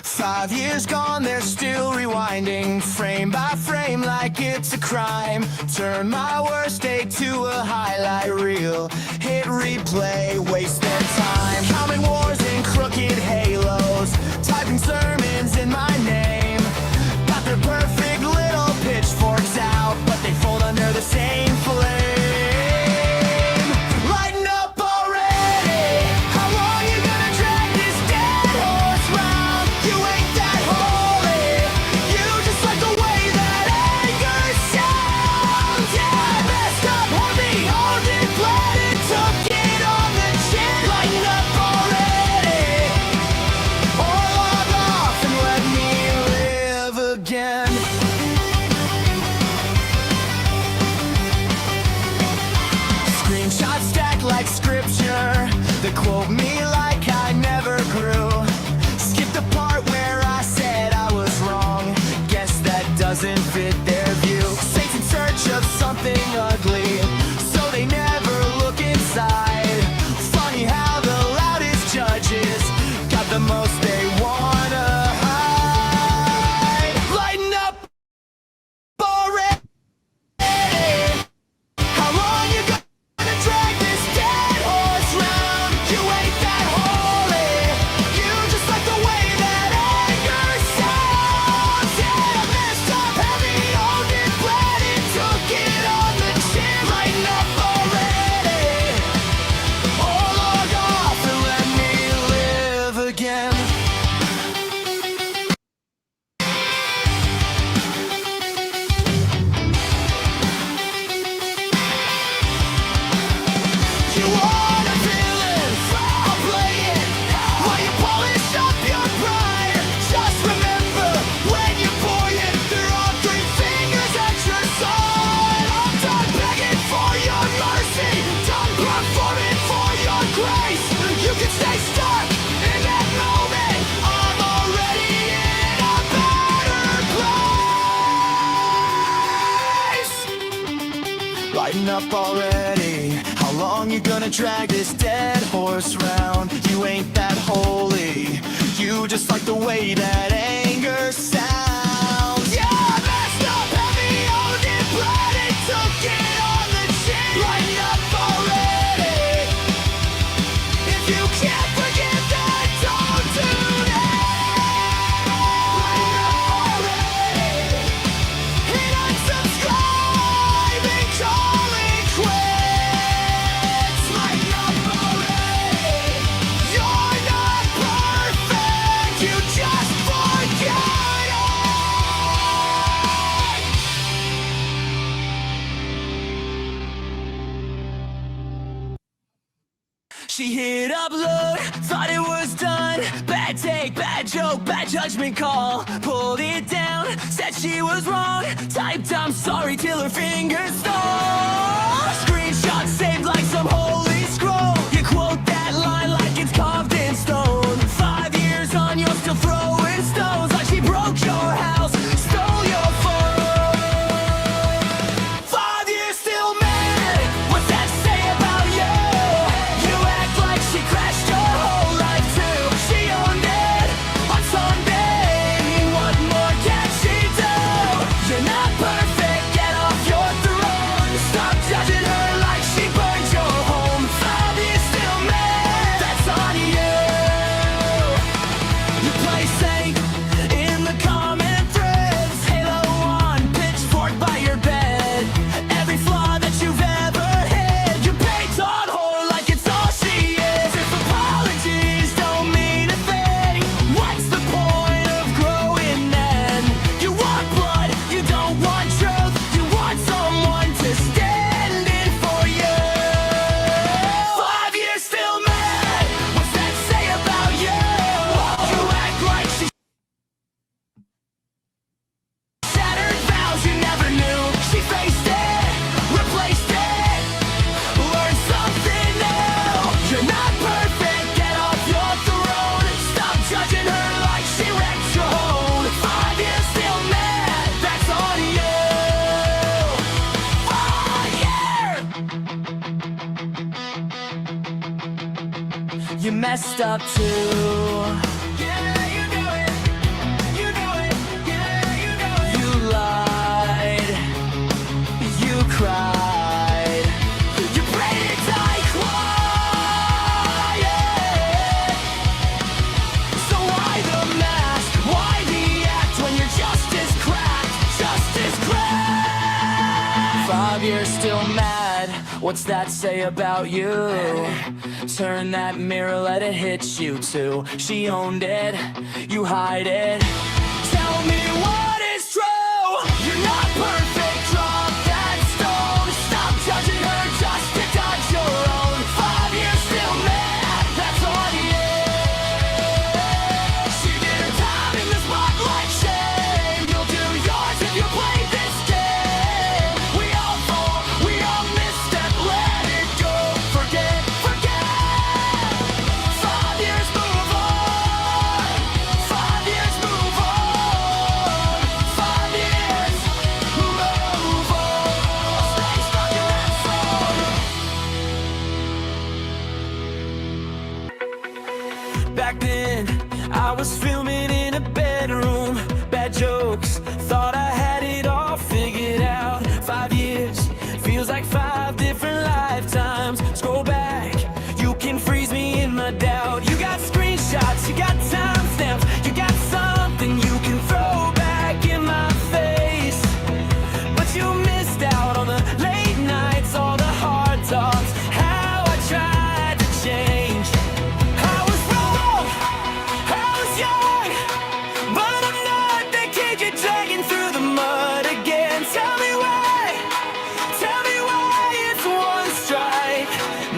5 years gone, they're still rewinding, frame by frame like it's a crime. Turn my worst day to a highlight reel, hit replay, waste their time. Counting wars and crooked halos, typing sermons in my name. Got their perfect little pitchforks out, but they fold under the same flame. Lighten up already, how long you gonna drag this dead horse round? You ain't that holy, you just like the way that anger sounds. Yeah, I messed up, hurt me, owned it, bled it, took it on the chin. Lighten up already, or log off and let me live again. Screenshots stacked like scripture, they quote me like I never grew. Skip the part where I said I was wrong, guess that doesn't fit their view. Saints in search of something ugly, so they never look inside. Funny how the loudest judges got the most they wanna hide. Lighten up already, how long you gonna drag this dead horse round? You ain't that holy, you just like the way that anger sounds. Yeah, I messed up heavy, owned it, bled it, took it on the chin. Lighten up already, or log off and let me live again. You want a feeling, I'll play it while you polish up your pride. Just remember, when you're buoyant, there are 3 fingers at your side. I'm done begging for your mercy, done performing for your grace. You can stay stuck in that moment, I'm already in a better place. Lighten up already, how long you gonna drag this dead horse round? You ain't that holy, you just like the way that anger sounds. Yeah, I messed up heavy, owned it, bled it, took it on the chin. Lighten up already, if you can't forgive that, don't do that. Lighten up already, hit unsubscribe and call it quits. Lighten up already, you're not perfect, you just forget it. She hit upload, thought it was done. Bad take, bad joke, bad judgment call. Pulled it down, said she was wrong. Typed I'm sorry till her fingers stall. Screenshot saved like some holy scroll. You quote that line like it's carved in stone. 5 years on, you're still throwing stones like she broke your house, stole your phone. 5 years still mad, what's that say about you? You act like she crashed your whole life too. She owned it on Sunday, what more can she do? You're not perfect, get off your throne. Stop judging her like she burned your home. 5 years still mad, that's on you. You play safe in the comment threads, halo on, pitchfork by your bed. Every flaw that you've ever hid, you paint on her like it's all she is. If apologies don't mean a thing, what's the point of growing then? You want blood, you don't want truth, you want someone to stand in for you. 5 years still mad, what's that say about you? You act like she shattered vows you never knew. She faced it, replaced it, learned something new. You're not perfect, get off your throne. Stop judging her like she wrecked your home. 5 years still mad, that's on you. 5 years. You messed up too. Yeah, you knew it. What's that say about you? Turn that mirror, let it hit you too. She owned it, you hide it. Tell me what is true. You're not perfect, drop that stone. Stop judging her just to dodge your own. 5 years still mad, that's on you. She did her time in the spotlight, shame. You'll do yours if you play this game. We all fall, we all misstep, let it go. Forget, forget. 5 years move on. 5 years move on. 5 years move on. Stay stuck in that song. Back then, I was filming in a bedroom. Bad jokes, thought I had it all figured out. 5 years, feels like 5 different lifetimes. Scroll back, you can freeze me in my doubt. You got screenshots, you got timestamps, you got something you can throw back in my face. But you missed out on the late nights, all the hard talks, how I tried to change. I was wrong, I was young, but I'm not the kid you're dragging through the mud again. Tell me why it's one strike,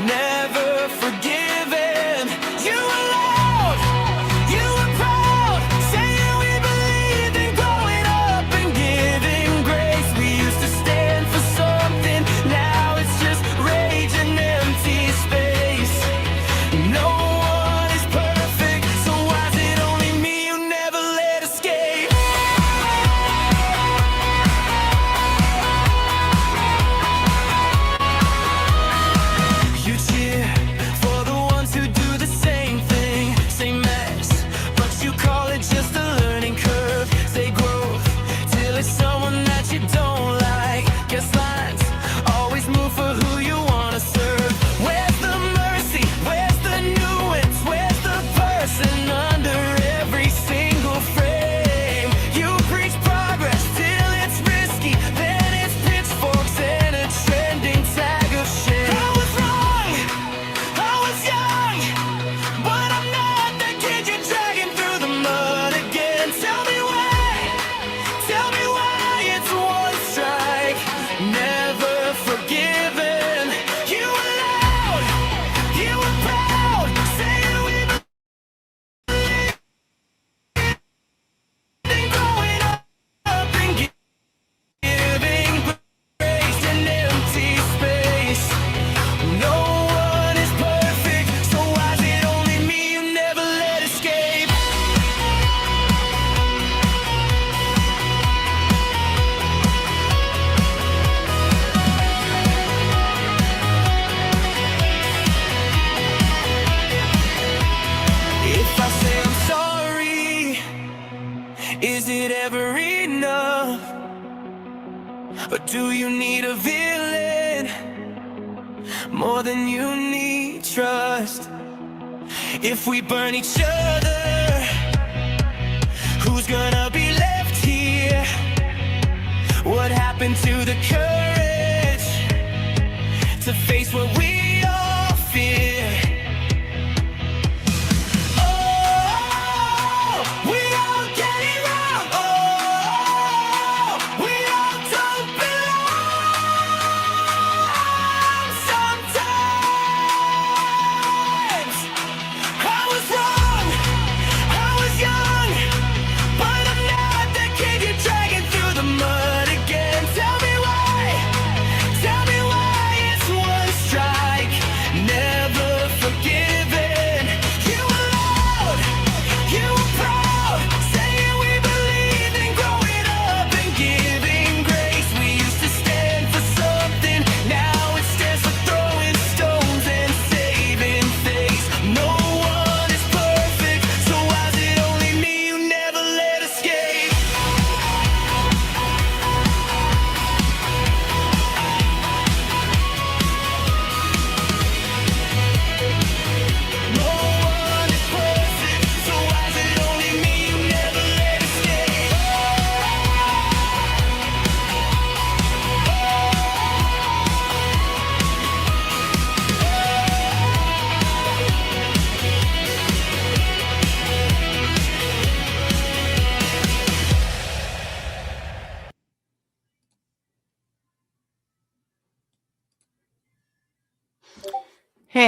never forgiven. You were loud, you were proud, saying we believed in growing up and giving grace. We used to stand for something, now it's just rage and empty space. No one is perfect, so why is it only me you never let escape? You cheer for the ones who do the same thing, same mess, but you call it just a learning curve. Say growth till it's someone that you don't like. Guess lines always move for who you wanna serve. Where's the mercy? Where's the nuance? Where's the person under every single frame? You preach progress till it's risky, then it's pitchforks and a trending tag of shame. I was wrong, I was young, but I'm not the kid you're dragging through the mud again. Tell me why it's one strike, never forgiven. You were loud, you were proud, saying we believed in growing up and giving grace and empty space. No one is perfect, so why is it only me you never let escape? If I say I'm sorry, is it ever enough? Or do you need a villain more than you need trust? If we burn each other, who's gonna be left here? What happened to the courage to face what we all fear? Oh, we all get it wrong. Oh, we all don't belong. Sometimes I was wrong, I was young, but I'm not the kid you're dragging through the mud again. Tell me why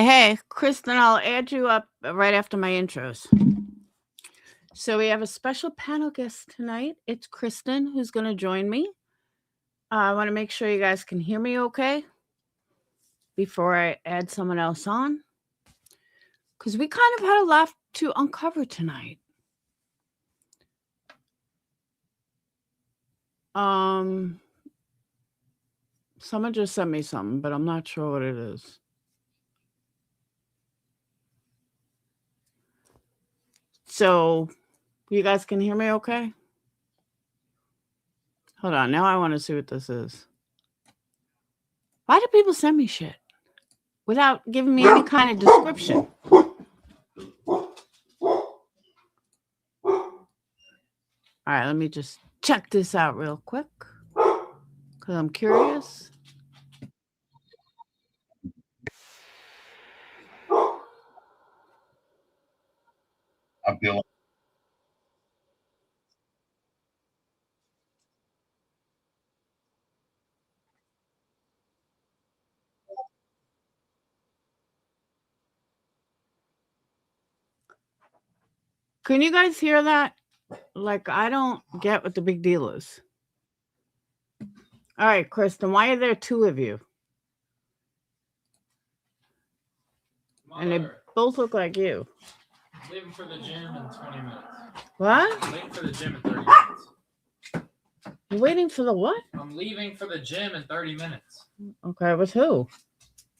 Hey, Kristen, I'll add you up right after my intros. So we have a special panel guest tonight. It's Kristen who's going to join me. I want to make sure you guys can hear me okay before I add someone else on, because we kind of had a lot to uncover tonight. Someone just sent me something, but I'm not sure what it is. So you guys can hear me okay? Hold on. Now I want to see what this is. Why do people send me shit without giving me any kind of description? All right, let me just check this out real quick because I'm curious. I feel like Can you guys hear that? Like, I don't get what the big deal is. All right, Kristen, why are there two of you? And they both look like you. Leaving for the gym in 20 minutes. What? I'm leaving for the gym in 30 minutes. You're waiting for the what? I'm leaving for the gym in 30 minutes. Okay, with who?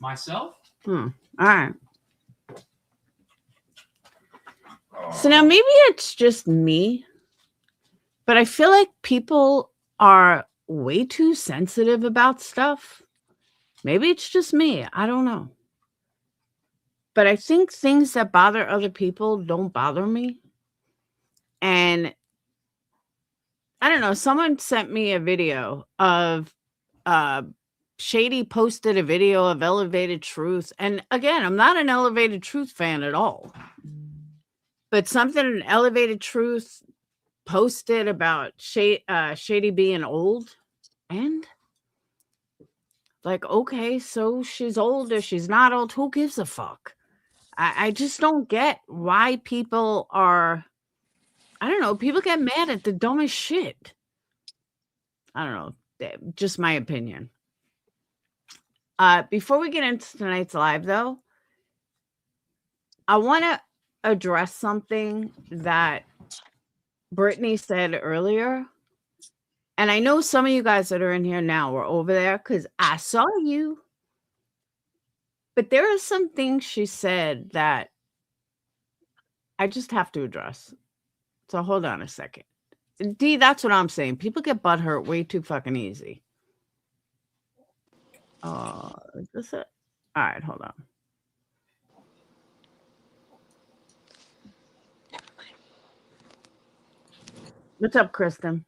Myself? All right. So now maybe it's just me, but I feel like people are way too sensitive about stuff. Maybe it's just me. I don't know. But I think things that bother other people don't bother me. And I don't know, someone sent me a video of Shady posted a video of Elevated Truth. And again, I'm not an Elevated Truth fan at all. But something in Elevated Truth posted about Shady being old. And like, okay, so she's old or she's not old. Who gives a fuck? I just don't get why people are, I don't know, people get mad at the dumbest shit. I don't know, just my opinion. Before we get into tonight's live, though, I want to address something that Brittney said earlier. And I know some of you guys that are in here now were over there because I saw you. But there are some things she said that I just have to address. So hold on a second. D, that's what I'm saying. People get butthurt way too fucking easy. Is this it? All right, hold on. What's up, Kristen?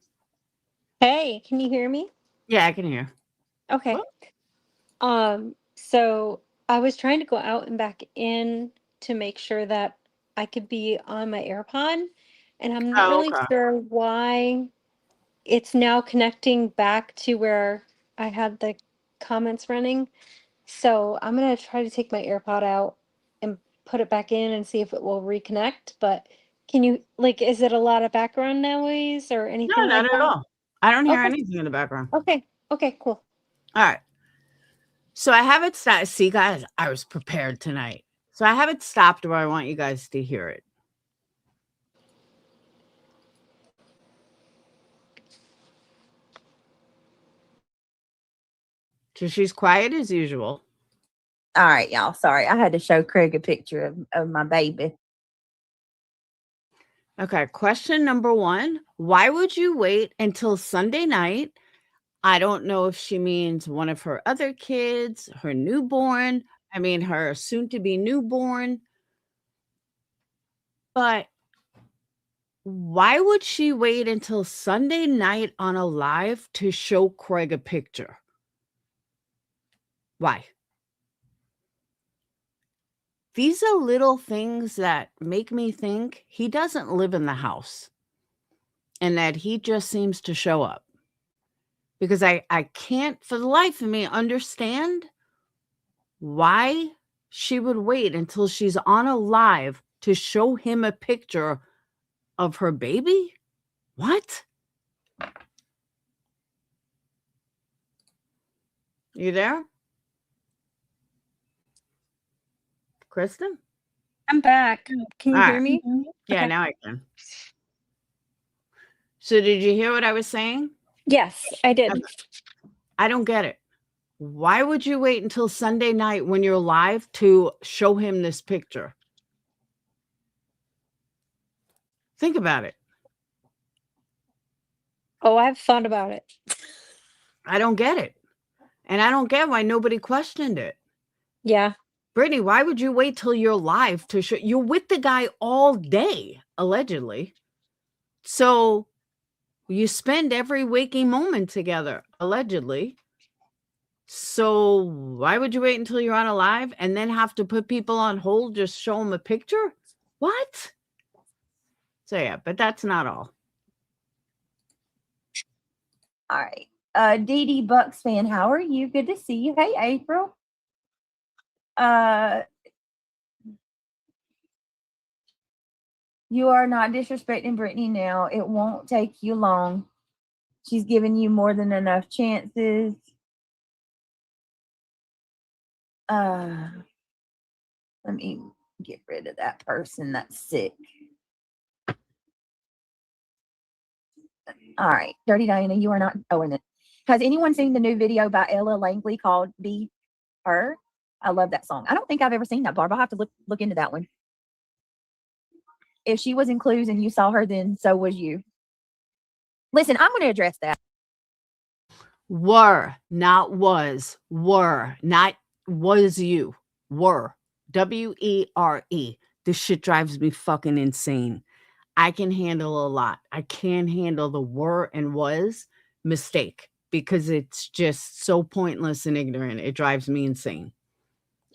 Hey, can you hear me? Yeah, I can hear. Okay. So I was trying to go out and back in to make sure that I could be on my AirPod, and I'm not really okay. sure why it's now connecting back to where I had the comments running. So I'm gonna try to take my AirPod out and put it back in and see if it will reconnect. But can you, like, is it a lot of background noise or No, anything not like at that? all. I don't hear Okay. anything in the background. Okay, cool. All right. So I have it stopped. See, guys, I was prepared tonight. So I have it stopped where I want you guys to hear it. So she's quiet as usual. All right, y'all. Sorry, I had to show Craig a picture of my baby. Okay, question number 1. Why would you wait until Sunday night? I don't know if she means one of her other kids, her newborn, her soon-to-be newborn. But why would she wait until Sunday night on a live to show Craig a picture? Why? These are little things that make me think he doesn't live in the house and that he just seems to show up. Because I can't for the life of me understand why she would wait until she's on a live to show him a picture of her baby? What? You there? Kristen? I'm back. Can you All hear right. me? Yeah, Okay. now I can. So did you hear what I was saying? Yes, I did. Okay. I don't get it. Why would you wait until Sunday night when you're live to show him this picture? Think about it. Oh, I've thought about it. I don't get it. And I don't get why nobody questioned it. Yeah. Brittney, why would you wait till you're live to show? You're with the guy all day, allegedly. So you spend every waking moment together, allegedly. So why would you wait until you're on a live and then have to put people on hold, just show them a picture? What? So yeah, but that's not all. All right. Dee Dee Bucks fan, how are you? Good to see you. Hey, April. You are not disrespecting Brittney now. It won't take you long. She's given you more than enough chances. Let me get rid of that person that's sick. All right, Dirty Diana, you are not owing it. Has anyone seen the new video by Ella Langley called Be Her? I love that song. I don't think I've ever seen that, Barb. I'll have to look into that one. If she was in Clues and you saw her, then so was you. Listen, I'm going to address that. Were, not was. Were, not was you. Were. W-E-R-E. This shit drives me fucking insane. I can handle a lot. I can handle the were and was mistake because it's just so pointless and ignorant. It drives me insane.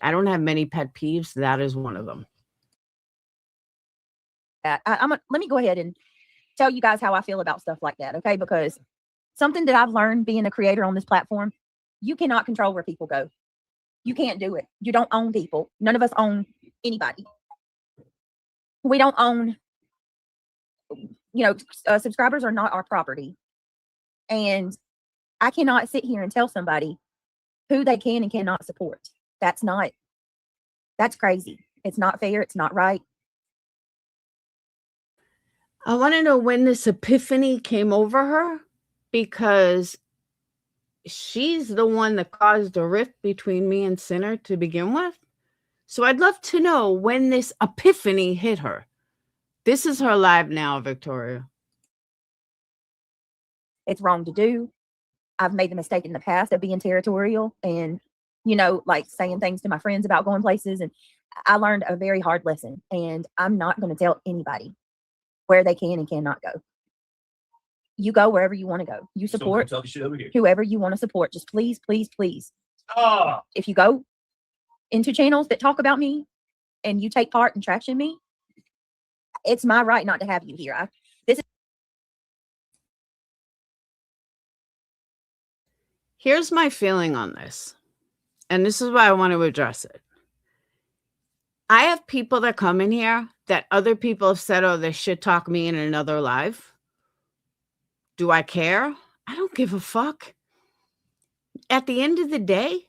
I don't have many pet peeves. That is one of them. Let me go ahead and tell you guys how I feel about stuff like that, okay? Because something that I've learned being a creator on this platform, you cannot control where people go. You can't do it. You don't own people. None of us own anybody. We don't own, subscribers are not our property. And I cannot sit here and tell somebody who they can and cannot support. That's crazy. It's not fair. It's not right. I want to know when this epiphany came over her because she's the one that caused a rift between me and Sinner to begin with. So I'd love to know when this epiphany hit her. This is her live now, Victoria. It's wrong to do. I've made the mistake in the past of being territorial and, like saying things to my friends about going places. And I learned a very hard lesson. And I'm not going to tell anybody where they can and cannot go. You go wherever you want to go. You support whoever you want to support. Just please, please, please. If you go into channels that talk about me and you take part in trashing me, it's my right not to have you here. Here's my feeling on this, and this is why I want to address it. I have people that come in here that other people have said, oh, they shit talk me in another live. Do I care? I don't give a fuck. At the end of the day,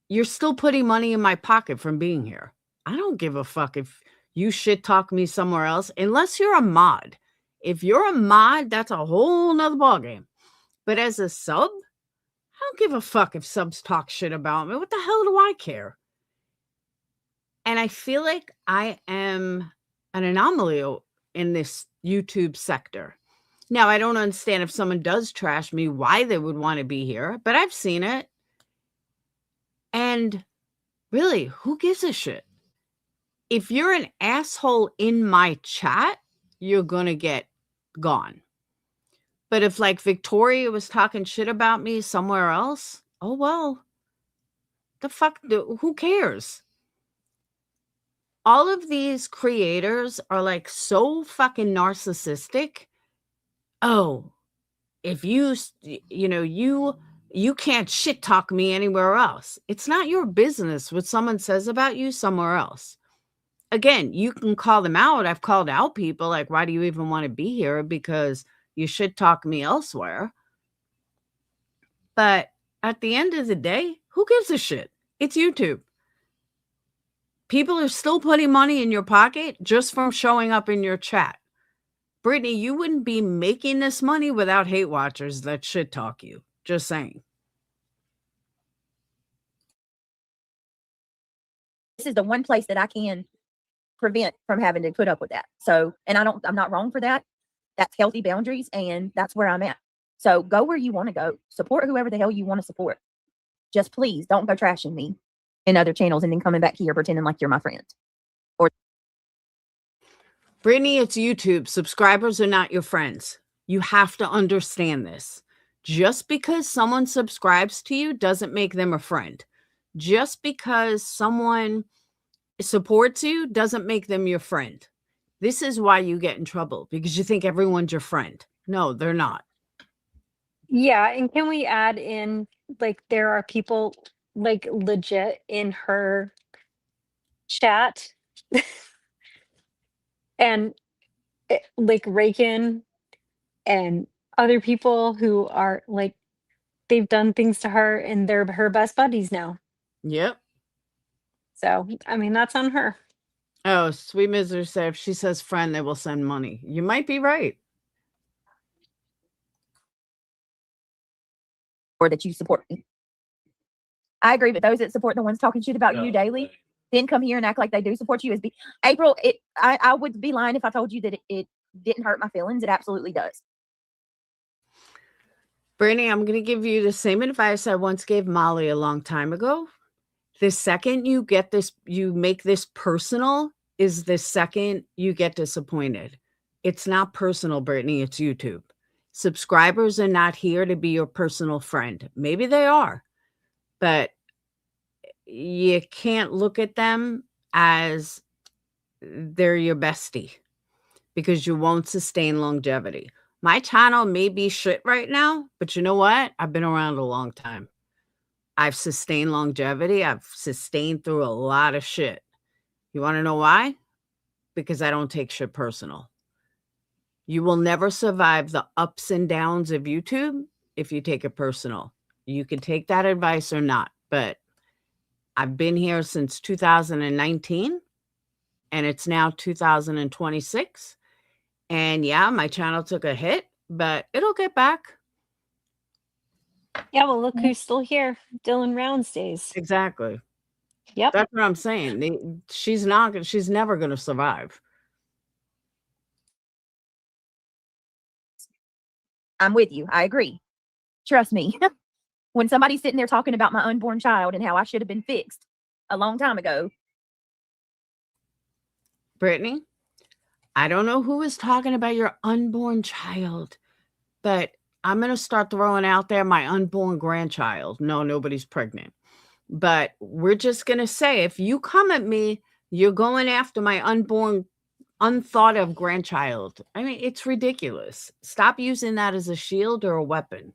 you're still putting money in my pocket from being here. I don't give a fuck if you shit talk me somewhere else, unless you're a mod. If you're a mod, that's a whole nother ballgame. But as a sub, I don't give a fuck if subs talk shit about me. What the hell do I care? And I feel like I am an anomaly in this YouTube sector. Now, I don't understand if someone does trash me, why they would want to be here, but I've seen it. And really, who gives a shit? If you're an asshole in my chat, you're going to get gone. But if like Victoria was talking shit about me somewhere else, oh, well, the fuck, who cares? All of these creators are like so fucking narcissistic. Oh, if you You can't shit talk me anywhere else. It's not your business what someone says about you somewhere else. Again, you can call them out. I've called out people like, why do you even want to be here? Because you shit talk me elsewhere. But at the end of the day, who gives a shit? It's YouTube. People are still putting money in your pocket just from showing up in your chat. Brittney, you wouldn't be making this money without hate watchers that shit talk you. Just saying. This is the one place that I can prevent from having to put up with that. So, and I'm not wrong for that. That's healthy boundaries, and that's where I'm at. So go where you want to go. Support whoever the hell you want to support. Just please don't go trashing me in other channels and then coming back here pretending like you're my friend. Brittney, it's YouTube. Subscribers are not your friends. You have to understand this. Just because someone subscribes to you doesn't make them a friend. Just because someone supports you doesn't make them your friend. This is why you get in trouble, because you think everyone's your friend. No, they're not. Yeah, and can we add in, like, there are people like legit in her chat and like Raken and other people who are like, they've done things to her and they're her best buddies now. Yep. So, I mean, that's on her. Oh, Sweet Misery said if she says friend, they will send money. You might be right. Or that you support me. I agree, but those that support the ones talking shit about you daily, then come here and act like they do support you. April, I would be lying if I told you that it didn't hurt my feelings. It absolutely does. Brittney, I'm going to give you the same advice I once gave Molly a long time ago. The second you get this, you make this personal, is the second you get disappointed. It's not personal, Brittney. It's YouTube. Subscribers are not here to be your personal friend. Maybe they are, but you can't look at them as they're your bestie because you won't sustain longevity. My channel may be shit right now, but you know what? I've been around a long time. I've sustained longevity. I've sustained through a lot of shit. You want to know why? Because I don't take shit personal. You will never survive the ups and downs of YouTube if you take it personal. You can take that advice or not, but I've been here since 2019 and it's now 2026. And yeah, my channel took a hit, but it'll get back. Yeah, well, look who's still here. Dylan Round stays. Exactly. Yep. That's what I'm saying. She's never going to survive. I'm with you. I agree. Trust me. When somebody's sitting there talking about my unborn child and how I should have been fixed a long time ago. Brittney, I don't know who is talking about your unborn child, but I'm going to start throwing out there my unborn grandchild. No, nobody's pregnant. But we're just going to say, if you come at me, you're going after my unborn, unthought of grandchild. I mean, it's ridiculous. Stop using that as a shield or a weapon.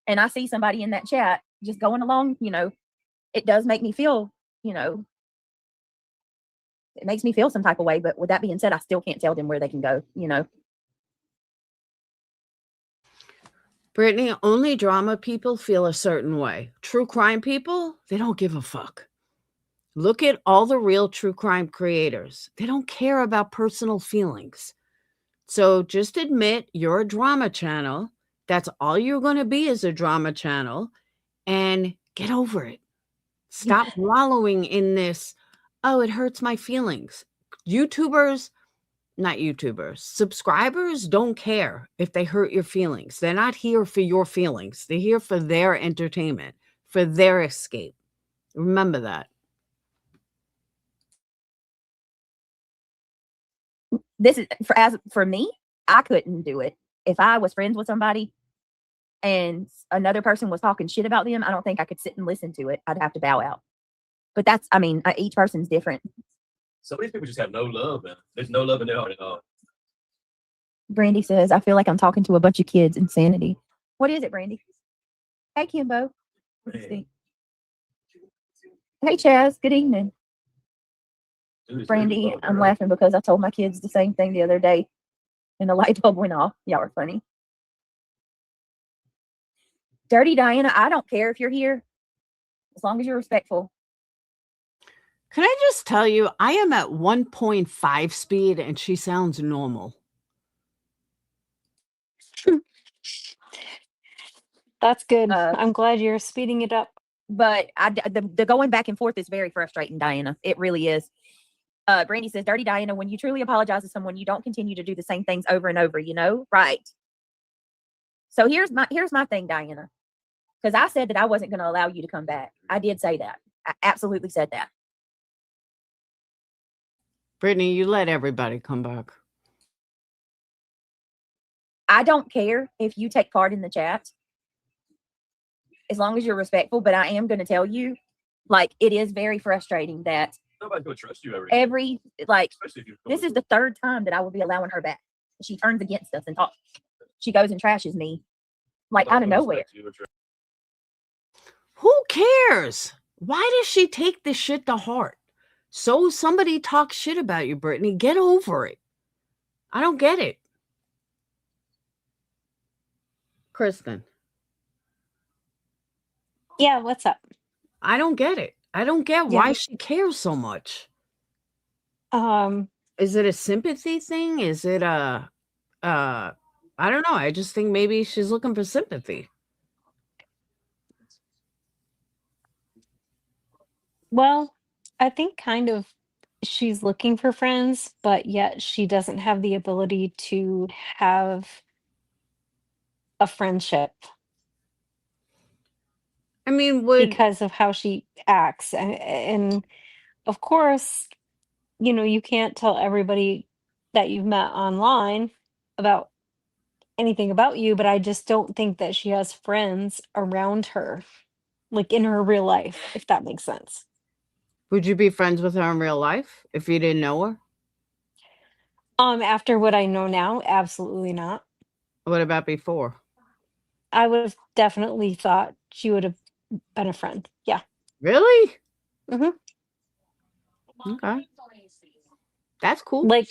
And I see somebody in that chat just going along, it does make me feel, it makes me feel some type of way. But with that being said, I still can't tell them where they can go, Brittney, only drama people feel a certain way. True crime people, they don't give a fuck. Look at all the real true crime creators. They don't care about personal feelings. So just admit you're a drama channel. That's all you're going to be, is a drama channel, and get over it. Stop wallowing in this, oh, it hurts my feelings. Subscribers don't care if they hurt your feelings. They're not here for your feelings. They're here for their entertainment, for their escape. Remember that. This is for me, I couldn't do it. If I was friends with somebody and another person was talking shit about them, I don't think I could sit and listen to it. I'd have to bow out. But each person's different. Some of these people just have no love, man. There's no love in their heart at all. Brandy says, I feel like I'm talking to a bunch of kids. Insanity. What is it, Brandy? Hey, Kimbo. Let's see. Hey, Chaz. Good evening. Brandy, I'm laughing because I told my kids the same thing the other day and the light bulb went off. Y'all are funny. Dirty Diana, I don't care if you're here as long as you're respectful. Can I just tell you, I am at 1.5 speed and she sounds normal. That's good. Uh, I'm glad you're speeding it up. But the going back and forth is very frustrating, Diana. It really is. Brandy says, Dirty Diana, when you truly apologize to someone, you don't continue to do the same things over and over, you know? Right. So here's my thing, Diana. Because I said that I wasn't going to allow you to come back. I did say that. I absolutely said that. Brittney, you let everybody come back. I don't care if you take part in the chat as long as you're respectful, but I am going to tell you, like, it is very frustrating that Nobody's gonna trust you especially if you're this is the third time that I will be allowing her back. She turns against us and talks. She goes and trashes me like out of nowhere. Who cares? Why does she take this shit to heart? So somebody talks shit about you, Brittney. Get over it. I don't get it. Kristen. Yeah, what's up? I don't get it. I don't get why she cares so much. Is it a sympathy thing? Is it a I don't know. I just think maybe she's looking for sympathy. Well, I think kind of she's looking for friends, but yet she doesn't have the ability to have a friendship I mean, because of how she acts. And of course, you know, you can't tell everybody that you've met online about anything about you, but I just don't think that she has friends around her, like in her real life, if that makes sense. would you be friends with her in real life if you didn't know her? After what I know now, absolutely not. What about before? I would have definitely thought she would have been a friend. Yeah. Really? Mhm. Okay. That's cool. Like,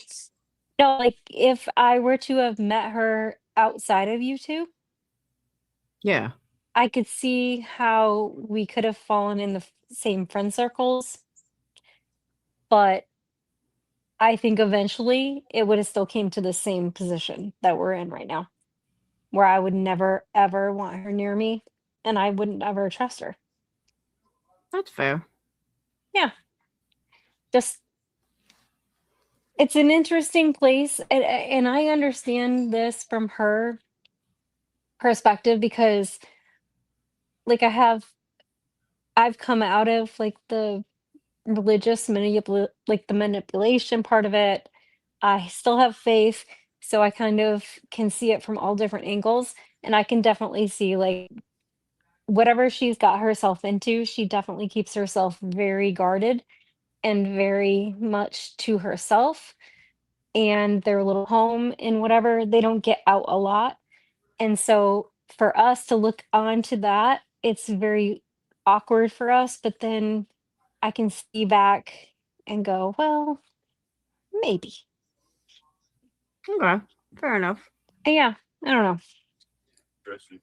no, like if I were to have met her outside of you two, Yeah. I could see how we could have fallen in the same friend circles, but I think eventually it would have still came to the same position that we're in right now, where I would never ever want her near me and I wouldn't ever trust her. That's fair. Yeah. Just it's an interesting place and I understand this from her perspective because like I've come out of like the the manipulation part of it. I still have faith, so I kind of can see it from all different angles, and I can definitely see like whatever she's got herself into, she definitely keeps herself very guarded and very much to herself and their little home and whatever, they don't get out a lot. And so for us to look onto that, it's very awkward for us, but then I can see back and go, well, maybe. Okay. Fair enough. Yeah, I don't know. Trust you.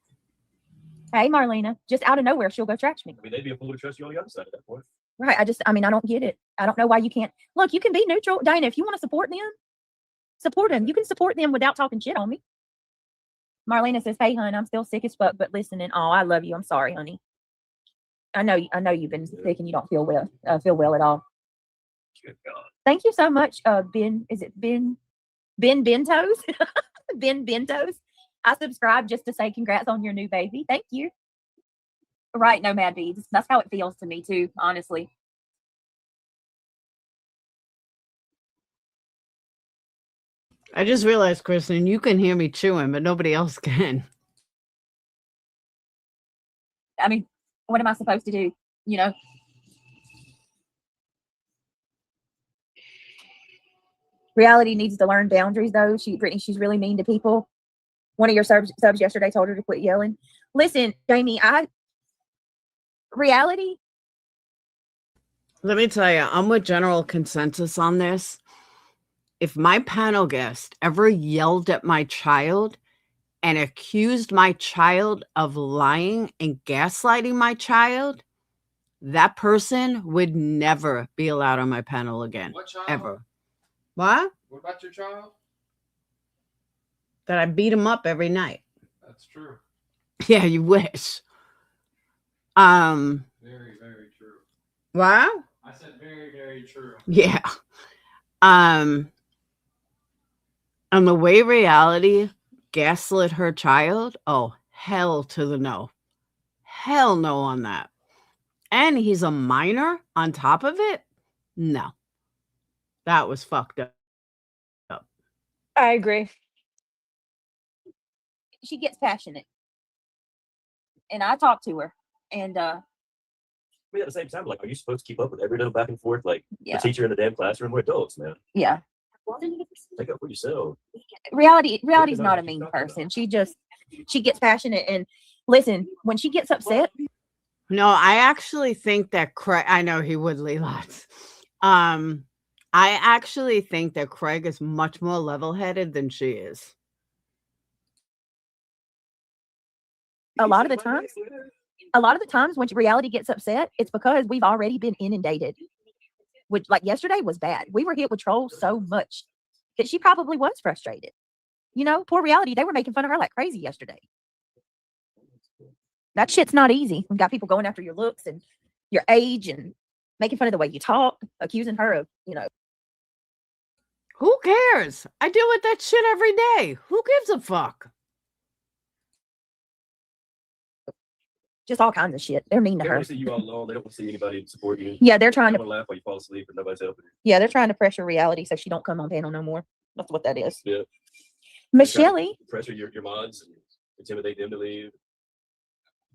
Hey, Marlena, just out of nowhere, she'll go trash me. I mean, they'd be a fool to trust you on the other side of that point. Right. I mean, I don't get it. I don't know why you can't. Look, you can be neutral. Diana, if you want to support them. You can support them without talking shit on me. Marlena says, hey, hon, I'm still sick as fuck, but listening. Oh, I love you. I'm sorry, honey. I know you've been sick and you don't feel well at all. Good God. Thank you so much, Ben. Is it Ben Bentos? Ben Bentos. I subscribed just to say congrats on your new baby. Thank you. Right, no mad beads. That's how it feels to me too, honestly. I just realized, Kristen, you can hear me chewing, but nobody else can. I mean, what am I supposed to do? You know? Reality needs to learn boundaries though. Brittney, she's really mean to people. One of your subs yesterday told her to quit yelling. Listen, Jamie, reality. Let me tell you, I'm with general consensus on this. If my panel guest ever yelled at my child and accused my child of lying and gaslighting my child, that person would never be allowed on my panel again. What child? Ever. What? What about your child? That I beat him up every night. That's true. Yeah, you wish. Very, very true. What? I said very, very true. Yeah. And the way reality gaslit her child, oh, hell to the no. Hell no on that. And he's a minor on top of it? No. That was fucked up. I agree. She gets passionate. And I talk to her. And I mean, at the same time, like, are you supposed to keep up with every little back and forth? Like, yeah. the teacher in the damn classroom, we're adults, man. Yeah. Take up for yourself. Reality's not a mean person. She gets passionate. And listen, when she gets upset. No, I actually think that Craig, I know he would leave lots. I actually think that Craig is much more level-headed than she is. A lot of the times when reality gets upset, it's because we've already been inundated. Which, like, yesterday was bad. We were hit with trolls so much that she probably was frustrated. You know, poor reality. They were making fun of her like crazy yesterday. That shit's not easy. We've got people going after your looks and your age and making fun of the way you talk, accusing her of, you know. Who cares? I deal with that shit every day. Who gives a fuck? Just all kinds of shit. They're mean to They her. want to see you all alone. They don't want to see anybody support you. Yeah, they're trying They to. want to laugh while you fall asleep and nobody's helping you. Yeah, they're trying to pressure reality so she don't come on panel no more. That's what that is. Yeah. Michelle, Pressure your mods and intimidate them to leave.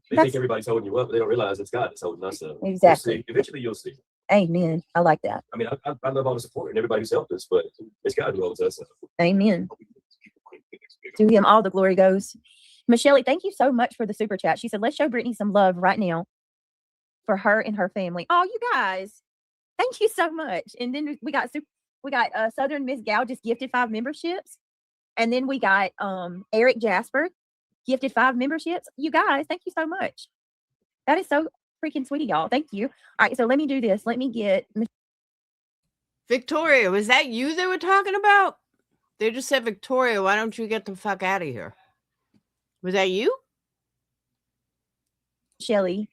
They That's- think everybody's holding you up, but they don't realize it's God that's holding us up. Exactly. You'll see. Eventually, you'll see. amen. I like that. I mean, I love all the support and everybody who's helped us, but it's God who holds us up. Amen. To him all the glory goes. Michelle, thank you so much for the super chat. She said, let's show Brittney some love right now for her and her family. Oh, you guys, thank you so much. And then we got Southern Miss Gal just gifted 5 memberships. And then we got Eric Jasper gifted 5 memberships. You guys, thank you so much. That is so freaking sweet of y'all. Thank you. All right, so let me do this. Let me get Victoria, was that you they were talking about? They just said, Victoria, why don't you get the fuck out of here? Was that you? Shelly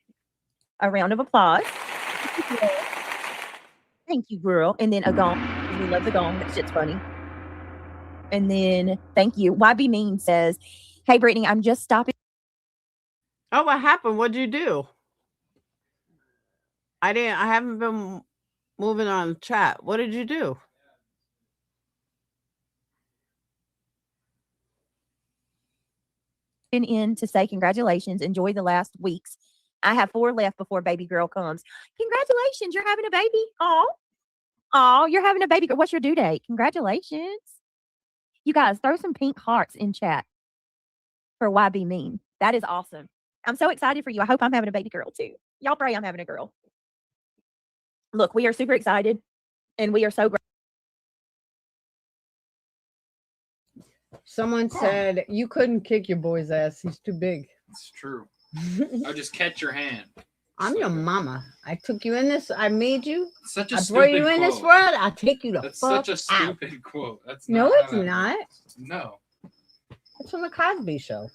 a round of applause. Thank you, girl. And then a gong. We love the gong. That shit's funny. And then thank you. YB Mean says, hey, Brittney, I'm just stopping. Oh, what happened? What'd you do? I haven't been moving on chat. What did you do? In to say congratulations. Enjoy the last weeks. I have 4 left before baby girl comes. Congratulations. You're having a baby. Oh, you're having a baby girl. What's your due date? Congratulations. You guys, throw some pink hearts in chat for YB Mean. That is awesome. I'm so excited for you. I hope I'm having a baby girl too. Y'all pray I'm having a girl. Look, we are super excited and we are so grateful. Someone said you couldn't kick your boy's ass. He's too big. It's true. I'll just catch your hand. I'm your mama. I took you in this. I made you. Such a I stupid brought you in quote. this world. I'll take you the That's fuck such a out. stupid quote. That's No, not it's how that not. works. No. It's from the Cosby Show.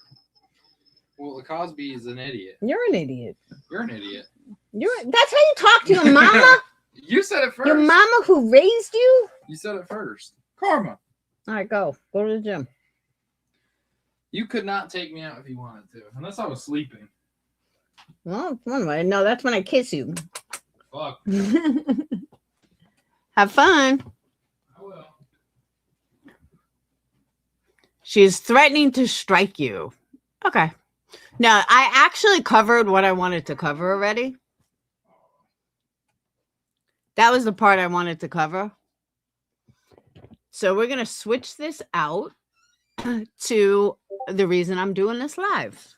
Well, the Cosby is an idiot. You're an idiot. You're an idiot. That's how you talk to your mama? You said it first. Your mama who raised you? You said it first. Karma. All right, go. Go to the gym. You could not take me out if you wanted to, unless I was sleeping. Well, one way. No, that's when I kiss you. Fuck. Have fun. I will. She's threatening to strike you. Okay. No, I actually covered what I wanted to cover already. That was the part I wanted to cover. So we're going to switch this out. to the reason I'm doing this live.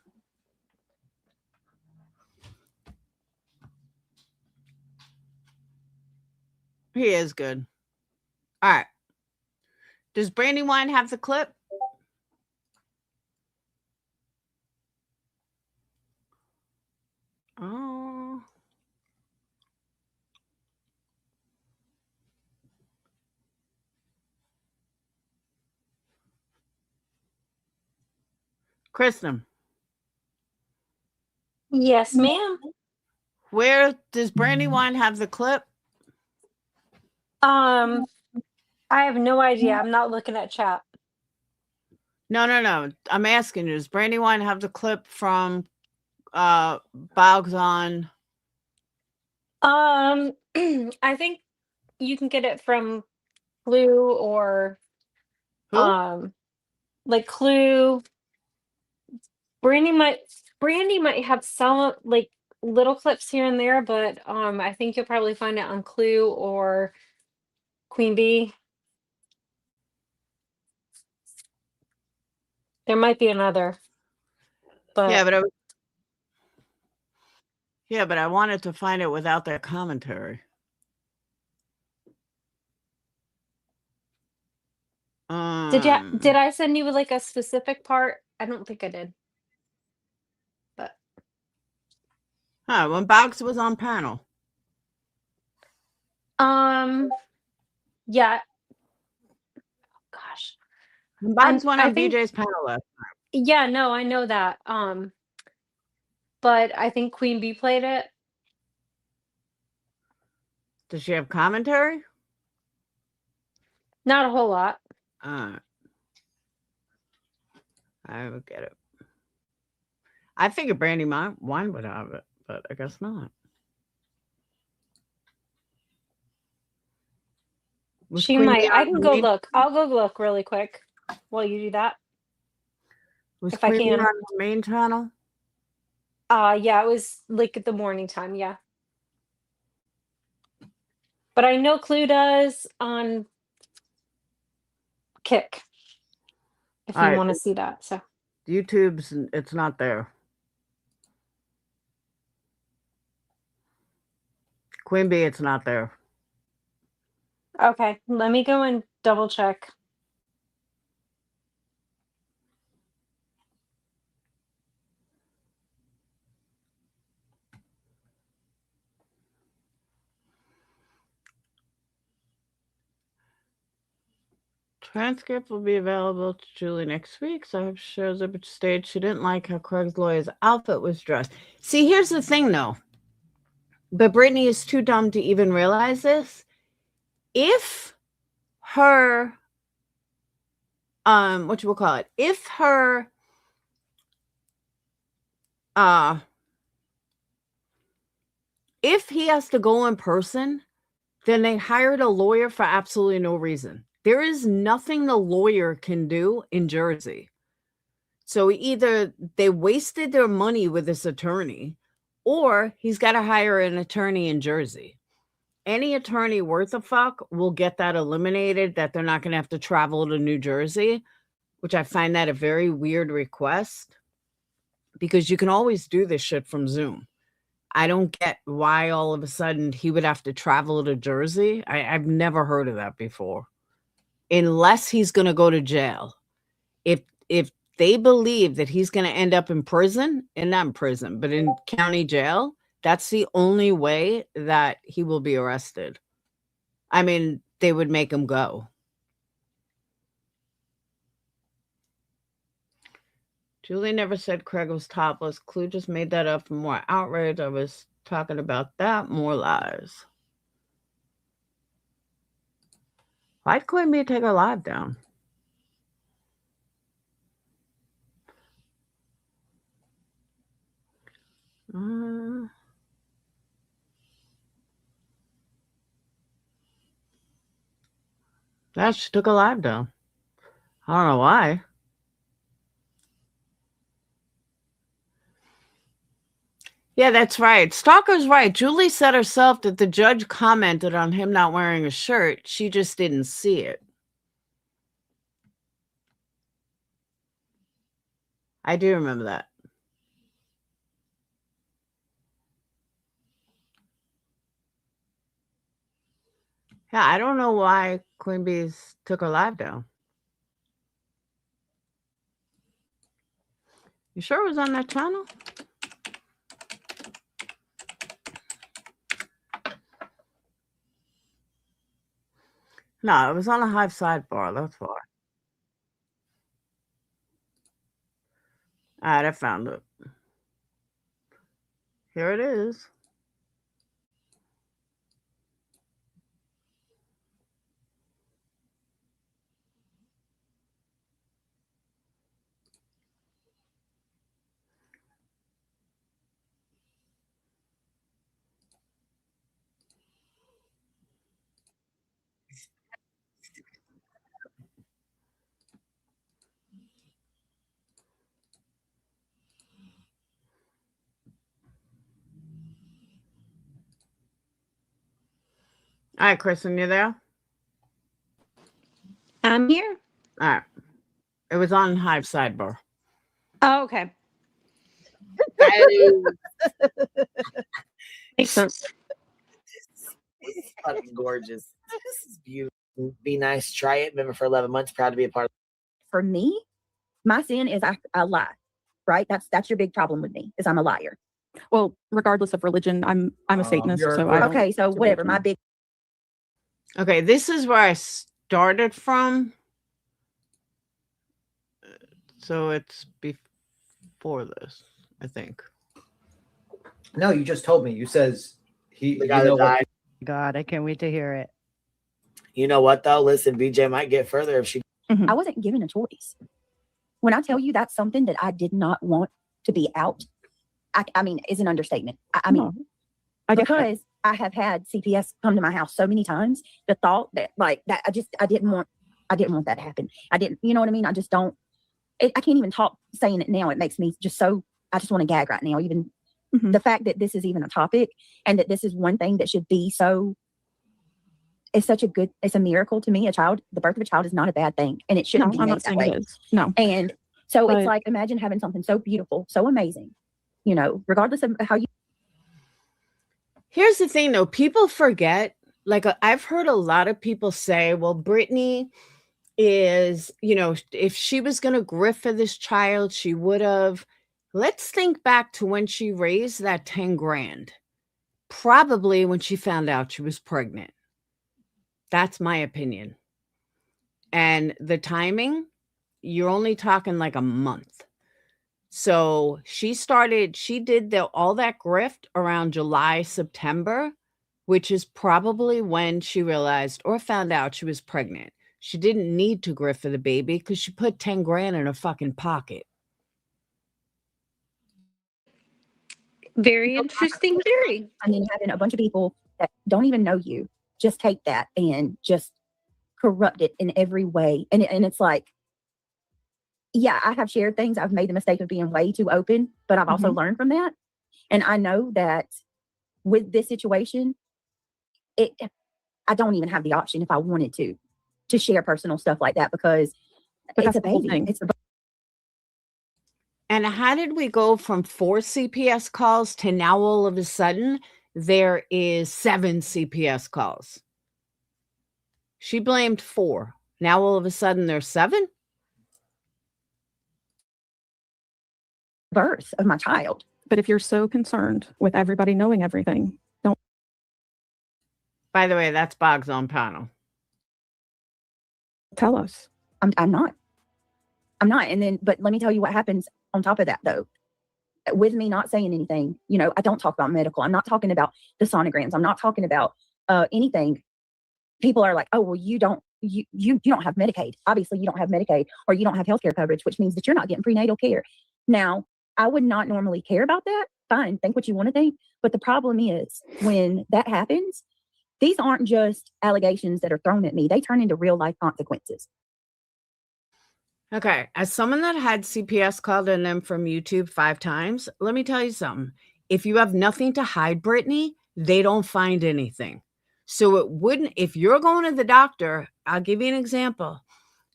He is good. All right. Does Brandywine have the clip? Oh. Kristen, Yes, ma'am. where does Brandywine have the clip? I have no idea. I'm not looking at chat. No. I'm asking you, does Brandywine have the clip from Boggs on? I think you can get it from Clue or Who? like Clue. Brandy might have some like little clips here and there, but I think you'll probably find it on Clue or Queen Bee. There might be another, but yeah, but I wanted to find it without that commentary. did I send you like a specific part? I don't think I did. But when Boggs was on panel. yeah. Gosh. When Boggs went I on think- BJ's panel last time. Yeah, no, I know that. But I think Queen Bee played it. Does she have commentary? Not a whole lot. I would get it. I figured Brandywine would have it, but I guess not. She might. I can go look. I'll go look really quick while you do that. Was if I Queen Bee can. on the main channel? Yeah, it was like at the morning time, yeah. But I know Clue does on Kick. If you Alright. want to see that. So YouTube's, it's not there. Queen Bee, it's not there. okay, let me go and double check. Transcript will be available to Julie next week. So I hope she shows up at stage. She didn't like how Craig's lawyer's outfit was dressed. See, here's the thing, though. But Brittney is too dumb to even realize this. If her, if her, if he has to go in person, then they hired a lawyer for absolutely no reason. There is nothing the lawyer can do in Jersey. So either they wasted their money with this attorney, or he's got to hire an attorney in Jersey. Any attorney worth a fuck will get that eliminated, that they're not going to have to travel to New Jersey, which I find that a very weird request, because you can always do this shit from Zoom. I don't get why all of a sudden he would have to travel to Jersey. I've never heard of that before. Unless he's going to go to jail. If they believe that he's going to end up in prison, and not in prison, but in county jail, that's the only way that he will be arrested. I mean, they would make him go. Julie never said Craig was topless. Clue just made that up for more outrage. I was talking about that. More lies. Why'd Queen Bee take her live down? Yeah, she took her live down. I don't know why. Yeah, that's right. Stalker's right. Julie said herself that the judge commented on him not wearing a shirt. She just didn't see it. I do remember that. Yeah, I don't know why Queen Bees took her live down. You sure it was on that channel? No, it was on a Hive sidebar. That's why. All right, I found it. Here it is. All right, Kristen, you there? I'm here. All right. It was on Hive sidebar. Oh, okay. Makes sense. It's fucking gorgeous. This is beautiful. Be nice. Try it. Remember for 11 months. Proud to be a part of For me, my sin is I lie, right? That's your big problem with me is I'm a liar. Well, regardless of religion, I'm a Satanist, so I don't Okay, so do whatever. My religion. big Okay, this is where I started from. So it's before this, I think. No, you just told me. You says he. the You guy know that what? died. God, I can't wait to hear it. You know what though? Listen, BJ might get further if she. I wasn't given a choice. When I tell you that's something that I did not want to be out, I mean, is an understatement. I mean, No, I get that. because I have had CPS come to my house so many times, the thought that like that, I didn't want that to happen. I didn't, you know what I mean? I just don't, I can't even talk saying it now. It makes me just so, I just want to gag right now. Even the fact that this is even a topic and that this is one thing that should be so, it's a miracle to me. The birth of a child is not a bad thing and it shouldn't No, be I'm made not that saying way. it is. No. And so But- it's like, imagine having something so beautiful, so amazing, you know, regardless of how you. Here's the thing, though. People forget. Like, I've heard a lot of people say, well, Brittney is, you know, if she was going to grift for this child, she would have. Let's think back to when she raised that 10 grand. Probably when she found out she was pregnant. That's my opinion. And the timing, you're only talking like a month. So she did all that grift around July, September, which is probably when she realized or found out she was pregnant. She didn't need to grift for the baby because she put 10 grand in her fucking pocket. Very interesting theory. I mean, having a bunch of people that don't even know you just take that and just corrupt it in every way. And it's like, yeah, I have shared things. I've made the mistake of being way too open, but I've also learned from that. And I know that with this situation, I don't even have the option if I wanted to share personal stuff like that because But it's that's a the whole baby. thing. It's a And how did we go from 4 CPS calls to now all of a sudden there is 7 CPS calls? She blamed 4. Now all of a sudden there's 7? birth of my child. But if you're so concerned with everybody knowing everything, don't. By the way, that's Bog's on panel. Tell us. I'm not. And then, but let me tell you what happens on top of that though. With me not saying anything, you know, I don't talk about medical. I'm not talking about the sonograms. I'm not talking about anything. People are like, oh, well, you don't have Medicaid. Obviously you don't have Medicaid or you don't have healthcare coverage, which means that you're not getting prenatal care. Now, I would not normally care about that. Fine. Think what you want to think. But the problem is when that happens, these aren't just allegations that are thrown at me. They turn into real life consequences. Okay, as someone that had CPS called in them from YouTube 5 times, let me tell you something. If you have nothing to hide, Brittney, they don't find anything. So it wouldn't, if you're going to the doctor, I'll give you an example.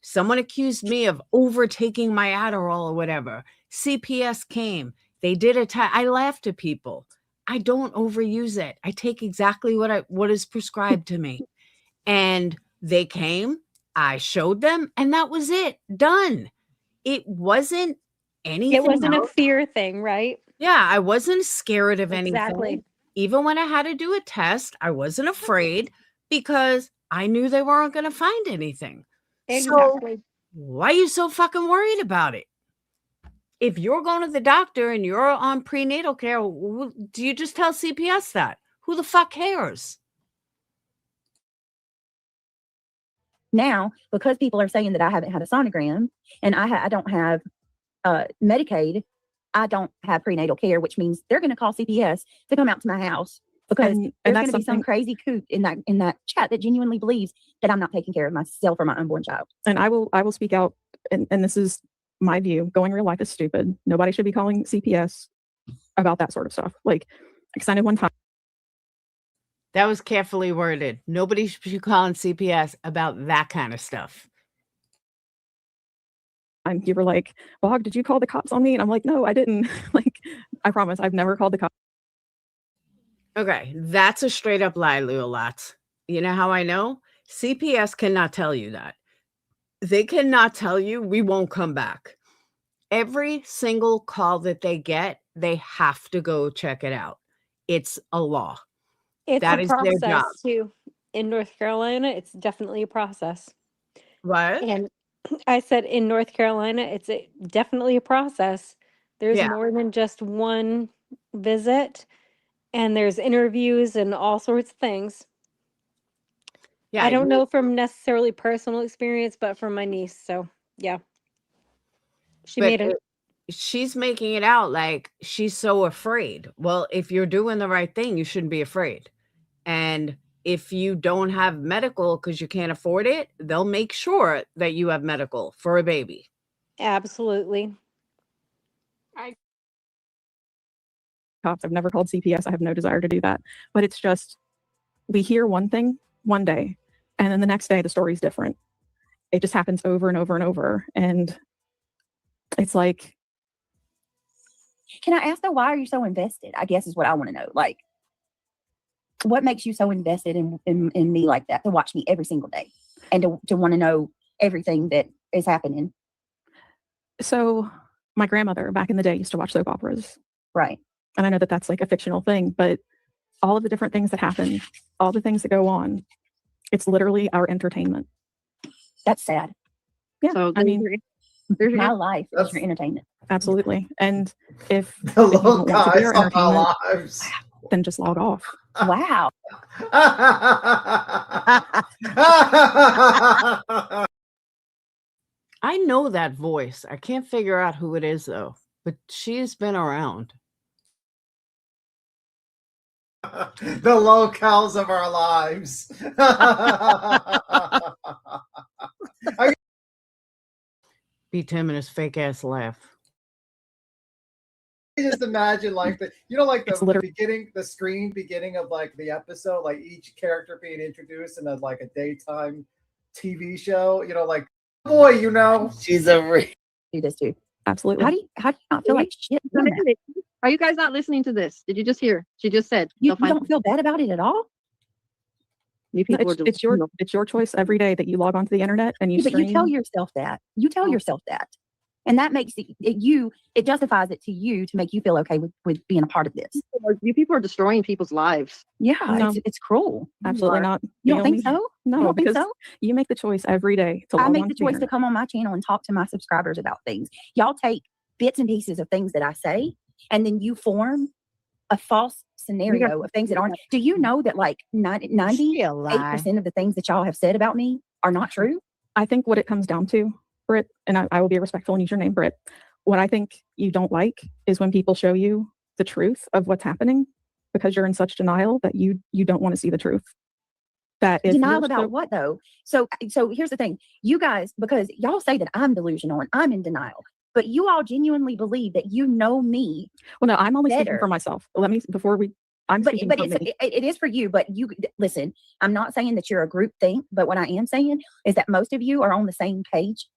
Someone accused me of overtaking my Adderall or whatever. CPS came. They did a test. I laughed at people. I don't overuse it. I take exactly what is prescribed to me. And they came, I showed them, and that was it. Done. It wasn't anything. It wasn't a else. fear thing, right? Yeah, I wasn't scared of anything. Exactly. Even when I had to do a test, I wasn't afraid because I knew they weren't going to find anything. Exactly. So why are you so fucking worried about it? If you're going to the doctor and you're on prenatal care, do you just tell CPS that? Who the fuck cares? Now, because people are saying that I haven't had a sonogram and I don't have Medicaid, I don't have prenatal care, which means they're going to call CPS to come out to my house because there's going to be some crazy coot in that chat that genuinely believes that I'm not taking care of myself or my unborn child. And I will speak out, and this is my view. Going real life is stupid. Nobody should be calling CPS about that sort of stuff. Like, I know one time. That was carefully worded. Nobody should be calling CPS about that kind of stuff. And you were like, Bog, did you call the cops on me? And I'm like, no, I didn't. Like, I promise I've never called the cops. Okay, that's a straight up lie, Leolat. You know how I know? CPS cannot tell you that. They cannot tell you we won't come back. Every single call that they get, they have to go check it out. It's a law. It's That a is their job. process too. In North Carolina, it's definitely a process. What? And I said in North Carolina, it's definitely a process. There's Yeah. more than just one visit, and there's interviews and all sorts of things. Yeah, I don't know from necessarily personal experience, but from my niece. So yeah, she's making it out like she's so afraid. Well, if you're doing the right thing, you shouldn't be afraid. And if you don't have medical because you can't afford it, they'll make sure that you have medical for a baby. Absolutely. Cops. I've never called CPS. I have no desire to do that. But it's just, we hear one thing one day, and then the next day the story's different. It just happens over and over and over. And it's like, can I ask though, why are you so invested? I guess is what I want to know. Like, what makes you so invested in me like that, to watch me every single day and to want to know everything that is happening? So my grandmother back in the day used to watch soap operas. Right. And I know that that's like a fictional thing, but all of the different things that happen, all the things that go on, it's literally our entertainment. That's sad. Yeah. So I mean, my life is your entertainment. Absolutely. And if Hello, you don't want to be guys, our of our entertainment, lives. then just log off. Wow. I know that voice. I can't figure out who it is though, but she's been around. The locales of our lives. Beat him and his fake ass laugh. Just imagine like like the beginning, the screen beginning of like the episode, like each character being introduced in like a daytime TV show, like, boy, she's a do this too. Absolutely. How do you not feel like shit? Are you guys not listening to this? Did you just hear? She just said you don't feel bad about it at all. You people it's your choice every day that you log onto the internet and you But stream. you tell yourself that. You tell yourself that. And that makes it justifies it to you to make you feel okay with being a part of this. You people are destroying people's lives. Yeah, No. it's cruel. Absolutely not. You don't think so? No, You don't think because so? you make the choice every day to log I make on the to choice to internet. come on my channel and talk to my subscribers about things. Y'all take bits and pieces of things that I say, and then you form a false scenario of things that aren't. Do you know that like 98% of the things that y'all have said about me are not true? I think what it comes down to, Britt, and I will be respectful and use your name, Britt. What I think you don't like is when people show you the truth of what's happening because you're in such denial that you don't want to see the truth. That if Denial about what though? So here's the thing. You guys, because y'all say that I'm delusional and I'm in denial, but you all genuinely believe that you know me. Well, no, I'm only speaking better. for myself. Let me, before we, I'm But speaking for it's, me. it is for you. But you listen. I'm not saying that you're a group thing, but what I am saying is that most of you are on the same page.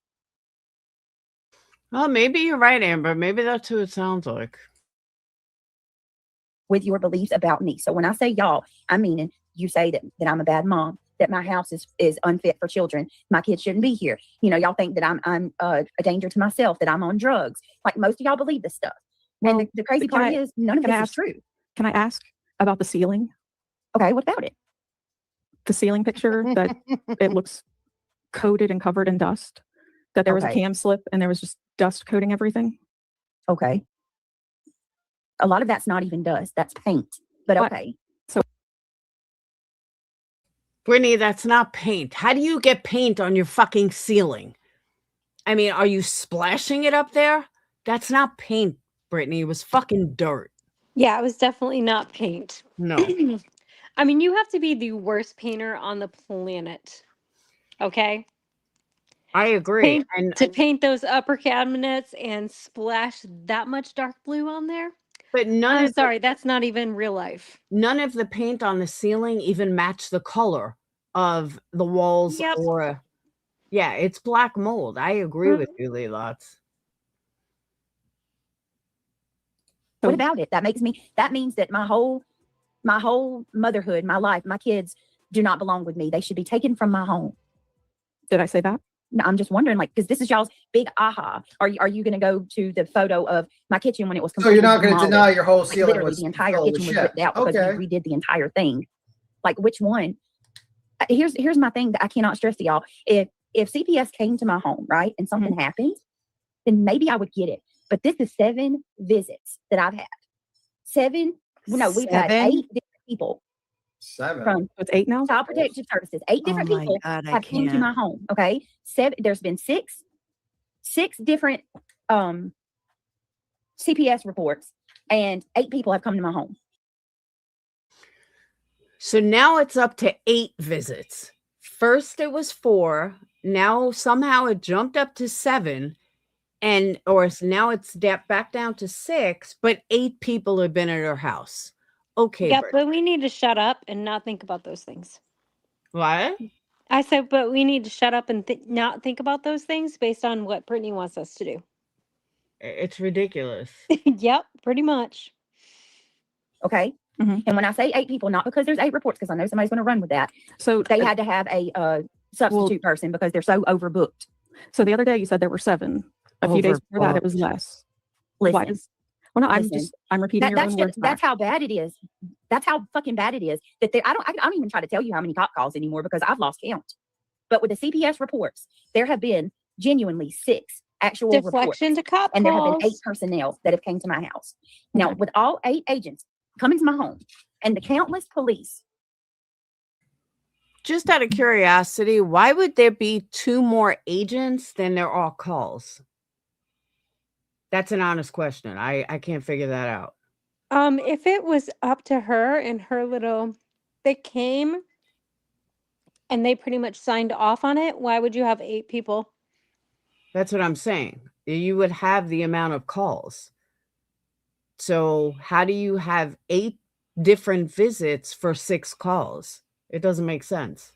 Well, maybe you're right, Amber. Maybe that's who it sounds like. with your beliefs about me. So when I say y'all, I mean you say that I'm a bad mom, that my house is unfit for children, my kids shouldn't be here. You know, y'all think that I'm a danger to myself, that I'm on drugs. Like most of y'all believe this stuff. Well, and the crazy part is none of can I this is ask- true. Can I ask about the ceiling? Okay, what about it? The ceiling picture that it looks coated and covered in dust, that there was a Okay. cam slip and there was just dust coating everything. Okay. A lot of that's not even dust. That's paint. But What? okay. Brittney, that's not paint. How do you get paint on your fucking ceiling? I mean, are you splashing it up there? That's not paint, Brittney. It was fucking dirt. Yeah, it was definitely not paint. No. I mean, you have to be the worst painter on the planet. Okay? I agree. To paint those upper cabinets and splash that much dark blue on there. But I'm sorry, that's not even real life. None of the paint on the ceiling even match the color of the walls. Yep. Or yeah, it's black mold. I agree with you, Lelots. What about it? That means that my whole motherhood, my life, my kids do not belong with me. They should be taken from my home. Did I say that? No, I'm just wondering, like, because this is y'all's big aha. Are you going to go to the photo of my kitchen when it was So completely you're not going to demolished? deny your whole Like, ceiling literally was the entire full of kitchen was shit. ripped out because Okay. we redid the entire thing. Like, which one? Here's my thing that I cannot stress to y'all. If CPS came to my home, right, and something happened, then maybe I would get it. But this is 7 visits that I've had. 7. No, we've had 8 different people. 7. From It's 8 now. Child Protective Services. 8 different my people God, I have came to can't. my home. Okay, 7. There's been 6 different CPS reports, and 8 people have come to my home. So now it's up to 8 visits. First it was 4. Now somehow it jumped up to 7. Or now it's back down to 6, but 8 people have been at her house. Okay, Yeah, Britt. but we need to shut up and not think about those things. What? I said, but we need to shut up and not think about those things based on what Brittney wants us to do. It's ridiculous. Yep, pretty much. Okay. And when I say 8 people, not because there's 8 reports, because I know somebody's going to run with that. So they had to have a substitute person because they're so overbooked. So the other day you said there were 7. A few days before that it was less. Listen. Well, no, Listen. I'm repeating your own words. That's how bad it is. That's how fucking bad it is that I don't even try to tell you how many cop calls anymore because I've lost count. But with the CPS reports, there have been genuinely 6 actual Deflection reports, to cop and there have been 8 calls. personnel that have came to my house. Now, with all 8 agents coming to my home and the countless police. Just out of curiosity, why would there be 2 more agents than there are calls? That's an honest question. I can't figure that out. If it was up to her and her little, they came and they pretty much signed off on it, why would you have 8 people? That's what I'm saying. You would have the amount of calls. So how do you have 8 different visits for 6 calls? It doesn't make sense.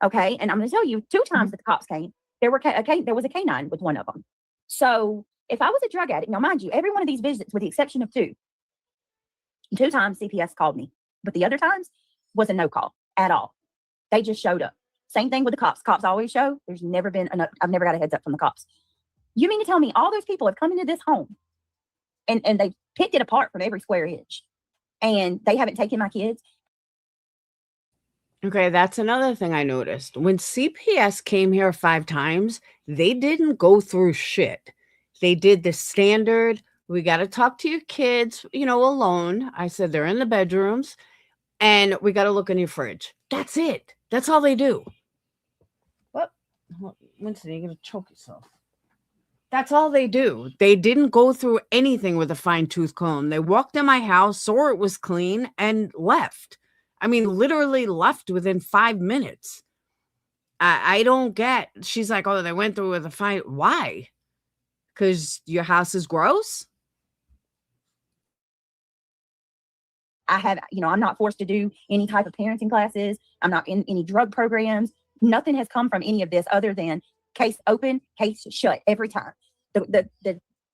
Okay, and I'm going to tell you 2 times that the cops came. There was a canine with one of them. So if I was a drug addict, now mind you, every one of these visits, with the exception of 2 times CPS called me, but the other times was a no call at all. They just showed up. Same thing with the cops. Cops always show. There's never been I've never got a heads up from the cops. You mean to tell me all those people have come into this home and they picked it apart from every square inch, and they haven't taken my kids? Okay, that's another thing I noticed. When CPS came here 5 times, they didn't go through shit. They did the standard, we got to talk to your kids, alone. I said they're in the bedrooms, and we got to look in your fridge. That's it. That's all they do. What? Winston, you're going to choke yourself. That's all they do. They didn't go through anything with a fine-tooth comb. They walked in my house, saw it was clean, and left. I mean, literally left within 5 minutes. I don't get. She's like, oh, they went through with a fine. Why? Because your house is gross? I'm not forced to do any type of parenting classes. I'm not in any drug programs. Nothing has come from any of this other than case open, case shut every time. The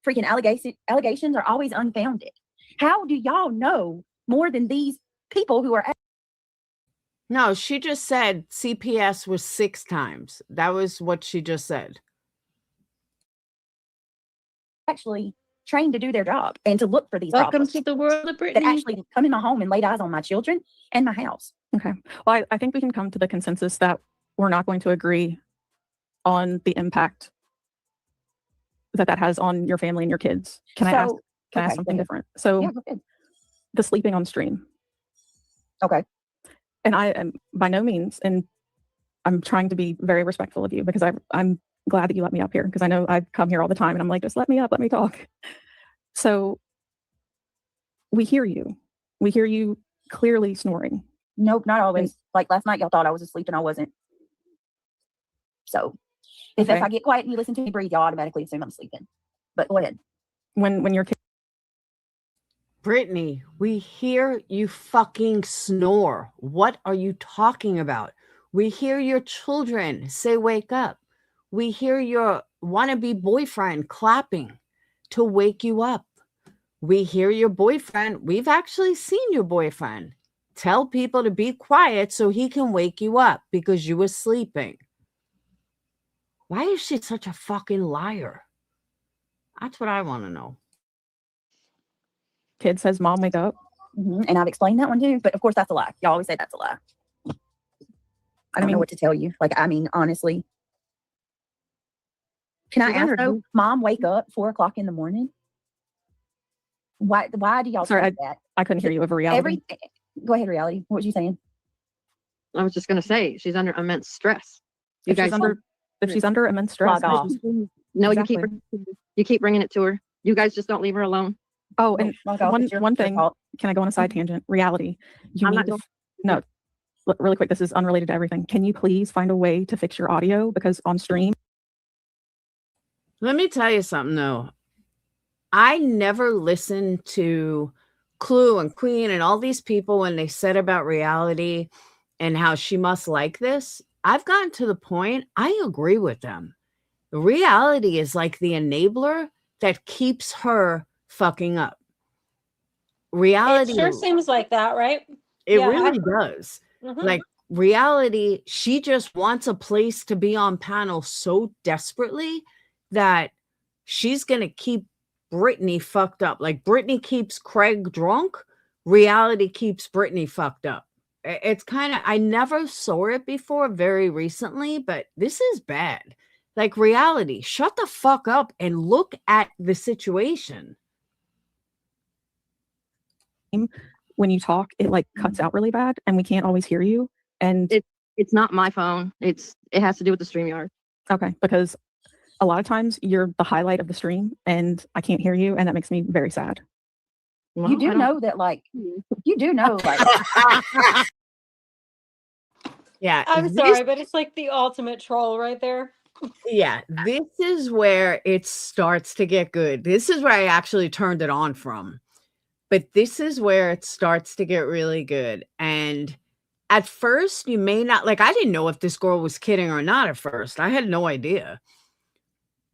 freaking allegations are always unfounded. How do y'all know more than these people who are No, she just said CPS was 6 times. That was what she just said. actually trained to do their job and to look for these Welcome problems to the world of that Brittany. actually come in my home and laid eyes on my children and my house? Okay. Well, I think we can come to the consensus that we're not going to agree on the impact that has on your family and your kids. Can I ask okay, something go ahead. different? So Yeah, go ahead. the sleeping on stream. Okay. And I am by no means, and I'm trying to be very respectful of you because I'm glad that you let me up here because I know I come here all the time and I'm like, just let me up, let me talk. So we hear you. We hear you clearly snoring. Nope, not always. Like last night, y'all thought I was asleep and I wasn't. So if Okay. I get quiet and you listen to me breathe, y'all automatically assume I'm sleeping. But go ahead. When your kid Brittney, we hear you fucking snore. What are you talking about? We hear your children say, wake up. We hear your wannabe boyfriend clapping to wake you up. We hear your boyfriend. We've actually seen your boyfriend tell people to be quiet so he can wake you up because you were sleeping. Why is she such a fucking liar? That's what I want to know. kid says, Mom, wake up. And I've explained that one too. But of course, that's a lie. Y'all always say that's a lie. I don't know what to tell you. Like, I mean, honestly. Can I ask though, Mom, wake up 4 o'clock in the morning? Why do y'all say that? I couldn't hear you over reality. Go ahead, reality. What was you saying? I was just going to say she's under immense stress. If she's under immense stress. Log off. No, Exactly. you keep bringing it to her. You guys just don't leave her alone. Oh, and Log off. It's one your thing, fault. can I go on a side tangent? Reality. You I'm need not to, going- no, really quick, this is unrelated to everything. Can you please find a way to fix your audio? Because on stream. Let me tell you something though. I never listened to Clue and Queen and all these people when they said about reality and how she must like this. I've gotten to the point, I agree with them. Reality is like the enabler that keeps her fucking up. Reality. It sure seems like that, right? It Yeah, really does. Like reality, she just wants a place to be on panel so desperately that she's going to keep Brittney fucked up. Like Brittney keeps Craig drunk, reality keeps Brittney fucked up. It's kind of, I never saw it before very recently, but this is bad. Like reality, shut the fuck up and look at the situation. When you talk, it like cuts out really bad and we can't always hear you. And it's not my phone. It has to do with the StreamYard. Okay, because a lot of times you're the highlight of the stream and I can't hear you, and that makes me very sad. Well, You do know that, like, Yeah. I'm sorry, but it's like the ultimate troll right there. Yeah, this is where it starts to get good. This is where I actually turned it on from. But this is where it starts to get really good. And at first, you may not, like, I didn't know if this girl was kidding or not at first. I had no idea.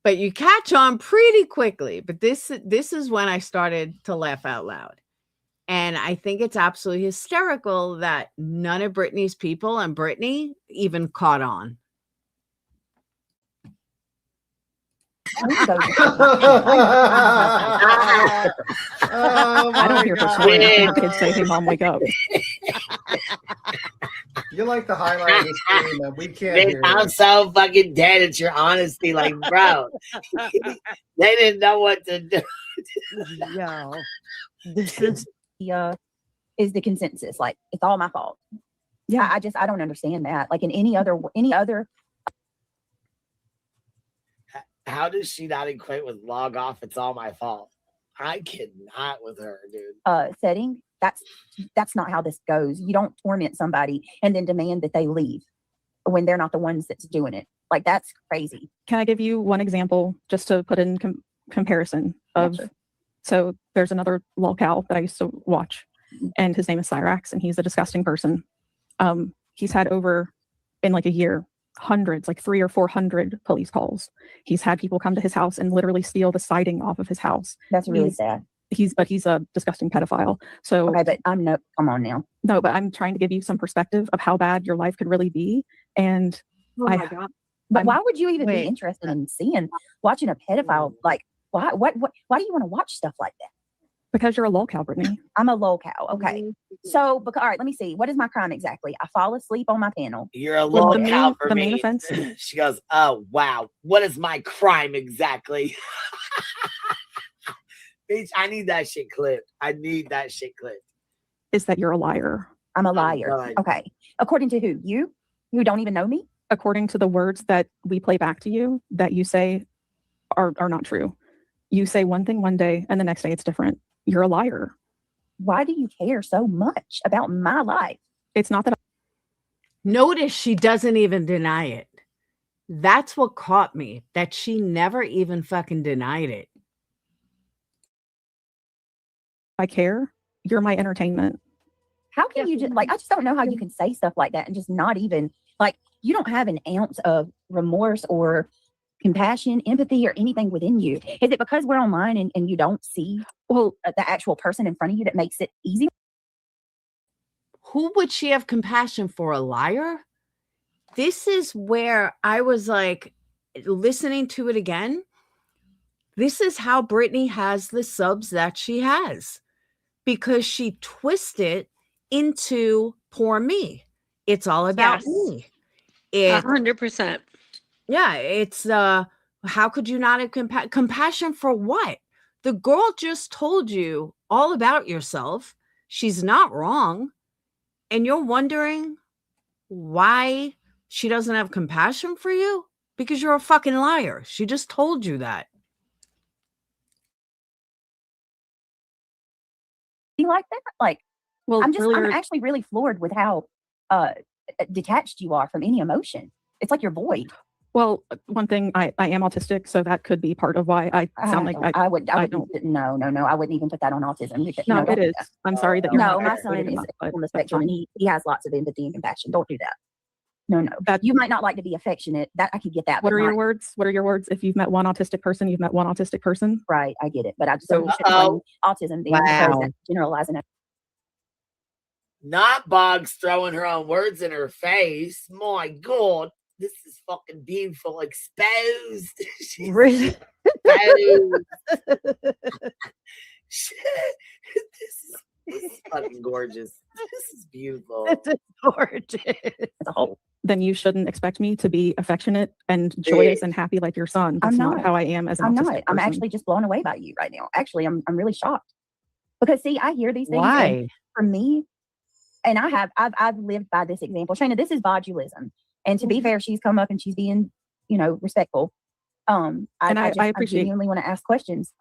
But you catch on pretty quickly. But this is when I started to laugh out loud. And I think it's absolutely hysterical that none of Brittney's people and Brittney even caught on. I don't hear her swearing. I hear kids say, hey, Mom, wake up. You're like the highlight of the stream, and we can't Man, hear I'm you. so fucking dead at your honesty. Like, bro, they didn't know what to do. No, this is the consensus. Like, it's all my fault. Yeah, I don't understand that. Like in any other. How does she not equate with log off? It's all my fault. I cannot with her, dude. Setting. That's not how this goes. You don't torment somebody and then demand that they leave when they're not the ones that's doing it. Like, that's crazy. Can I give you one example just to put in comparison of, Sure. So there's another lolcow that I used to watch and his name is Cyrax and he's a disgusting person. He's had over in like a year, hundreds, like 300 or 400 police calls. He's had people come to his house and literally steal the siding off of his house. That's really sad. He's a disgusting pedophile. So Okay, but come on now. No, but I'm trying to give you some perspective of how bad your life could really be. And Oh my God. But why would you even be interested in watching a pedophile? Like, why do you want to watch stuff like that? Because you're a lol cow, Brittney. I'm a lol cow. Okay. So, all right, let me see. What is my crime exactly? I fall asleep on my panel. You're a lol cow for the me. main offense. She goes, oh, wow. What is my crime exactly? Bitch, I need that shit clipped. Is that you're a liar. I'm a liar. Okay. According to who? You? You don't even know me? According to the words that we play back to you that you say are not true. You say one thing one day and the next day it's different. You're a liar. Why do you care so much about my life? It's not that. Notice she doesn't even deny it. That's what caught me, that she never even fucking denied it. I care. You're my entertainment. How can you just I just don't know how you can say stuff like that and just not even you don't have an ounce of remorse or compassion, empathy, or anything within you. Is it because we're online and you don't see the actual person in front of you that makes it easy? Who would she have compassion for? A liar? This is where I was like, listening to it again. This is how Brittney has the subs that she has, because she twisted into poor me. It's all about me. 100%. Yeah, it's how could you not have compassion for what? The girl just told you all about yourself. She's not wrong. And you're wondering why she doesn't have compassion for you? Because you're a fucking liar. She just told you that. You like that? Well, I'm actually really floored with how detached you are from any emotion. It's like you're void. Well, one thing, I am autistic, so that could be part of why I sound like I don't. No, I wouldn't even put that on autism. No, it is. I'm sorry that you're no, not my son is on the spectrum and he has lots of empathy and compassion. Don't do that. No. You might not like to be affectionate. That I could get that. What are your words? What are your words? If you've met one autistic person, you've met one autistic person. Right, I get it. But I just don't blame autism being generalizing. Not Boggs throwing her own words in her face. My God, this is fucking beautiful. Exposed. Really? This is fucking gorgeous. This is beautiful. This is gorgeous. Then you shouldn't expect me to be affectionate and joyous and happy like your son. That's not how I am as an autistic person. I'm actually just blown away by you right now. Actually, I'm really shocked. Because see, I hear these things. Why? For me, and I've lived by this example. Shayna, this is botulism. And to be fair, she's come up and she's being, respectful. I appreciate. I genuinely want to ask questions.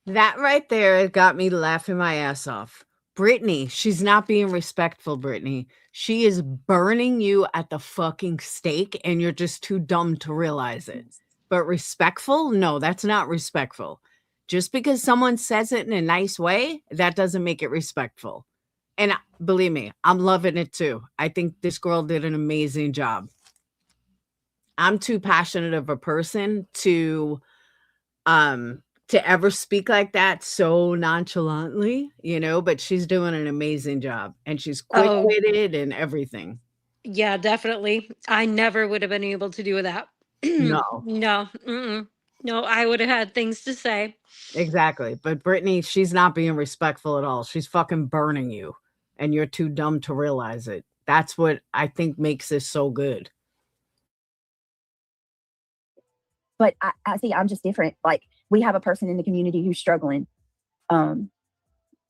That right there got me laughing my ass off. Brittney, she's not being respectful, Brittney. She is burning you at the fucking stake and you're just too dumb to realize it. But respectful? No, that's not respectful. Just because someone says it in a nice way, that doesn't make it respectful. And believe me, I'm loving it too. I think this girl did an amazing job. I'm too passionate of a person to ever speak like that so nonchalantly, but she's doing an amazing job and she's quick-witted and everything. Yeah, definitely. I never would have been able to do that. No, I would have had things to say. Exactly. But Brittney, she's not being respectful at all. She's fucking burning you and you're too dumb to realize it. That's what I think makes this so good. But I see, I'm just different. We have a person in the community who's struggling. And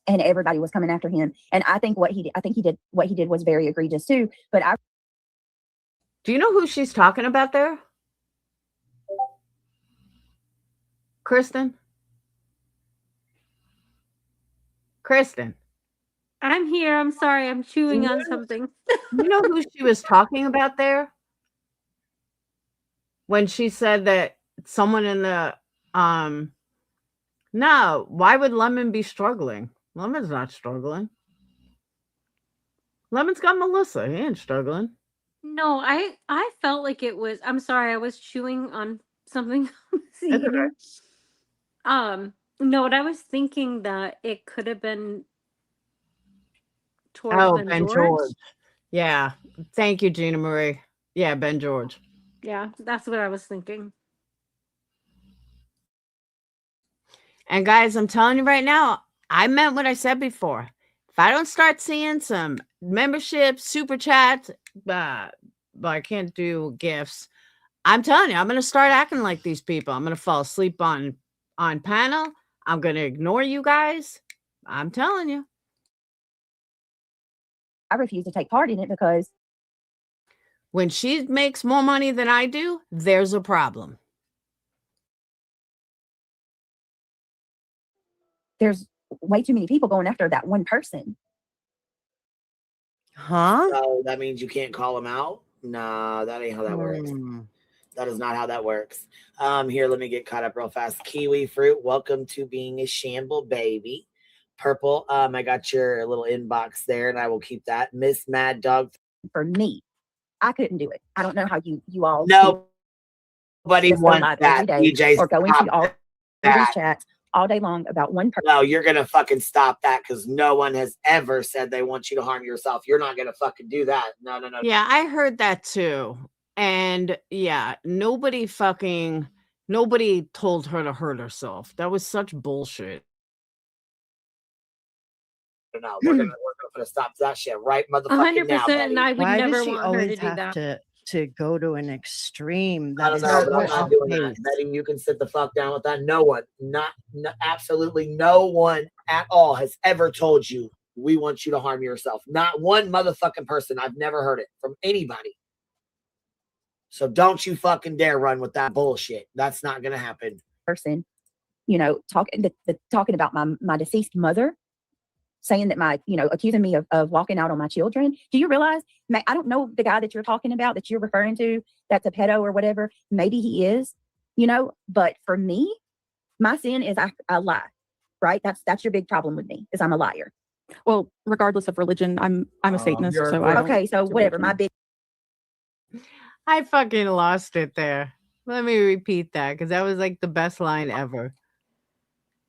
everybody was coming after him. And I think what he did was very egregious too. But do you know who she's talking about there? Kristen? I'm here. I'm sorry. I'm chewing on something. You know who she was talking about there? When she said that someone in the no, why would Lemon be struggling? Lemon's not struggling. Lemon's got Melissa. He ain't struggling. No, I felt like it was. I'm sorry, I was chewing on something. I was eating. No, what I was thinking that it could have been towards Oh, Ben Ben George. George. Yeah. Thank you, Gina Marie. Yeah, Ben George. Yeah, that's what I was thinking. And guys, I'm telling you right now, I meant what I said before. If I don't start seeing some memberships, super chats, but I can't do gifts. I'm telling you, I'm going to start acting like these people. I'm going to fall asleep on panel. I'm going to ignore you guys. I'm telling you. I refuse to take part in it because when she makes more money than I do, there's a problem. there's way too many people going after that one person. Huh? So that means you can't call them out? No, that ain't how that works. That is not how that works. Here, let me get caught up real fast. Kiwi Fruit, welcome to being a shamble baby. Purple, I got your little inbox there, and I will keep that. Miss Mad Dog. For me, I couldn't do it. I don't know how you all nobody just go wants live that. every day DJs or go into all that. these chats all day long about one person. No, you're gonna fucking stop that because no one has ever said they want you to harm yourself. You're not gonna fucking do that. No. Yeah, I heard that too. And yeah, nobody told her to hurt herself. That was such bullshit. No, we're gonna stop that shit right motherfucking now, 100%, and I would Why never does she want her to always do have that. to go to an extreme? I That don't is know, but I'm so not doing that. off-paced. Betty, you can sit the fuck down with that. No one, absolutely no one at all has ever told you we want you to harm yourself. Not one motherfucking person. I've never heard it from anybody. So don't you fucking dare run with that bullshit. That's not gonna happen. Person, talking about my deceased mother, saying that accusing me of walking out on my children. Do you realize? I don't know the guy that you're talking about, that you're referring to, that's a pedo or whatever. Maybe he is, but for me, my sin is I lie, right? That's your big problem with me, is I'm a liar. Well, regardless of religion, I'm a Satanist, so I don't okay. So whatever, my big. I fucking lost it there. Let me repeat that because that was like the best line ever.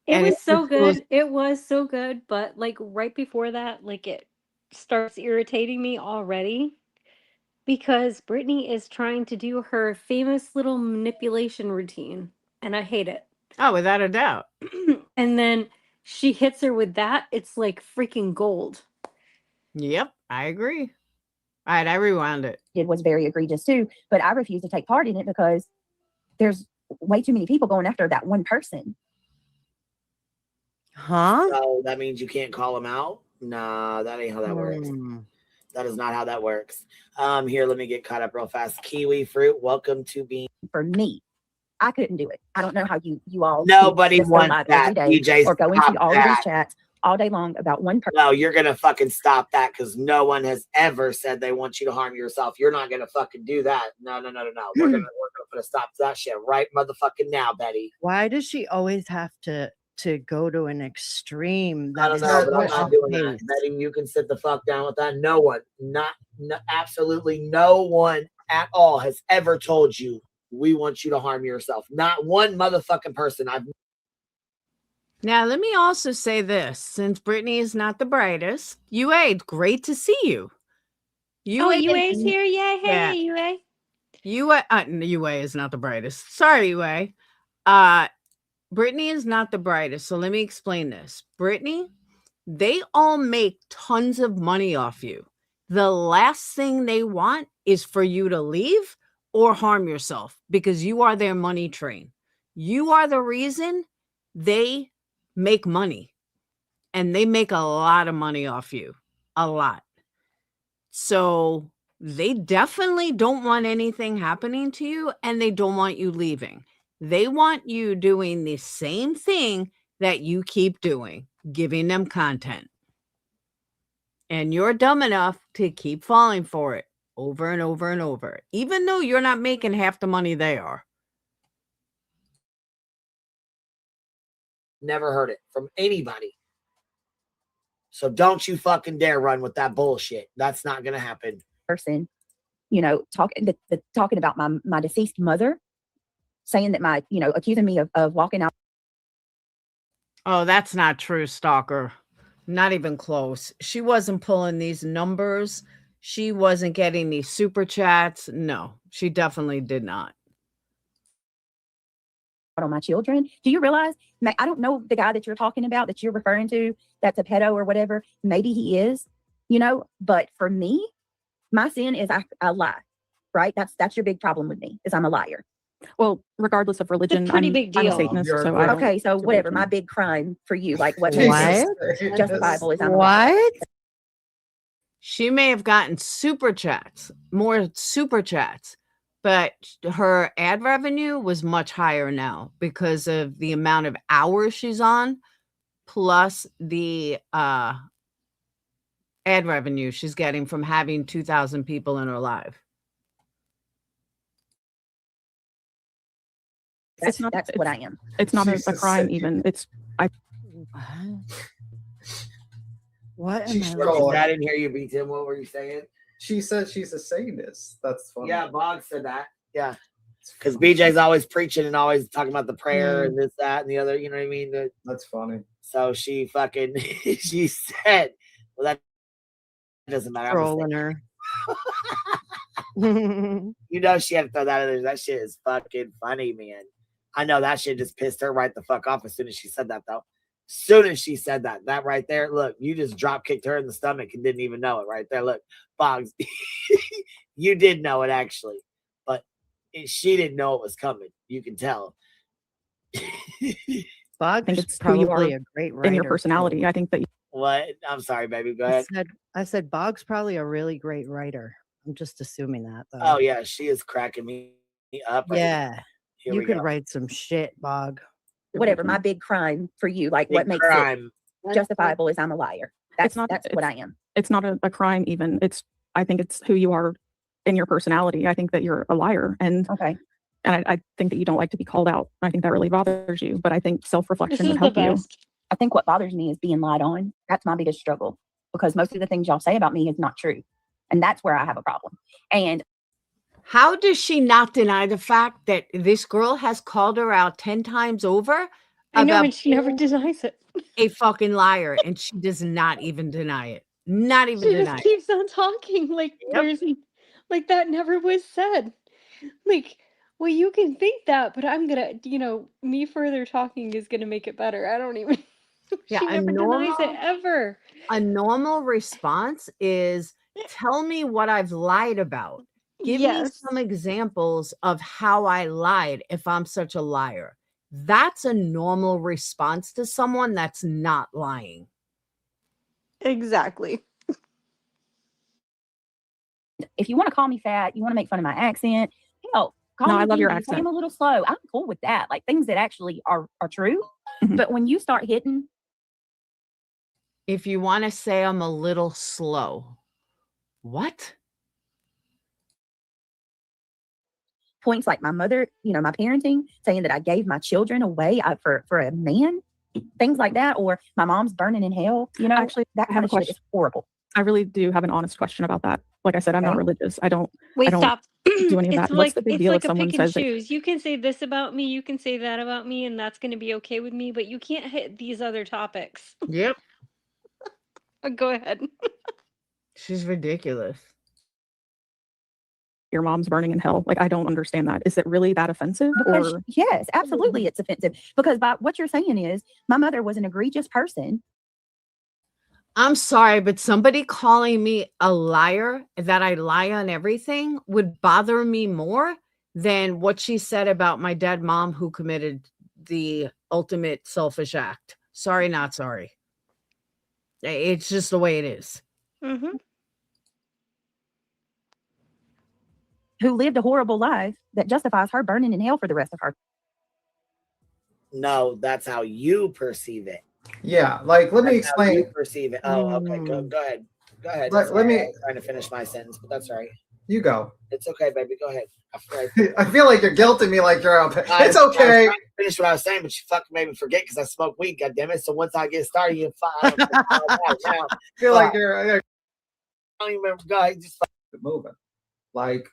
It was so good. It was so good, but like right before that, like it starts irritating me already because Brittney is trying to do her famous little manipulation routine, and I hate it. Oh, without a doubt. And then she hits her with that. It's like freaking gold. Yep, I agree. All right, I rewound it. It was very egregious too, but I refuse to take part in it because there's way too many people going after that one person. Huh? So that means you can't call them out? No, that ain't how that works. That is not how that works. Here, let me get caught up real fast. Kiwi Fruit, welcome to being. For me, I couldn't do it. I don't know how you all. Nobody just go wants live that. every day DJs, or go into stop all of that. these chats all day long about one person. No, you're gonna fucking stop that because no one has ever said they want you to harm yourself. You're not gonna fucking do that. No. We're gonna stop that shit right motherfucking now, Betty. Why does she always have to go to an extreme? I That don't is know, so but I'm not doing that. off-paced. Betty, you can sit the fuck down with that. No one, absolutely no one at all has ever told you we want you to harm yourself. Not one motherfucking person. Now, let me also say this. Since Brittney is not the brightest, UA, great to see you. UA's here. Yay. Hey, UA. UA is not the brightest. Sorry, UA. Brittney is not the brightest. So let me explain this. Brittney, they all make tons of money off you. The last thing they want is for you to leave or harm yourself because you are their money train. You are the reason they make money, and they make a lot of money off you. A lot. So they definitely don't want anything happening to you, and they don't want you leaving. They want you doing the same thing that you keep doing, giving them content. And you're dumb enough to keep falling for it over and over and over, even though you're not making half the money they are. Never heard it from anybody. So don't you fucking dare run with that bullshit. That's not gonna happen. Person, you know, talking about my deceased mother, saying that accusing me of walking out. Oh, that's not true, stalker. Not even close. She wasn't pulling these numbers. She wasn't getting these super chats. No, she definitely did not. On my children. Do you realize? I don't know the guy that you're talking about, that you're referring to, that's a pedo or whatever. Maybe he is, but for me, my sin is I lie, right? That's your big problem with me, is I'm a liar. Well, regardless of religion, pretty I'm, big I'm a deal. Satanist, You're so I don't Okay, so do whatever. religion. My big crime for you, like what Jesus makes it Christ. justifiable is I'm a liar. What? She may have gotten more super chats, but her ad revenue was much higher now because of the amount of hours she's on, plus the ad revenue she's getting from having 2,000 people in her live. That's what I am. It's not a Jesus. crime even. It's What am She's I Well, looking I didn't hear you, B-Tim. What were you saying? She said she's a Satanist. That's funny. Yeah, Bog said that. Yeah. Because BJ's always preaching and always talking about the prayer and this, that, and the other, you know what I mean? That's funny. So she fucking, she said, well, that doesn't matter. I'm a trolling her? You know she had to throw that in there. That shit is fucking funny, man. I know that shit just pissed her right the fuck off as soon as she said that, though. Soon as she said that right there, look, you just drop kicked her in the stomach and didn't even know it right there. Look, Boggs, you did know it actually, but she didn't know it was coming. You can tell. Boggs think is it's who you probably are a great writer. in your personality. I think that What? I'm sorry, baby. Go I ahead. said Boggs probably a really great writer. I'm just assuming that though. Oh yeah, she is cracking me up. Right yeah. now. Here You we could go. write some shit, Bog. Whatever. My big crime for you, like Big what makes crime. it justifiable is I'm a liar. That's what I am. it's not a crime even. I think it's who you are in your personality. I think that you're a liar, and Okay. and I think that you don't like to be called out. I think that really bothers you. But I think This self-reflection is would the help you. best. I think what bothers me is being lied on. That's my biggest struggle, because most of the things y'all say about me is not true. And that's where I have a problem. And How does she not deny the fact that this girl has called her out 10 times over I know, about and she never being denies it. a fucking liar, and she does not even deny it. Not even She deny just it. keeps on talking like there's like that never was said. Like, well, you can think that, but I'm gonna, me further talking is gonna make it better. I don't even. Yeah, She never denies it ever. a normal response is tell me what I've lied about. Give me Yes, some examples of how I lied if I'm such a liar. That's a normal response to someone that's not lying. exactly. if you want to call me fat, you want to make fun of my accent, hell, call No, me I love your Dee Dee, say accent. I'm a little slow. I'm cool with that. Like things that actually are true. Mhm. But when you start hitting If you want to say I'm a little slow, what? points like my mother, my parenting, saying that I gave my children away for a man, things like that, or my mom's burning in hell, Actually, that I kind have of a shit is horrible. I really do have an honest question about that. Like I said, I'm not Okay. religious. I don't Wait, don't stop. do any of It's that. What's like the big it's deal like if a someone pick and says that? choose. You can say this about me, you can say that about me, and that's going to be okay with me. But you can't hit these other topics. Yep. Go ahead. She's ridiculous. Your mom's burning in hell? Like, I don't understand that. Is it really that offensive? Because Or yes, absolutely, it's offensive. Because by what you're saying is my mother was an egregious person. I'm sorry, but somebody calling me a liar, that I lie on everything, would bother me more than what she said about my dead mom who committed the ultimate selfish act. Sorry, not sorry. It's just the way it is. Mm-hmm. Who lived a horrible life that justifies her burning in hell for the rest of her. No, that's how you perceive it. Yeah, like let me That's how you explain. perceive it. Oh, okay. Go ahead. Go ahead. Let Sorry, me- I was trying to finish my sentence, but that's all right. You go. It's okay, baby. Go ahead. I feel like you're guilting me like you're out. It's I was okay. trying to finish what I was saying, but you fucking made me forget because I smoke weed. God damn it! So once I get started, you now. I feel like you're I don't even remember. Go ahead. Just moving. Like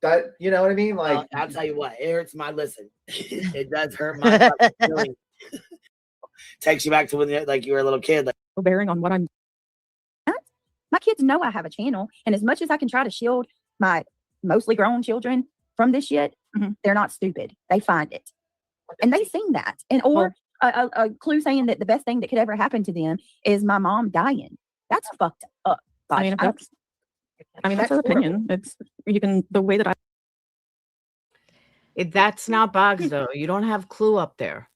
that, you know what I mean? Like, I'll tell you what, it hurts my listen. It does hurt my fucking feelings. Takes you back to when you were a little kid. Like, bearing on what I'm. My kids know I have a channel, and as much as I can try to shield my mostly grown children from this shit, they're not stupid. They find it, and they seen that, and or a clue saying that the best thing that could ever happen to them is my mom dying. That's fucked up. I mean, that's her opinion. It's the way that That's not Boggs though. You don't have Clue up there.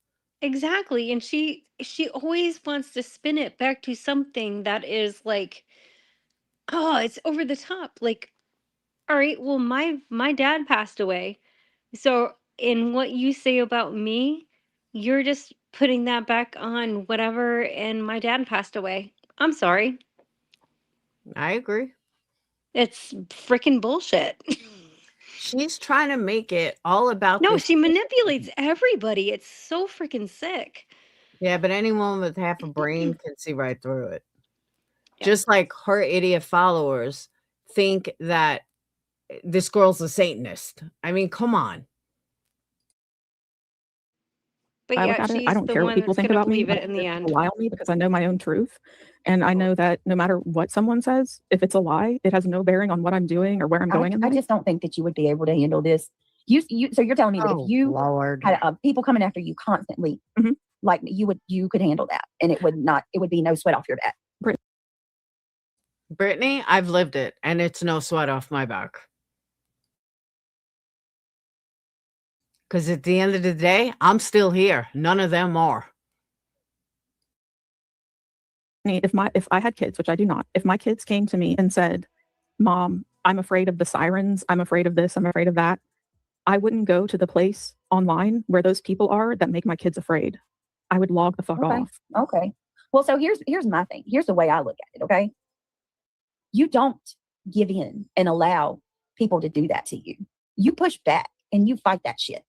Exactly. And she always wants to spin it back to something that is like, oh, it's over the top. Like, all right, well, my dad passed away. So in what you say about me, you're just putting that back on whatever, and my dad passed away. I'm sorry. I agree. It's freaking bullshit. She's trying to make it all about No, this. she manipulates everybody. It's so freaking sick. Yeah, but anyone with half a brain can see right through it. Just like her idiot followers think that this girl's a Satanist. I mean, come on. But I look yeah, at it, she's I don't the care what one people that's think gonna about me. believe it in the end. Lie on me because I know my own truth, and I know that no matter what someone says, if it's a lie, it has no bearing on what I'm doing or where I'm going. I just don't think that you would be able to handle this. So you're telling me that if you had people coming after you constantly, like you could handle that, and it would be no sweat off your back. Brittney, I've lived it, and it's no sweat off my back. Because at the end of the day, I'm still here. None of them are. If I had kids, which I do not, if my kids came to me and said, "Mom, I'm afraid of the sirens. I'm afraid of this. I'm afraid of that," I wouldn't go to the place online where those people are that make my kids afraid. I would log the fuck off. Okay. Well, so here's my thing. Here's the way I look at it. Okay. You don't give in and allow people to do that to you. You push back and you fight that shit.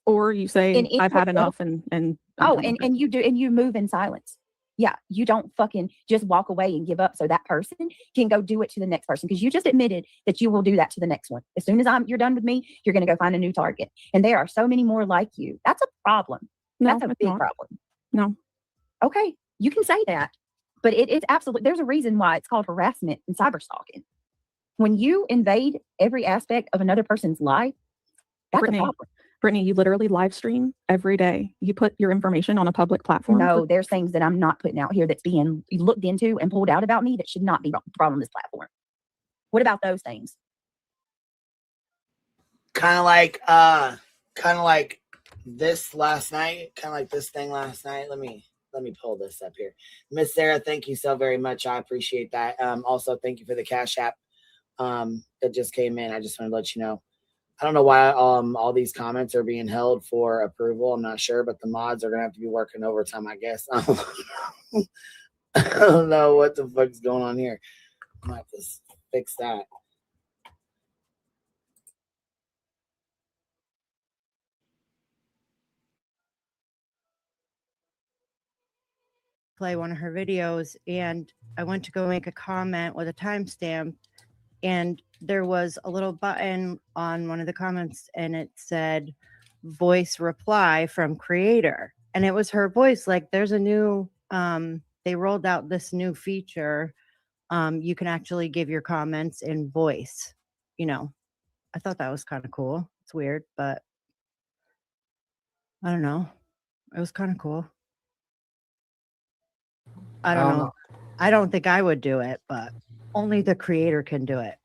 Or you say, I've had enough and you move in silence. Yeah, you don't fucking just walk away and give up so that person can go do it to the next person, because you just admitted that you will do that to the next one. As soon as you're done with me, you're going to go find a new target. And there are so many more like you. That's a problem. No, that's a big problem. No. Okay, you can say that, but it's absolutely, there's a reason why it's called harassment and cyber stalking. When you invade every aspect of another person's life, that's a problem. Brittney, you literally live stream every day. You put your information on a public platform. No, there's things that I'm not putting out here that's being looked into and pulled out about me that should not be brought on this platform. What about those things? kind of like this last night, kind of like this thing last night. Let me pull this up here. Miss Sarah, thank you so very much. I appreciate that. Also, thank you for the Cash App that just came in. I just wanted to let you know. I don't know why all these comments are being held for approval. I'm not sure, but the mods are gonna have to be working overtime, I guess. I don't know what the fuck's going on here. I might have to fix that. Play one of her videos, and I went to go make a comment with a timestamp, and there was a little button on one of the comments, and it said voice reply from creator, and it was her voice. Like, there's a new they rolled out this new feature. You can actually give your comments in voice. I thought that was kind of cool. It's weird, but I don't know, it was kind of cool. I don't know. I don't think I would do it, but only the creator can do it.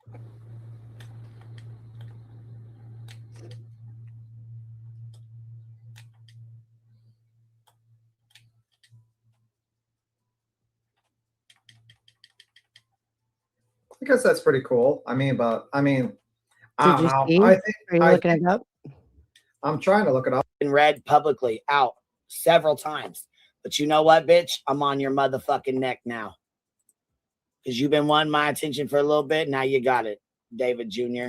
I guess that's pretty cool. I mean, I Did you see? Are you looking it up? I'm trying to look it up. Been read publicly out several times. But you know what, bitch? I'm on your motherfucking neck now. Because you've been wanting my attention for a little bit. Now you got it, David Jr.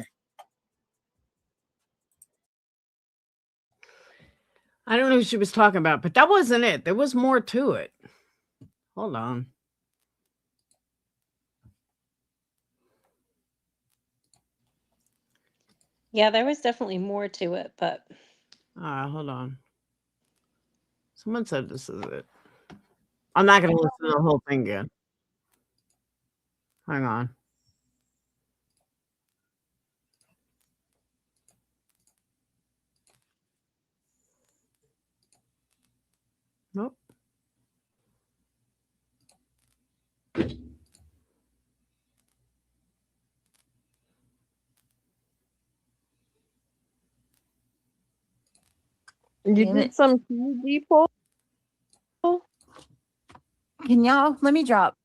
I don't know who she was talking about, but that wasn't it. There was more to it. Hold on. Yeah, there was definitely more to it, but Hold on. Someone said this is it. I'm not going to listen to the whole thing again. Hang on. Nope. You Damn did it. some TV poll? Can y'all let me drop?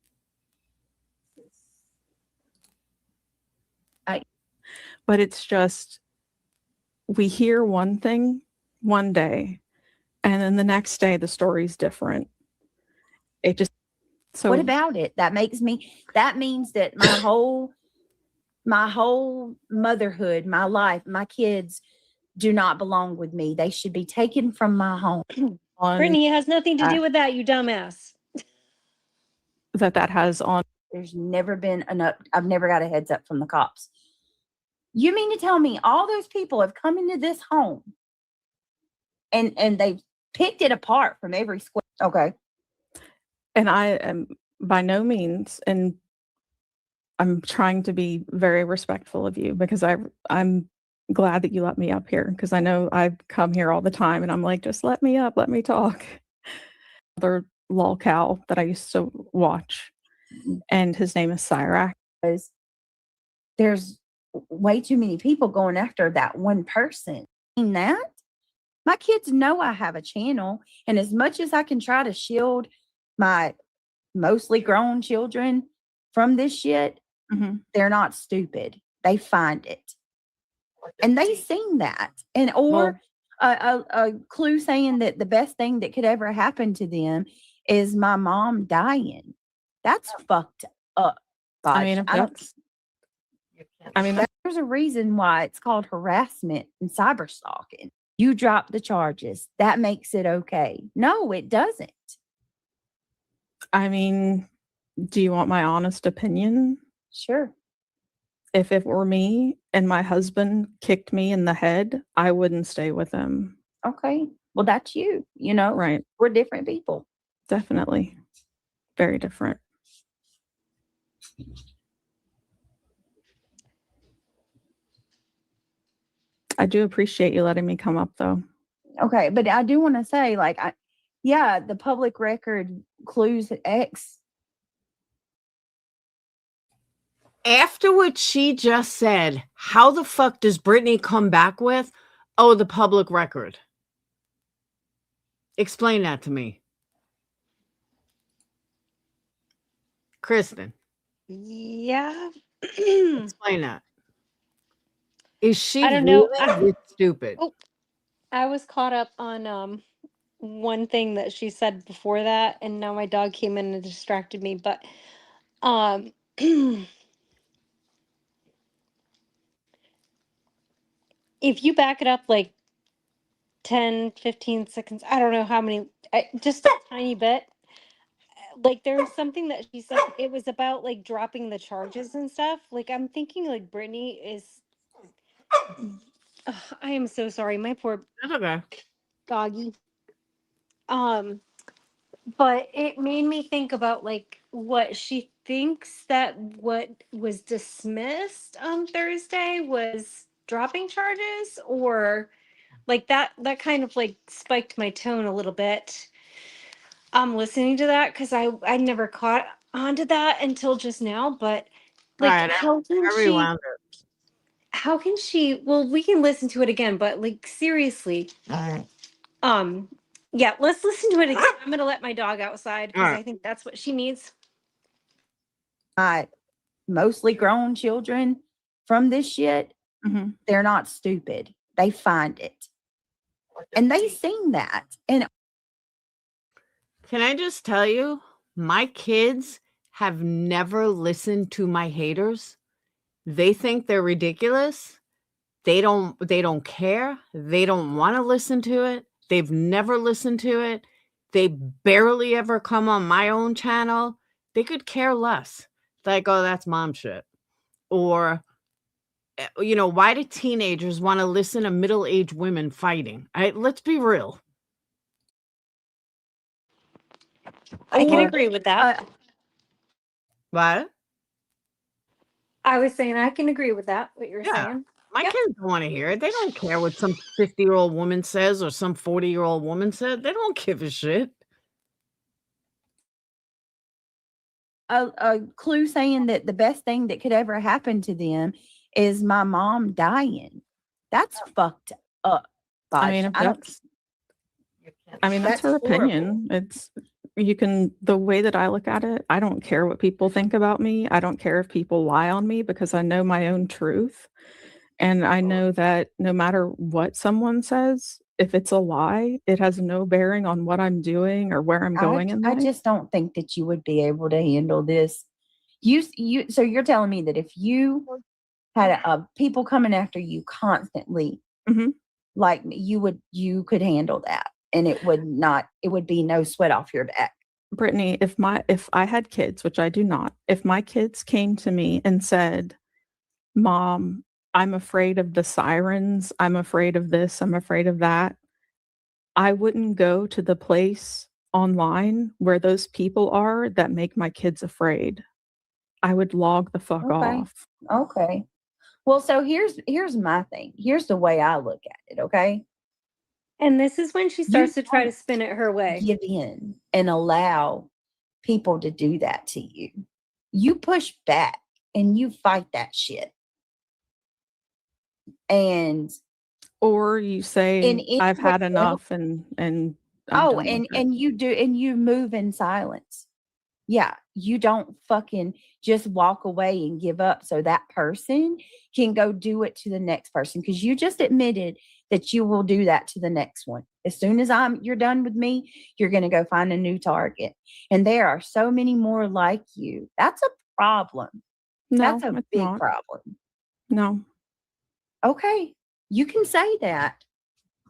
But it's just, we hear one thing one day, and then the next day the story's different. It just, so What about it? That means that my whole motherhood, my life, my kids do not belong with me. They should be taken from my home. on Brittney, it has nothing to do with that, you dumbass. that has on. There's never been I've never got a heads up from the cops. You mean to tell me all those people have come into this home and they've picked it apart from every square? Okay. And I am by no means, and I'm trying to be very respectful of you because I'm glad that you let me up here, because I know I've come here all the time and I'm like, just let me up, let me talk. Other lolcow that I used to watch, and his name is Cyrac. There's way too many people going after that one person. In that, my kids know I have a channel, and as much as I can try to shield my mostly grown children from this shit, they're not stupid. They find it, and they seen that, and or a clue saying that the best thing that could ever happen to them is my mom dying. That's fucked up. I mean, There's a reason why it's called harassment and cyber stalking. You drop the charges. That makes it okay. No, it doesn't. I mean, do you want my honest opinion? Sure. If it were me and my husband kicked me in the head, I wouldn't stay with him. Okay. Well, that's you, Right. We're different people. Definitely. Very different. I do appreciate you letting me come up, though. Okay. But I do want to say, the public record clues X. After what she just said, how the fuck does Brittney come back with, oh, the public record? Explain that to me. Kristen. Yeah. Explain that. Is she I don't know. really stupid? Oh, I was caught up on one thing that she said before that, and now my dog came in and distracted me. But if you back it up like 10, 15 seconds, I don't know how many, just a tiny bit. Like there was something that she said, it was about like dropping the charges and stuff. Like I'm thinking like Brittney is, Ugh, I am so sorry. My poor That's okay. doggy. But it made me think about like what she thinks that what was dismissed on Thursday was dropping charges, or like that kind of like spiked my tone a little bit. Listening to that because I never caught onto that until just now, but like Right, how can I she rewound it. how can she, well, we can listen to it again, but like seriously, yeah, let's listen to it again. I'm gonna let my dog outside because Alright. I think that's what she needs. My mostly grown children from this shit, they're not stupid. They find it, and they seen that. And can I just tell you, my kids have never listened to my haters. They think they're ridiculous. They don't care. They don't want to listen to it. They've never listened to it. They barely ever come on my own channel. They could care less. Like, oh, that's mom shit. Or why do teenagers want to listen to middle-aged women fighting? Let's be real. I can Or, agree with that. What? I was saying I can agree with that, what you're Yeah. saying. My Yep. kids don't want to hear it. They don't care what some 50-year-old woman says or some 40-year-old woman said. They don't give a shit. a clue saying that the best thing that could ever happen to them is my mom dying. That's fucked up. I mean, Bodge. if I don't. that's, I mean, that's her horrible. opinion. It's, you can, the way that I look at it, I don't care what people think about me. I don't care if people lie on me because I know my own truth. And I know that no matter what someone says, if it's a lie, it has no bearing on what I'm doing or where I'm going in I life. just don't think that you would be able to handle this. So you're telling me that if you had people coming after you constantly, Mhm. like you could handle that, and it would be no sweat off your back. Brittney, if I had kids, which I do not, if my kids came to me and said, Mom, I'm afraid of the sirens, I'm afraid of this, I'm afraid of that, I wouldn't go to the place online where those people are that make my kids afraid. I would log the fuck off. Okay. Well, so here's my thing. Here's the way I look at it, okay? And this is when she starts to try to don't spin it her way. Give in and allow people to do that to you. You push back and you fight that shit. And Or you say, I've had enough and I'm done with it. and you move in silence. Yeah, you don't fucking just walk away and give up so that person can go do it to the next person, because you just admitted that you will do that to the next one. As soon as you're done with me, you're going to go find a new target. And there are so many more like you. That's a problem. No, That's a it's big not. problem. No. Okay, you can say that,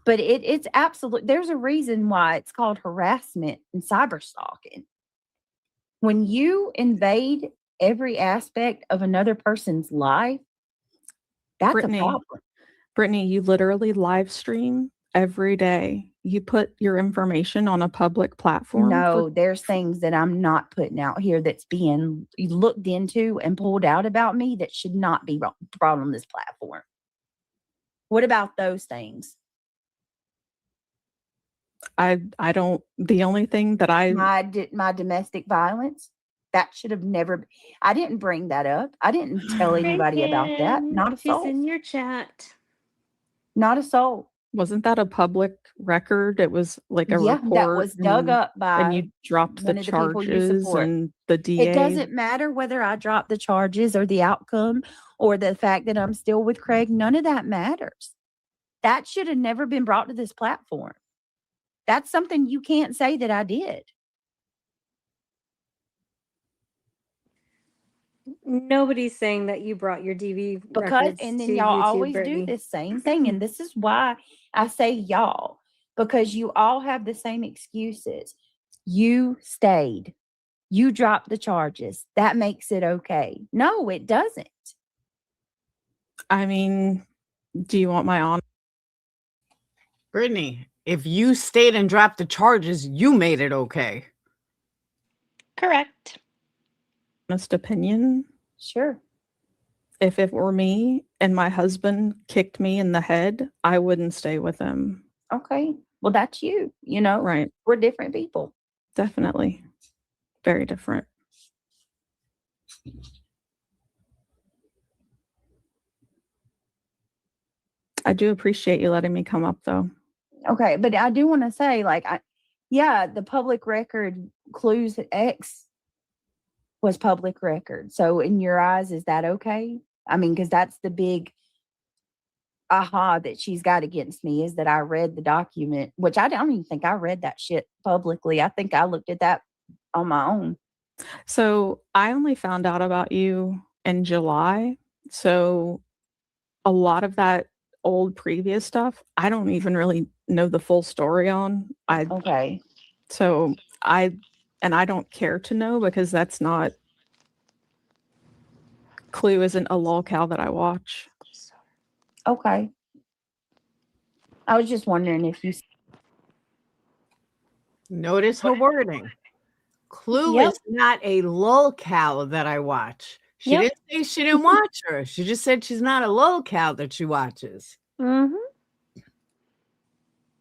but it's absolute. There's a reason why it's called harassment and cyber stalking. When you invade every aspect of another person's life, that's a problem. Brittney, you literally live stream every day. You put your information on a public platform. No, there's things that I'm not putting out here that's being looked into and pulled out about me that should not be brought on this platform. What about those things? I don't, the only thing that my domestic violence, that should have never, I didn't bring that up. I didn't tell anybody about that. Not a soul. She's in your chat. Not a soul. Wasn't that a public record? It was like a report that was dug up by and you dropped the one of the people you charges support. and the DA. It doesn't matter whether I drop the charges or the outcome or the fact that I'm still with Craig. None of that matters. That should have never been brought to this platform. That's something you can't say that I did. Nobody's saying that you brought your DV Because, records and then to y'all YouTube, always Brittney. do this same thing. And this is why I say y'all, because you all have the same excuses. You stayed. You dropped the charges. That makes it okay. No, it doesn't. I mean, do you want my honest? Brittney, if you stayed and dropped the charges, you made it okay. Correct. Honest opinion? Sure. If it were me and my husband kicked me in the head, I wouldn't stay with him. Okay. Well, that's you, you know? Right. We're different people. Definitely. Very different. I do appreciate you letting me come up though. Okay. But I do want to say, like, the public record Clues X was public record. So in your eyes, is that okay? I mean, because that's the big aha that she's got against me, is that I read the document, which I don't even think I read that shit publicly. I think I looked at that on my own. So I only found out about you in July. So a lot of that old previous stuff, I don't even really know the full story on. Okay. So I don't care to know, because that's not, Clue isn't a lolcow that I watch. Okay. I was just wondering if you. Notice her wording. Clue Yep. is not a lolcow that I watch. She Yep. didn't say she didn't watch her. She just said she's not a lolcow that she watches. Mm-hmm.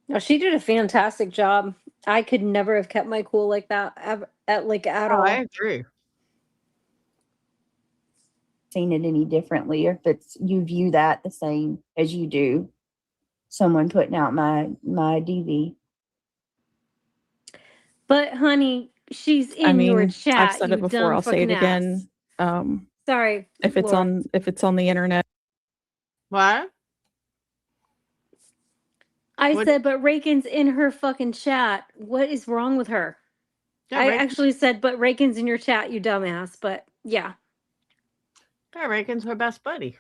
No, she did a fantastic job. I could never have kept my cool like that at Oh, all. I agree. Seen it any differently, or if it's you view that the same as you do someone putting out my DV. But honey, she's in your chat. I've said you it before. dumb I'll say it fucking again. ass. Sorry, If it's Laura. on the internet, What? I What- said, but Reagan's in her fucking chat. What is wrong with her? Yeah, I Reagan- actually said, but Reagan's in your chat, you dumbass. But yeah. Yeah, Reagan's her best buddy.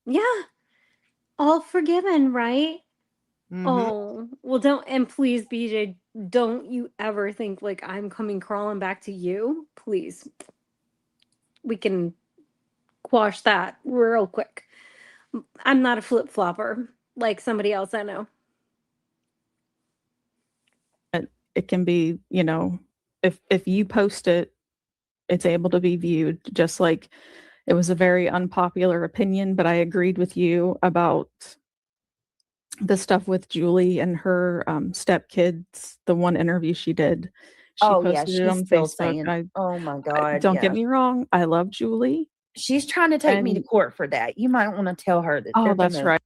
Yeah. All forgiven, right? Mhm. Oh, well, don't, and please, BJ, don't you ever think like I'm coming crawling back to you. Please. We can quash that real quick. I'm not a flip flopper like somebody else I know. it can be, if you post it, it's able to be viewed. Just like it was a very unpopular opinion, but I agreed with you about the stuff with Julie and her stepkids, the one interview she did. She Oh yeah, posted she's it on still Facebook. saying, "Oh my God!" Don't yeah. get me wrong, I love Julie. She's trying to take me to And- court for that. You might want to tell her that. Oh, they're that's gonna- right.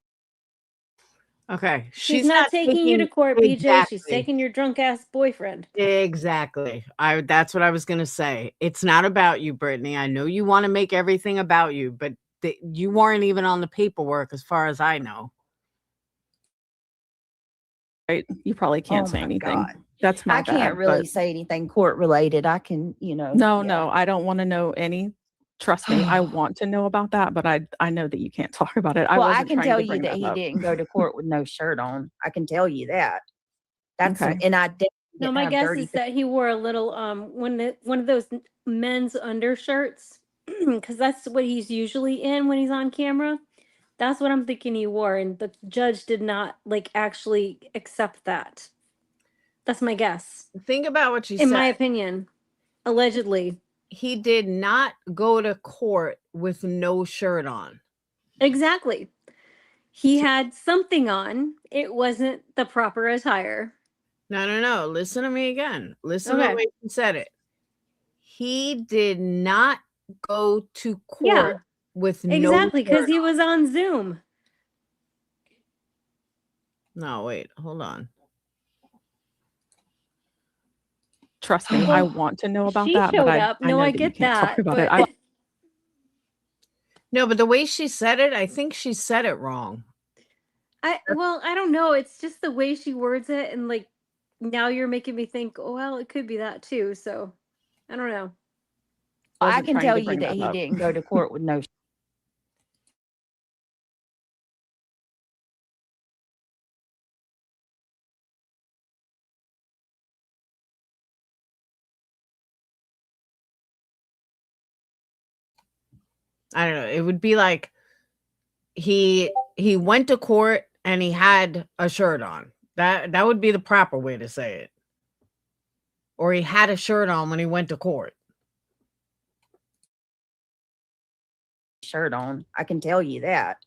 Okay. She's not taking you to court, BJ. She's Exactly. taking your drunk ass boyfriend. Exactly. That's what I was gonna say. It's not about you, Brittany. I know you want to make everything about you, but you weren't even on the paperwork as far as I know. Right. You probably can't Oh say my anything. God. That's my I can't bad, really but- say anything court related. I can, No, I don't want to know any. Trust me, I want to know about that, but I know that you can't talk about it. Well, I wasn't can trying tell to you bring that he up. didn't go to court with no shirt on. I can tell you that. That's Okay. and I definitely No, didn't my have guess dirty. is that he wore a little one of those men's undershirts because that's what he's usually in when he's on camera. That's what I'm thinking he wore, and the judge did not like actually accept that. That's my guess. Think about what you In said. my opinion, allegedly. He did not go to court with no shirt on. Exactly. He had something on. It wasn't the proper attire. No. Listen to me again. Listen to Okay. the way he said it. He did not go to court Yeah, with no exactly, because shirt he on. was on Zoom. No, wait, hold on. Trust me, I want to know about She that, but showed I up. No, know I that you get can't talk that, about it. but No, but the way she said it, I think she said it wrong. I don't know. It's just the way she words it, and like now you're making me think, oh well, it could be that too. So I don't know. I wasn't can trying tell to you bring that that he up. didn't go to court with no. I don't know. It would be like he went to court and he had a shirt on. That would be the proper way to say it. Or he had a shirt on when he went to court. Shirt on. I can tell you that.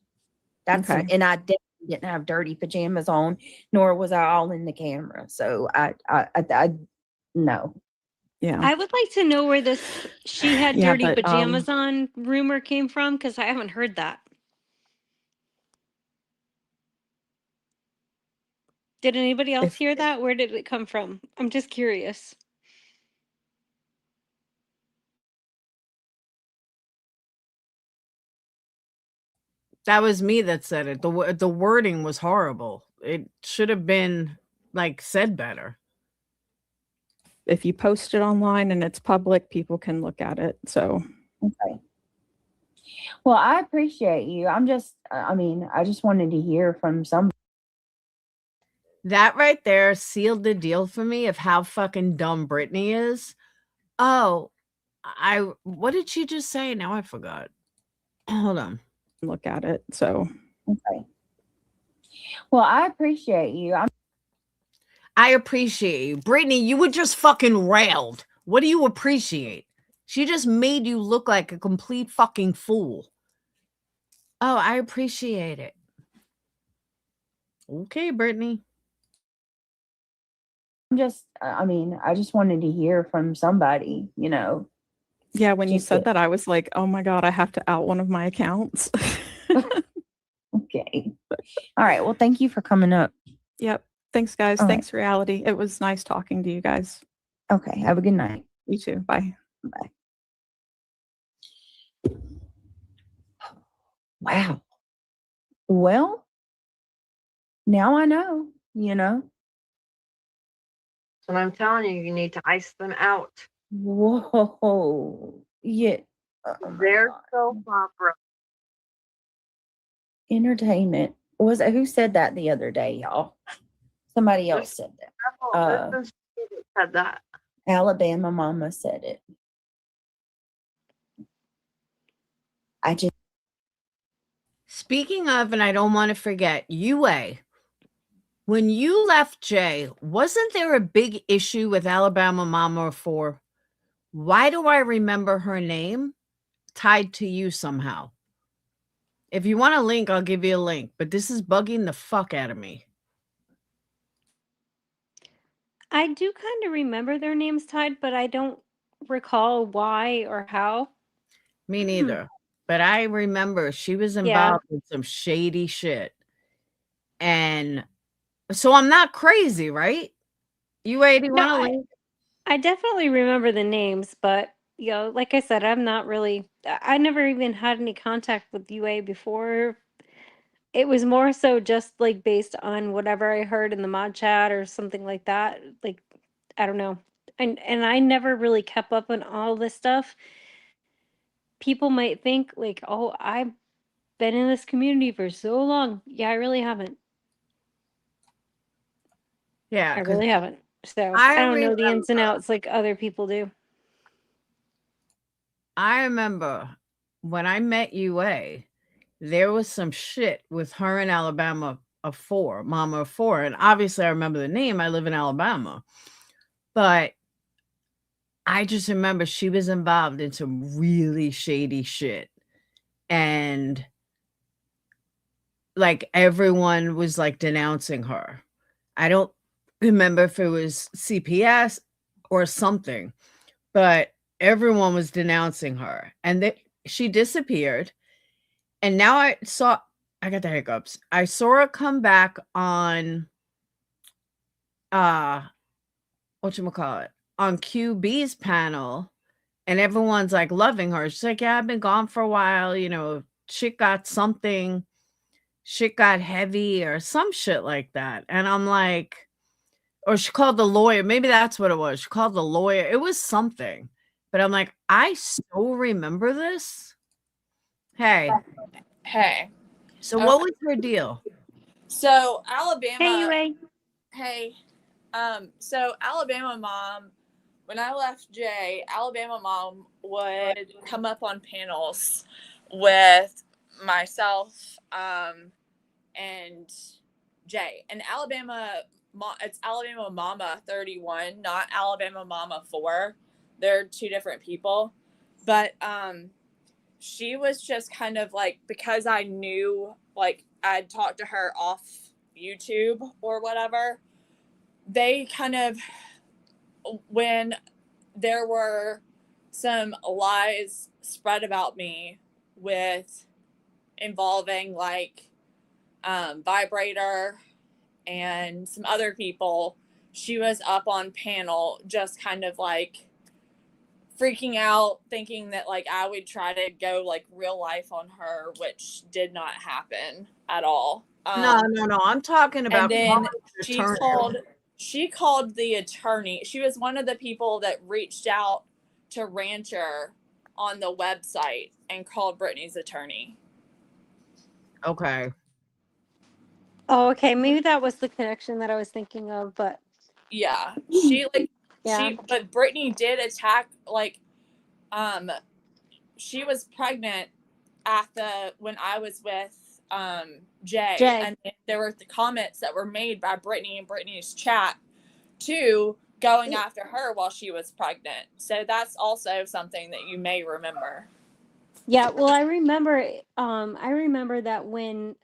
That's Okay. and I definitely didn't have dirty pajamas on, nor was I all in the camera. So I no. Yeah. I would like to know where this she had Yeah, dirty but, pajamas on rumor came from because I haven't heard that. Did anybody else hear that? Where did it come from? I'm just curious. That was me that said it. The wording was horrible. It should have been like said better. If you post it online and it's public, people can look at it. So Okay. Well, I appreciate you. I just wanted to hear from somebody. That right there sealed the deal for me of how fucking dumb Brittany is. Oh, what did she just say? Now I forgot. Hold on. look at it. So Okay. Well, I appreciate you. I appreciate you. Brittney, you were just fucking railed. What do you appreciate? She just made you look like a complete fucking fool. Oh, I appreciate it. Okay, Brittney. I just wanted to hear from somebody, you know. Yeah, when you Just said to- that, I was like, oh my God, I have to out one of my accounts. Okay. All right. Well, thank you for coming up. Yep. Thanks, guys. All right. Thanks, Reality. It was nice talking to you guys. Okay. Have a good night. You too. Bye. Bye. Wow. Well, now I know, you know. And I'm telling you, you need to ice them out. Whoa. Yeah. Oh my They're God. soap opera. Entertainment. Was it who said that the other day, y'all? Somebody else said that. This said that. Alabama mama said it. I just Speaking of, and I don't want to forget, UA. When you left Jay, wasn't there a big issue with Alabama Mama 4? Why do I remember her name tied to you somehow? If you want a link, I'll give you a link, but this is bugging the fuck out of me. I do kind of remember their names tied, but I don't recall why or how. Me neither. But I remember she was involved in some shady shit. And so I'm not crazy, right? UA, do you want a link? I definitely remember the names, but you know, like I said, I'm not really. I never even had any contact with UA before. It was more so just like based on whatever I heard in the mod chat or something like that. Like, I don't know, and I never really kept up on all this stuff. People might think like, oh, I've been in this community for so long. Yeah, I really haven't. Yeah, I really haven't. So I I don't know the ins and remember- outs like other people do. I remember when I met UA, there was some shit with her in Alabama of 4, Mama of 4. And obviously I remember the name. I live in Alabama. But I just remember she was involved in some really shady shit. And like everyone was like denouncing her. I don't remember if it was CPS or something, but everyone was denouncing her. And she disappeared. And now I got the hiccups. I saw her come back on whatchamacallit, on QB's panel, and everyone's like loving her. She's like, yeah, I've been gone for a while, you know, shit got heavy or some shit like that. And I'm like, or she called the lawyer. Maybe that's what it was. She called the lawyer. It was something. But I'm like, I still remember this. Hey. Hey. So what was her deal? So Alabama. Hey, UA. Hey. So Alabama mom, when I left Jay, Alabama mom would come up on panels with myself, and Jay. And it's Alabama Mama 31, not Alabama Mama 4. They're two different people. But she was just kind of like, because I knew, like, I'd talked to her off YouTube or whatever, they kind of, when there were some lies spread about me with involving like Vibrator and some other people, she was up on panel just kind of like freaking out, thinking that like I would try to go like real life on her, which did not happen at all. No. I'm talking about. And then she called the attorney. She was one of the people that reached out to Rancher on the website and called Brittney's attorney. Okay. Oh, okay. Maybe that was the connection that I was thinking of, but Yeah, yeah. but Brittney did attack, like, she was pregnant when I was with Jay. Jay. And there were the comments that were made by Brittney and Brittney's chat too, going after her while she was pregnant. So that's also something that you may remember. Yeah, well, I remember that when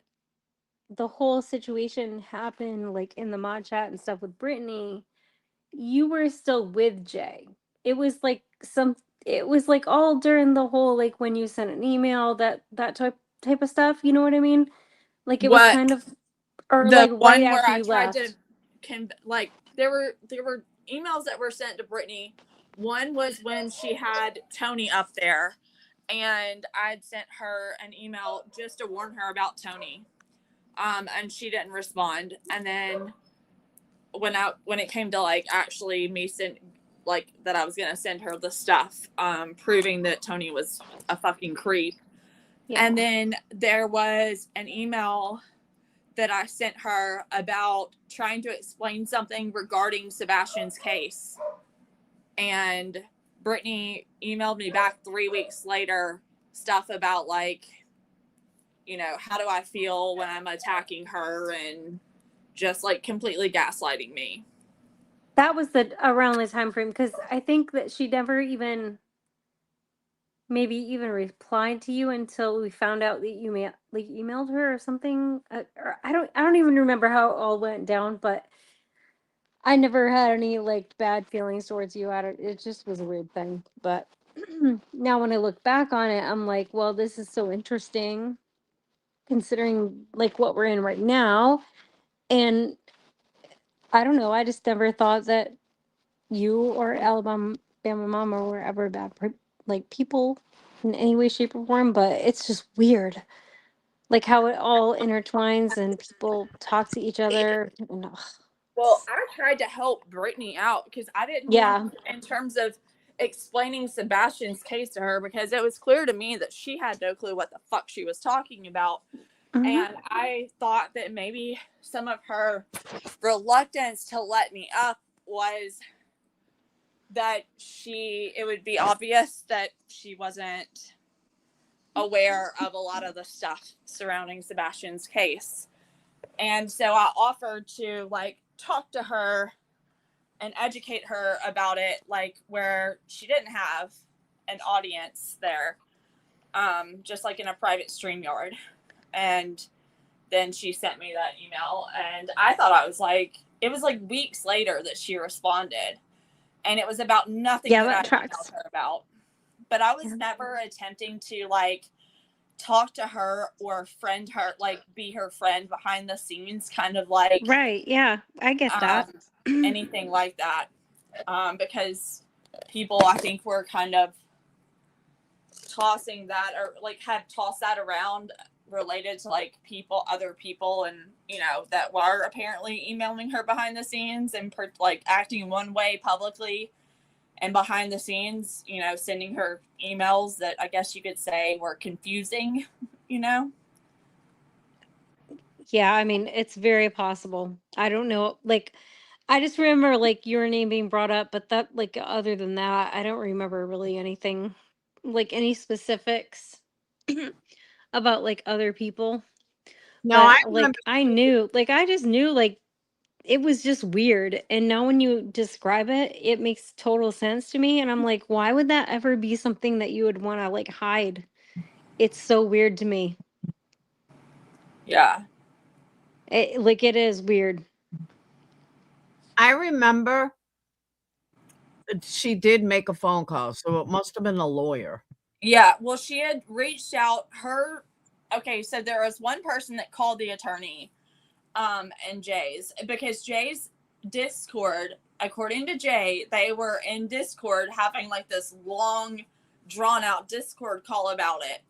the whole situation happened, like in the mod chat and stuff with Brittney, you were still with Jay. It was like all during the whole, like when you sent an email, that type of stuff, you know what I mean? Like it was What kind of, or the like right one where after I you tried left. to like there were emails that were sent to Brittney. One was when she had Tony up there, and I'd sent her an email just to warn her about Tony, and she didn't respond. And then when it came to like actually me like that I was gonna send her the stuff proving that Tony was a fucking creep. Yeah. And then there was an email that I sent her about trying to explain something regarding Sebastian's case. And Brittney emailed me back 3 weeks later, stuff about like, you know, how do I feel when I'm attacking her, and just like completely gaslighting me. That was around the time frame, because I think that she never even maybe even replied to you until we found out that you emailed her or something. Or I don't even remember how it all went down, but I never had any like bad feelings towards you. It just was a weird thing. But now when I look back on it, I'm like, well, this is so interesting considering like what we're in right now. And I don't know, I just never thought that you or Alabama Mama were ever bad like people in any way, shape, or form. But it's just weird, like how it all intertwines and people talk to each other. And, Well, I tried to help Brittney out because I didn't yeah, want, in terms of explaining Sebastian's case to her, because it was clear to me that she had no clue what the fuck she was talking about. And I thought that maybe some of her reluctance to let me up was that it would be obvious that she wasn't aware of a lot of the stuff surrounding Sebastian's case. And so I offered to like talk to her and educate her about it, like where she didn't have an audience there, just like in a private StreamYard. And then she sent me that email, and I thought it was like weeks later that she responded, and it was about nothing Yeah, that that I tracks. emailed her about. But I was never attempting to like talk to her or friend her, like be her friend behind the scenes, kind of like Right. Yeah, I get that. anything like that, because people I think were kind of tossing that, or like had tossed that around related to like other people, and you know, that were apparently emailing her behind the scenes and like acting one way publicly and behind the scenes, you know, sending her emails that I guess you could say were confusing, you know. Yeah, I mean, it's very possible. I don't know. Like, I just remember like your name being brought up, but that, like, other than that, I don't remember really anything, like any specifics about like other people. No, I But remember. like I just knew like it was just weird. And now when you describe it, it makes total sense to me. And I'm like, why would that ever be something that you would want to like hide? It's so weird to me. Yeah. It is weird. I remember she did make a phone call, so it must have been a lawyer. Yeah, well, she had reached out okay, so there was one person that called the attorney, and Jay's, because Jay's Discord, according to Jay, they were in Discord having like this long, drawn out Discord call about it.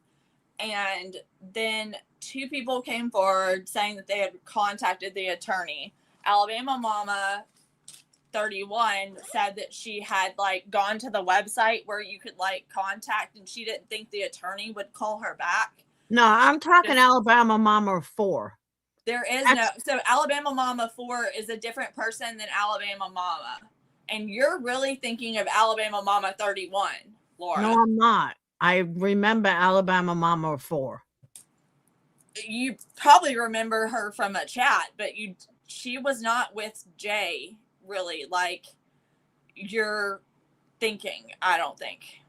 And then 2 people came forward saying that they had contacted the attorney. Alabama Mama 31 said that she had like gone to the website where you could like contact, and she didn't think the attorney would call her back. No, I'm talking Alabama Mama 4. There is so Alabama Mama 4 is a different person than Alabama Mama. And you're really thinking of Alabama Mama 31, Laura. No, I'm not. I remember Alabama Mama 4. you probably remember her from a chat, but she was not with Jay really like you're thinking, I don't think.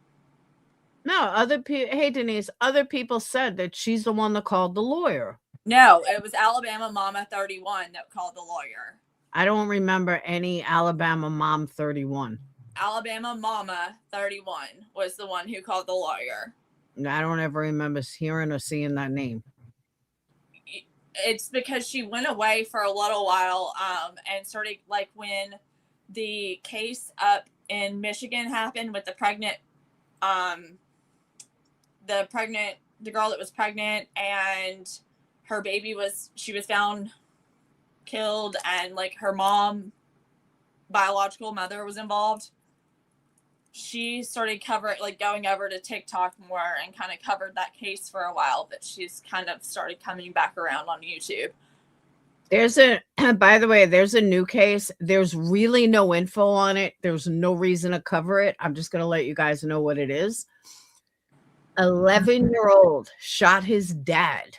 No, other people. Hey, Denise, other people said that she's the one that called the lawyer. No, it was Alabama Mama 31 that called the lawyer. I don't remember any Alabama Mom 31. Alabama Mama 31 was the one who called the lawyer. I don't ever remember hearing or seeing that name. It's because she went away for a little while and started, like, when the case up in Michigan happened with the girl that was pregnant and her baby she was found killed, and like her biological mother was involved. She started going over to TikTok more and kind of covered that case for a while, but she's kind of started coming back around on YouTube. By the way, there's a new case. There's really no info on it. There's no reason to cover it. I'm just going to let you guys know what it is. 11-year-old shot his dad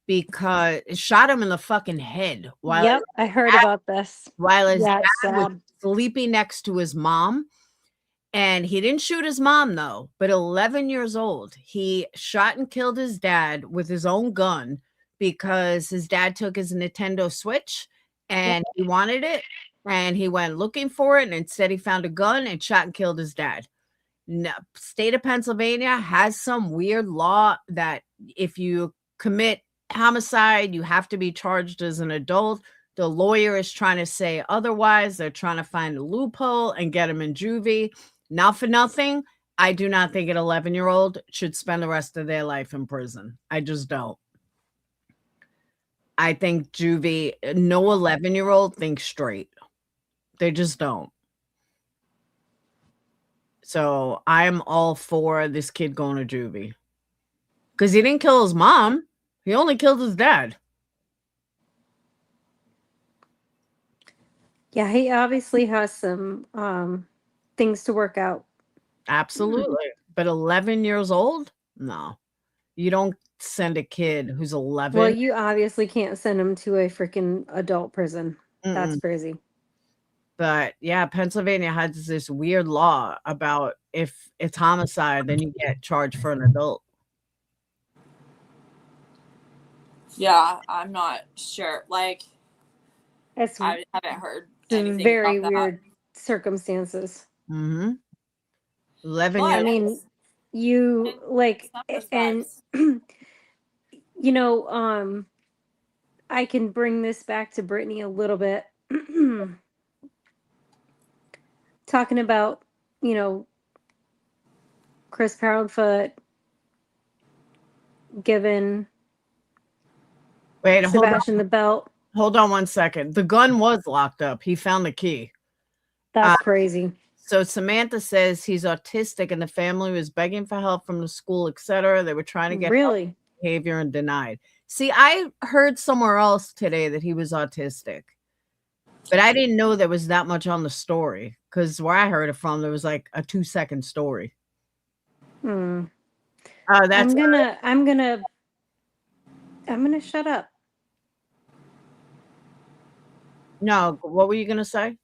because shot him in the fucking head. Yep, I heard about this. While his Yeah, dad was sleeping next to his mom. And he didn't shoot his mom, though, but 11 years old. He shot and killed his dad with his own gun because his dad took his Nintendo Switch and he wanted it. And he went looking for it. And instead, he found a gun and shot and killed his dad. No, state of Pennsylvania has some weird law that if you commit homicide, you have to be charged as an adult. The lawyer is trying to say otherwise. They're trying to find a loophole and get him in juvie. Not for nothing, I do not think an 11-year-old should spend the rest of their life in prison. I just don't. I think juvie, no 11-year-old thinks straight. They just don't. So I'm all for this kid going to juvie. Because he didn't kill his mom. He only killed his dad. Yeah, he obviously has some things to work out. Absolutely. But 11 years old? No. You don't send a kid who's 11. Well, you obviously can't send him to a freaking adult prison. That's crazy. But yeah, Pennsylvania has this weird law about if it's homicide, then you get charged for an adult. Yeah, I'm not sure. Like, I haven't heard anything very about that. weird circumstances. 11 I years. mean, you like, and you know, I can bring this back to Brittney a little bit. Talking about, you know, Chris Proudfoot giving Sebastian the belt. Hold on 1 second. The gun was locked up. He found the key. That's crazy. So Samantha says he's autistic and the family was begging for help from the school, etc. They were trying to get help behavior and denied. See, I heard somewhere else today that he was autistic, but I didn't know there was that much on the story because where I heard it from, there was like a 2-second story. I'm That's gonna shut up. No, what were you gonna say?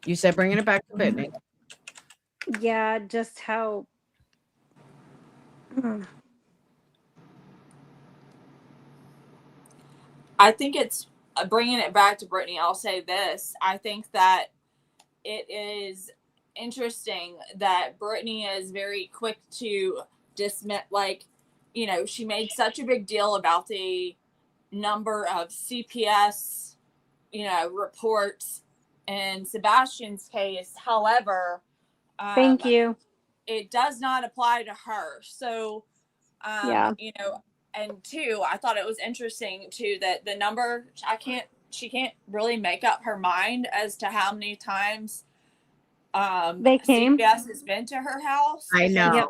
You said bringing it back to Brittney. Yeah, just how. I think it's bringing it back to Brittney. I'll say this. I think that it is interesting that Brittney is very quick to dismiss, like, you know, she made such a big deal about the number of CPS, you know, reports in Sebastian's case. However, Thank you. It does not apply to her. So, you know, and two, I thought it was interesting too that the number, she can't really make up her mind as to how many times they came. CPS has been to her house. I know.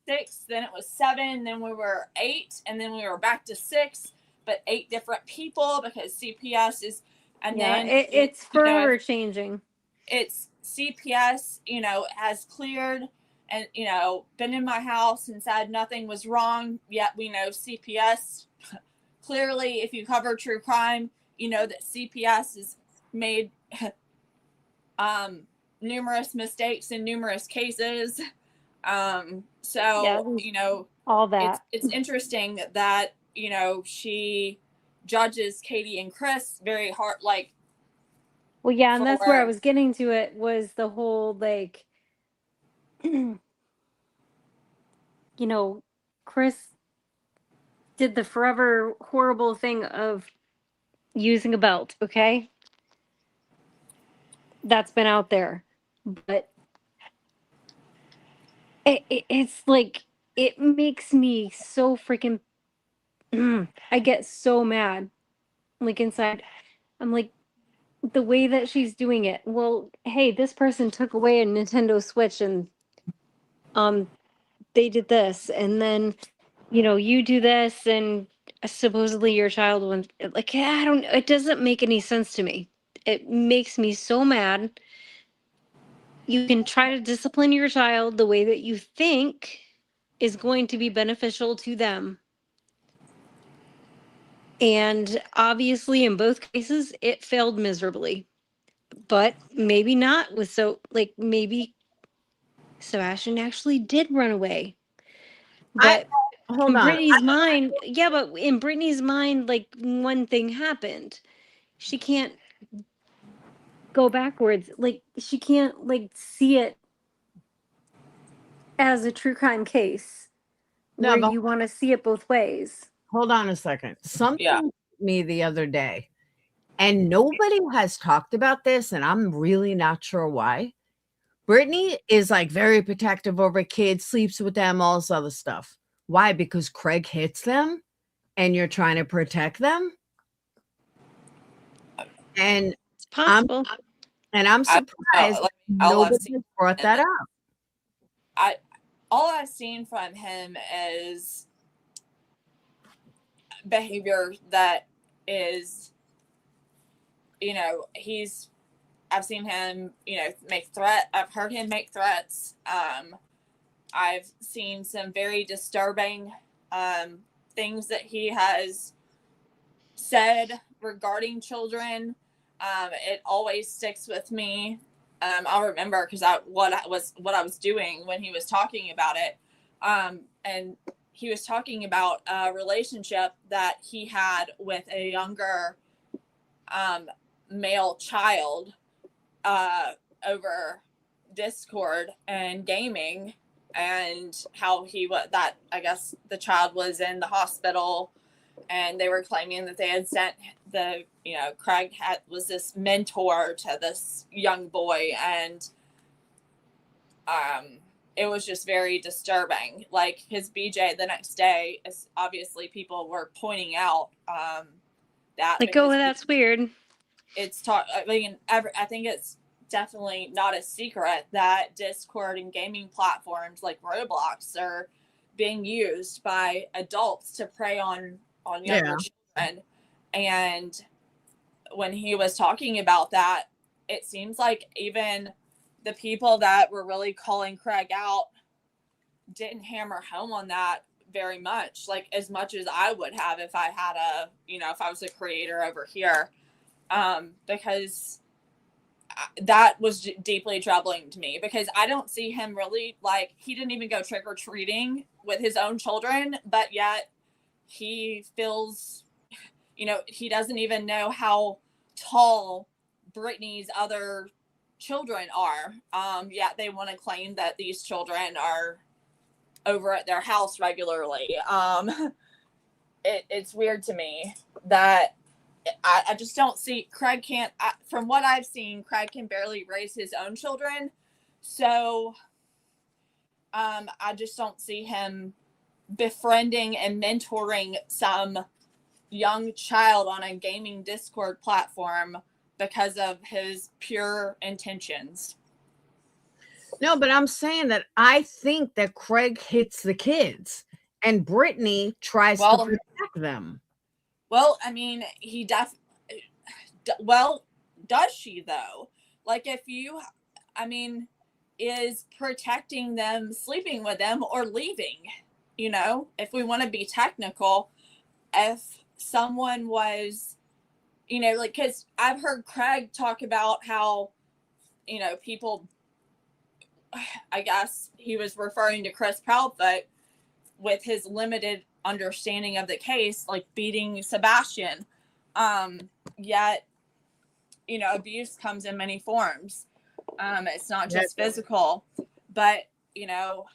6, then it was 7, then we were 8, and then we were back to 6, but 8 different people because CPS is, and then it's forever changing. It's CPS, you know, has cleared and, you know, been in my house and said nothing was wrong. Yet we know CPS, clearly, if you cover true crime, you know that CPS has made numerous mistakes in numerous cases. So, Yeah, you know, all that. it's interesting that, you know, she judges Katie and Chris very hard, like, Well, yeah, and that's where I for was getting to. It was the whole like, you know, Chris did the forever horrible thing of using a belt. Okay, that's been out there, but it's like it makes me so freaking. I get so mad, like inside. I'm like, the way that she's doing it. Well, hey, this person took away a Nintendo Switch and they did this, and then you know you do this, and supposedly your child went like, I don't. It doesn't make any sense to me. It makes me so mad. You can try to discipline your child the way that you think is going to be beneficial to them. And obviously, in both cases, it failed miserably. But maybe not with like maybe Sebastian actually did run away. But Hold in on. Brittany's mind, yeah, but in Brittany's mind, like one thing happened. She can't go backwards. Like she can't like see it as a true crime case No, where but you want to see it both ways. hold on a second. Something Yeah. hit me the other day, and nobody has talked about this, and I'm really not sure why. Brittney is like very protective over kids, sleeps with them, all this other stuff. Why? Because Craig hits them and you're trying to protect them? And It's possible. I'm surprised all I've nobody seen has brought that up. all I've seen from him is behavior that is, you know, I've seen him, you know, I've heard him make threats. I've seen some very disturbing things that he has said regarding children. It always sticks with me. I'll remember because what I was doing when he was talking about it. And he was talking about a relationship that he had with a younger male child over Discord and gaming, and how I guess the child was in the hospital, and they were claiming that they had sent Craig was this mentor to this young boy, and it was just very disturbing. Like his BJ the next day, is obviously people were pointing out that Like, oh, that's weird. I think it's definitely not a secret that Discord and gaming platforms like Roblox are being used by adults to prey on younger children. And when he was talking about that, it seems like even the people that were really calling Craig out didn't hammer home on that very much, like as much as I would have if I had if I was a creator over here. Because that was deeply troubling to me, because I don't see him really, like, he didn't even go trick-or-treating with his own children, but yet he feels, he doesn't even know how tall Brittney's other children are. Yet they want to claim that these children are over at their house regularly. It's weird to me that I just don't see Craig from what I've seen, Craig can barely raise his own children. So I just don't see him befriending and mentoring some young child on a gaming Discord platform because of his pure intentions. No, but I'm saying that I think that Craig hits the kids and Brittney tries to protect them. Well, I mean, does she though? Like, is protecting them, sleeping with them, or leaving. You know, if we want to be technical, if someone was, you know, like, because I've heard Craig talk about how, you know, people, I guess he was referring to Chris Proudfoot with his limited understanding of the case, like beating Sebastian. Yet, you know, abuse comes in many forms. It's not just physical, but, you know,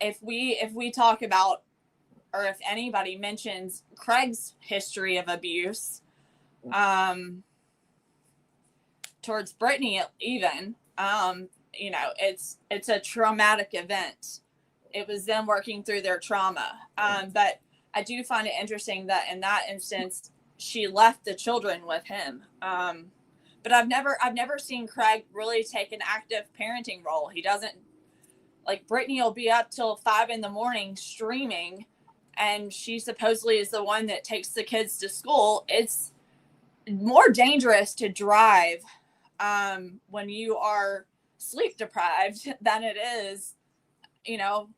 if we talk about, or if anybody mentions Craig's history of abuse, towards Brittney even, you know, it's a traumatic event. It was them working through their trauma. But I do find it interesting that in that instance, she left the children with him. But I've never seen Craig really take an active parenting role. He doesn't, like, Brittney will be up till 5 a.m. streaming, and she supposedly is the one that takes the kids to school. It's more dangerous to drive when you are sleep deprived than it is, you know,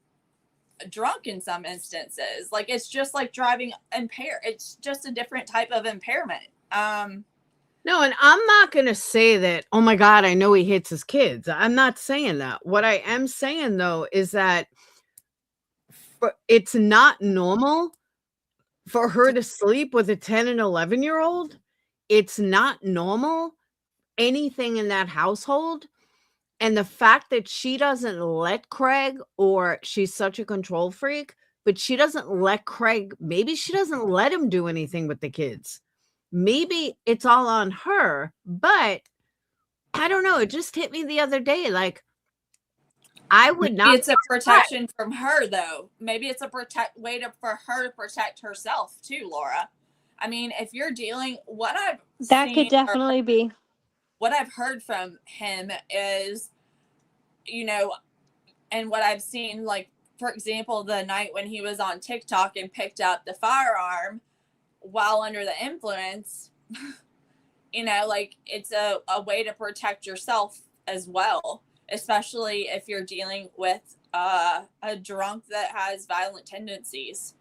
drunk in some instances. Like, it's just like driving impaired. It's just a different type of impairment. No, and I'm not going to say that, oh my God, I know he hits his kids. I'm not saying that. What I am saying, though, is that it's not normal for her to sleep with a 10 and 11-year-old. It's not normal, anything in that household. And the fact that she doesn't let Craig, or she's such a control freak, but she doesn't let Craig, maybe she doesn't let him do anything with the kids. Maybe it's all on her, but I don't know. It just hit me the other day. Like, I would not. Maybe it's a protection from her, though. Maybe it's a way for her to protect herself too, Laura. I mean, if you're dealing, what I've That seen, could definitely be. What I've heard from him is, you know, and what I've seen, like, for example, the night when he was on TikTok and picked up the firearm while under the influence, you know, like, it's a way to protect yourself as well, especially if you're dealing with a drunk that has violent tendencies.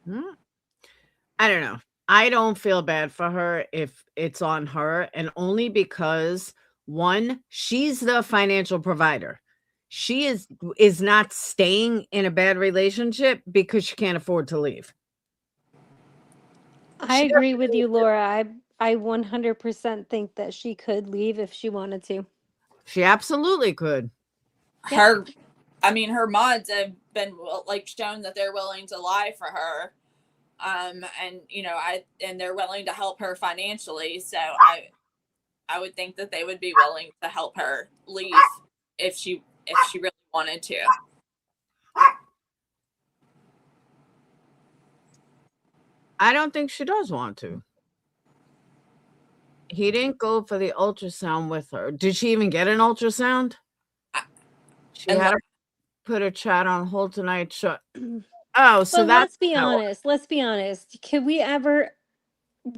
I don't know. I don't feel bad for her if it's on her, and only because, one, she's the financial provider. She is not staying in a bad relationship because she can't afford to leave. I agree with you, Laura. I 100% think that she could leave if she wanted to. She absolutely could. Her mods have been, like, shown that they're willing to lie for her. And, you know, and they're willing to help her financially. So I would think that they would be willing to help her leave if she really wanted to. I don't think she does want to. He didn't go for the ultrasound with her. Did she even get an ultrasound? She had to put her chat on hold tonight. Oh, so but let's be honest. Let's be honest. Could we ever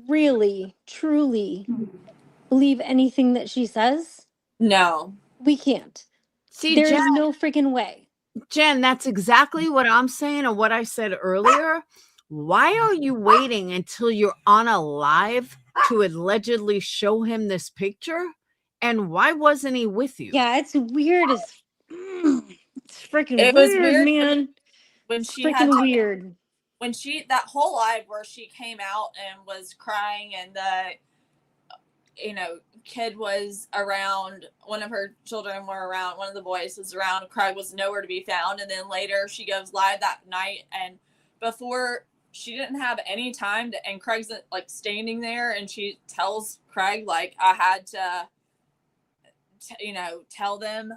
really, truly believe anything that she says? No. We can't. See, there Jen, is no freaking way. Jen, that's exactly what I'm saying, and what I said earlier. Why are you waiting until you're on a live to allegedly show him this picture? And why wasn't he with you? Yeah, it's weird as it's freaking It weird, was weird, man. When It's she had freaking weird. When that whole live where she came out and was crying, and the, you know, kid was around, one of her children were around, one of the boys was around, Craig was nowhere to be found. And then later she goes live that night, and before, she didn't have any time to, and Craig's like standing there, and she tells Craig, like, I had to, you know, tell them,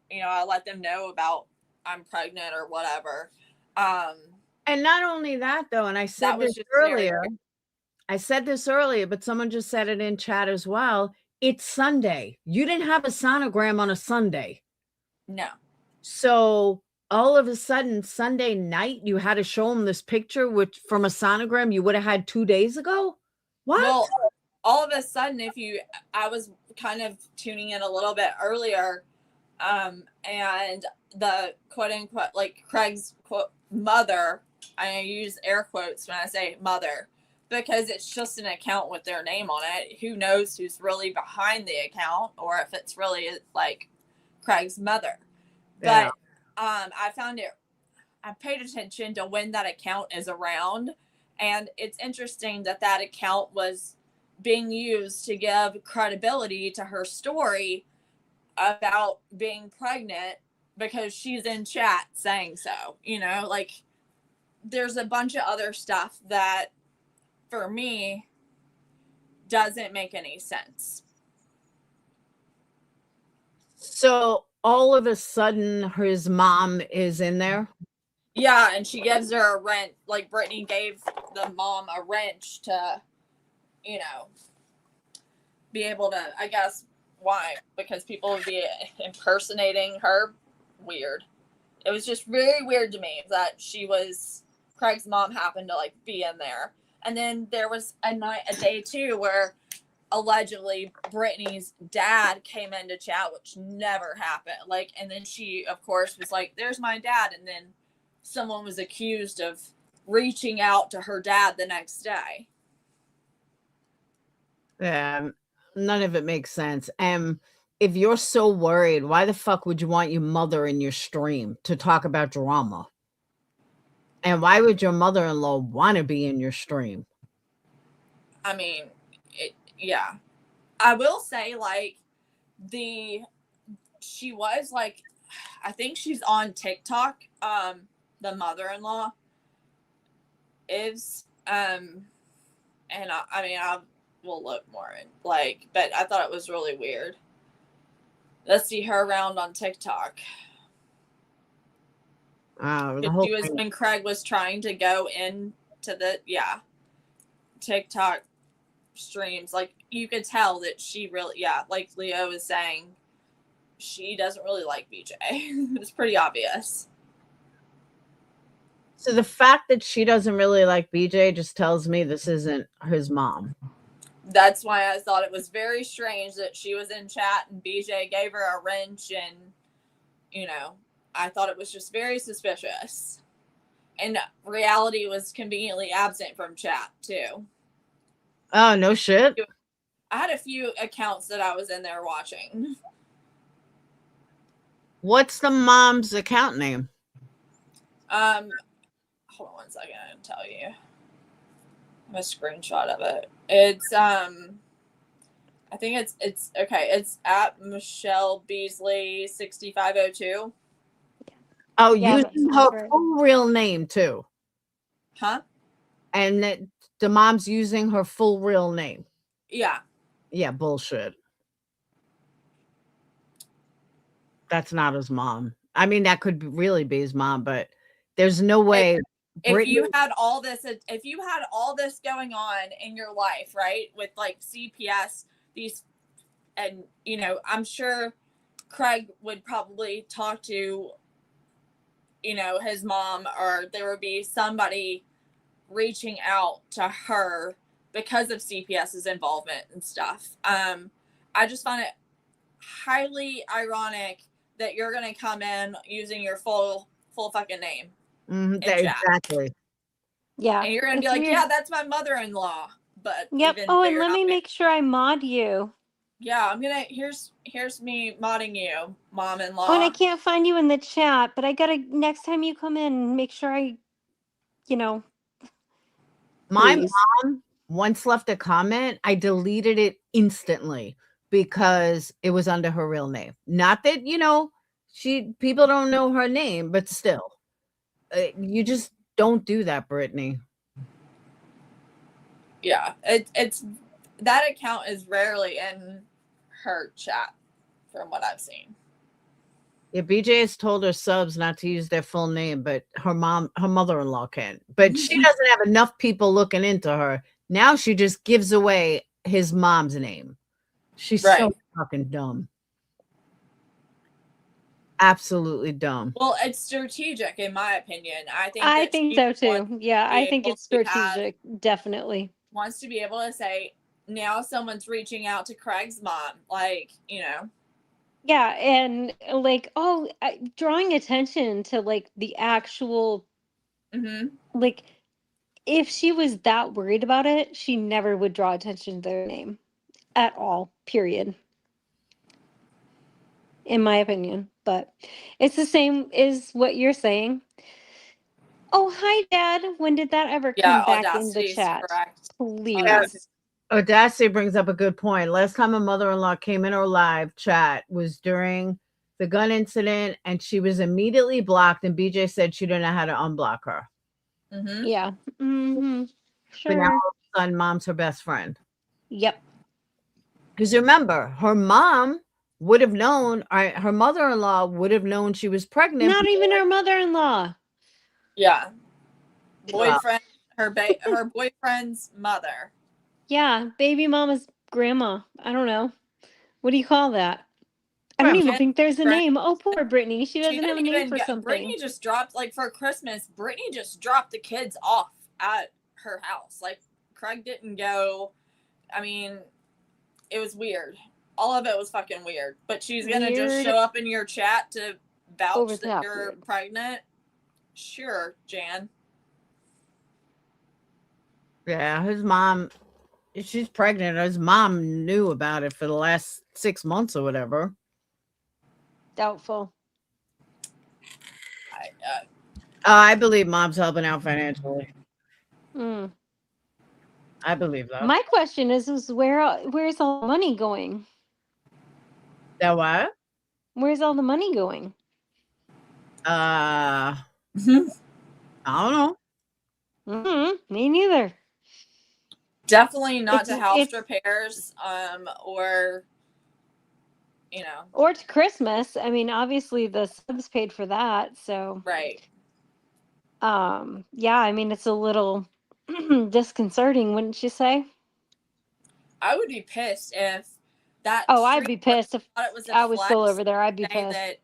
you know, I let them know about I'm pregnant or whatever. And not only that, though, and I said this earlier. I said this earlier, but someone just said it in chat as well. It's Sunday. You didn't have a sonogram on a Sunday. No. So all of a sudden, Sunday night, you had to show him this picture, which from a sonogram you would have had 2 days ago? What? Well, all of a sudden, I was kind of tuning in a little bit earlier, and the quote unquote, like Craig's quote mother, I use air quotes when I say mother, because it's just an account with their name on it. Who knows who's really behind the account, or if it's really like Craig's mother. Yeah. But I paid attention to when that account is around, and it's interesting that that account was being used to give credibility to her story about being pregnant because she's in chat saying so. You know, like, there's a bunch of other stuff that for me doesn't make any sense. So all of a sudden his mom is in there? Yeah, and she gives her a wrench, like Brittney gave the mom a wrench to, you know, be able to, I guess, why? Because people would be impersonating her. Weird. It was just very weird to me that Craig's mom happened to like be in there. And then there was a day too where allegedly Brittney's dad came into chat, which never happened. Like, and then she, of course, was like, "There's my dad," and then someone was accused of reaching out to her dad the next day. Yeah, none of it makes sense. If you're so worried, why the fuck would you want your mother in your stream to talk about drama? And why would your mother-in-law want to be in your stream? I mean, yeah. I will say, like, she was like, I think she's on TikTok. The mother-in-law is, and I mean, I will look more in, like, but I thought it was really weird. Let's see her around on TikTok. She was when Craig was trying to go into the TikTok streams. Like, you could tell that she really, like Leo is saying, she doesn't really like BJ. It's pretty obvious. So the fact that she doesn't really like BJ just tells me this isn't his mom. That's why I thought it was very strange that she was in chat and BJ gave her a wrench, and, you know, I thought it was just very suspicious. And reality was conveniently absent from chat too. Oh, no shit. I had a few accounts that I was in there watching. What's the mom's account name? Hold on one second, I can tell you. I have a screenshot of it. It's I think it's okay. It's at Michelle Beasley 6502. Oh, Yeah, using her full real name too. Huh? And that the mom's using her full real name. Yeah. Yeah, bullshit. That's not his mom. I mean, that could really be his mom, but there's no way. If you had all this going on in your life, right, with like CPS, and you know, I'm sure Craig would probably talk to, you know, his mom, or there would be somebody reaching out to her because of CPS's involvement and stuff. I just find it highly ironic that you're going to come in using your full fucking name. Exactly. Yeah. And you're going to be like, yeah, that's my mother-in-law. But yep. Oh, and let me make sure I mod you. Yeah, I'm going to, here's me modding you, mom-in-law. Oh, and I can't find you in the chat, but I got to, next time you come in, make sure I, you know. My please. mom once left a comment. I deleted it instantly because it was under her real name. Not that, you know, people don't know her name, but still. You just don't do that, Brittney. Yeah, it's that account is rarely in her chat from what I've seen. Yeah, BJ has told her subs not to use their full name, but her mother-in-law can. But she doesn't have enough people looking into her. Now she just gives away his mom's name. She's so fucking dumb. Absolutely dumb. Well, it's strategic, in my opinion. I think so too. Yeah, I think it's strategic. Definitely wants to be able to say, now someone's reaching out to Craig's mom, like, you know. Yeah, and like, drawing attention to like the actual, like, if she was that worried about it, she never would draw attention to their name at all, period. In my opinion, but it's the same as what you're saying. Oh, hi, Dad. When did that ever come back in the Audacity's chat? correct. Please. Audacity brings up a good point. Last time a mother-in-law came in our live chat was during the gun incident, and she was immediately blocked, and BJ said she didn't know how to unblock her. Yeah. Mm-hmm. But now Sure. all of a sudden, mom's her best friend. Yep. Because remember, her mom would have known, her mother-in-law would have known she was pregnant. Not even her mother-in-law. Yeah. Boyfriend, her boyfriend's mother. Yeah, baby mama's grandma. I don't know. What do you call that? I don't even think there's a name. Oh, poor Brittany. She doesn't have a name for something. Brittney just dropped, like, for Christmas, Brittney just dropped the kids off at her house. Like, Craig didn't go. I mean, it was weird. All of it was fucking weird. But she's gonna just show up in your chat to vouch that you're pregnant. Sure, Jan. Yeah, his mom, she's pregnant. His mom knew about it for the last 6 months or whatever. Doubtful. I believe mom's helping out financially. Mm. I believe that. My question is where's all the money going? That what? Where's all the money going? I don't know. Me neither. Definitely not to house repairs, or, you know. Or to Christmas. I mean, obviously the subs paid for that, so. Right. Yeah, I mean, it's a little disconcerting, wouldn't you say? I would be pissed if that. Oh, I'd be pissed if I was still over there. I'd be say pissed. that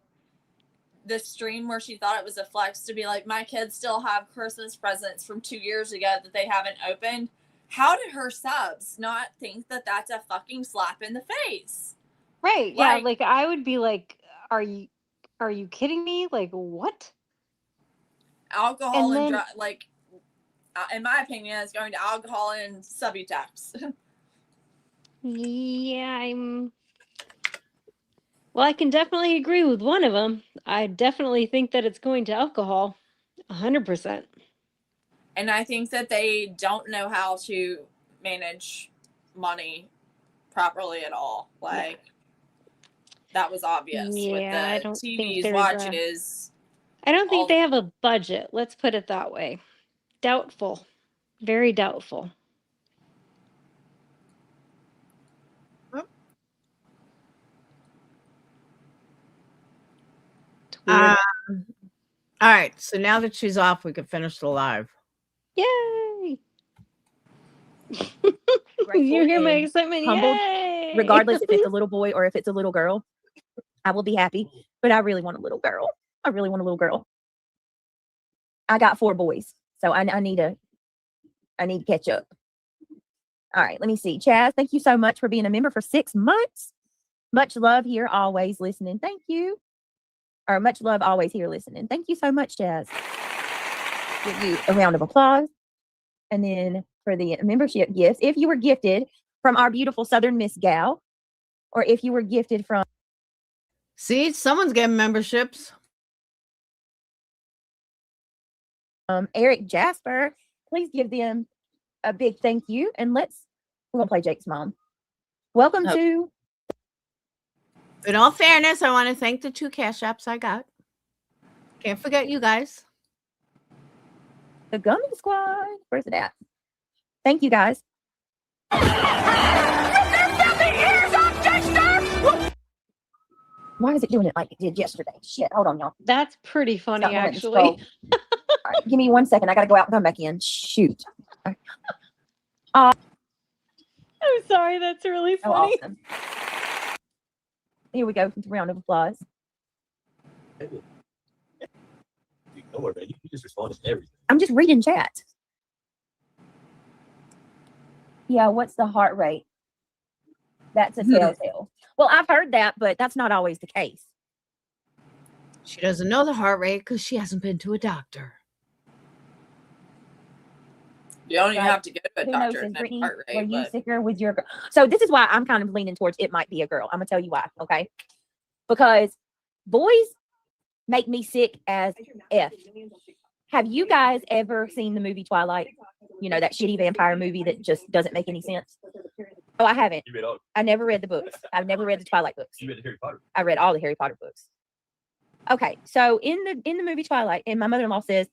the stream where she thought it was a flex to be like, my kids still have Christmas presents from 2 years ago that they haven't opened. How did her subs not think that that's a fucking slap in the face? Right. Yeah. Like I would be like, are you kidding me? Like what? Alcohol and like, in my opinion, it's going to alcohol and Subutex. Yeah, well, I can definitely agree with one of them. I definitely think that it's going to alcohol, 100%. And I think that they don't know how to manage money properly at all. Like, that was obvious with I the don't think TVs, watches. I don't think they have a budget. Let's put it that way. Doubtful. Very doubtful. All right. So now that she's off, we can finish the live. Yay! You hear my excitement? Humbled, Yay! regardless if it's a little boy or if it's a little girl, I will be happy. But I really want a little girl. I really want a little girl. I got 4 boys, so I need to catch up. All right, let me see. Chaz, thank you so much for being a member for 6 months. Much love here, always listening. Thank you. Or much love, always here listening. Thank you so much, Chaz. Give you a round of applause. And then for the membership gifts, if you were gifted from our beautiful Southern Miss Gal, or if you were gifted from... See, someone's getting memberships. Eric Jasper, please give them a big thank you. And we're going to play Jake's mom. Welcome to... In all fairness, I want to thank the 2 cash apps I got. Can't forget you guys. The Gummy Squad. Where's it at? Thank you, guys. Why is it doing it like it did yesterday? Shit, hold on, y'all. That's pretty funny, Stop letting me actually. scroll. All right, give me 1 second. I got to go out and come back in. Shoot. I'm sorry. That's really Oh, funny. awesome. Here we go. Round of applause. You know it, man. You just respond to everything. I'm just reading chat. Yeah, what's the heart rate? that's a telltale. Well, I've heard that, but that's not always the case. She doesn't know the heart rate because she hasn't been to a doctor. You don't even Right. have to go to a Who knows, doctor is to know Brittney, heart were rate. you But sicker with your girl? So this is why I'm kind of leaning towards it might be a girl. I'm gonna tell you why, okay? Because boys make me sick as F. Have you guys ever seen the movie Twilight? You know, that shitty vampire movie that just doesn't make any sense? Oh, I haven't. You read all. I never read the books. I've never read the Twilight books. You read Harry Potter. I read all the Harry Potter books. Okay, so in the movie Twilight, and my mother-in-law says,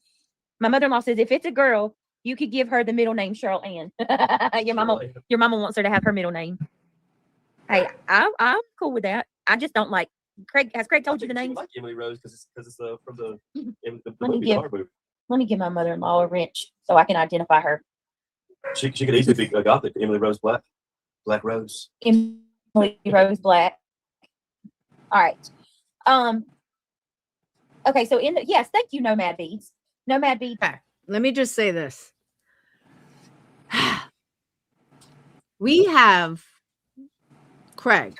if it's a girl, you could give her the middle name Cheryl Ann. Your mama wants her to have her middle name. Hey, I'm cool with that. I just don't like Craig. Has Craig told you the names? Like Emily Rose because it's from the Let me movie, give- the horror movie. Let me give my mother-in-law a wrench so I can identify her. She could easily be a gothic. Emily Rose Black. Black Rose. Emily Rose Black. All right. Okay, so yes, thank you, Nomad Beads. Nomad Beads. Okay, let me just say this. We have Craig,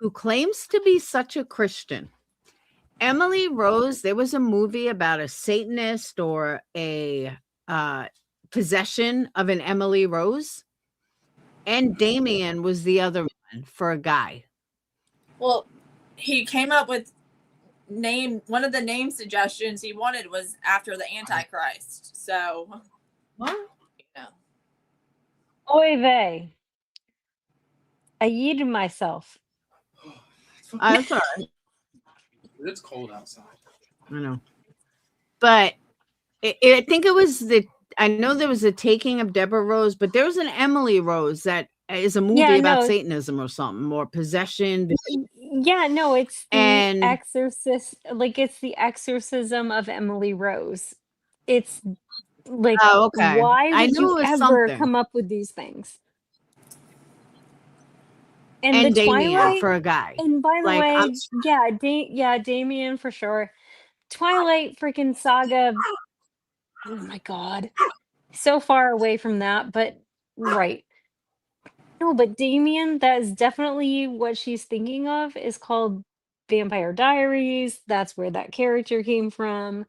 who claims to be such a Christian. Emily Rose, there was a movie about a Satanist or a possession of an Emily Rose. And Damien was the other one for a guy. well, he came up with one of the name suggestions he wanted was after the Antichrist. So What? you know. Oy vey. I yeeted myself. I'm sorry. It's cold outside. I know. But I think it was I know there was a Taking of Deborah Rose, but there was an Emily Rose that is a movie about Satanism or something, or possession. Yeah, no, it's the And- exorcist. Like, it's the exorcism of Emily Rose. It's like, Oh, okay. why I would knew you it was ever something. come up with these things? And And the Damien Twilight for a guy. And by the Like, way, Damien for sure. Twilight freaking saga. Oh my god. So far away from that, but right. No, but Damien, that is definitely what she's thinking of, is called Vampire Diaries. That's where that character came from.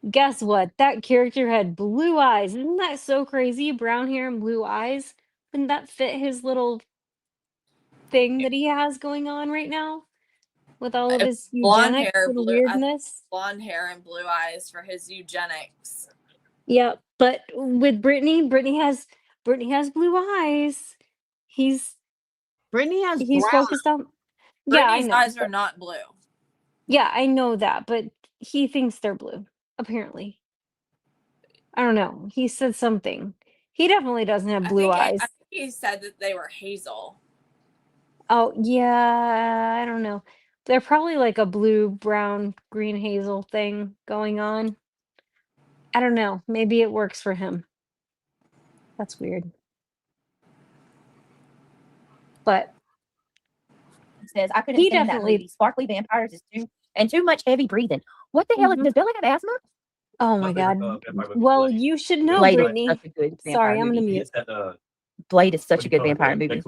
Guess what? That character had blue eyes. Isn't that so crazy? Brown hair and blue eyes. Wouldn't that fit his little thing that he has going on right now? With all of his Blonde eugenics hair, and blue weirdness. blonde hair and blue eyes for his eugenics. Yeah, but with Brittney has blue eyes. Brittney has He's brown. focused on. Yeah, I Brittany's know. eyes are not blue. Yeah, I know that, but he thinks they're blue. Apparently, I don't know. He said something. He definitely doesn't have blue eyes. I think he said that they were hazel. Oh yeah, I don't know. They're probably like a blue, brown, green, hazel thing going on. I don't know. Maybe it works for him. That's weird. But Says I couldn't He stand that definitely- movie. Sparkly vampires is too much heavy breathing. What the hell? Mhm. Does Bella have asthma? oh my god. Well, you should know, Blade is Brittany. such a good vampire Sorry, I'm gonna movie. mute. It's that Blade is such a good vampire movie.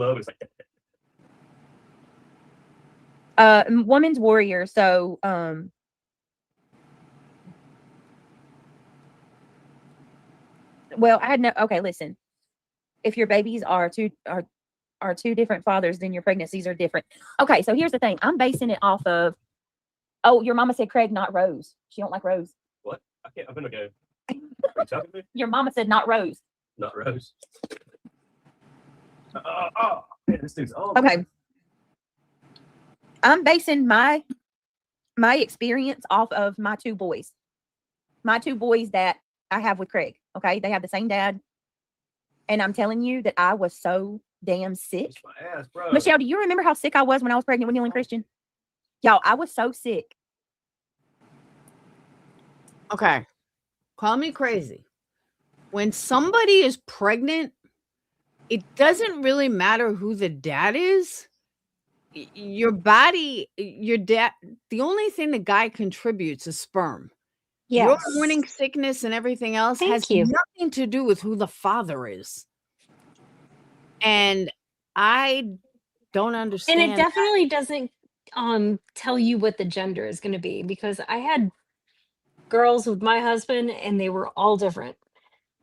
Woman's Warrior. So well, I had no. Okay, listen. If your babies are two different fathers, then your pregnancies are different. Okay, so here's the thing. I'm basing it off of. Oh, your mama said Craig, not Rose. She don't like Rose. What? I can't. I'm gonna go. Are you talking to me? Your mama said not Rose. Not Rose. Oh, man, this dude's Okay. I'm basing my experience off of my two boys. My two boys that I have with Craig. Okay, they have the same dad. And I'm telling you that I was so damn sick. Kiss my ass, bro. Michelle, do you remember how sick I was when I was pregnant with Neil and Christian? Y'all, I was so sick. Okay. Call me crazy. When somebody is pregnant, it doesn't really matter who the dad is. Your body, your dad, the only thing the guy contributes is sperm. Yes. Your morning sickness and everything else Thank has you. nothing to do with who the father is. And I don't And understand. it definitely doesn't tell you what the gender is going to be, because I had girls with my husband and they were all different.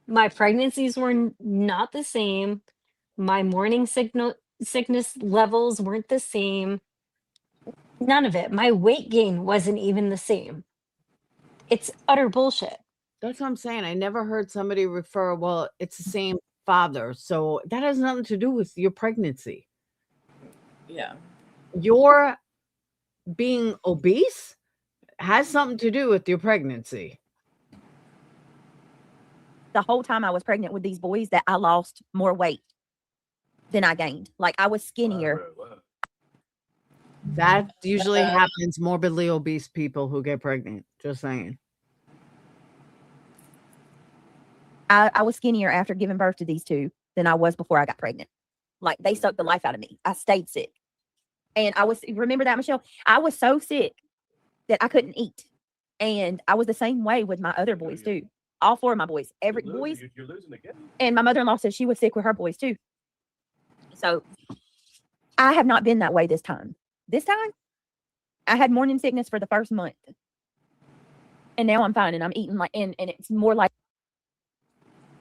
My pregnancies were not the same. My morning sickness levels weren't the same. None of it. My weight gain wasn't even the same. It's utter bullshit. That's what I'm saying. I never heard somebody refer, well, it's the same father. So that has nothing to do with your pregnancy. Yeah. Your being obese has something to do with your pregnancy. The whole time I was pregnant with these boys that I lost more weight than I gained. Like I was skinnier. That usually happens morbidly obese people who get pregnant. Just saying. I was skinnier after giving birth to these two than I was before I got pregnant. Like they sucked the life out of me. I stayed sick. And remember that, Michelle? I was so sick that I couldn't eat. And I was the same way with my other boys too. All four of my boys, You're losing again. and my mother-in-law said she was sick with her boys too. So I have not been that way this time. This time, I had morning sickness for the first month. And now I'm fine and I'm eating like, and it's more like.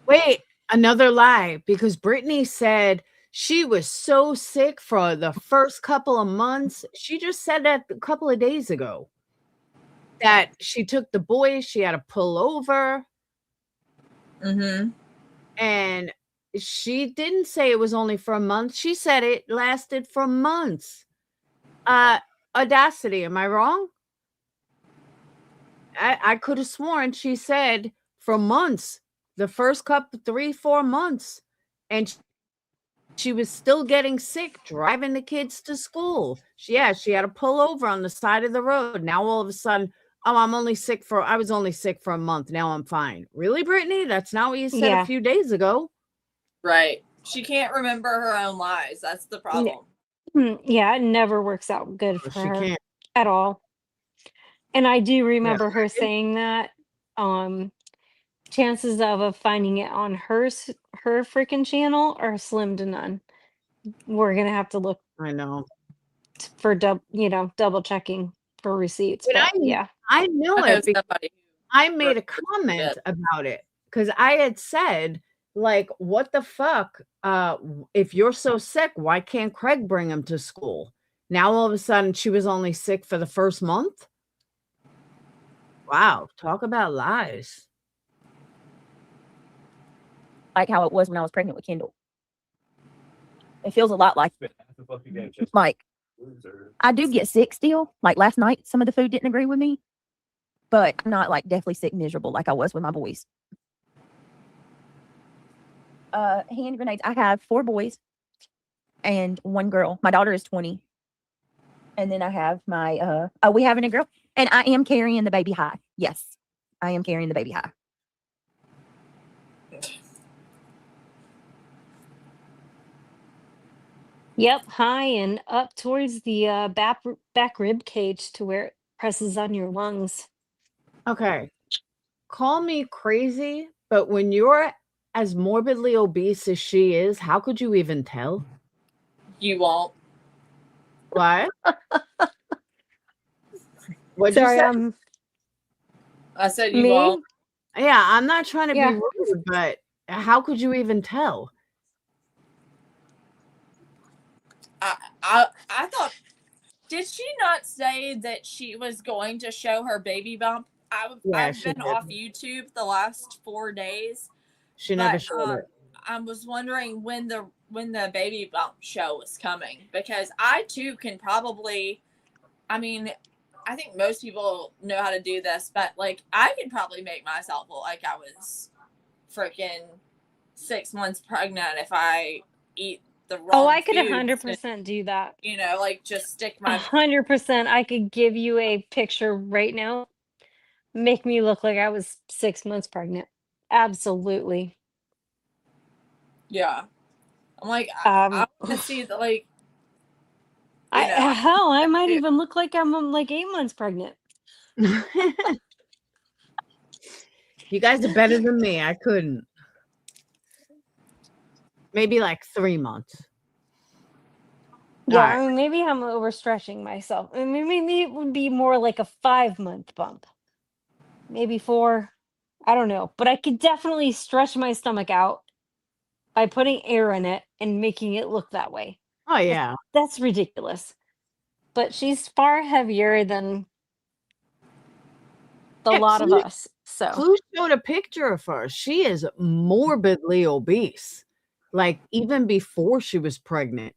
Wait, another lie, because Brittney said she was so sick for the first couple of months. She just said that a couple of days ago. That she took the boys, she had to pull over. Mm-hmm. And she didn't say it was only for a month. She said it lasted for months. Audacity, am I wrong? I could have sworn she said for months, the first couple, 3-4 months. And she was still getting sick, driving the kids to school. She had to pull over on the side of the road. Now all of a sudden, oh, I was only sick for a month. Now I'm fine. Really, Brittney? That's not what you said a few days ago. Right. She can't remember her own lies. That's the problem. Yeah, it never works out good for She her can't. at all. And I do Yeah. remember her saying that chances of finding it on her freaking channel are slim to none. We're gonna have to look I know. for double checking for receipts. And But yeah, I knew I know it because somebody. I made a comment about it because I had said, like, what the fuck? If you're so sick, why can't Craig bring him to school? Now all of a sudden she was only sick for the first month. Wow, talk about lies. Like how it was when I was pregnant with Kendall. It feels a lot like I do get sick still. Like last night, some of the food didn't agree with me, but I'm not like deathly sick, miserable like I was with my boys. Hand grenades. I have 4 boys and 1 girl. My daughter is 20. And then I have my we having a girl. And I am carrying the baby high. Yes. I am carrying the baby high. yep, high and up towards the back rib cage to where it presses on your lungs. Okay. Call me crazy, but when you're as morbidly obese as she is, how could you even tell? You won't. What? What'd you Sorry, say? I said you me. won't. Yeah, I'm not trying to Yeah. be rude, but how could you even tell? I thought. Did she not say that she was going to show her baby bump? I've she been did. off YouTube the last 4 days. She never showed it. I was wondering when the baby bump show was coming, because I too can probably. I mean, I think most people know how to do this, but like I could probably make myself look like I was freaking 6 months pregnant if I eat the wrong. Oh, I could foods 100% do that. and, like just stick my 100%. I could give you a picture right now. Make me look like I was 6 months pregnant. Absolutely. yeah. I'm like I want to see the like. Hell, I might even look like I'm like 8 months pregnant. You guys are better than me. I couldn't. Maybe like 3 months. Yeah, Alright. I mean, maybe I'm overstretching myself. I mean, maybe it would be more like a 5-month bump, maybe 4. I don't know, but I could definitely stretch my stomach out by putting air in it and making it look that way. Oh yeah. That's ridiculous. But she's far heavier than the Yeah, lot of Clue, us. So Clue showed a picture of her. She is morbidly obese. Like even before she was pregnant.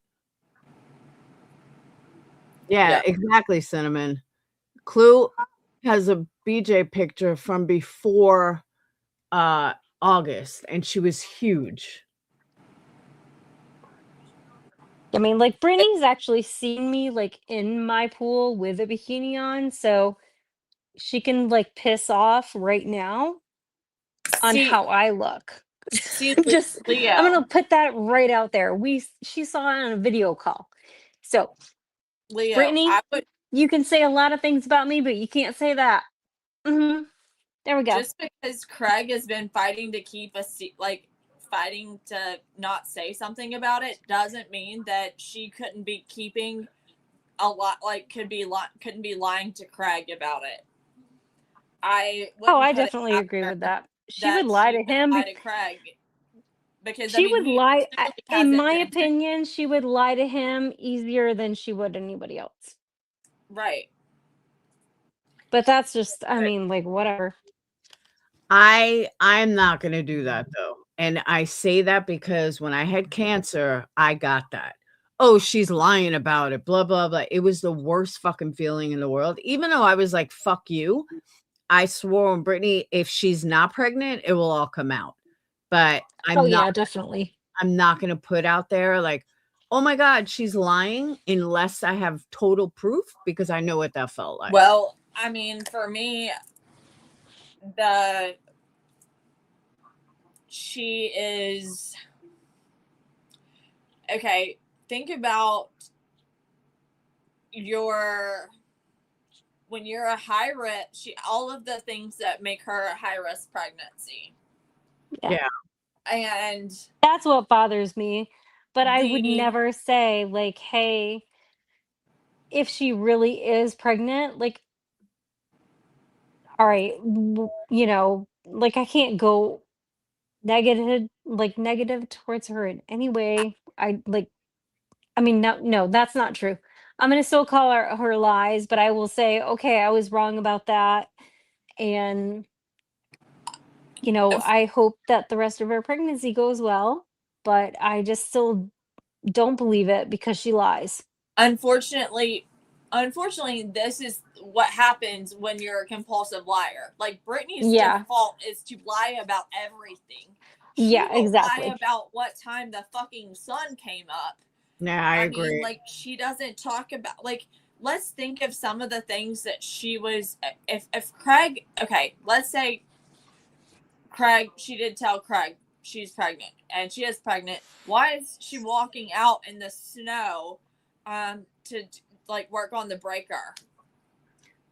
Yeah, exactly, Cinnamon. Clue has a BJ picture from before August, and she was huge. I mean, like Brittany's actually seen me like in my pool with a bikini on, so she can like piss off right now on See, how I look. see, Just Leo. I'm gonna put that right out there. She saw it on a video call. So Leo, Brittany, I would you can say a lot of things about me, but you can't say that. Mm-hmm. There we go. just because Craig has been fighting to keep fighting to not say something about it doesn't mean that she couldn't be keeping a lot, like couldn't be lying to Craig about it. I definitely agree with that. She would lie to him. Lie to Craig because She would lie. In my been opinion, she would lie to him easier than she would anybody else. right. But that's just, I mean, like whatever. I'm not gonna do that though. And I say that because when I had cancer, I got that. Oh, she's lying about it, blah, blah, blah. It was the worst fucking feeling in the world. Even though I was like, fuck you, I swore on Brittany, if she's not pregnant, it will all come out. But definitely. I'm not gonna put out there like, oh my God, she's lying unless I have total proof because I know what that felt like. Well, I mean, for me, she is okay. Think about when you're a high risk, all of the things that make her a high risk pregnancy. Yeah. And that's what bothers me. But I would never say like, hey, if she really is pregnant, like, all right, you know, like I can't go negative towards her in any way. I mean, no, that's not true. I'm gonna still call her lies, but I will say, okay, I was wrong about that. And you know, I hope that the rest of her pregnancy goes well, but I just still don't believe it because she lies. Unfortunately, this is what happens when you're a compulsive liar. Like Brittany's default is to lie about everything. She will exactly. lie about what time the fucking sun came up. Yeah, I agree. mean, like she doesn't talk about like. Let's think of some of the things that she was. If Craig, okay, let's say Craig, she did tell Craig she's pregnant, and she is pregnant. Why is she walking out in the snow, to like work on the breaker?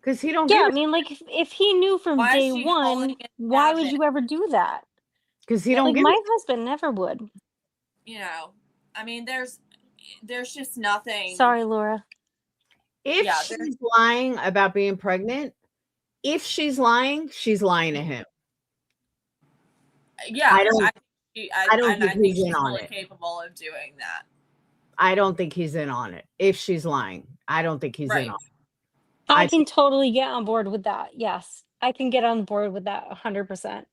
Because he don't. Yeah, I mean, like if he knew from day one, why would you ever do that? Because he don't. Like my husband never would. You know, I mean, there's just nothing. Sorry, Laura. If she's lying about being pregnant, if she's lying to him. Yeah, I don't think he's she's in on fully it. capable of doing that. I don't think he's in on it. If she's lying, I don't think he's in on it. I can totally get on board with that. Yes, I can get on board with that 100%.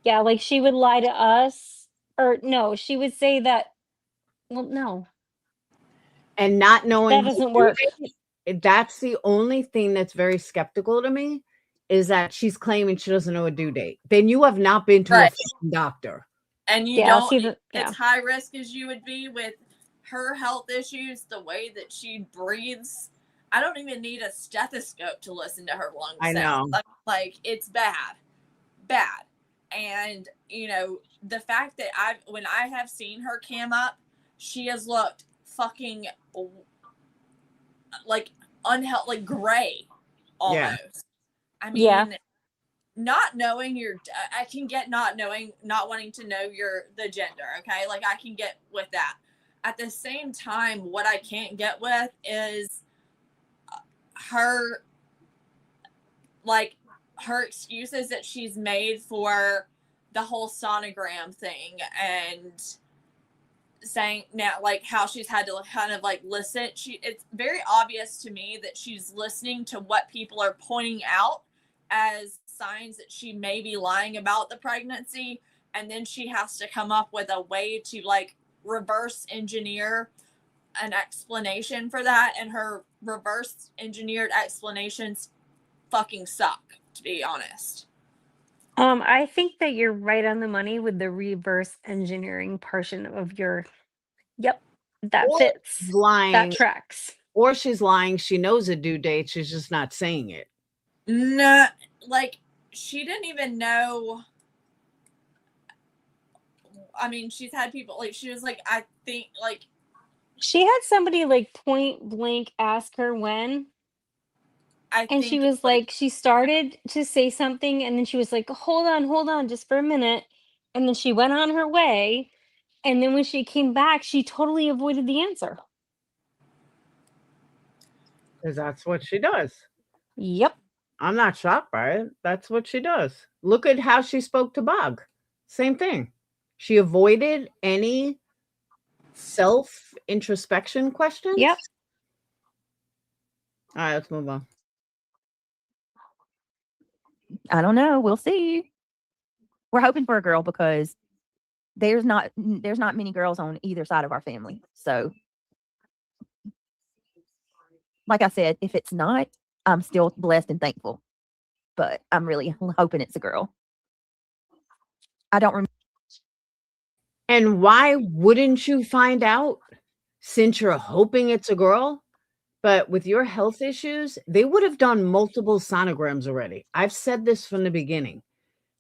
Yeah, like she would lie to us, or no, she would say that. Well, no. And not knowing that doesn't work. That's the only thing that's very skeptical to me is that she's claiming she doesn't know a due date. Then you have not been to a doctor. And you don't, as high risk as you would be with her health issues, the way that she breathes. I don't even need a stethoscope to listen to her lungs. I know. Like it's bad. And you know, the fact that when I have seen her cam up, she has looked fucking like unhealthy, like gray almost. Yeah. I mean, not knowing I can get not wanting to know the gender. Okay. Like I can get with that. at the same time, what I can't get with is her, like, her excuses that she's made for the whole sonogram thing, and saying now, like, how she's had to kind of like listen. It's very obvious to me that she's listening to what people are pointing out as signs that she may be lying about the pregnancy, and then she has to come up with a way to like reverse engineer an explanation for that, and her reverse engineered explanations fucking suck, to be honest. I think that you're right on the money with the reverse engineering portion of your. Yep, that Or fits. she's lying, That tracks. or she's lying. She knows a due date. She's just not saying it. No, like, she didn't even know. I mean, she's had people, like, she was like, I think, like, She had somebody like point blank ask her when, I and think she was like, she started to say something, and then she was like, hold on, just for a minute. And then she went on her way. And then when she came back, she totally avoided the answer. Because that's what she does. Yep. I'm not shocked by it. That's what she does. Look at how she spoke to Bog. Same thing. She avoided any self introspection questions. Yep. All right, let's move on. I don't know. We'll see. We're hoping for a girl because there's not many girls on either side of our family. So, like I said, if it's not, I'm still blessed and thankful. But I'm really hoping it's a girl. I don't remember. And why wouldn't you find out since you're hoping it's a girl? But with your health issues, they would have done multiple sonograms already. I've said this from the beginning.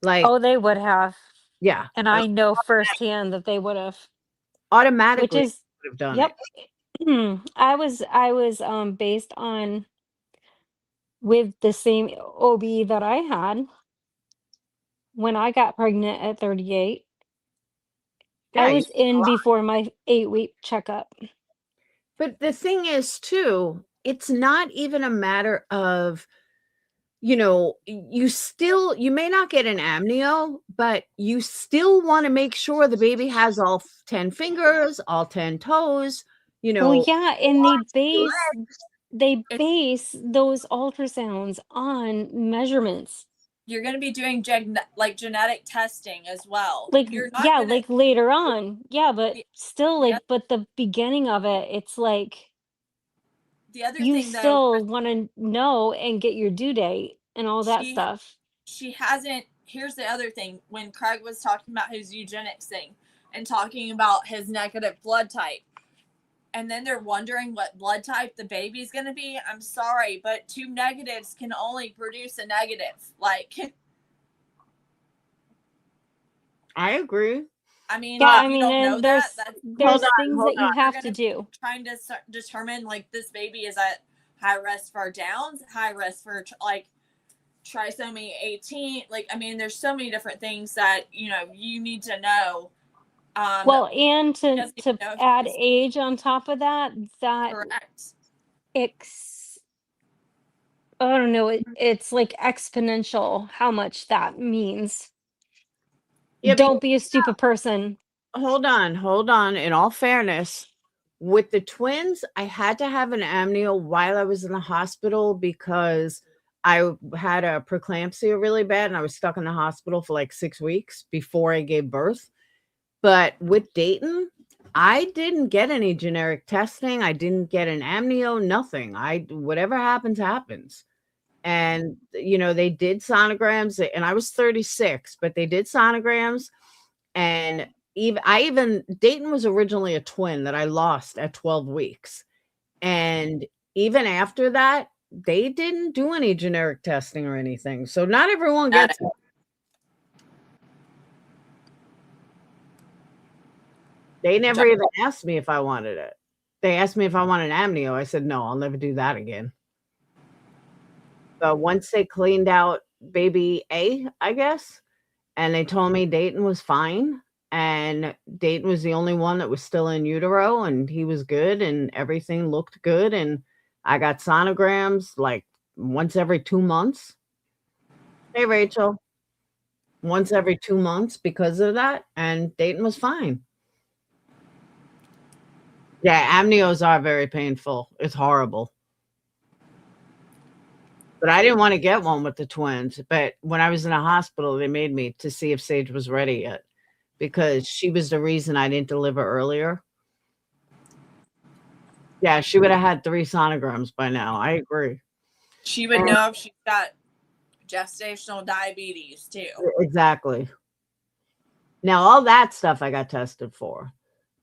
Like, Oh, they would have. yeah. And I know firsthand that they would have. Automatically Which is, would have done yep. it. I was based on with the same OB that I had when I got pregnant at 38. Yeah, I you was in before my 8-week checkup. But the thing is, too, it's not even a matter of, you know, you may not get an amnio, but you still want to make sure the baby has all 10 fingers, all 10 toes, you know. Well, yeah, and they base those ultrasounds on measurements. you're going to be doing genetic testing as well. Like, You're not yeah, gonna, like later on. Yeah, but still, like, yeah. but the beginning of it, it's like The other you thing, though, still want to know and get your due date and all that stuff. She hasn't. Here's the other thing. When Craig was talking about his eugenics thing and talking about his negative blood type, and then they're wondering what blood type the baby's going to be, I'm sorry, but 2 negatives can only produce a negative. Like, I agree. I mean, Yeah, if I you mean, don't know and that, there's things that you have to do. Trying to determine, like, this baby is at high risk for Downs, high risk for, like, trisomy 18. Like, I mean, there's so many different things that, you know, you need to know. Well, and to add it's age on top of that, correct. I don't know, it's like exponential how much that means. Yeah, Don't be a stupid person. Hold on. In all fairness, with the twins, I had to have an amnio while I was in the hospital because I had a preeclampsia really bad and I was stuck in the hospital for like 6 weeks before I gave birth. But with Dayton, I didn't get any generic testing. I didn't get an amnio, nothing. Whatever happens. And, you know, they did sonograms and I was 36, but they did sonograms. And Dayton was originally a twin that I lost at 12 weeks. And even after that, they didn't do any generic testing or anything. So not everyone gets it. They never even asked me if I wanted it. They asked me if I wanted amnio. I said, no, I'll never do that again. But once they cleaned out baby A, I guess, and they told me Dayton was fine, and Dayton was the only one that was still in utero, and he was good, and everything looked good. And I got sonograms like once every 2 months. Hey, Rachel. Once every 2 months because of that, and Dayton was fine. Yeah, amnios are very painful. It's horrible. But I didn't want to get one with the twins. But when I was in a hospital, they made me to see if Sage was ready yet, because she was the reason I didn't deliver earlier. Yeah, she would have had 3 sonograms by now. I agree. She would know if she's got gestational diabetes too. Exactly. Now, all that stuff I got tested for.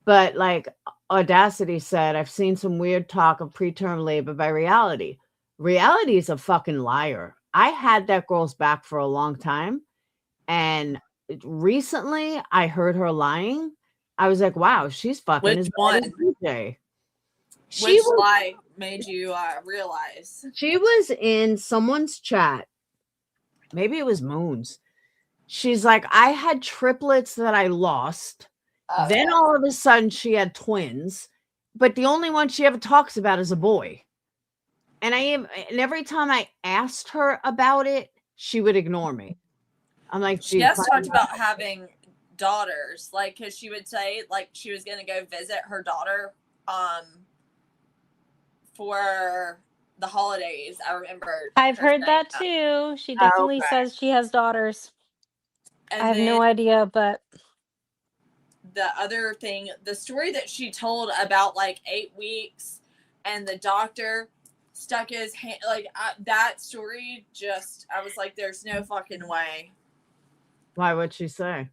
But like Audacity said, I've seen some weird talk of preterm labor by Reality. Reality is a fucking liar. I had that girl's back for a long time. And recently I heard her lying. I was like, wow, she's fucking Which as one? bad as DJ. Which lie made you realize? She was in someone's chat. Maybe it was Moon's. She's like, I had triplets that I lost. Then all of a sudden she had twins, but the only one she ever talks about is a boy. And every time I asked her about it, she would ignore me. I'm like, She has talked about having daughters, like, because she would say like she was gonna go visit her daughter for the holidays. I remember. I've heard that too. She definitely says she has daughters. And I have no idea, but the other thing, the story that she told about like 8 weeks and the doctor stuck his hand, like that story, just, I was like, there's no fucking way. Why would she say?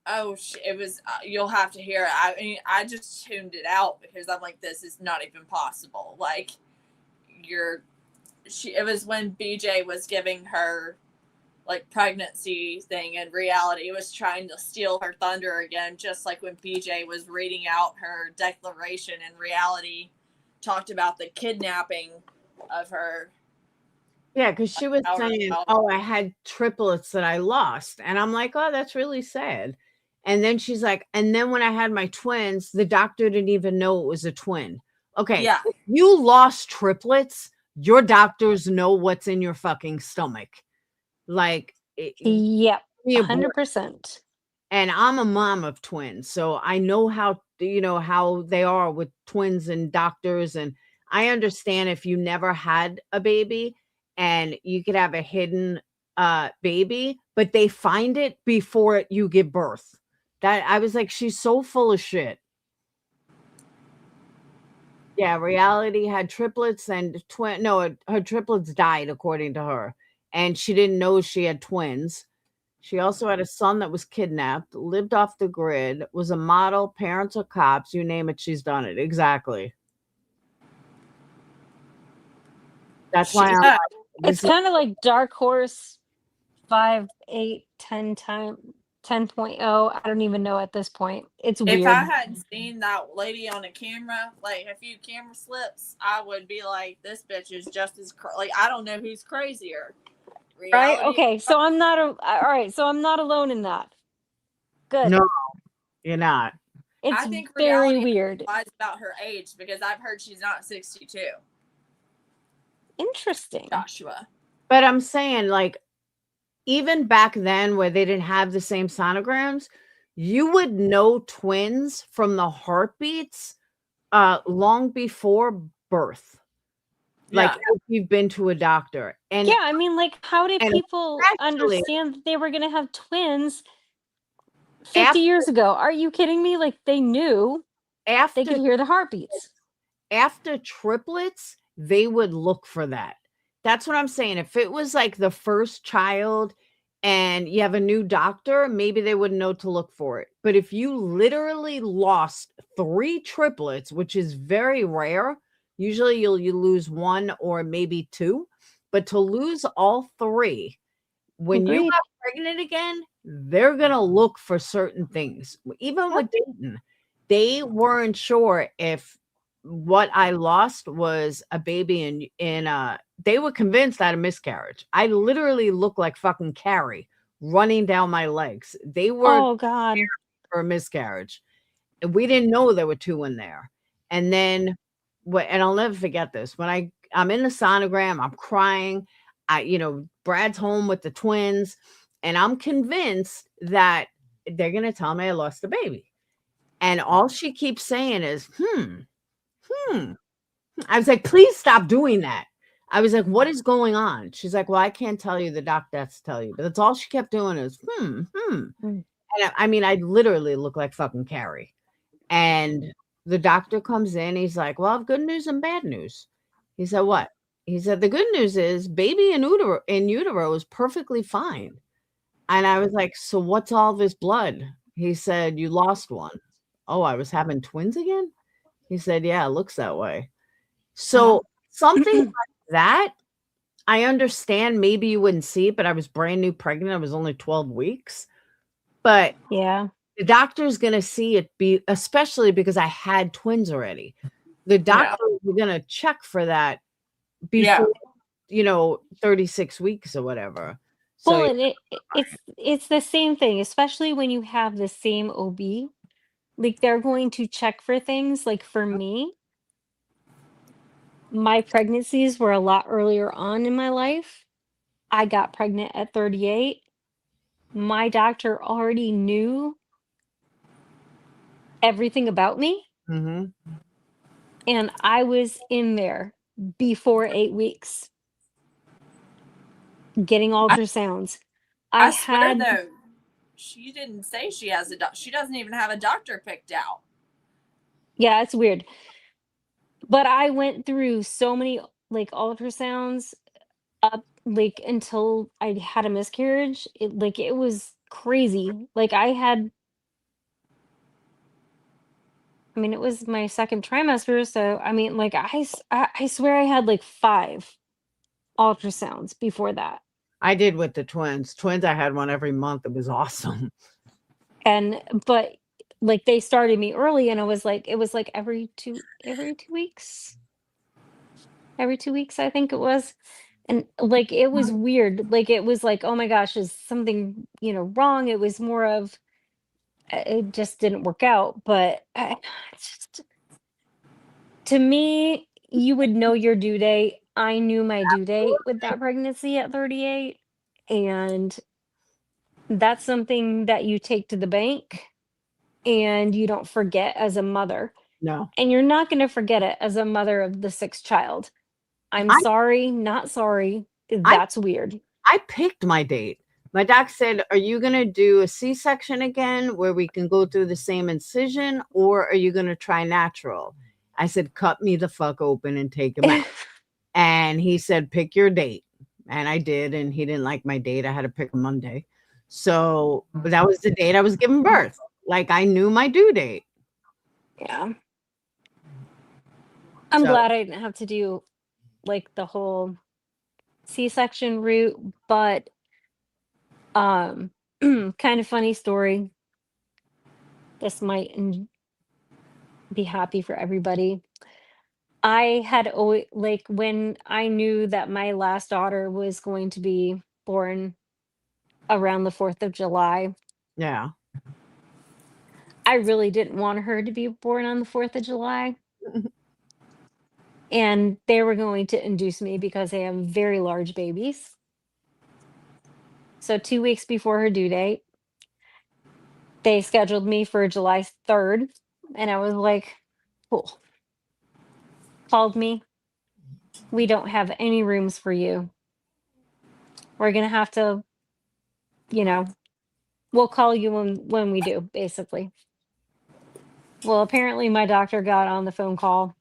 Oh, it was, you'll have to hear it. I mean, I just tuned it out because I'm like, this is not even possible. Like, it was when BJ was giving her like pregnancy thing, and Reality was trying to steal her thunder again, just like when BJ was reading out her declaration and Reality talked about the kidnapping of her. Yeah, because she was saying, oh, I had triplets that I lost. And I'm like, oh, that's really sad. And then she's like, and then when I had my twins, the doctor didn't even know it was a twin. Okay, yeah. If you lost triplets, your doctors know what's in your fucking stomach. Like, yep, 100%. And I'm a mom of twins, so I know how they are with twins and doctors. And I understand if you never had a baby and you could have a hidden baby, but they find it before you give birth. That I was like, she's so full of shit. Yeah, Reality had triplets and her triplets died, according to her. And she didn't know she had twins. She also had a son that was kidnapped, lived off the grid, was a model, parents are cops, you name it, she's done it. Exactly. That's why I'm like, it's kind of like Dark Horse 5, 8, 10 time 10.0. I don't even know at this point. It's weird. If I hadn't seen that lady on the camera, like a few camera slips, I would be like, this bitch is just as like, I don't know who's crazier. Right? Okay, so I'm not all right, so I'm not alone in that. Good. No, you're not. It's I think very weird. Lies about her age because I've heard she's not 62. Interesting. Joshua. But I'm saying, like, even back then where they didn't have the same sonograms, you would know twins from the heartbeats long before birth. Like, if you've been to a doctor. And yeah, I mean, like, how did people understand that they were going to have twins 50 years ago? Are you kidding me? Like, they knew they could hear the heartbeats. After triplets, they would look for that. That's what I'm saying. If it was like the first child and you have a new doctor, maybe they wouldn't know to look for it. But if you literally lost 3 triplets, which is very rare, usually you lose 1 or maybe 2, but to lose all 3, when you got pregnant again, they're going to look for certain things. Even with Dayton, they weren't sure if what I lost was a baby they were convinced I had a miscarriage. I literally looked like fucking Carrie running down my legs. They were Oh God. for a miscarriage. And we didn't know there were 2 in there. And then and I'll never forget this. When I'm in the sonogram, I'm crying. Brad's home with the twins, and I'm convinced that they're gonna tell me I lost a baby. And all she keeps saying is, I was like, please stop doing that. I was like, what is going on? She's like, well, I can't tell you. The doctor has to tell you. But that's all she kept doing is, And I literally look like fucking Carrie. And the doctor comes in. He's like, well, I have good news and bad news. He said, what? He said, the good news is baby in utero is perfectly fine. And I was like, so what's all this blood? He said, you lost one. Oh, I was having twins again? He said, yeah, it looks that way. So something like that, I understand maybe you wouldn't see it, but I was brand new pregnant. I was only 12 weeks. But yeah, the doctor's going to see it, especially because I had twins already. The doctor was going to check for that before, 36 weeks or whatever. So, well, and it's the same thing, especially when you have the same OB. Like they're going to check for things. Like for me, my pregnancies were a lot earlier on in my life. I got pregnant at 38. My doctor already knew everything about me. Mhm. And I was in there before 8 weeks getting ultrasounds. I swear though, she didn't say she has she doesn't even have a doctor picked out. Yeah, it's weird. But I went through so many like ultrasounds up like until I had a miscarriage. It was crazy. Like it was my second trimester, so like I swear I had like 5 ultrasounds before that. I did with the twins. Twins, I had one every month. It was awesome. But like they started me early, and it was like every 2 weeks. Every 2 weeks, I think it was. And like it was weird. Like it was like, oh my gosh, is something wrong? It was more of it just didn't work out. But to me, you would know your due date. I knew my due date with that pregnancy at 38, and that's something that you take to the bank and you don't forget as a mother. No. And you're not going to forget it as a mother of the 6th child. I'm sorry, not sorry. That's weird. I picked my date. My doc said, are you going to do a C-section again where we can go through the same incision, or are you going to try natural? I said, cut me the fuck open and take him out. And he said, pick your date. And I did. And he didn't like my date. I had to pick a Monday. So but that was the date I was giving birth. Like I knew my due date. Yeah. I'm glad I didn't have to do like the whole C-section route, but kind of funny story. This might be happy for everybody. I had always like when I knew that my last daughter was going to be born around the 4th of July. Yeah. I really didn't want her to be born on the 4th of July. And they were going to induce me because they have very large babies. So 2 weeks before her due date, they scheduled me for July 3rd. And I was like, cool. Called me. We don't have any rooms for you. We're going to have to, we'll call you when we do, basically. Well, apparently my doctor got on the phone call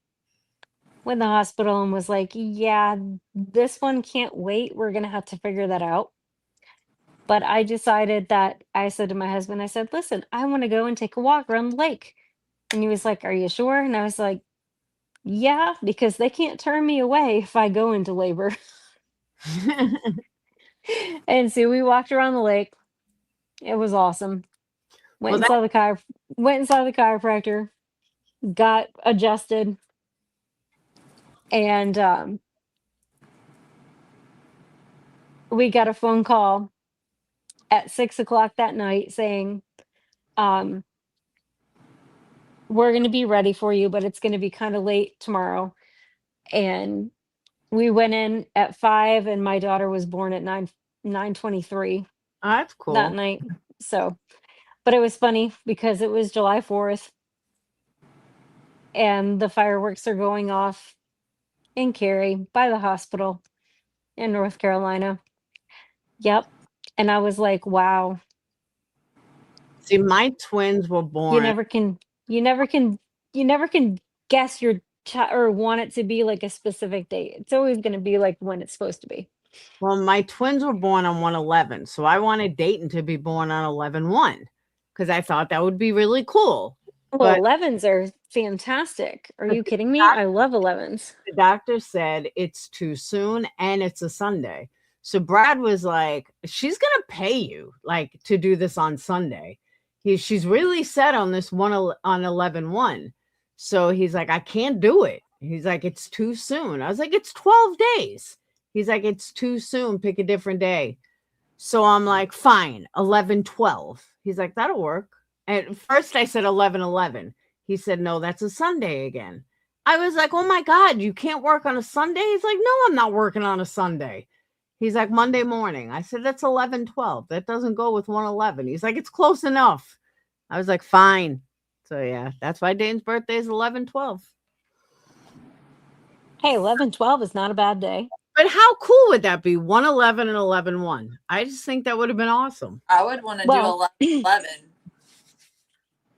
with the hospital and was like, yeah, this one can't wait. We're going to have to figure that out. But I decided that I said to my husband, I said, listen, I want to go and take a walk around the lake. And he was like, are you sure? And I was like, yeah, because they can't turn me away if I go into labor. And so we walked around the lake. It was awesome. Went inside the chiropractor, got adjusted, and we got a phone call at 6 o'clock that night saying, we're going to be ready for you, but it's going to be kind of late tomorrow. And we went in at 5 and my daughter was born at 9:23 Oh, that's cool. that night. So, but it was funny because it was July 4th and the fireworks are going off in Cary by the hospital in North Carolina. Yep. And I was like, wow, See, my twins were born. you never can guess your child or want it to be like a specific date. It's always going to be like when it's supposed to be. Well, my twins were born on 1/11, so I wanted Dayton to be born on 11/1 because I thought that would be really cool. Well, But 11s are fantastic. Are But you the kidding me? I love 11s. the doctor said it's too soon and it's a Sunday. So Brad was like, she's gonna pay you like to do this on Sunday. She's really set on this one on 11/1. So he's like, I can't do it. He's like, it's too soon. I was like, it's 12 days. He's like, it's too soon. Pick a different day. So I'm like, fine, 11/12. He's like, that'll work. At first I said 11/11. He said, no, that's a Sunday again. I was like, oh my God, you can't work on a Sunday? He's like, no, I'm not working on a Sunday. He's like, Monday morning. I said, that's 11/12. That doesn't go with 1/11. He's like, it's close enough. I was like, fine. So yeah, that's why Dane's birthday is 11/12. Hey, 11/12 is not a bad day. But how cool would that be? 1/11 and 11/1. I just think that would have been awesome. I would want to Well- do 11.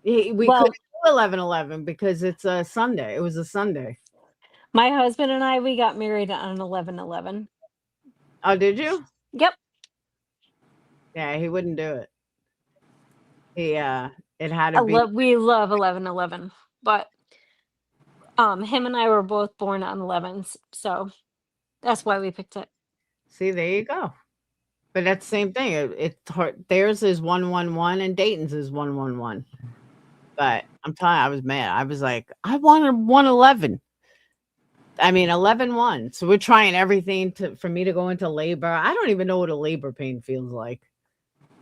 We Well- couldn't do 11/11 because it's a Sunday. It was a Sunday. My husband and I, we got married on 11/11. Oh, did you? Yep. Yeah, he wouldn't do it. He it had to be We love 11/11, but him and I were both born on 11s, so that's why we picked it. See, there you go. But that's the same thing. It's hard. Theirs is 1/1/1 and Dayton's is 1/1/1. But I'm telling you, I was mad. I was like, I wanted 1/11. I mean 11/1. So we're trying everything for me to go into labor. I don't even know what a labor pain feels like.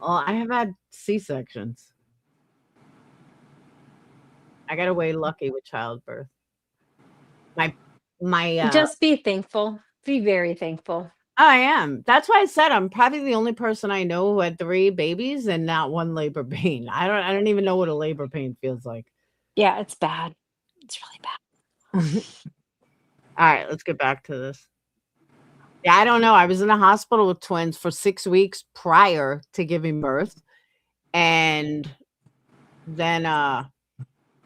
Well, I have had C-sections. I got away lucky with childbirth. My Just be thankful. Be very thankful. I am. That's why I said I'm probably the only person I know who had 3 babies and not one labor pain. I don't even know what a labor pain feels like. Yeah, it's bad. It's really bad. All right, let's get back to this. Yeah, I don't know. I was in the hospital with twins for 6 weeks prior to giving birth. And then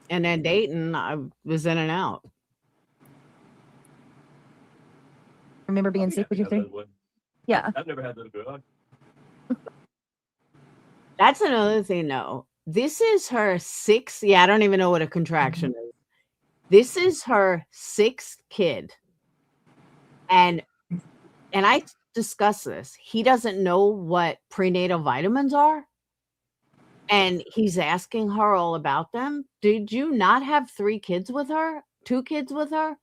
Dayton, I was in and out. Remember being sick with your 3? Yeah. I've never had little girl. That's another thing, though. This is her 6th. Yeah, I don't even know what a contraction is. This is her 6th kid. And I discussed this. He doesn't know what prenatal vitamins are. And he's asking her all about them. Did you not have 3 kids with her? 2 kids with her?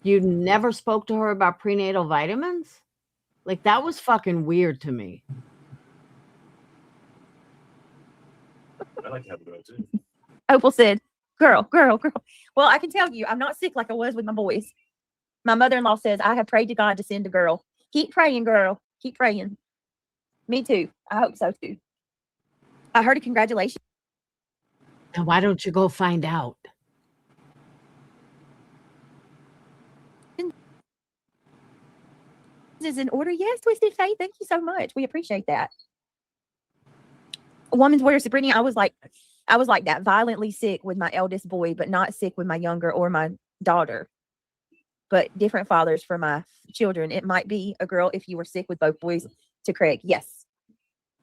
You never spoke to her about prenatal vitamins? Like, that was fucking weird to me. I like to have a girl too. Opal said, girl. Well, I can tell you, I'm not sick like I was with my boys. My mother-in-law says, I have prayed to God to send a girl. Keep praying, girl. Keep praying. Me too. I hope so too. I heard a congratulations. And why don't you go find out? Is in order. Yes, Twisted Faith. Thank you so much. We appreciate that. A woman's warrior, Brittney. I was like that, violently sick with my eldest boy, but not sick with my younger or my daughter. But different fathers for my children. It might be a girl if you were sick with both boys. To Craig, yes.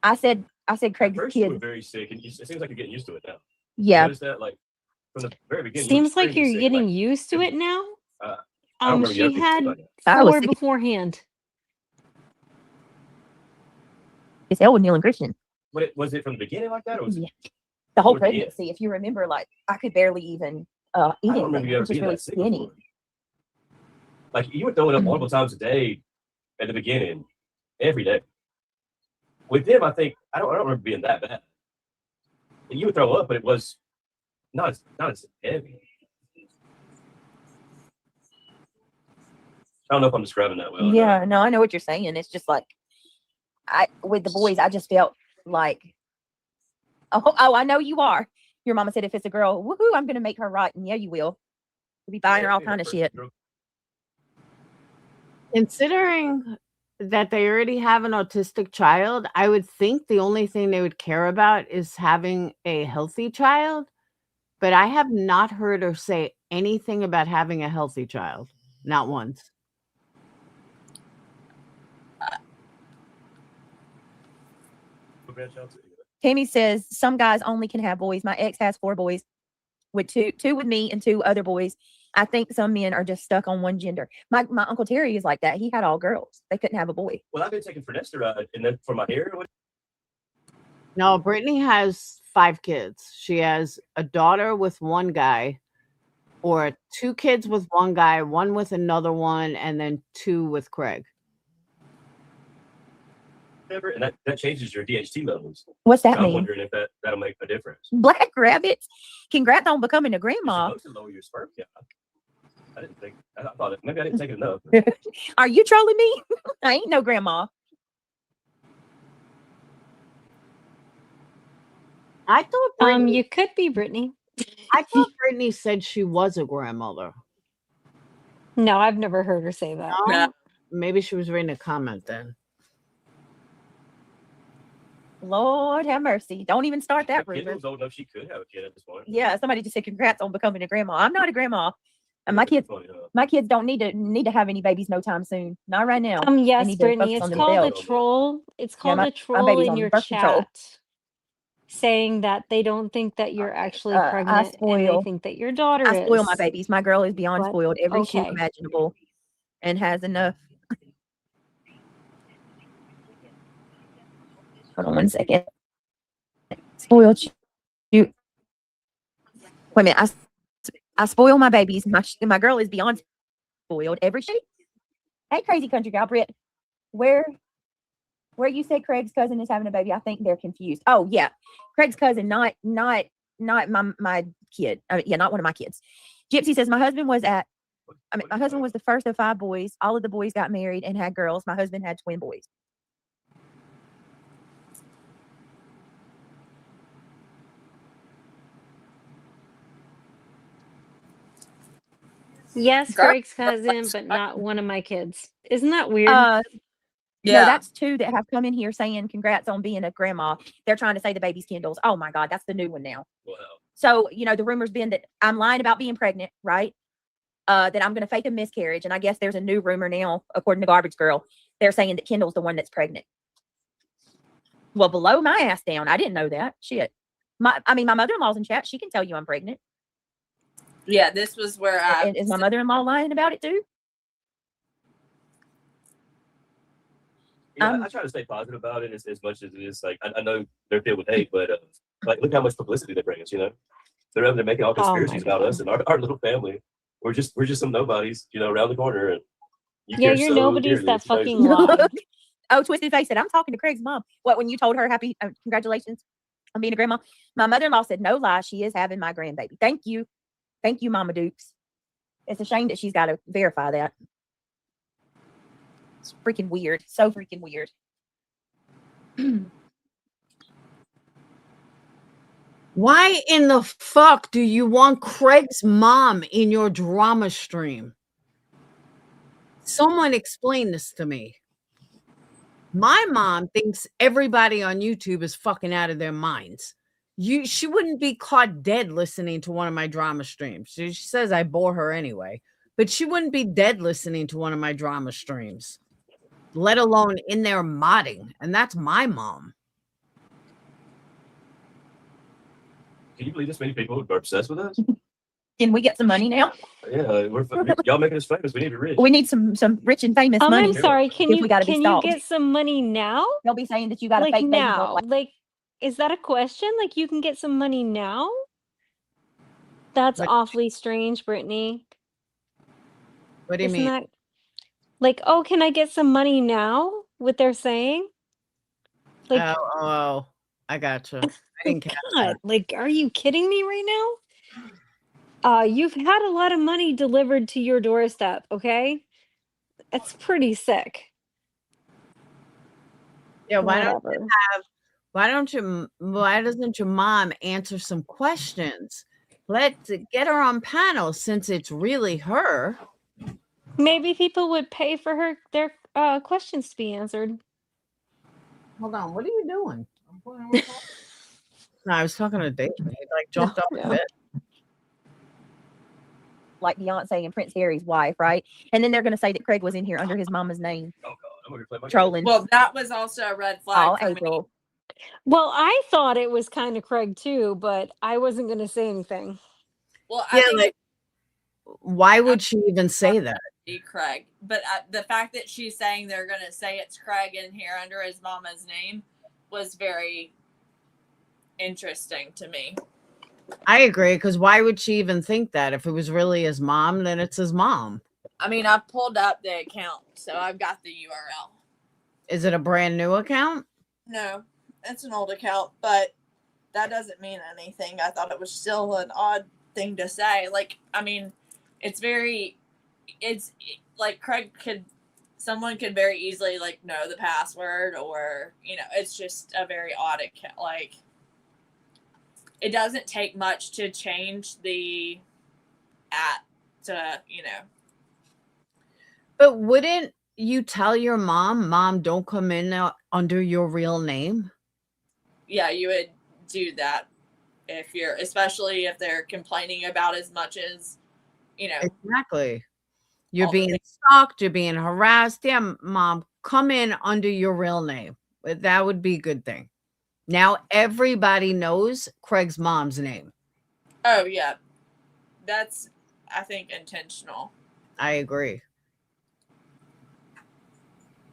I said Craig's First, you kid. were very sick, and it seems like you're getting used to it now. Yeah. Notice that, like from the very beginning. Seems like extremely you're sick, getting like, used to it now. I don't remember you She ever being sick had like that. I was 4 sick. beforehand. It's Elle with Neil and Christian. Was it from the beginning like that? Or was it, The whole Towards the end. pregnancy, if you remember, like I could barely even eat I don't anything. remember you I ever was just being really that sick skinny. before. Like you were throwing up multiple times a day at the beginning, every day. With them, I think I don't remember being that bad. And you would throw up, but it was not as heavy. I don't know if I'm describing that well. Yeah, no, I know what you're saying. It's just like with the boys, I just felt like, oh, I know you are. Your mama said if it's a girl, woohoo, I'm gonna make her right, and yeah, you will. You'll be buying her all kind of shit. Considering that they already have an autistic child, I would think the only thing they would care about is having a healthy child. But I have not heard her say anything about having a healthy child. Not once. Tammy says some guys only can have boys. My ex has 4 boys, with two with me and 2 other boys. I think some men are just stuck on one gender. My Uncle Terry is like that. He had all girls. They couldn't have a boy. Well, I've been taking finasteride, and then for my hair. No, Brittney has 5 kids. She has a daughter with one guy, or 2 kids with one guy, 1 with another one, and then 2 with Craig. And that changes your DHT levels. What's that So I'm mean? wondering if that'll make a difference. Black rabbits. Congrats on becoming a grandma. It's supposed to lower your sperm count. I didn't think. I thought maybe I didn't take it enough. Are you trolling me? I ain't no grandma. I thought Brittney, You could be Brittney. I thought Brittney said she was a grandmother. No, I've never heard her say that. No? Maybe she was reading a comment then. Lord have mercy. Don't even start that If Kendall rumor. was old enough, she could have a kid at this point. Yeah, somebody just said congrats on becoming a grandma. I'm not a grandma. And my That's kids funny, huh? my kids don't need to have any babies no time soon. Not right now. Yes, They need to Brittany, focus on it's called a themselves. troll. It's called my a troll baby's in on your birth control. chat saying that they don't think that you're actually I pregnant and they spoil. think that your daughter I spoil is. my babies. My girl is beyond But, spoiled every shoe okay. imaginable and has enough. Hold on one second. Spoiled shoe. Wait a minute. I spoil my babies. My girl is beyond spoiled every shoe. Hey, crazy country gal, Britt. Where you said Craig's cousin is having a baby, I think they're confused. Oh yeah, Craig's cousin, not my kid. Yeah, not one of my kids. Gypsy says my husband was the first of 5 boys. All of the boys got married and had girls. My husband had twin boys. Yes, Girl. Greg's cousin, but not one of my kids. Isn't that weird? No, Yeah. that's 2 that have come in here saying congrats on being a grandma. They're trying to say the baby's Kendall's. Oh my God, that's the new one now. Wow. So, the rumor's been that I'm lying about being pregnant, right? That I'm going to fake a miscarriage. And I guess there's a new rumor now, according to Garbage Girl. They're saying that Kendall's the one that's pregnant. Well, blow my ass down. I didn't know that. Shit. My mother-in-law's in chat. She can tell you I'm pregnant. Yeah, this was where And is my mother-in-law lying about it too? Yeah, I try to stay positive about it as much as it is. Like I know they're filled with hate, but like look how much publicity they bring us. They're over there making all conspiracies about us and our little family. We're just some nobodies, around the corner. And Yeah, you're nobodies that fucking lie. Oh, Twisted Face said, I'm talking to Craig's mom. What, when you told her happy, congratulations on being a grandma? My mother-in-law said, no lie, she is having my grandbaby. Thank you. Thank you, Mama Dukes. It's a shame that she's got to verify that. It's freaking weird. So freaking weird. Why in the fuck do you want Craig's mom in your drama stream? Someone explain this to me. My mom thinks everybody on YouTube is fucking out of their minds. She wouldn't be caught dead listening to one of my drama streams. She says I bore her anyway, but she wouldn't be dead listening to one of my drama streams, let alone in there modding. And that's my mom. Can you believe this many people are obsessed with us? Can we get some money now? Yeah, y'all making us famous. We need to be rich. We need some rich and famous money. I'm sorry. Can you stalked. get some money now? They'll be saying that you got to Like fake now? baby. Like, is that a question? Like, you can get some money now? That's awfully strange, Brittany. What do you Isn't mean? that like, oh, can I get some money now? What they're saying? Like, Oh, I gotcha. I didn't catch God, that. like, are you kidding me right now? You've had a lot of money delivered to your doorstep, okay? It's pretty sick. Yeah, why Whatever. why doesn't your mom answer some questions? Let's get her on panel since it's really her. Maybe people would pay for their questions to be answered. Hold on, what are you doing? No, I was talking to Dave. He like jumped off the Yeah. bed. Like Beyonce and Prince Harry's wife, right? And then they're going to say that Craig was in here under his mama's name. Oh God, I'm gonna play my Trolling. Well, that was also a red flag Oh, for me. April. Well, I thought it was kind of Craig too, but I wasn't going to say anything. Well, Yeah, I think like, why would she even say that? it's Craig, but the fact that she's saying they're going to say it's Craig in here under his mama's name was very interesting to me. I agree, because why would she even think that? If it was really his mom, then it's his mom. I mean, I pulled up the account, so I've got the URL. Is it a brand new account? No, it's an old account, but that doesn't mean anything. I thought it was still an odd thing to say. Like, I mean, it's like someone could very easily like know the password, or, you know, it's just a very odd account. Like, it doesn't take much to change the to, you know. But wouldn't you tell your mom, don't come in under your real name? Yeah, you would do that especially if they're complaining about as much as, you know. Exactly. You're all the being things. stalked, you're being harassed. Yeah, mom, come in under your real name. That would be a good thing. Now everybody knows Craig's mom's name. Oh, yeah. That's, I think, intentional. I agree.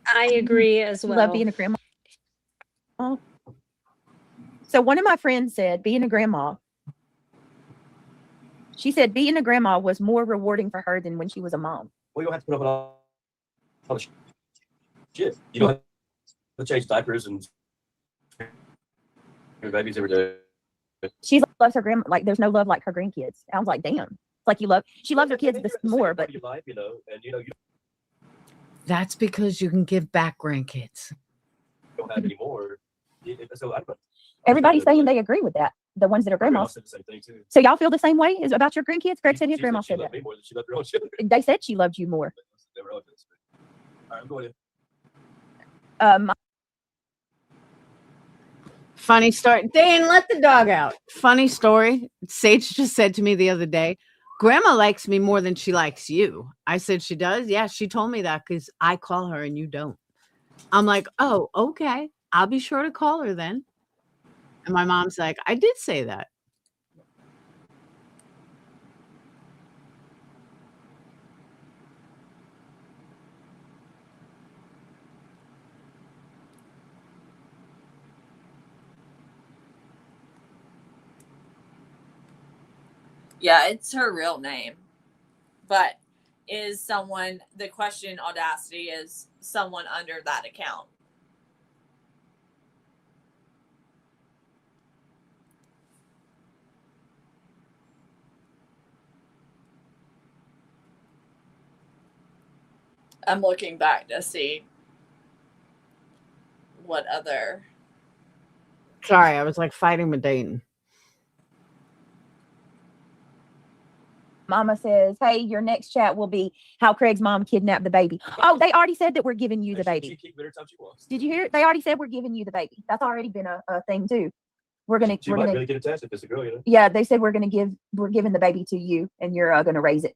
I agree as well. Love being a grandma. Oh. So one of my friends said being a grandma, she said being a grandma was more rewarding for her than when she was a mom. Well, you don't have to put up with all the shit. You don't have to change diapers and your babies every day. She loves her grandma. Like, there's no love like her grandkids. I was like, damn. It's like she loves her kids more, but your life, you know, and you know you That's because you can give back grandkids. don't have any more. So I don't know. everybody's saying they agree with that. The ones that are My grandma grandmas. said the same thing too. So y'all feel the same way as about your grandkids? Greg said his She grandma she said loved that. me more than she loved her own children. They said she loved you more. They were relatives. All right, I'm going in. Funny story. Dan, let the dog out. Funny story. Sage just said to me the other day, Grandma likes me more than she likes you. I said, she does? Yeah, she told me that because I call her and you don't. I'm like, oh, okay. I'll be sure to call her then. And my mom's like, I did say that. Yeah, it's her real name. But the question Audacity is someone under that account. I'm looking back to see what other. Sorry, I was like fighting with Dayton. Mama says, hey, your next chat will be how Craig's mom kidnapped the baby. Oh, they already said that we're giving you the baby. Did you hear it? They already said we're giving you the baby. That's already been a thing too. We're gonna really get attached if it's a girl, you know. Yeah, they said we're giving the baby to you and you're gonna raise it.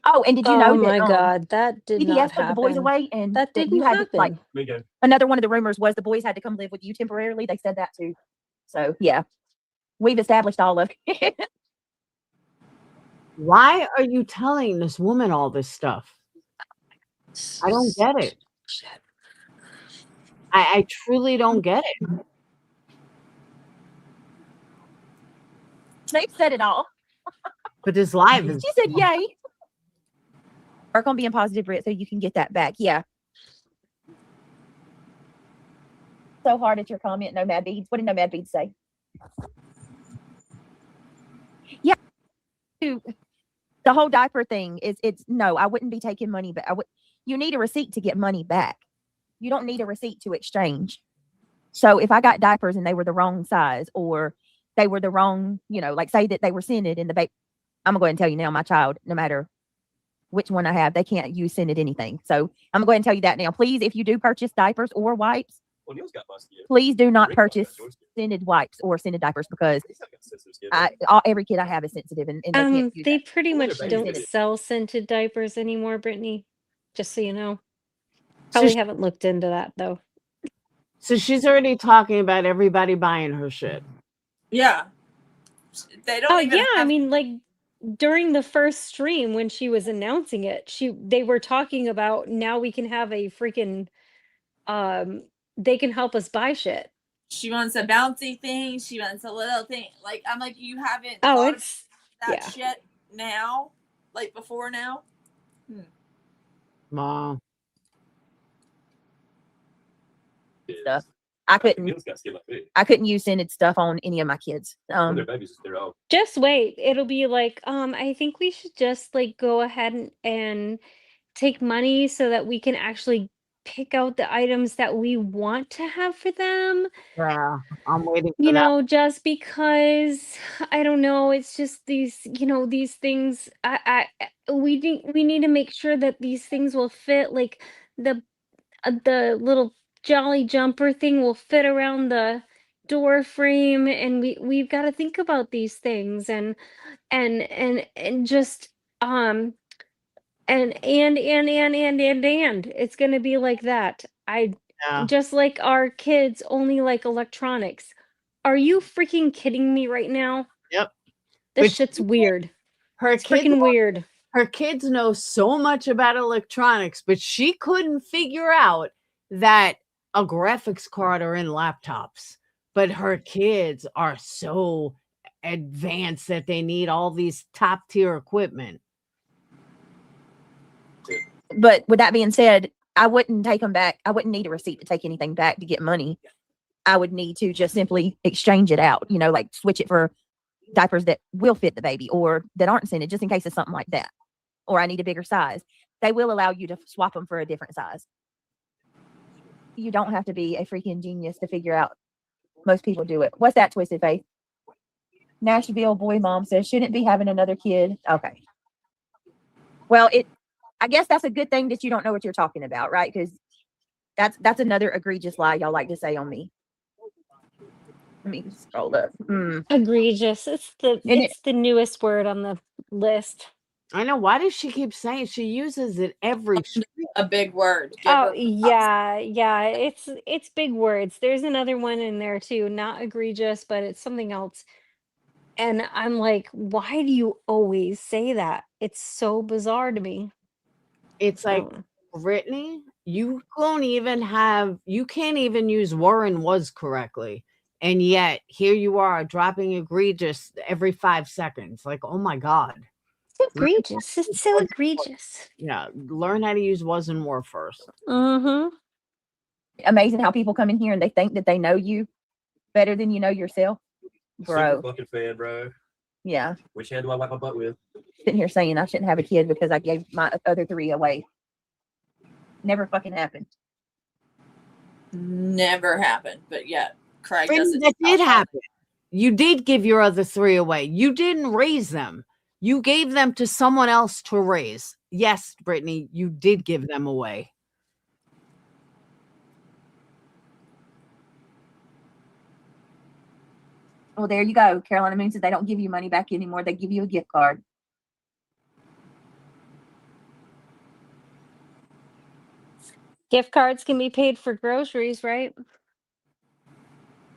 Oh, and did you know Oh that my God, that did not CPS took the boys happen. away and That you didn't had to, like, happen. Bingo. another one of the rumors was the boys had to come live with you temporarily. They said that too. So yeah, we've established all of it. Why are you telling this woman all this stuff? I don't get it. I truly don't get it. They said it all. But this live is. She said, yay. Work on being positive, Britt, so you can get that back. Yeah. So hard at your comment, No Mad Beads. What did No Mad Beads say? Yeah. The whole diaper thing is no, I wouldn't be taking money, but you need a receipt to get money back. You don't need a receipt to exchange. So if I got diapers and they were the wrong size, or they were the wrong, like say that they were scented in the baby, I'm gonna go ahead and tell you now, my child, no matter which one I have, they can't use scented anything. So I'm gonna go ahead and tell you that now. Please, if you do purchase diapers or wipes, please do not purchase scented wipes or scented diapers, because every kid I have is sensitive, and they can't use They that. pretty much babies don't do. sell scented diapers anymore, Brittany. Just so you know. So Probably she- haven't looked into that though. So she's already talking about everybody buying her shit. Yeah. They don't Oh even yeah, I have mean, like during the first stream when she was announcing it, they were talking about now we can have a freaking they can help us buy shit. she wants a bouncy thing, she wants a little thing. Like I'm like, you haven't Oh, thought it's of that yeah. shit now? Like before now? Wow. Stuff. I couldn't Meals got skin like me. I couldn't use scented stuff on any of my kids. When they're babies, they're all. Just wait. It'll be like, I think we should just like go ahead and take money so that we can actually pick out the items that we want to have for them. Yeah, I'm waiting for that. Just because I don't know, it's just these, these things. We need to make sure that these things will fit. Like the little jolly jumper thing will fit around the door frame, and we've got to think about these things, and just and it's gonna be like that. Yeah. Just like our kids only like electronics. Are you freaking kidding me right now? Yep. This But shit's weird. Her It's kids freaking weird. Her kids know so much about electronics, but she couldn't figure out that a graphics card are in laptops. But her kids are so advanced that they need all these top tier equipment. But with that being said, I wouldn't take them back. I wouldn't need a receipt to take anything back to get money. I would need to just simply exchange it out, like switch it for diapers that will fit the baby or that aren't scented, just in case it's something like that. Or I need a bigger size. They will allow you to swap them for a different size. You don't have to be a freaking genius to figure out. Most people do it. What's that, Twisted Faith? Nashville boy mom says, shouldn't be having another kid. Okay. Well, I guess that's a good thing that you don't know what you're talking about, right? Because that's another egregious lie y'all like to say on me. Let me scroll up. Egregious. It's the newest word on the list. I know. Why does she keep saying she uses it every a big word? Yeah. It's big words. There's another one in there too, not egregious, but it's something else. And I'm like, why do you always say that? It's so bizarre to me. It's like, Brittney, you can't even use Warren was correctly. And yet here you are dropping egregious every 5 seconds. Like, oh my God. It's egregious. It's so egregious. Yeah. Learn how to use was and were first. Mm-hmm. Amazing how people come in here and they think that they know you better than you know yourself. Bro. Super fucking fan, bro. Yeah. Which hand do I wipe my butt with? Sitting here saying I shouldn't have a kid because I gave my other 3 away. Never fucking happened. Never happened. But yet, Craig Brittney, doesn't. that did happen. You did give your other 3 away. You didn't raise them. You gave them to someone else to raise. Yes, Brittney, you did give them away. Well, there you go. Carolina Moon says they don't give you money back anymore. They give you a gift card. Gift cards can be paid for groceries, right?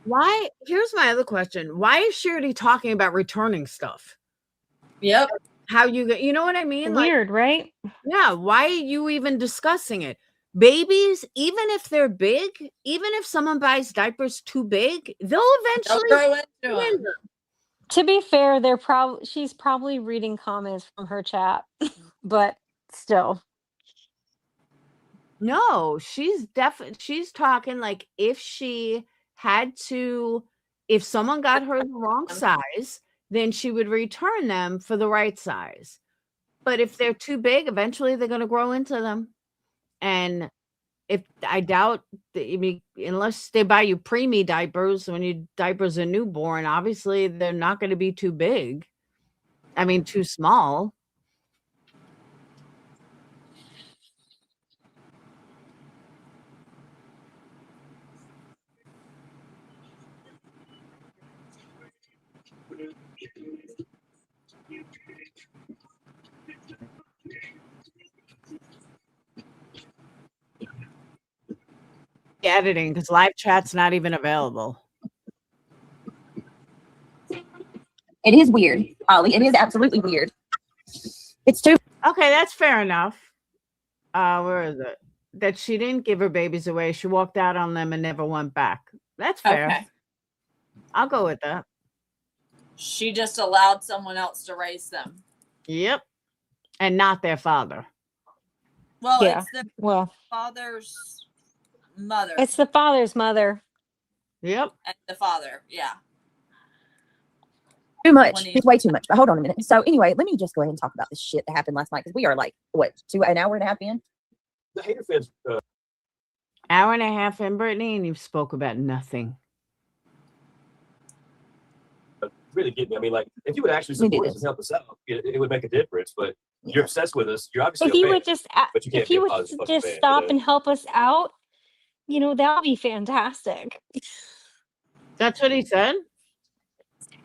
Why? Here's my other question. Why is she already talking about returning stuff? Yep. How you know what I mean? Weird, right? Yeah. Why are you even discussing it? Babies, even if they're big, even if someone buys diapers too big, they'll eventually grow into them. To be fair, she's probably reading comments from her chat, but still. No, she's talking like if someone got her the wrong size, then she would return them for the right size. but if they're too big, eventually they're going to grow into them. And if I doubt, I mean, unless they buy you preemie diapers when your diapers are newborn, obviously they're not going to be too big. I mean, too small. Editing because live chat's not even available. It is weird, Ollie. It is absolutely weird. It's too. Okay, that's fair enough. Where is it? That she didn't give her babies away. She walked out on them and never went back. That's fair. Okay. I'll go with that. She just allowed someone else to raise them. Yep. And not their father. Well, Yeah. it's the Well, father's mother. it's the father's mother. Yep. And the father, yeah. Too much. It's way too much. But hold on a minute. So anyway, let me just go ahead and talk about this shit that happened last night because we are like, what, an hour and a half in? The hater fans. Hour and a half in, Brittney, and you spoke about nothing. Really get me. I mean, like, if you would actually support us and help us out, it would make a difference. But you're obsessed with us. You're obviously If he a fan, would just, but you can't if he be a would positive fucking just fan, stop you know? and help us out, you know, that would be fantastic. That's what he said?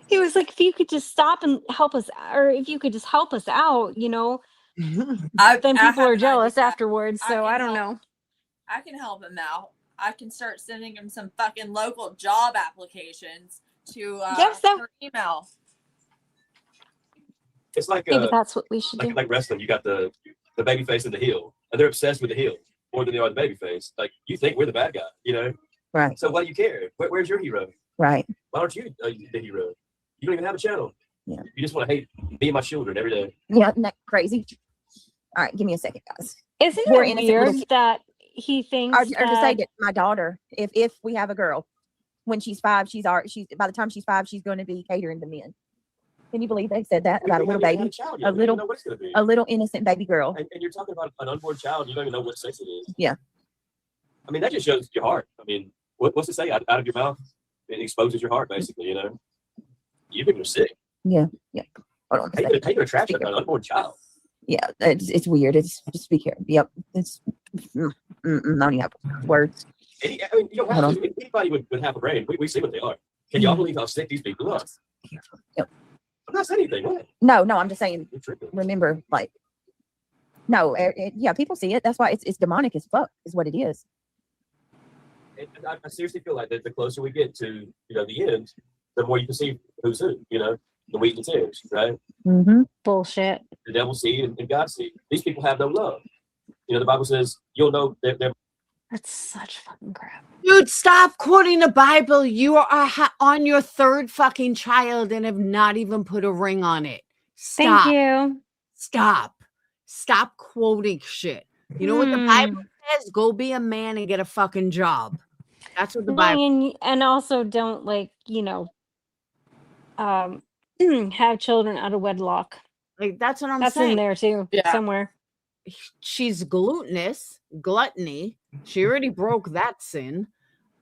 He was like, if you could just stop and help us, or if you could just help us out, you know, then people are jealous afterwards. So I don't know. I can help him out. I can start sending him some fucking local job applications to her email. It's like Maybe that's what we should do. like wrestling. You got the baby face and the heel, and they're obsessed with the heel more than they are the baby face. Like, you think we're the bad guy, you know? Right. So why do you care? Where's your hero? Right. Why aren't you the hero? You don't even have a channel. Yeah. You just want to hate me and my children every day. Yeah, isn't that crazy? All right, give me a second, guys. Isn't Poor it innocent weird little kid. that he thinks Or to say that that my daughter, if we have a girl, when she's 5, she's by the time she's 5, she's going to be catering to men. Can you believe they said that about a little baby, a little innocent baby girl? And you're talking about an unborn child. You don't even know what sex it is. Yeah. I mean, that just shows your heart. I mean, what's it say? Out of your mouth, it exposes your heart, basically. You know, you think you're sick. Yeah. Yeah. Hold on. Take your attraction to an unborn child. Yeah, it's weird. It's just be careful. Yep. It's not even have words. I mean, you don't have to. Anybody would have a brain. We see what they are. Can y'all believe how sick these people are? Yep. I'm not saying anything. What? No, I'm just saying. Remember, like, no, yeah, people see it. That's why it's demonic as fuck. Is what it is. And I seriously feel like that the closer we get to the end, the more you can see who's who. You know, the wheat and tares, right? Mm-hmm. Bullshit. The devil seed and God seed. These people have no love. You know, the Bible says you'll know they're That's such fucking crap. Dude, stop quoting the Bible. You are on your 3rd fucking child and have not even put a ring on it. Stop. Thank you. Stop quoting shit. You know what the Bible says? Go be a man and get a fucking job. That's what the Bible. And also don't have children out of wedlock. Like, that's what I'm That's saying. in there too, somewhere. She's gluttony. She already broke that sin.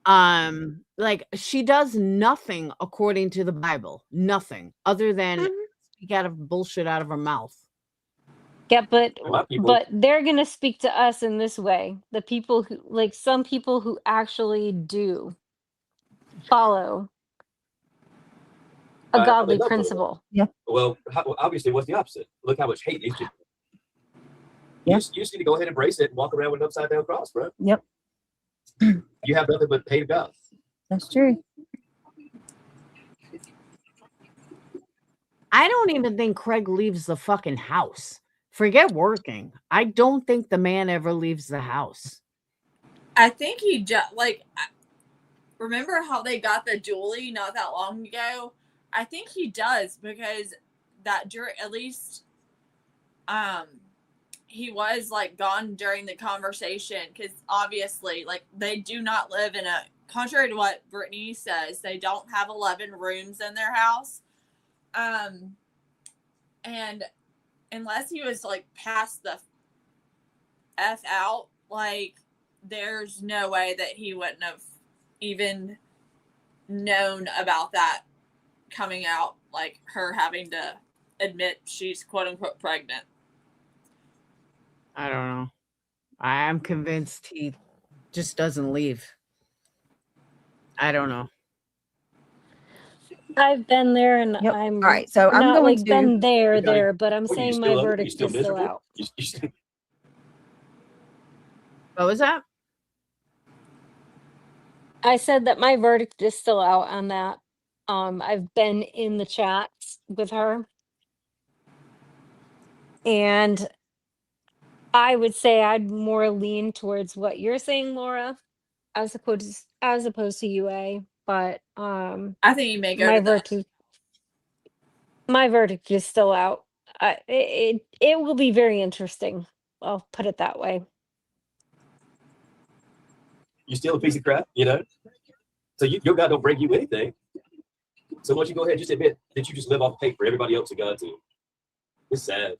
Like, she does nothing according to the Bible. Nothing other than speak out of bullshit out of her mouth. Yeah, but they're gonna speak to us in this way. The people who, like, some people who actually do follow a godly principle. Yeah. Well, obviously, what's the opposite? Look how much hate these people. Yeah. You just need to go ahead and embrace it and walk around with an upside down cross, bro. Yep. You have nothing but hate of God. That's true. I don't even think Craig leaves the fucking house. Forget working. I don't think the man ever leaves the house. I think he just, like, remember how they got the Julie not that long ago? I think he does, because that at least he was, like, gone during the conversation, because obviously, like, they do not live in a, contrary to what Brittney says, they don't have 11 rooms in their house. And unless he was like past the F out, like there's no way that he wouldn't have even known about that coming out, like her having to admit she's quote unquote pregnant. I don't know. I am convinced he just doesn't leave. I don't know. I've been there, and Yep. I'm All right, so I'm not going like to. been there, You gotta- but I'm What, are you saying my still, are you verdict still is still miserable? out. You still, What was that? I said that my verdict is still out on that. I've been in the chats with her, and I would say I'd more lean towards what you're saying, Laura, as opposed to UA. But I think you may go my to the verdict is still out. It will be very interesting. I'll put it that way. you're still a piece of crap, you know? So your God don't bring you anything. So why don't you go ahead and just admit that you just live off paper, everybody else a God to you. It's sad.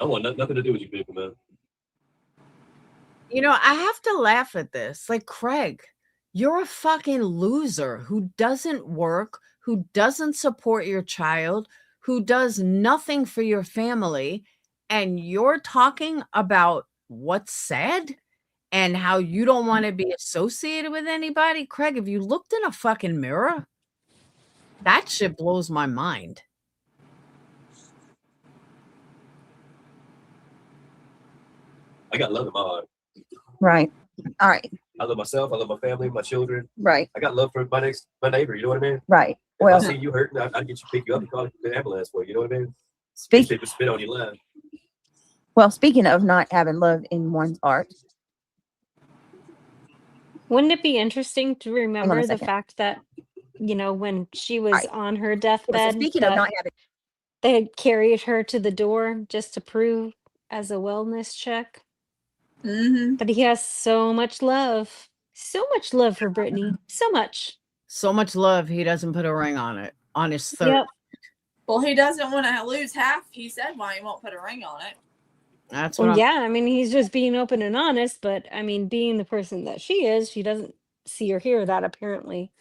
I want nothing to do with you people, man. You know, I have to laugh at this. Like, Craig, you're a fucking loser who doesn't work, who doesn't support your child, who does nothing for your family, and you're talking about what's sad and how you don't want to be associated with anybody. Craig, have you looked in a fucking mirror? That shit blows my mind. I got love in my heart. Right. All right. I love myself. I love my family, my children. Right. I got love for my neighbor. You know what I mean? Right. If Well, I see you hurting, I get you, pick you up, and call the ambulance for you. You know what I mean? speak. People spit on your line. Well, speaking of not having love in one's heart, Wouldn't it be interesting to hang on a remember the second. fact that, when she was Right. on her Yeah, so deathbed, speaking of that not having, they had carried her to the door just to prove as a wellness check? Mm-hmm. But he has so much love for Brittney. So much. So much love, he doesn't put a ring on it, on his third. Yep. Well, he doesn't want to lose half. He said why he won't put a ring on it. That's what Well, I'm. yeah, I mean, he's just being open and honest, but I mean, being the person that she is, she doesn't see or hear that apparently.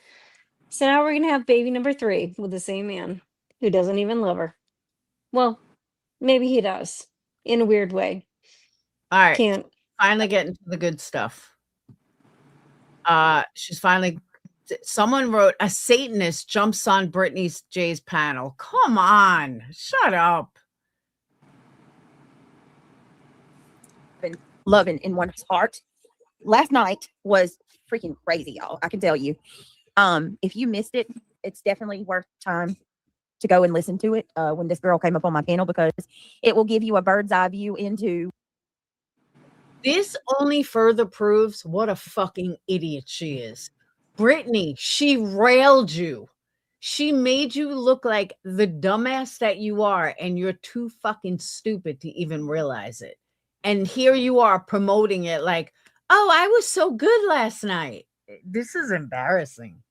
So now we're going to have baby number 3 with the same man who doesn't even love her. Well, maybe he does in a weird way. All right. Can't. Finally getting to the good stuff. She's finally. Someone wrote, a Satanist jumps on Brittney J's panel. Come on, shut up. loving in one's heart. Last night was freaking crazy, y'all. I can tell you. If you missed it, it's definitely worth time to go and listen to it when this girl came up on my panel, because it will give you a bird's eye view into. This only further proves what a fucking idiot she is. Brittney, she railed you. She made you look like the dumbass that you are, and you're too fucking stupid to even realize it. And here you are promoting it like, oh, I was so good last night. This is embarrassing.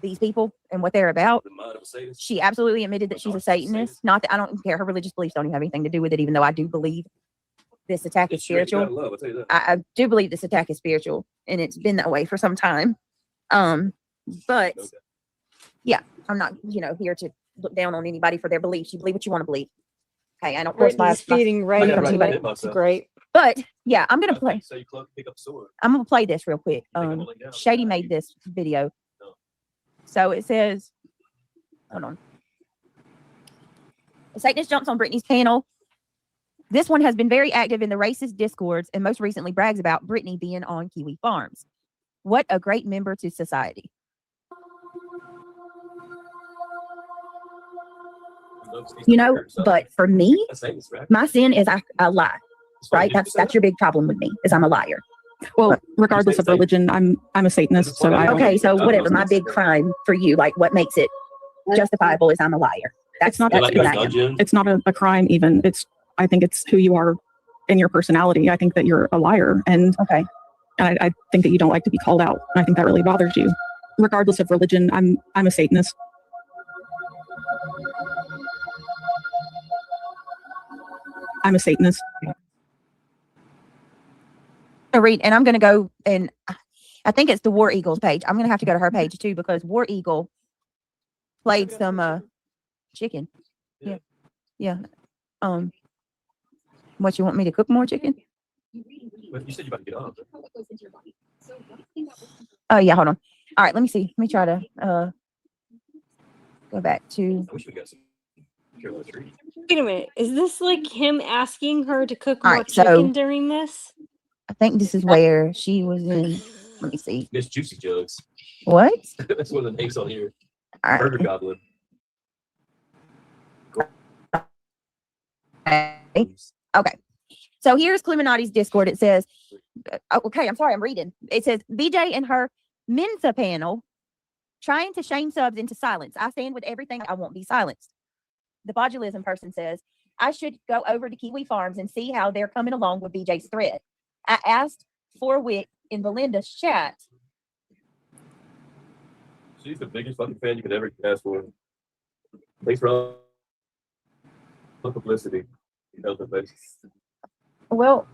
These people and what they're about. The mind of a Satanist. She absolutely admitted that she's a Satanist. Not that I don't care. Her religious beliefs don't even have anything to do with it, even though I do believe this attack is It's straight spiritual. God love, I'll tell you that. I do believe this attack is spiritual, and it's been that way for some time. But Okay. yeah, I'm not, here to look down on anybody for their beliefs. You believe what you want to believe. Okay, and of course Brittany's feeding right I got into right it. in It's myself. great. But yeah, I'm gonna play. So you pick up the sword. I'm gonna play this real quick. You think I'm gonna lay down? Shady made this video. No. So it says, hold on. A Satanist jumps on Brittney's panel. This one has been very active in the racist discords and most recently brags about Brittney being on Kiwi Farms. What a great member to society. But for me, That's Satanist, right? my sin is I lie, That's what right? you used to That's say. your big problem with me, is I'm a liar. Well, regardless of religion, I'm a Satanist, so I don't. Okay, so whatever, my big crime for you, like what makes it justifiable is I'm a liar. It's not. You That's like what those I am. dungeons? It's not a crime even. I think it's who you are in your personality. I think that you're a liar, and Okay. I think that you don't like to be called out. I think that really bothers you. regardless of religion, I'm a Satanist. I'm a Satanist. Read, and I'm going to go, and I think it's the War Eagle's page. I'm going to have to go to her page too, because War Eagle played some chicken. Yeah. Yeah. What, you want me to cook more chicken? But you said you're about to get up. Oh yeah, hold on. All right, let me see. Let me try to go back to. I wish we got some Carolina trees. Wait a minute. Is this like him asking her to cook All more right, so- chicken during this? I think this is where she was in. Let me see. Miss Juicy Jugs. What? That's one of the names on here. All right. Burger Goblin. Okay. So here's Cluminati's Discord. It says, okay, I'm sorry, I'm reading. It says, BJ and her Mensa panel trying to shame subs into silence. I stand with everything. I won't be silenced. The botulism person says, I should go over to Kiwi Farms and see how they're coming along with BJ's thread. I asked for Wick in Belinda's chat. She's the biggest fucking fan you could ever ask for. Thanks for all the publicity. Well,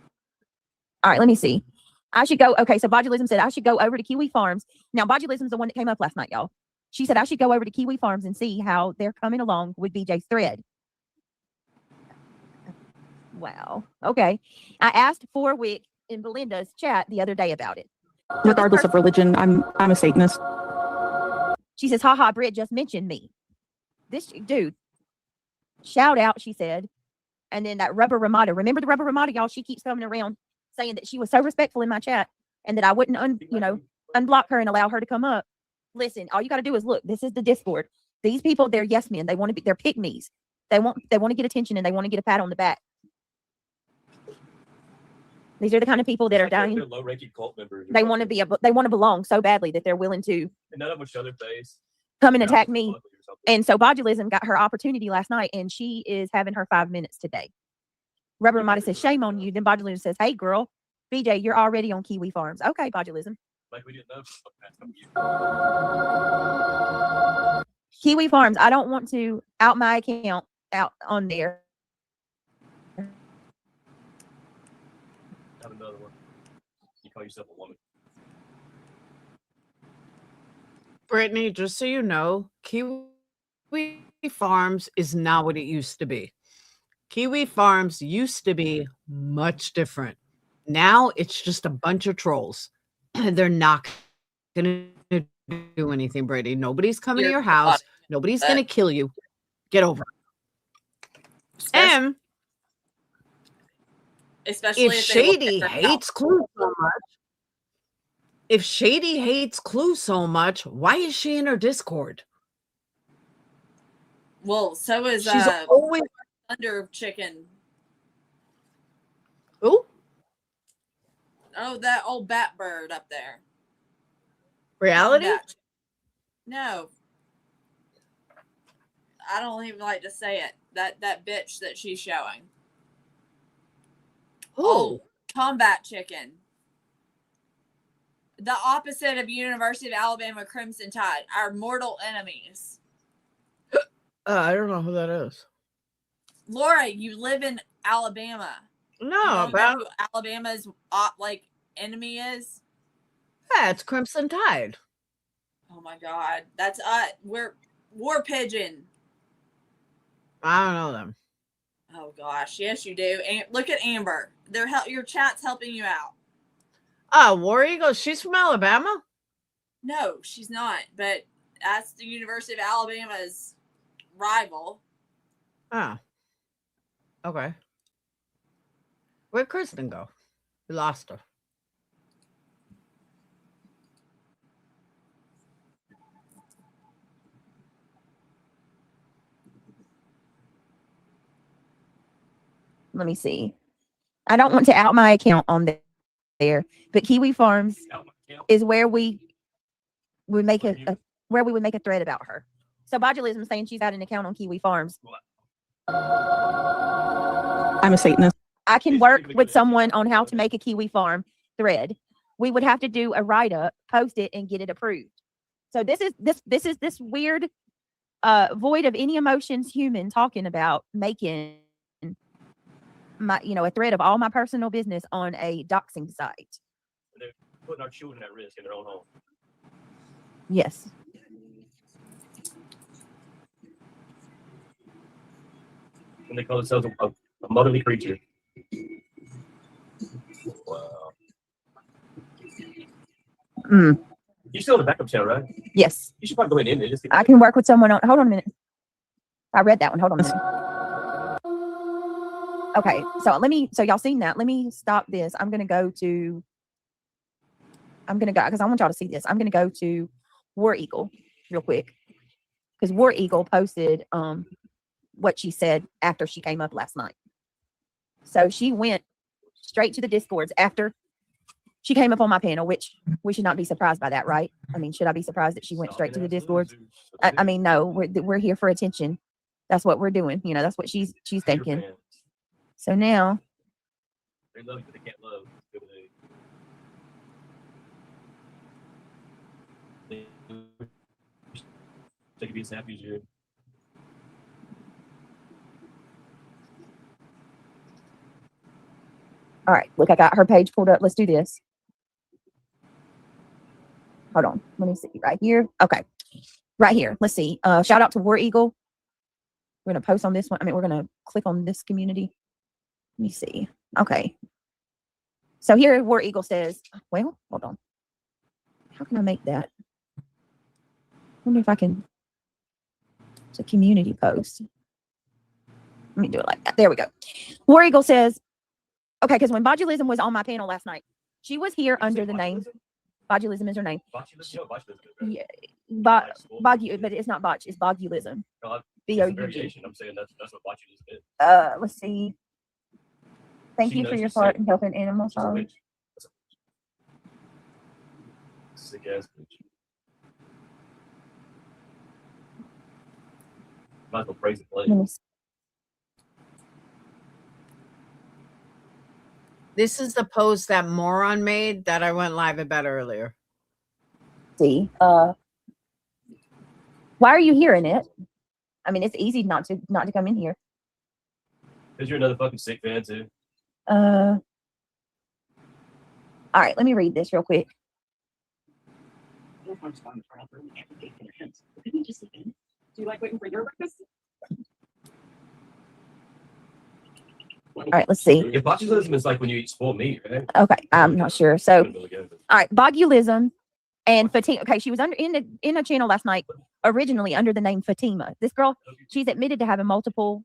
all right, let me see. I should go. Okay, so botulism said I should go over to Kiwi Farms. Now, botulism's the one that came up last night, y'all. She said I should go over to Kiwi Farms and see how they're coming along with BJ's thread. Wow. Okay. I asked for Wick in Belinda's chat the other day about it. Regardless of religion, I'm a Satanist. She says, haha, Britt just mentioned me. This dude, shout out, she said. And then that Rubber Ramada. Remember the Rubber Ramada, y'all? She keeps coming around saying that she was so respectful in my chat and that I wouldn't, unblock her and allow her to come up. Listen, all you got to do is look. This is the Discord. These people, they're yes men. They want to be, they're pick-me's. They want to get attention and they want to get a pat on the back. These are the kind of people that are dying. They're low-ranking cult members. They want to belong so badly that they're willing to And none of them show their face. come and attack me. And so botulism got her opportunity last night, and she is having her 5 minutes today. Rubber Ramada says, shame on you. Then botulism says, hey, girl, BJ, you're already on Kiwi Farms. Okay, botulism. Like we didn't know. Kiwi Farms, I don't want to out my account out on there. Have another one. You call yourself a woman. Brittney, just so you know, Kiwi Farms is not what it used to be. Kiwi Farms used to be much different. Now it's just a bunch of trolls. They're not going to do anything, Brittney. Nobody's coming to your house. Nobody's going to kill you. Get over it. And especially if Shady hates Clue so much, why is she in her Discord? Well, so is she's always Thunder Chicken. Who? Oh, that old bat bird up there. Reality? No. I don't even like to say it. That bitch that she's showing. Who? Oh, Combat Chicken. The opposite of University of Alabama Crimson Tide. Our mortal enemies. I don't know who that is. Laura, you live in Alabama. No, you know who Alabama's enemy is? Yeah, it's Crimson Tide. Oh my God, that's we're War Pigeon. I don't know them. Oh gosh, yes you do. And look at Amber. Your chat's helping you out. Oh, War Eagle. She's from Alabama. No, she's not. But that's the University of Alabama's rival. Oh. Okay. Where'd Kristen go? We lost her. Let me see. I don't want to out my account on there, but Kiwi Farms is where we would make where we would make a thread about her. So botulism saying she's got an account on Kiwi Farms. I'm a Satanist. I can work with someone on how to make a Kiwi Farm thread. We would have to do a write-up, post it, and get it approved. So this is this weird void of any emotions human talking about making my a thread of all my personal business on a doxing site. They're putting our children at risk in their own home. Yes. And they call themselves a motherly creature. Wow. You still on the backup channel, right? Yes. You should probably go ahead and end it. I can work with someone on. Hold on a minute. I read that one. Hold on a minute. Okay, so y'all seen that. Let me stop this. I'm gonna go because I want y'all to see this. I'm gonna go to War Eagle real quick. Because War Eagle posted what she said after she came up last night. So she went straight to the Discords after she came up on my panel, which we should not be surprised by that, right? I mean, should I be surprised that she went straight to the Discords? I mean, no, we're here for attention. That's what we're doing. That's what she's thinking. So now, They love you, but they can't love. They can be as happy as you. all right, look, I got her page pulled up. Let's do this. Hold on. Let me see right here. Okay. Right here. Let's see. Shout out to War Eagle. We're going to post on this one. We're going to click on this community. Let me see. Okay. So here War Eagle says, well, hold on. How can I make that? I wonder if I can. It's a community post. Let me do it like that. There we go. War Eagle says, okay, because when Botulism was on my panel last night, she was here under the name. Botulism is her name. Yeah, but it's not botch. It's botulism. B-O-U-G. I'm saying that's what botulism is. Let's see. Thank you for your part in helping animals. Sick ass bitch. Might as well praise and play. This is the post that Moron made that I went live about earlier. See, why are you hearing it? I mean, it's easy not to come in here. Because you're another fucking sick fan too. All right, let me read this real quick. Do you like waiting for your breakfast? All right, let's see. Yeah, botulism is like when you eat spoiled meat, right? Okay, I'm not sure. So, all right, botulism and Fatima. Okay, she was in a channel last night, originally under the name Fatima. This girl, she's admitted to having multiple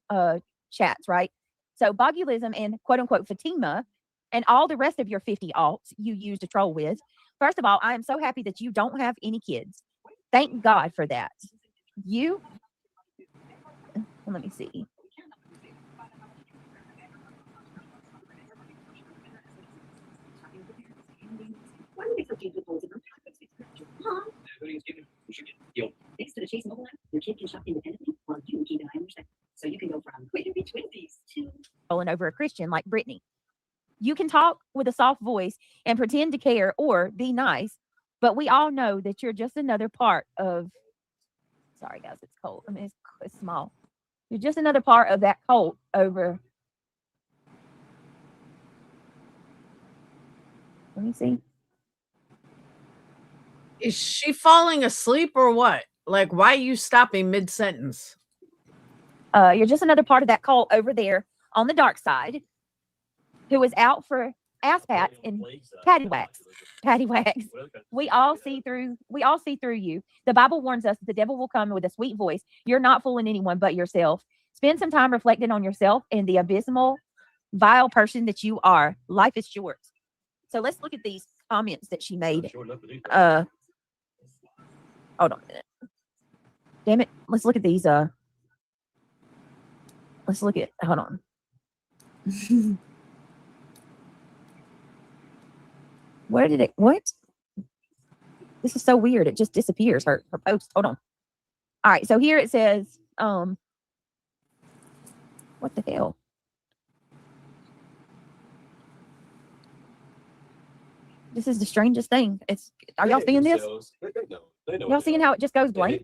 chats, right? So botulism and quote unquote Fatima and all the rest of your 50 alts you use to troll with. First of all, I am so happy that you don't have any kids. Thank God for that. Let me see. Thanks to the Chase mobile app, your kid can shop independently while you keep an eye on your step. So you can go from quick and be twinsies to rolling over a Christian like Brittney. You can talk with a soft voice and pretend to care or be nice, but we all know that you're just another part of. Sorry, guys, it's cold. I mean, it's small. You're just another part of that cult over. Let me see. Is she falling asleep or what? Like, why are you stopping mid-sentence? You're just another part of that cult over there on the dark side who is out for ass pats and paddywhacks. Paddywhacks. We all see through you. The Bible warns us that the devil will come with a sweet voice. You're not fooling anyone but yourself. Spend some time reflecting on yourself and the abysmal, vile person that you are. Life is short. So let's look at these comments that she made. Hold on a minute. Damn it. Let's look at these. Hold on. Where did it, what? This is so weird. It just disappears, her post. Hold on. All right. So here it says, what the hell? This is the strangest thing. Are y'all seeing this? Y'all seeing how it just goes blank?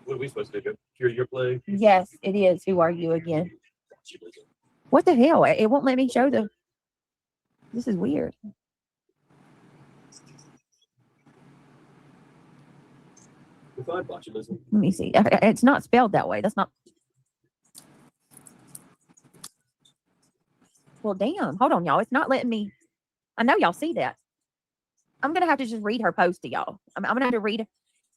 What are we supposed to do? Your play? Yes, it is. Who are you again? What the hell? It won't let me show the. This is weird. Botulism. Let me see. It's not spelled that way. That's not. Well, damn. Hold on, y'all. It's not letting me. I know y'all see that. I'm gonna have to just read her post to y'all. I'm gonna have to read.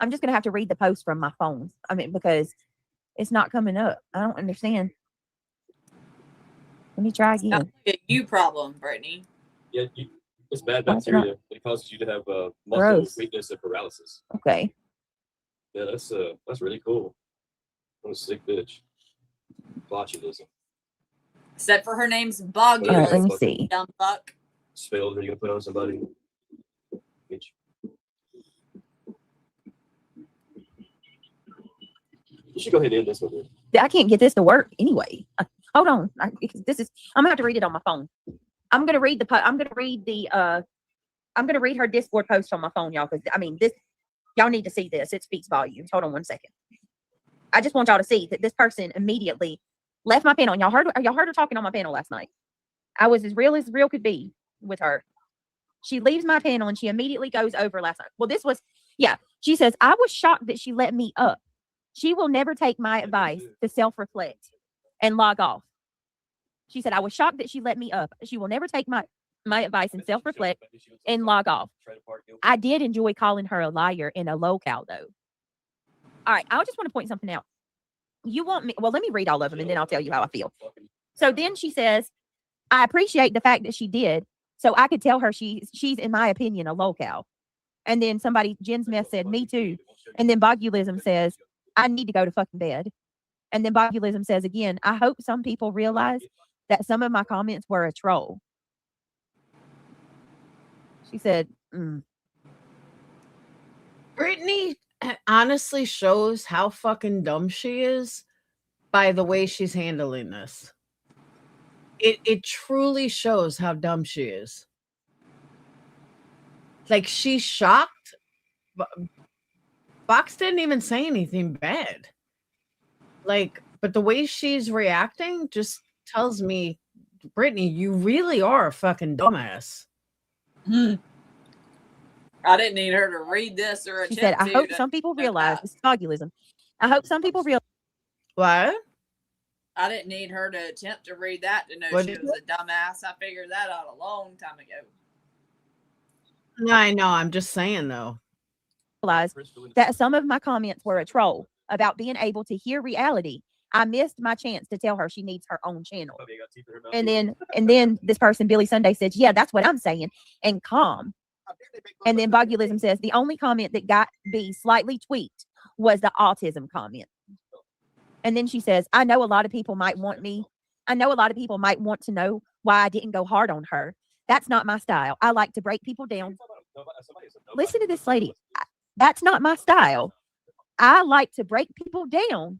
I'm just gonna have to read the post from my phone. I mean, because it's not coming up. I don't understand. Let me try again. Sounds like a you problem, Brittney. Yeah, it's bad Why is it not- bacteria. It causes you to have muscle Gross. weakness and paralysis. Okay. Yeah, that's really cool. What a sick bitch. Botulism. Except for her name's All right, let Bogulism, me see. dumb fuck. Spell that you can put on somebody. Bitch. You should go ahead and end this one. Dude. I can't get this to work anyway. Hold on. I'm gonna have to read it on my phone. I'm gonna read I'm gonna read her Discord post on my phone, y'all, because I mean y'all need to see this. It speaks volumes. Hold on 1 second. I just want y'all to see that this person immediately left my panel. Y'all heard her talking on my panel last night. I was as real could be with her. She leaves my panel and she immediately goes over last night. Well, she says, I was shocked that she let me up. She will never take my advice to self-reflect and log off. She said, I was shocked that she let me up. She will never take my advice and self-reflect and log off. I did enjoy calling her a liar and a lowcal, though. All right, I just want to point something out. You want me? Well, let me read all of them and then I'll tell you how I feel. So then she says, I appreciate the fact that she did, so I could tell her she's in my opinion a lowcal. And then Jen Smith said, me too. And then Bogulism says, I need to go to fucking bed. And then Bogulism says again, I hope some people realize that some of my comments were a troll. She said, Brittney honestly shows how fucking dumb she is by the way she's handling this. It truly shows how dumb she is. Like, she's shocked. Fox didn't even say anything bad. Like, but the way she's reacting just tells me, Brittney, you really are a fucking dumbass. I didn't need her to read this or she attempt said, I hope some people realize this is Bogulism. I hope some people realize. What? I didn't need her to attempt to read that to know What she did was a dumbass. I figured that out a long time ago. No, I know. I'm just saying, though. Realize that some of my comments were a troll about being able to hear reality. I missed my chance to tell her she needs her own channel. And then this person, Billy Sunday, says, yeah, that's what I'm saying. And calm. And then Bogulism says, the only comment that got B slightly tweaked was the autism comment. And then she says, I know a lot of people might want to know why I didn't go hard on her. That's not my style. I like to break people down. Listen to this lady. That's not my style. I like to break people down.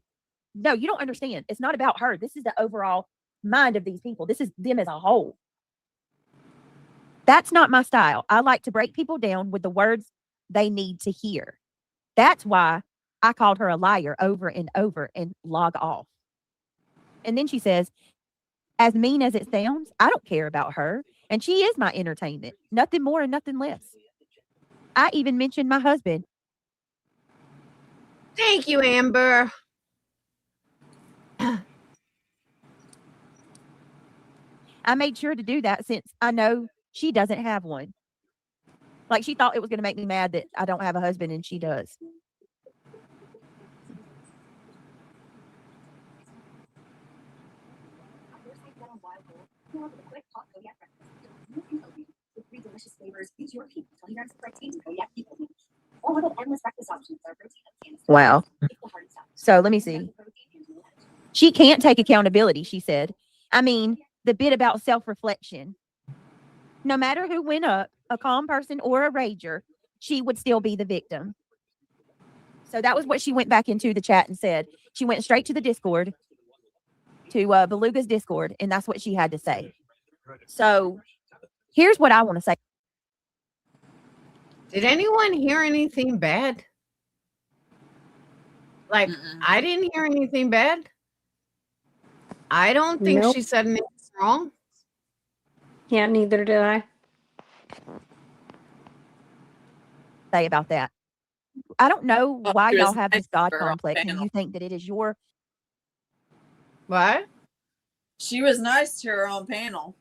No, you don't understand. It's not about her. This is the overall mind of these people. This is them as a whole. That's not my style. I like to break people down with the words they need to hear. That's why I called her a liar over and over and log off. And then she says, as mean as it sounds, I don't care about her. And she is my entertainment. Nothing more and nothing less. I even mentioned my husband. Thank you, Amber. I made sure to do that since I know she doesn't have one. Like, she thought it was going to make me mad that I don't have a husband and she does. Wow. So let me see. She can't take accountability, she said. I mean, the bit about self-reflection. No matter who went up, a calm person or a rager, she would still be the victim. So that was what she went back into the chat and said. She went straight to the Discord, to Beluga's Discord, and that's what she had to say. So here's what I want to say. Did anyone hear anything bad? Like, I didn't hear anything bad. I don't think Nope. she said anything wrong. Yeah, neither did I. Say about that. I don't know Well, why she was y'all have nice this God to her on complex and panel. you think that it is your. What? She was nice to her own panel.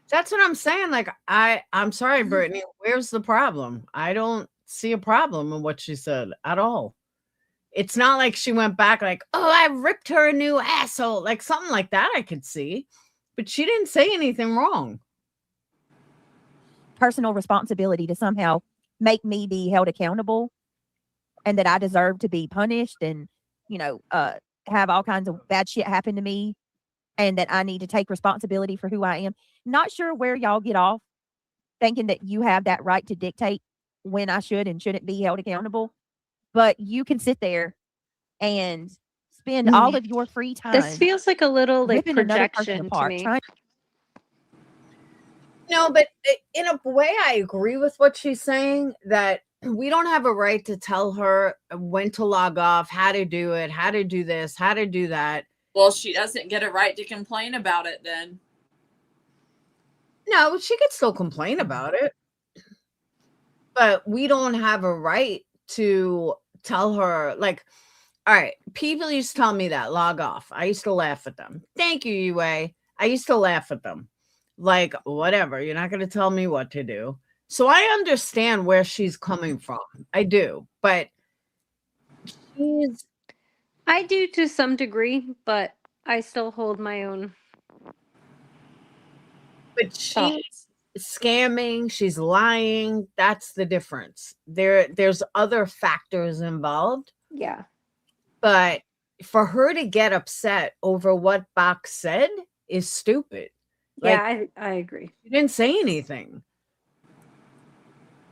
That's what I'm saying. Like, I'm sorry, Brittney. Where's the problem? I don't see a problem in what she said at all. It's not like she went back like, oh, I ripped her a new asshole. Like something like that I could see. But she didn't say anything wrong. Personal responsibility to somehow make me be held accountable and that I deserve to be punished and, you know, have all kinds of bad shit happen to me and that I need to take responsibility for who I am. Not sure where y'all get off thinking that you have that right to dictate when I should and shouldn't be held accountable. But you can sit there and spend all of your free time. This feels like a little like ripping another person projection to apart, me. No, but in a way, I agree with what she's saying, that we don't have a right to tell her when to log off, how to do it, how to do this, how to do that. Well, she doesn't get a right to complain about it then. No, she could still complain about it. But we don't have a right to tell her, like, all right, people used to tell me that, log off. I used to laugh at them. Thank you, UA. I used to laugh at them. Like, whatever, you're not going to tell me what to do. So I understand where she's coming from. I do. But I do to some degree, but I still hold my own. But she's scamming, she's lying. That's the difference. There's other factors involved. Yeah. But for her to get upset over what Bach said is stupid. Yeah, I agree. She didn't say anything.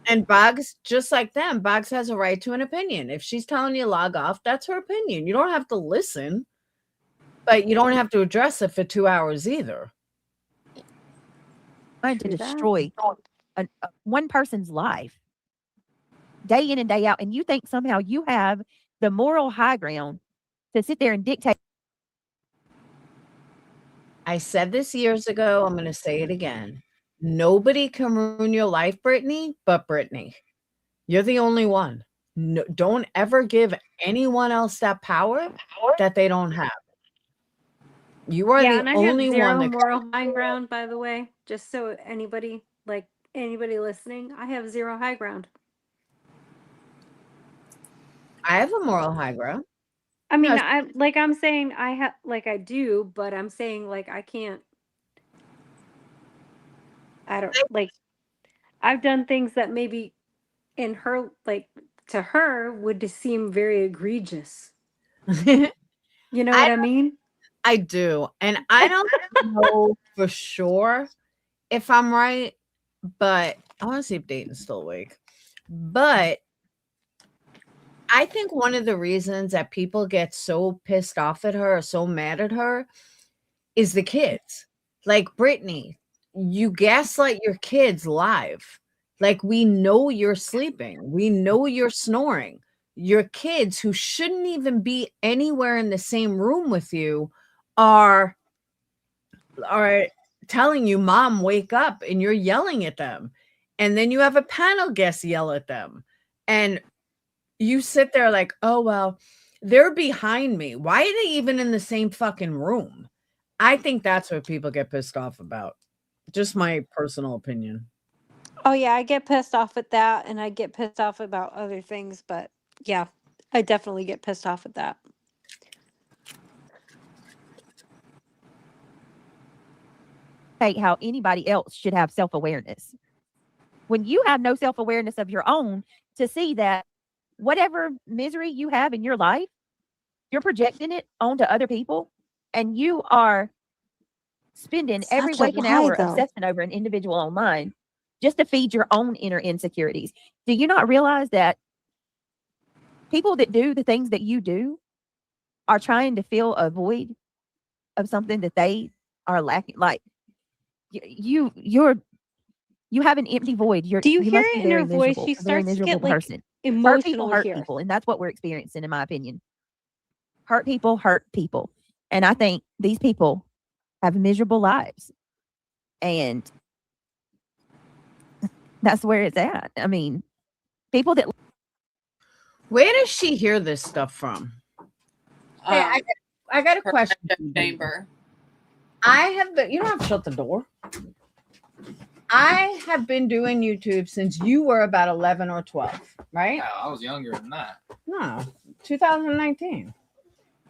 And Boggs, just like them, Boggs has a right to an opinion. If she's telling you log off, that's her opinion. You don't have to listen, but you don't have to address it for 2 hours either. Trying to destroy one person's life day in and day out. And you think somehow you have the moral high ground to sit there and dictate. I said this years ago. I'm going to say it again. Nobody can ruin your life, Brittney, but Brittney. You're the only one. No, don't ever give anyone else that power that they don't have. You are and the I only have zero one that moral high ground, by the way. Just so anybody listening, I have zero high ground. I have a moral high ground. I mean, I'm saying I have, I do, but I'm saying I can't. I don't I've done things that maybe in her, to her would seem very egregious. You know what I mean? I do. And I don't know for sure if I'm right, but I want to see if Dayton's still awake. But I think one of the reasons that people get so pissed off at her or so mad at her is the kids. Like, Brittney, you gaslight your kids live. Like, we know you're sleeping. We know you're snoring. Your kids, who shouldn't even be anywhere in the same room with you, are telling you, Mom, wake up, and you're yelling at them. And then you have a panel guest yell at them. And you sit there like, oh, well, they're behind me. Why are they even in the same fucking room? I think that's what people get pissed off about. Just my personal opinion. Oh, yeah, I get pissed off at that, and I get pissed off about other things, but yeah, I definitely get pissed off at that. How anybody else should have self-awareness. When you have no self-awareness of your own, to see that whatever misery you have in your life, you're projecting it onto other people, and you are spending every waking hour obsessing over an individual online just to feed your own inner insecurities. Do you not realize that people that do the things that you do are trying to fill a void of something that they are lacking? Like, you have an empty void. Do you you hear must it be in her very voice? miserable, She a very starts to miserable get like person. emotional Hurt here. people, and that's what we're experiencing, in my opinion. Hurt people, and I think these people have miserable lives, and that's where it's at. I mean, people that. Where does she hear this stuff from? Hey, I got a question. Chamber. I have been, you don't have to shut the door. I have been doing YouTube since you were about 11 or 12, right? Yeah, I was younger than that. No, 2019.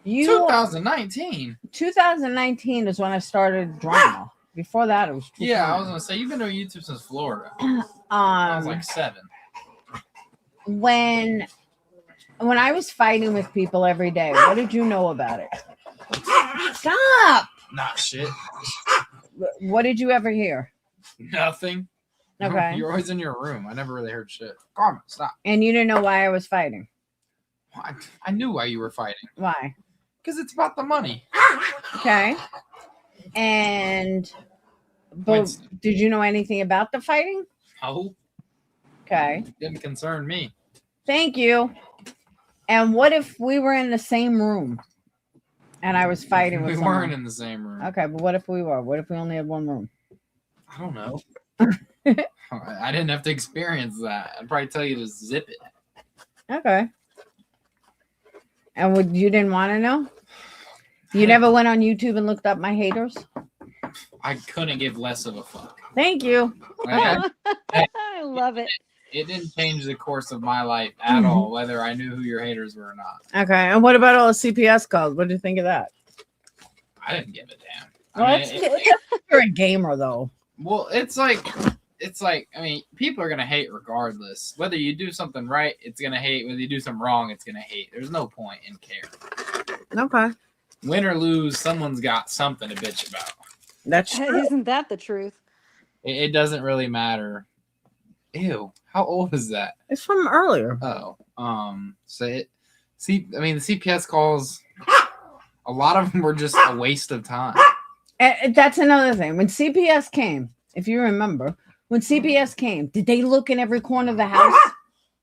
2019 is when I started drama. Before that, it was I was gonna say you've been doing YouTube since Florida. I was like 7. When I was fighting with people every day, what did you know about it? Stop. Not shit. What did you ever hear? Nothing. Okay. You're always in your room. I never really heard shit. Carmen, stop. And you didn't know why I was fighting? I knew why you were fighting. Why? Because it's about the money. Okay. But did you know anything about the fighting? No. Okay. Didn't concern me. Thank you. And what if we were in the same room and I was fighting with someone? We weren't in the same room. Okay, but what if we were? What if we only had one room? I don't know. I didn't have to experience that. I'd probably tell you to zip it. Okay. And you didn't want to know? You never went on YouTube and looked up my haters? I couldn't give less of a fuck. Thank you. I love it. It didn't change the course of my life at all, whether I knew who your haters were or not. Okay. And what about all the CPS calls? What do you think of that? I didn't give a damn. Well, you're a gamer, though. Well, it's like, I mean, people are going to hate regardless. Whether you do something right, it's going to hate. Whether you do something wrong, it's going to hate. There's no point in care. Okay. Win or lose, someone's got something to bitch about. That's true. Isn't that the truth? It doesn't really matter. Ew. How old is that? It's from earlier. Oh. So I mean, the CPS calls, a lot of them were just a waste of time. And that's another thing. When CPS came, if you remember, when CPS came, did they look in every corner of the house?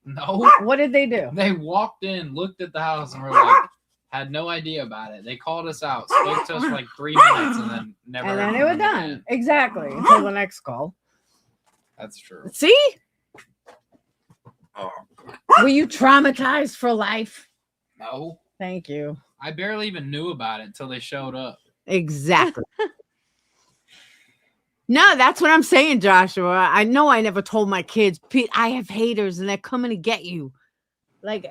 No. What did they do? They walked in, looked at the house, and were like, had no idea about it. They called us out, spoke to us for like 3 minutes, and then never. And then they were done. Exactly. Until the next call. That's true. See? Were you traumatized for life? No. Thank you. I barely even knew about it until they showed up. Exactly. No, that's what I'm saying, Joshua. I know I never told my kids, Pete, I have haters and they're coming to get you. Like,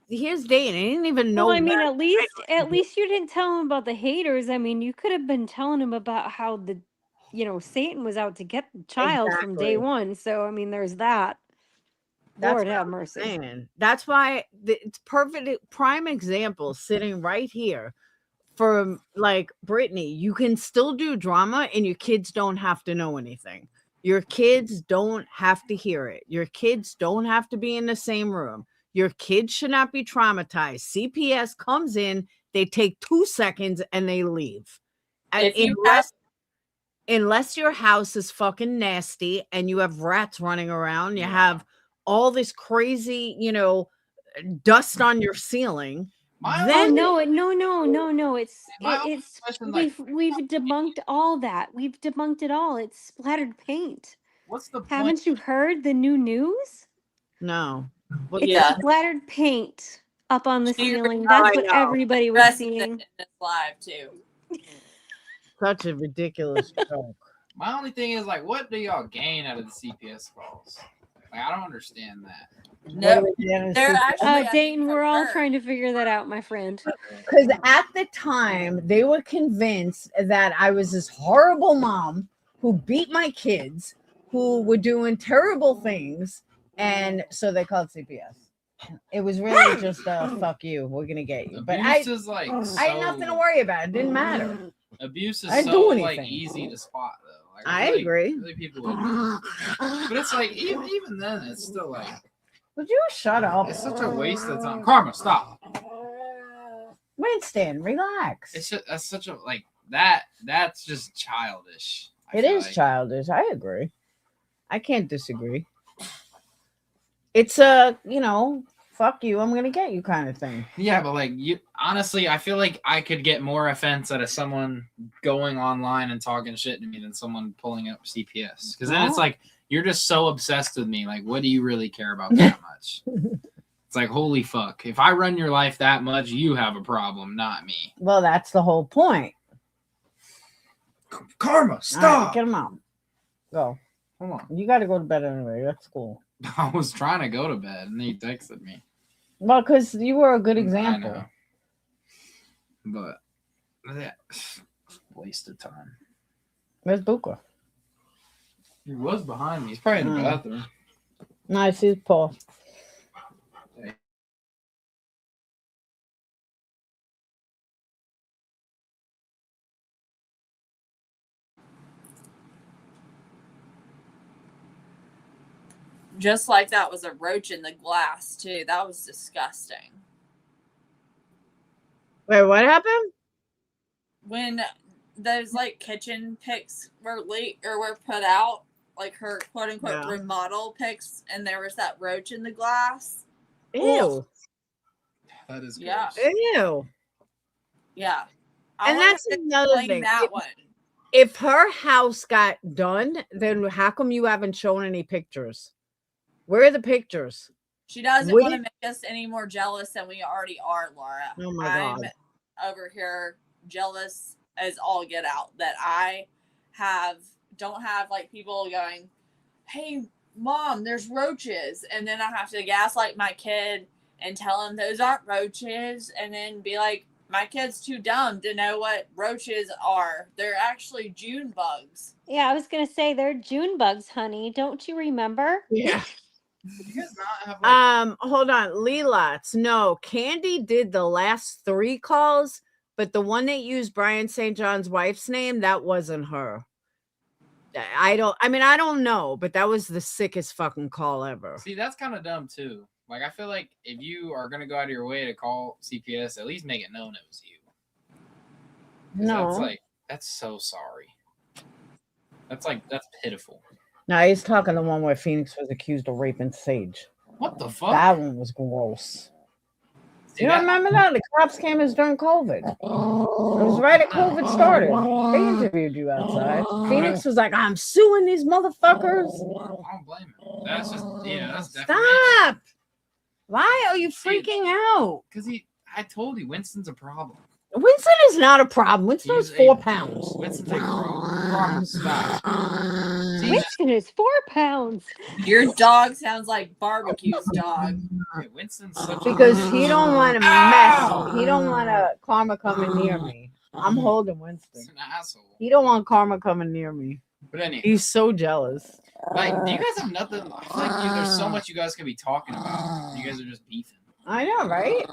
here's Dane. I didn't even know. Well, I mean, at least you didn't tell him about the haters. I mean, you could have been telling him about how Satan was out to get the child from day one. So, I mean, there's that. Lord have mercy. Man, that's why it's perfect prime example sitting right here for like Brittney. You can still do drama and your kids don't have to know anything. Your kids don't have to hear it. Your kids don't have to be in the same room. Your kids should not be traumatized. CPS comes in, they take 2 seconds and they leave. Unless your house is fucking nasty and you have rats running around, you have all this crazy, dust on your ceiling. No. It's we've debunked all that. We've debunked it all. It's splattered paint. What's the point? Haven't you heard the new news? No. Well, it's splattered paint up on the ceiling. That's what everybody was seeing. In this live too. Such a ridiculous joke. My only thing is, like, what do y'all gain out of the CPS calls? Like, I don't understand that. No, they're actually Dayton, we're all trying to figure that out, my friend. Because at the time, they were convinced that I was this horrible mom who beat my kids, who were doing terrible things, and so they called CPS. It was really just a fuck you, we're gonna get you. But I had nothing to worry about. It didn't matter. Abuse is I so do like anything. easy to spot, though. Like, I agree. Really people would, but it's like even then, it's still like. Would you shut up? It's such a waste of time. Karma, stop. Winston, relax. It's just, that's such a like that. That's just childish. It feel is like. childish. I agree. I can't disagree. It's a, fuck you, I'm gonna get you kind of thing. Yeah, but like you, honestly, I feel like I could get more offense out of someone going online and talking shit to me than someone pulling up CPS. Because then it's like you're just so obsessed with me. Like, what do you really care about that much? It's like, holy fuck! If I run your life that much, you have a problem, not me. Well, that's the whole point. Karma, stop. Get him out. Go. Hold on. You got to go to bed anyway. That's cool. I was trying to go to bed, and then you texted me. Well, because you were a good example. I know. But yeah, waste of time. Where's Buka? He was behind me. He's probably in the bathroom. Nice, he's Paul. Just like that was a roach in the glass too. That was disgusting. Wait, what happened? When those like kitchen pics were leaked or were put out, like her quote unquote remodel pics, and there was that roach in the glass. Ew. That is yeah. Ew. Yeah. And that's another thing. That one. If her house got done, then how come you haven't shown any pictures? Where are the pictures? She doesn't want to make us any more jealous than we already are, Laura. Oh my God. I'm over here jealous as all get out that I don't have like people going, hey, Mom, there's roaches. And then I have to gaslight my kid and tell him those aren't roaches. And then be like, my kid's too dumb to know what roaches are. They're actually June bugs. Yeah, I was going to say they're June bugs, honey. Don't you remember? Yeah. Did you guys not have hold on, Lelots. No, Candy did the last 3 calls, but the one that used Brian St. John's wife's name, that wasn't her. I don't know, but that was the sickest fucking call ever. See, that's kind of dumb too. Like, I feel like if you are gonna go out of your way to call CPS, at least make it known it was you. No, that's so sorry. That's pitiful. No, he's talking the one where Phoenix was accused of raping Sage. What the fuck? That one was gross. See, you don't remember that? The cops came as during COVID. It was right at COVID started. They interviewed you outside. Phoenix was like, I'm suing these motherfuckers. I don't blame him. That's just, that's Stop. Why are you freaking out? Because I told you, Winston's a problem. Winston is not a problem. Winston is 4 pounds. Winston's a problem. Stop. Winston is 4 pounds. Your dog sounds like barbecue's dog. Winston's such because he don't want to mess. He don't want karma coming near me. I'm holding Winston. He's an asshole. He don't want karma coming near me. But anyway, he's so jealous. Like, do you guys have nothing? I feel like there's so much you guys could be talking about. You guys are just beefing. I know, right?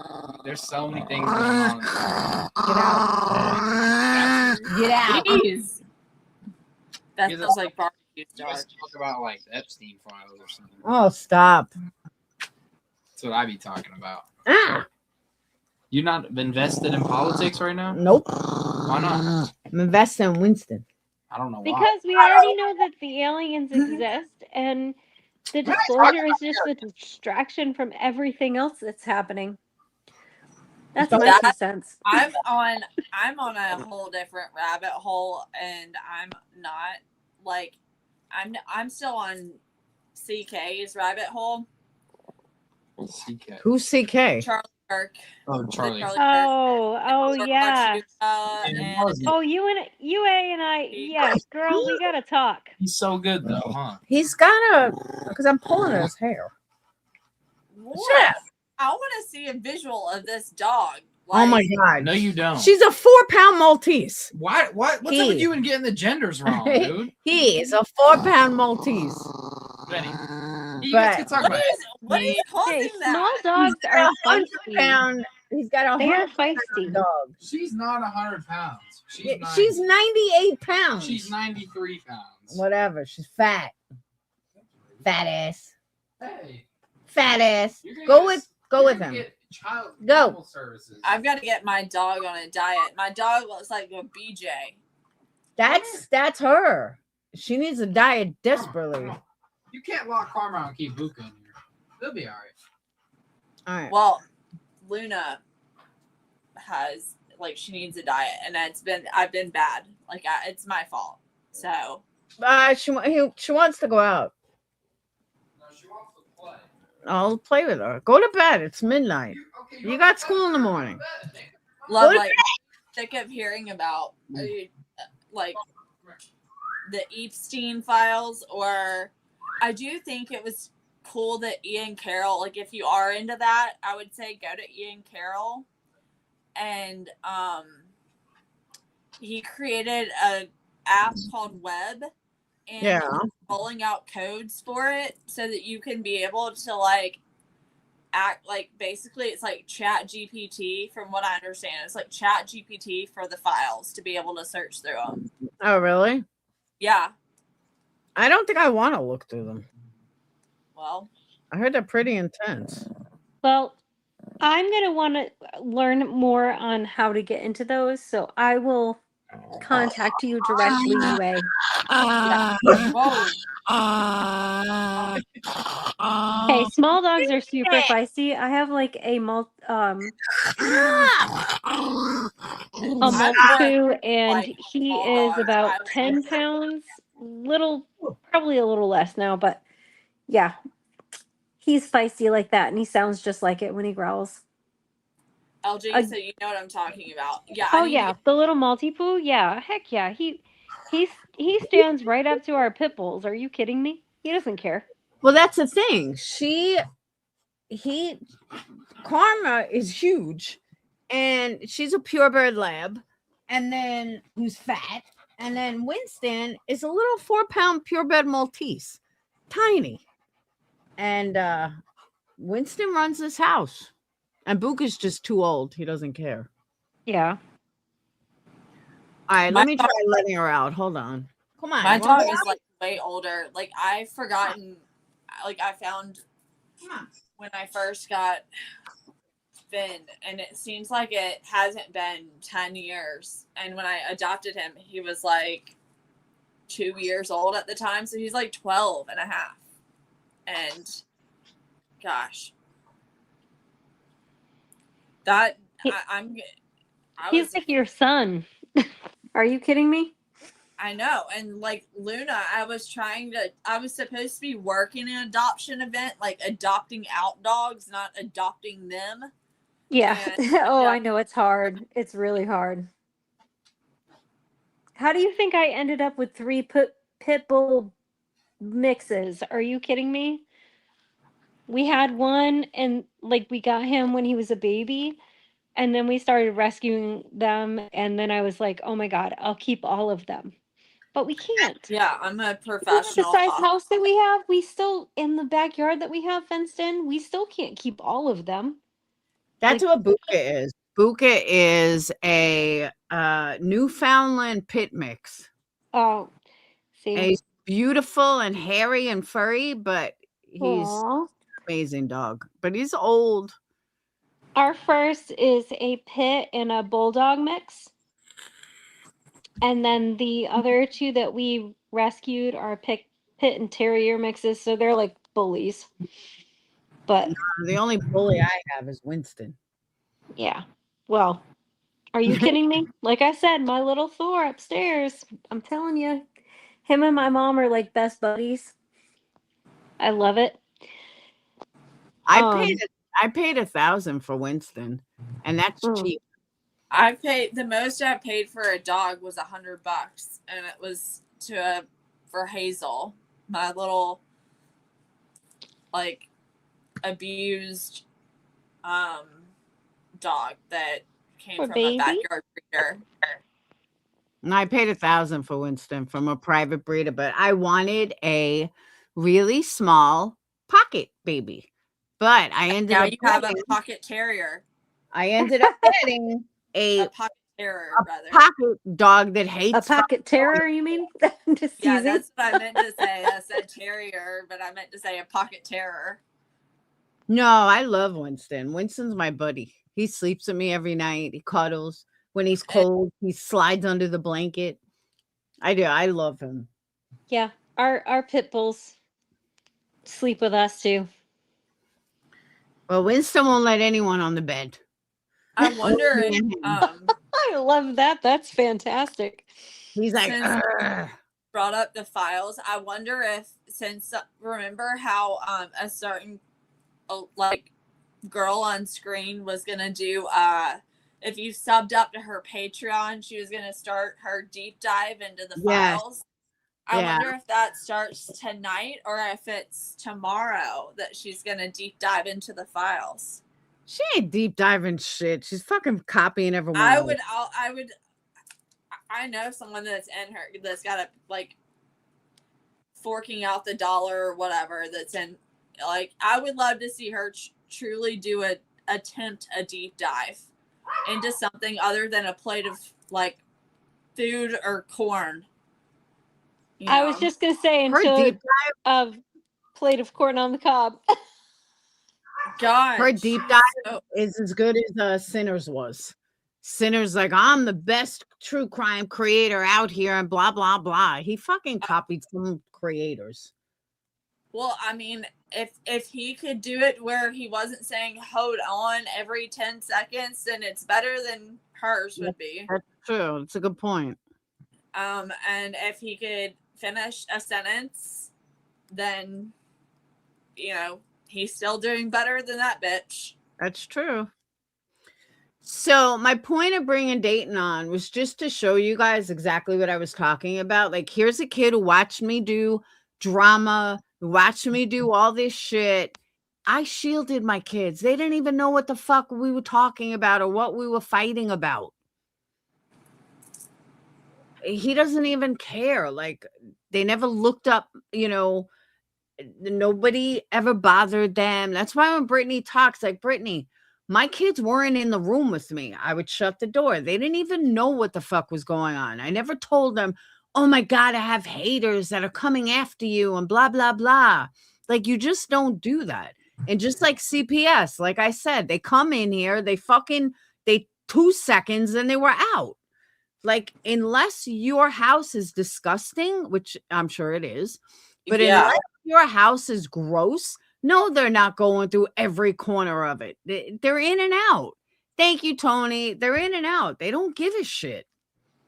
There's so many things going on. Get out. Get out. Jeez. That sounds like barbecue's You dog. guys talk about like Epstein files or something. Oh, stop. That's what I be talking about. Ah. You're not invested in politics right now? Nope. Why not? I'm investing in Winston. I don't know why. Because we already know that the aliens exist, and the disclosure is just a distraction from everything else that's happening. That's my 2 cents. I'm on a whole different rabbit hole, and I'm not like I'm still on CK's rabbit hole. CK. Who's CK? Charlie Kirk. Oh, Charlie. Oh, yeah. And Oh, UA and I, yeah, girl, we gotta talk. He's so good though, huh? He's got because I'm pulling his hair. what? I want to see a visual of this dog. Oh my God. No, you don't. She's a 4-pound Maltese. Why? What's up with you and getting the genders wrong, dude? He is a 4-pound Maltese. Benny, you guys can talk about it. What is causing Small that? dogs are feisty. He's got a They are 100-pound feisty. dog. She's not 100 pounds. She's 98 pounds. She's 93 pounds. Whatever. She's fat. Fat ass. Hey. Fat ass. You're Go gonna with him. get child Go. animal services. I've got to get my dog on a diet. My dog looks like a BJ. That's her. She needs a diet desperately. You can't lock Karma and keep Buka in here. They'll be all right. All right. Well, Luna has she needs a diet, and I've been bad. It's my fault. So She wants to go out. No, she wants to play. I'll play with her. Go to bed. It's midnight. You got school in the morning. love Go to sick of hearing about the Epstein files, or I do think it was cool that Ian Carroll, if you are into that, I would say go to Ian Carroll, and he created a app called Web, and Yeah. he's rolling out codes for it so that you can be able to act basically it's like Chat GPT. From what I understand, it's like Chat GPT for the files to be able to search through them. Oh, really? Yeah. I don't think I want to look through them. Well, I heard they're pretty intense. Well, I'm going to want to learn more on how to get into those. So I will contact you directly, UA. Yeah. Whoa. Hey, small dogs are super feisty. I have a Maltipoo, and he is about 10 pounds. Probably a little less now, but yeah, he's feisty like that, and he sounds just like it when he growls. LG, so you know what I'm talking about. Yeah. Oh yeah, the little Maltipoo. Yeah, heck yeah. He stands right up to our pit bulls. Are you kidding me? He doesn't care. Well, that's the thing. Karma is huge, and she's a purebred lab, and then who's fat, and then Winston is a little 4-pound purebred Maltese, tiny, and Winston runs this house, and Buka's just too old. He doesn't care. Yeah. All right, let me try letting her out. Hold on. Come on. My dog is way older. I've forgotten. I found when I first got Finn, and it seems like it hasn't been 10 years. And when I adopted him, he was 2 years old at the time. So he's 12 and a half. And gosh, He's like your son. Are you kidding me? I know. And Luna, I was supposed to be working an adoption event, adopting out dogs, not adopting them. Yeah. And, I know it's hard. It's really hard. How do you think I ended up with 3 pit bull mixes? Are you kidding me? We had one, and we got him when he was a baby, and then we started rescuing them, and then I was like, oh my God, I'll keep all of them. But we can't. Yeah, I'm a professional. The size house that we have, we still, in the backyard that we have fenced in, we still can't keep all of them. That's what Buka is. Buka is a Newfoundland pit mix. Oh, see. And he's beautiful and hairy and furry, but he's Aww. an amazing dog. But he's old. Our first is a pit and a bulldog mix. And then the other 2 that we rescued are pit and terrier mixes. So they're like bullies. But the only bully I have is Winston. Yeah. Well, are you kidding me? Like I said, my little Thor upstairs. I'm telling you, him and my mom are like best buddies. I love it. I paid $1,000 for Winston, and that's cheap. The most I paid for a dog was $100, and it was for Hazel, my little abused dog that came from a backyard breeder. And I paid $1,000 for Winston from a private breeder, but I wanted a really small pocket baby. But I ended up you have a pocket terrier. I ended up getting a pocket terror, pocket dog that hates a pocket terror. You mean? Yeah, that's what I meant to say. I said terrier, but I meant to say a pocket terror. No, I love Winston. Winston's my buddy. He sleeps with me every night. He cuddles. When he's cold, he slides under the blanket. I do. I love him. Yeah, our pit bulls sleep with us too. Well, Winston won't let anyone on the bed. I wonder if I love that. That's fantastic. He's like, since "Ugh." brought up the files, I wonder if since remember how a certain like girl on screen was gonna do if you subbed up to her Patreon, she was gonna start her deep dive into the Yes. files. I wonder if that starts tonight or if it's tomorrow that she's gonna deep dive into the files. She ain't deep diving shit. She's fucking copying everyone. I else. would I know someone that's in her that's got a like forking out the dollar or whatever that's in like I would love to see her truly do attempt a deep dive into something other than a plate of like food or corn. I was just gonna say Her until deep a plate of corn on the cob. God, her deep dive is as good as Sinners was. Sinners like, I'm the best true crime creator out here and blah blah blah. He fucking copied some creators. Well, I mean, if he could do it where he wasn't saying hold on every 10 seconds, then it's better than hers would be. That's true. It's a good point. And if he could finish a sentence, then you know, he's still doing better than that bitch. That's true. So my point of bringing Dayton on was just to show you guys exactly what I was talking about. Like, here's a kid who watched me do drama, watched me do all this shit. I shielded my kids. They didn't even know what the fuck we were talking about or what we were fighting about. He doesn't even care. Like, they never looked up, you know, nobody ever bothered them. That's why when Brittney talks, like, Brittney, my kids weren't in the room with me. I would shut the door. They didn't even know what the fuck was going on. I never told them, oh my God, I have haters that are coming after you and blah, blah, blah. Like, you just don't do that. And just like CPS, like I said, they come in here, they 2 seconds and they were out. Like, unless your house is disgusting, which I'm sure it is, but unless your house is gross, no, they're not going through every corner of it. They're in and out. Thank you, Tony. They're in and out. They don't give a shit.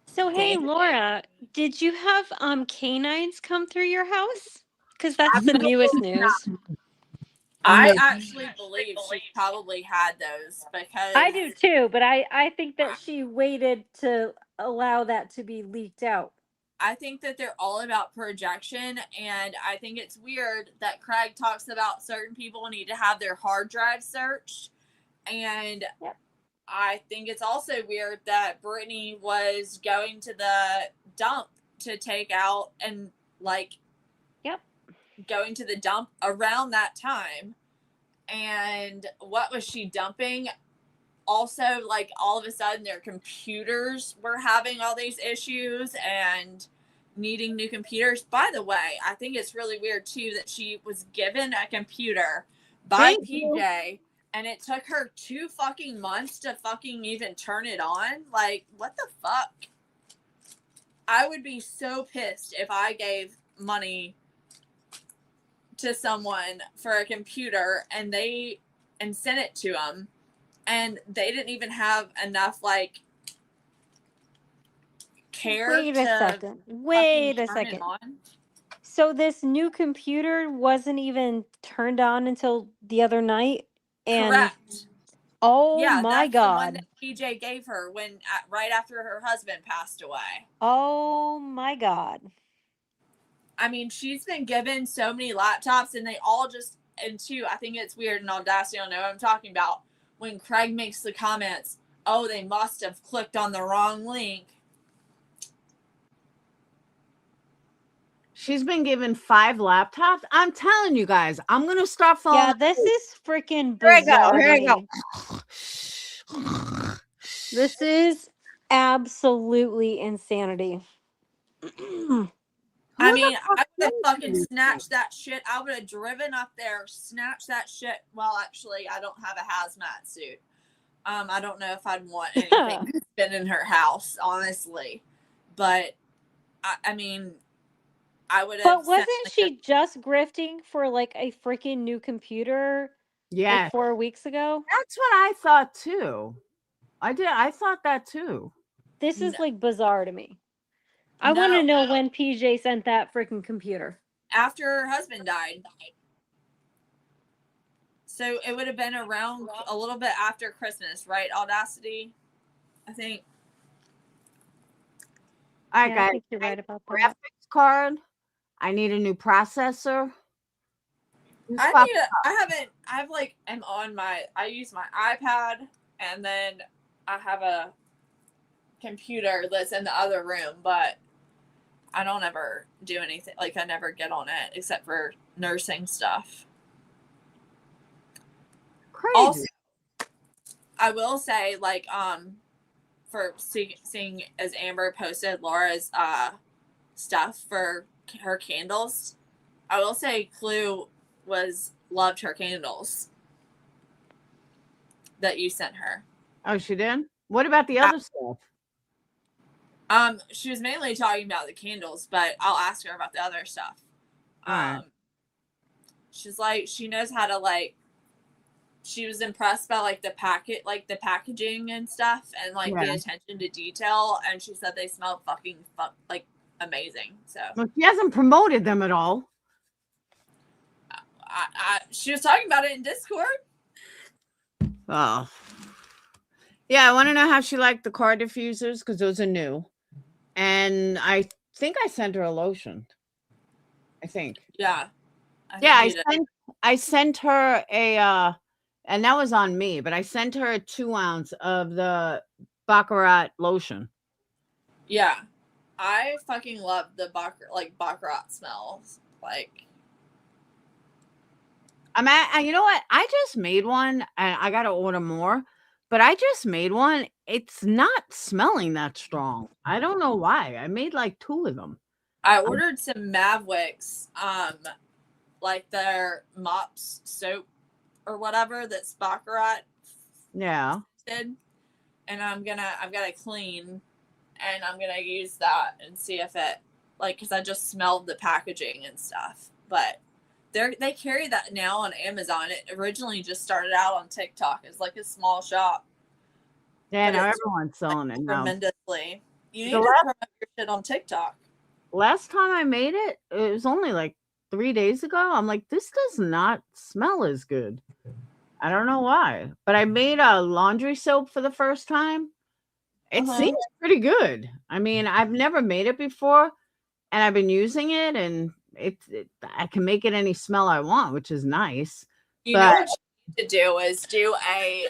So hey, Laura, did you have canines come through your house? Because that's the newest news. I actually believe she probably had those because I do too, but I think that she waited to allow that to be leaked out. I think that they're all about projection, and I think it's weird that Craig talks about certain people need to have their hard drive searched, and I think it's also weird that Brittney was going to the dump to take out and going to the dump around that time. And what was she dumping? Also, like, all of a sudden their computers were having all these issues and needing new computers. By the way, I think it's really weird too that she was given a computer by PJ and it took her 2 fucking months to fucking even turn it on. Like, what the fuck? I would be so pissed if I gave money to someone for a computer and sent it to them and they didn't even have enough like care. Wait a second. So this new computer wasn't even turned on until the other night? And correct. Oh yeah, my that's God. the one that PJ gave her right after her husband passed away. Oh my God. I mean, she's been given so many laptops and they all just, and too, I think it's weird and Audacity don't know what I'm talking about. When Craig makes the comments, oh, they must have clicked on the wrong link. She's been given 5 laptops. I'm telling you guys, I'm going to start following. Yeah, this is freaking bizarre. Here I go. This is absolutely insanity. I mean, I would have fucking snatched that shit. I would have driven up there, snatched that shit. Well, actually, I don't have a hazmat suit. I don't know if I'd want anything that's been in her house, honestly. But, I mean, I would have. But wasn't she just grifting for like a freaking new computer Yeah, like 4 weeks ago? that's what I thought too. I thought that too. This is like bizarre to me. I want to know when PJ sent that freaking computer. After her husband died. So it would have been around a little bit after Christmas, right? Audacity, I think. All right, Yeah, guys. I think you're right about that. Graphics card. I need a new processor. I use my iPad, and then I have a computer that's in the other room, but I don't ever do anything. Like, I never get on it except for nursing stuff. Crazy. Also, I will say, like, for seeing as Amber posted Laura's stuff for her candles, I will say Clue loved her candles that you sent her. Oh, she did? What about the other stuff? She was mainly talking about the candles, but I'll ask her about the other stuff. Right. She's like, she knows how to, like, she was impressed by like the packaging and stuff, and like the attention to detail, and she said they smelled like amazing. So well, she hasn't promoted them at all. She was talking about it in Discord. Oh, yeah. I want to know how she liked the car diffusers, because those are new, and I think I sent her a lotion. I think. Yeah. I sent her a and that was on me, but I sent her a 2 ounce of the Baccarat lotion. Yeah. I fucking love the Baccarat smells. Like, you know what? I just made one. I got to order more, but I just made one. It's not smelling that strong. I don't know why. I made like 2 of them. I ordered some Mavwicks, like their mops soap or whatever that's Baccarat. Yeah. Did, and I've got to clean, and I'm gonna use that and see if it, like, because I just smelled the packaging and stuff. But they carry that now on Amazon. It originally just started out on TikTok as like a small shop. Yeah, now everyone's selling it now. Tremendously. You need to promote your shit on TikTok. Last time I made it, it was only like 3 days ago. I'm like, this does not smell as good. I don't know why, but I made a laundry soap for the first time. It seems pretty good. I mean, I've never made it before, and I've been using it, and I can make it any smell I want, which is nice. You know what you need to do is do they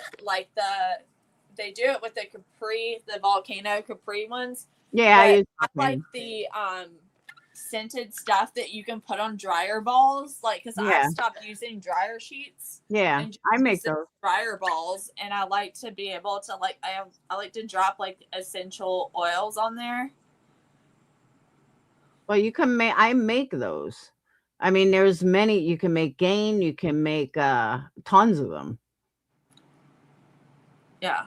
do it with the volcano Capri ones. Yeah, I like the scented stuff that you can put on dryer balls, like, because I stopped using dryer sheets. Yeah, I make those dryer balls, and I like to be able to, like, I like to drop like essential oils on there. Well, you can make. I make those. I mean, there's many. You can make Gain. You can make tons of them. Yeah,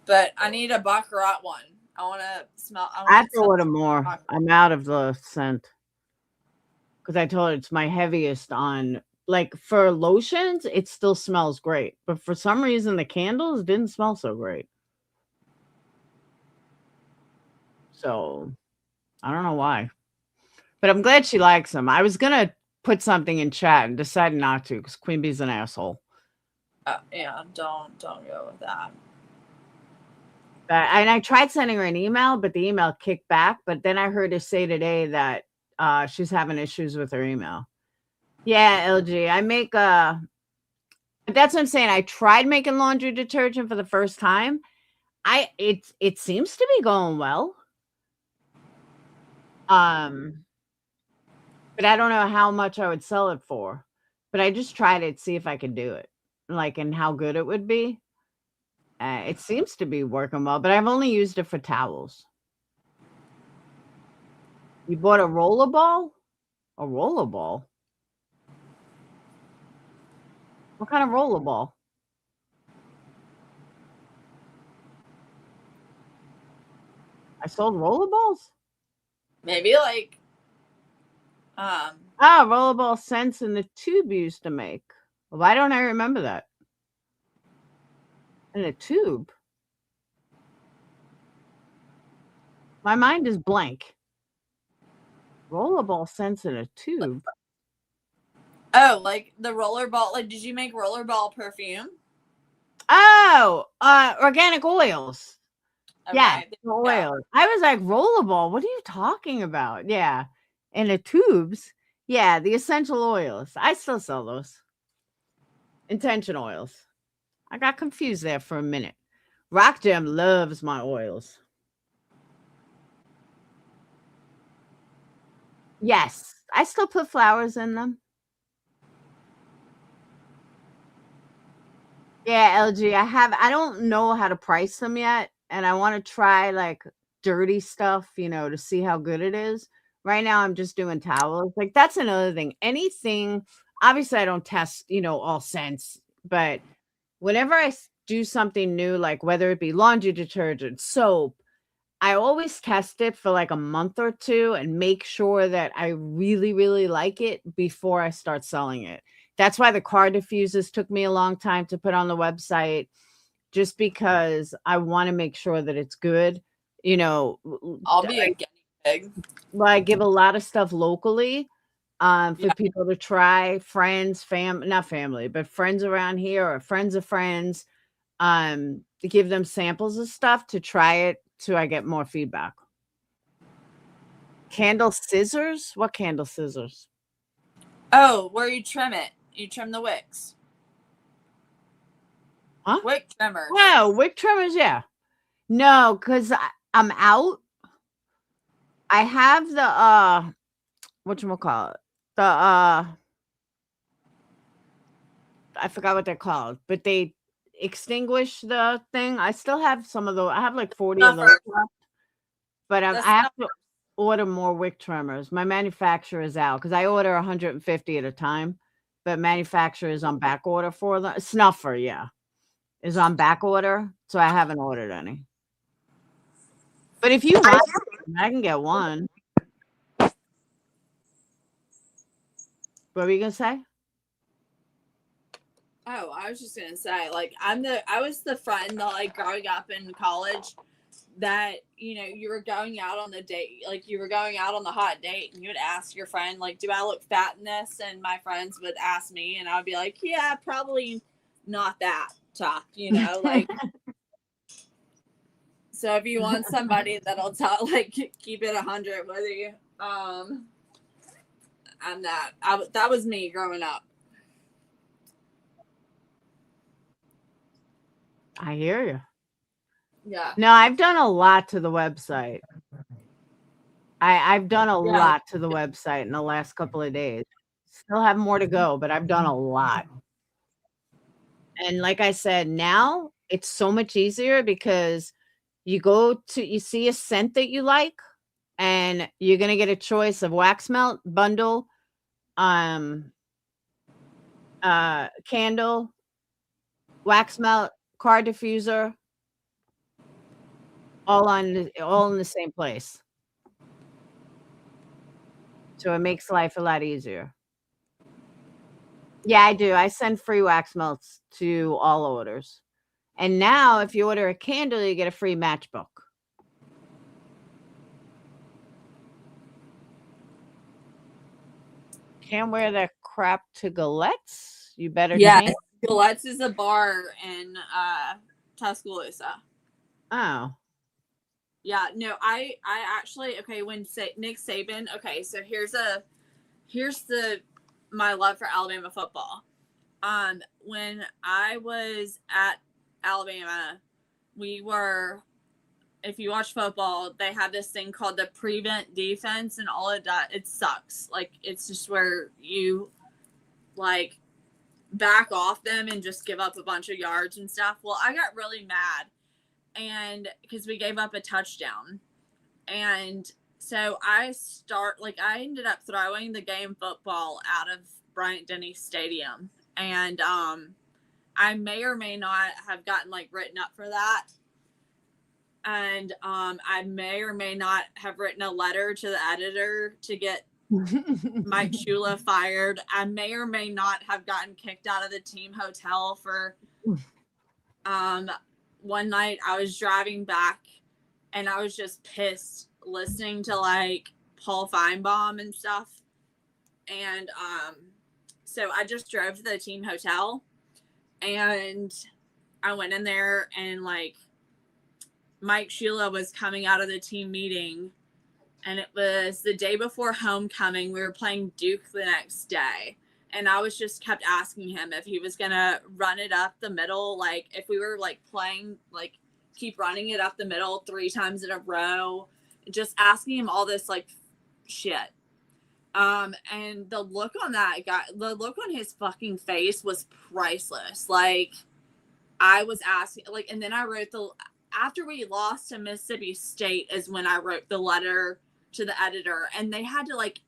but I need a Baccarat one. I want to smell. I have to order more. I'm out of the scent, because I told her it's my heaviest on. Like, for lotions, it still smells great, but for some reason the candles didn't smell so great. So I don't know why, but I'm glad she likes them. I was gonna put something in chat and decided not to, because Queen Bee's an asshole. Yeah, don't go with that. And I tried sending her an email, but the email kicked back. But then I heard her say today that she's having issues with her email. Yeah, LG. I make that's what I'm saying. I tried making laundry detergent for the first time. It seems to be going well. But I don't know how much I would sell it for. But I just tried it to see if I could do it, like, and how good it would be. It seems to be working well, but I've only used it for towels. You bought a rollerball? A rollerball? What kind of rollerball? I sold rollerballs? Maybe like Oh, rollerball scents in the tube used to make. Why don't I remember that? In a tube? My mind is blank. Rollerball scents in a tube? Oh, like the rollerball. Like, did you make rollerball perfume? Oh, organic oils. Yeah, Okay. oils. I was like, rollerball, what are you talking about? Yeah. And the tubes. Yeah, the essential oils. I still sell those. Intention oils. I got confused there for a minute. Rock Jam loves my oils. Yes, I still put flowers in them. Yeah, LG, I don't know how to price them yet, and I want to try like dirty stuff, to see how good it is. Right now I'm just doing towels. Like that's another thing. Anything, obviously I don't test, all scents, but whenever I do something new, like whether it be laundry detergent, soap, I always test it for like a month or two and make sure that I really, really like it before I start selling it. That's why the car diffusers took me a long time to put on the website, just because I want to make sure that it's good. I'll be a guinea pig. Well, I give a lot of stuff locally for people to try, friends, not family, but friends around here or friends of friends, to give them samples of stuff to try it so I get more feedback. Candle scissors? What candle scissors? Oh, where you trim it. You trim the wicks. Huh? Wick trimmers. Oh, wick trimmers, yeah. No, because I'm out. I have the whatchamacallit? The I forgot what they're called, but they extinguish the thing. I still have some of those. I have like 40 of those left, but I have to order more wick trimmers. My manufacturer is out because I order 150 at a time, but manufacturer is on back order for the snuffer. Yeah, is on back order, so I haven't ordered any. But if you want, I can get one. What were you gonna say? Oh, I was just gonna say, like, I was the friend that, like, growing up in college that, you were going out on the date, like, you were going out on the hot date, and you would ask your friend, like, do I look fat in this? And my friends would ask me, and I would be like, yeah, probably not that tough, like. So if you want somebody that'll keep it 100 with you, I'm that. That was me growing up. I hear you. Yeah. No, I've done a lot to the website. I've done a lot to the website in the last couple of days. Still have more to go, but I've done a lot. And like I said, now it's so much easier because you see a scent that you like, and you're going to get a choice of wax melt, bundle, candle, wax melt, car diffuser, all in the same place. So it makes life a lot easier. Yeah, I do. I send free wax melts to all orders. And now if you order a candle, you get a free matchbook. Can't wear that crap to Galette's. You better change. Galette's is a bar in Tuscaloosa. Oh. Yeah, no, I actually, when Nick Saban, so here's my love for Alabama football. When I was at Alabama, if you watch football, they have this thing called the prevent defense, and all of that, it sucks. Like, it's just where you, like, back off them and just give up a bunch of yards and stuff. Well, I got really mad, and because we gave up a touchdown, and so I ended up throwing the game football out of Bryant-Denny Stadium, and I may or may not have gotten written up for that. And I may or may not have written a letter to the editor to get Mike Shula fired. I may or may not have gotten kicked out of the team hotel for one night I was driving back and I was just pissed listening to like Paul Feinbaum and stuff. And so I just drove to the team hotel and I went in there and like Mike Shula was coming out of the team meeting and it was the day before homecoming. We were playing Duke the next day. And I was just kept asking him if he was going to run it up the middle. Like if we were like playing, like keep running it up the middle 3 times in a row, just asking him all this like shit. And the look on that guy, the look on his fucking face was priceless. Like I was asking, like, and then I wrote after we lost to Mississippi State is when I wrote the letter to the editor, and they had to like,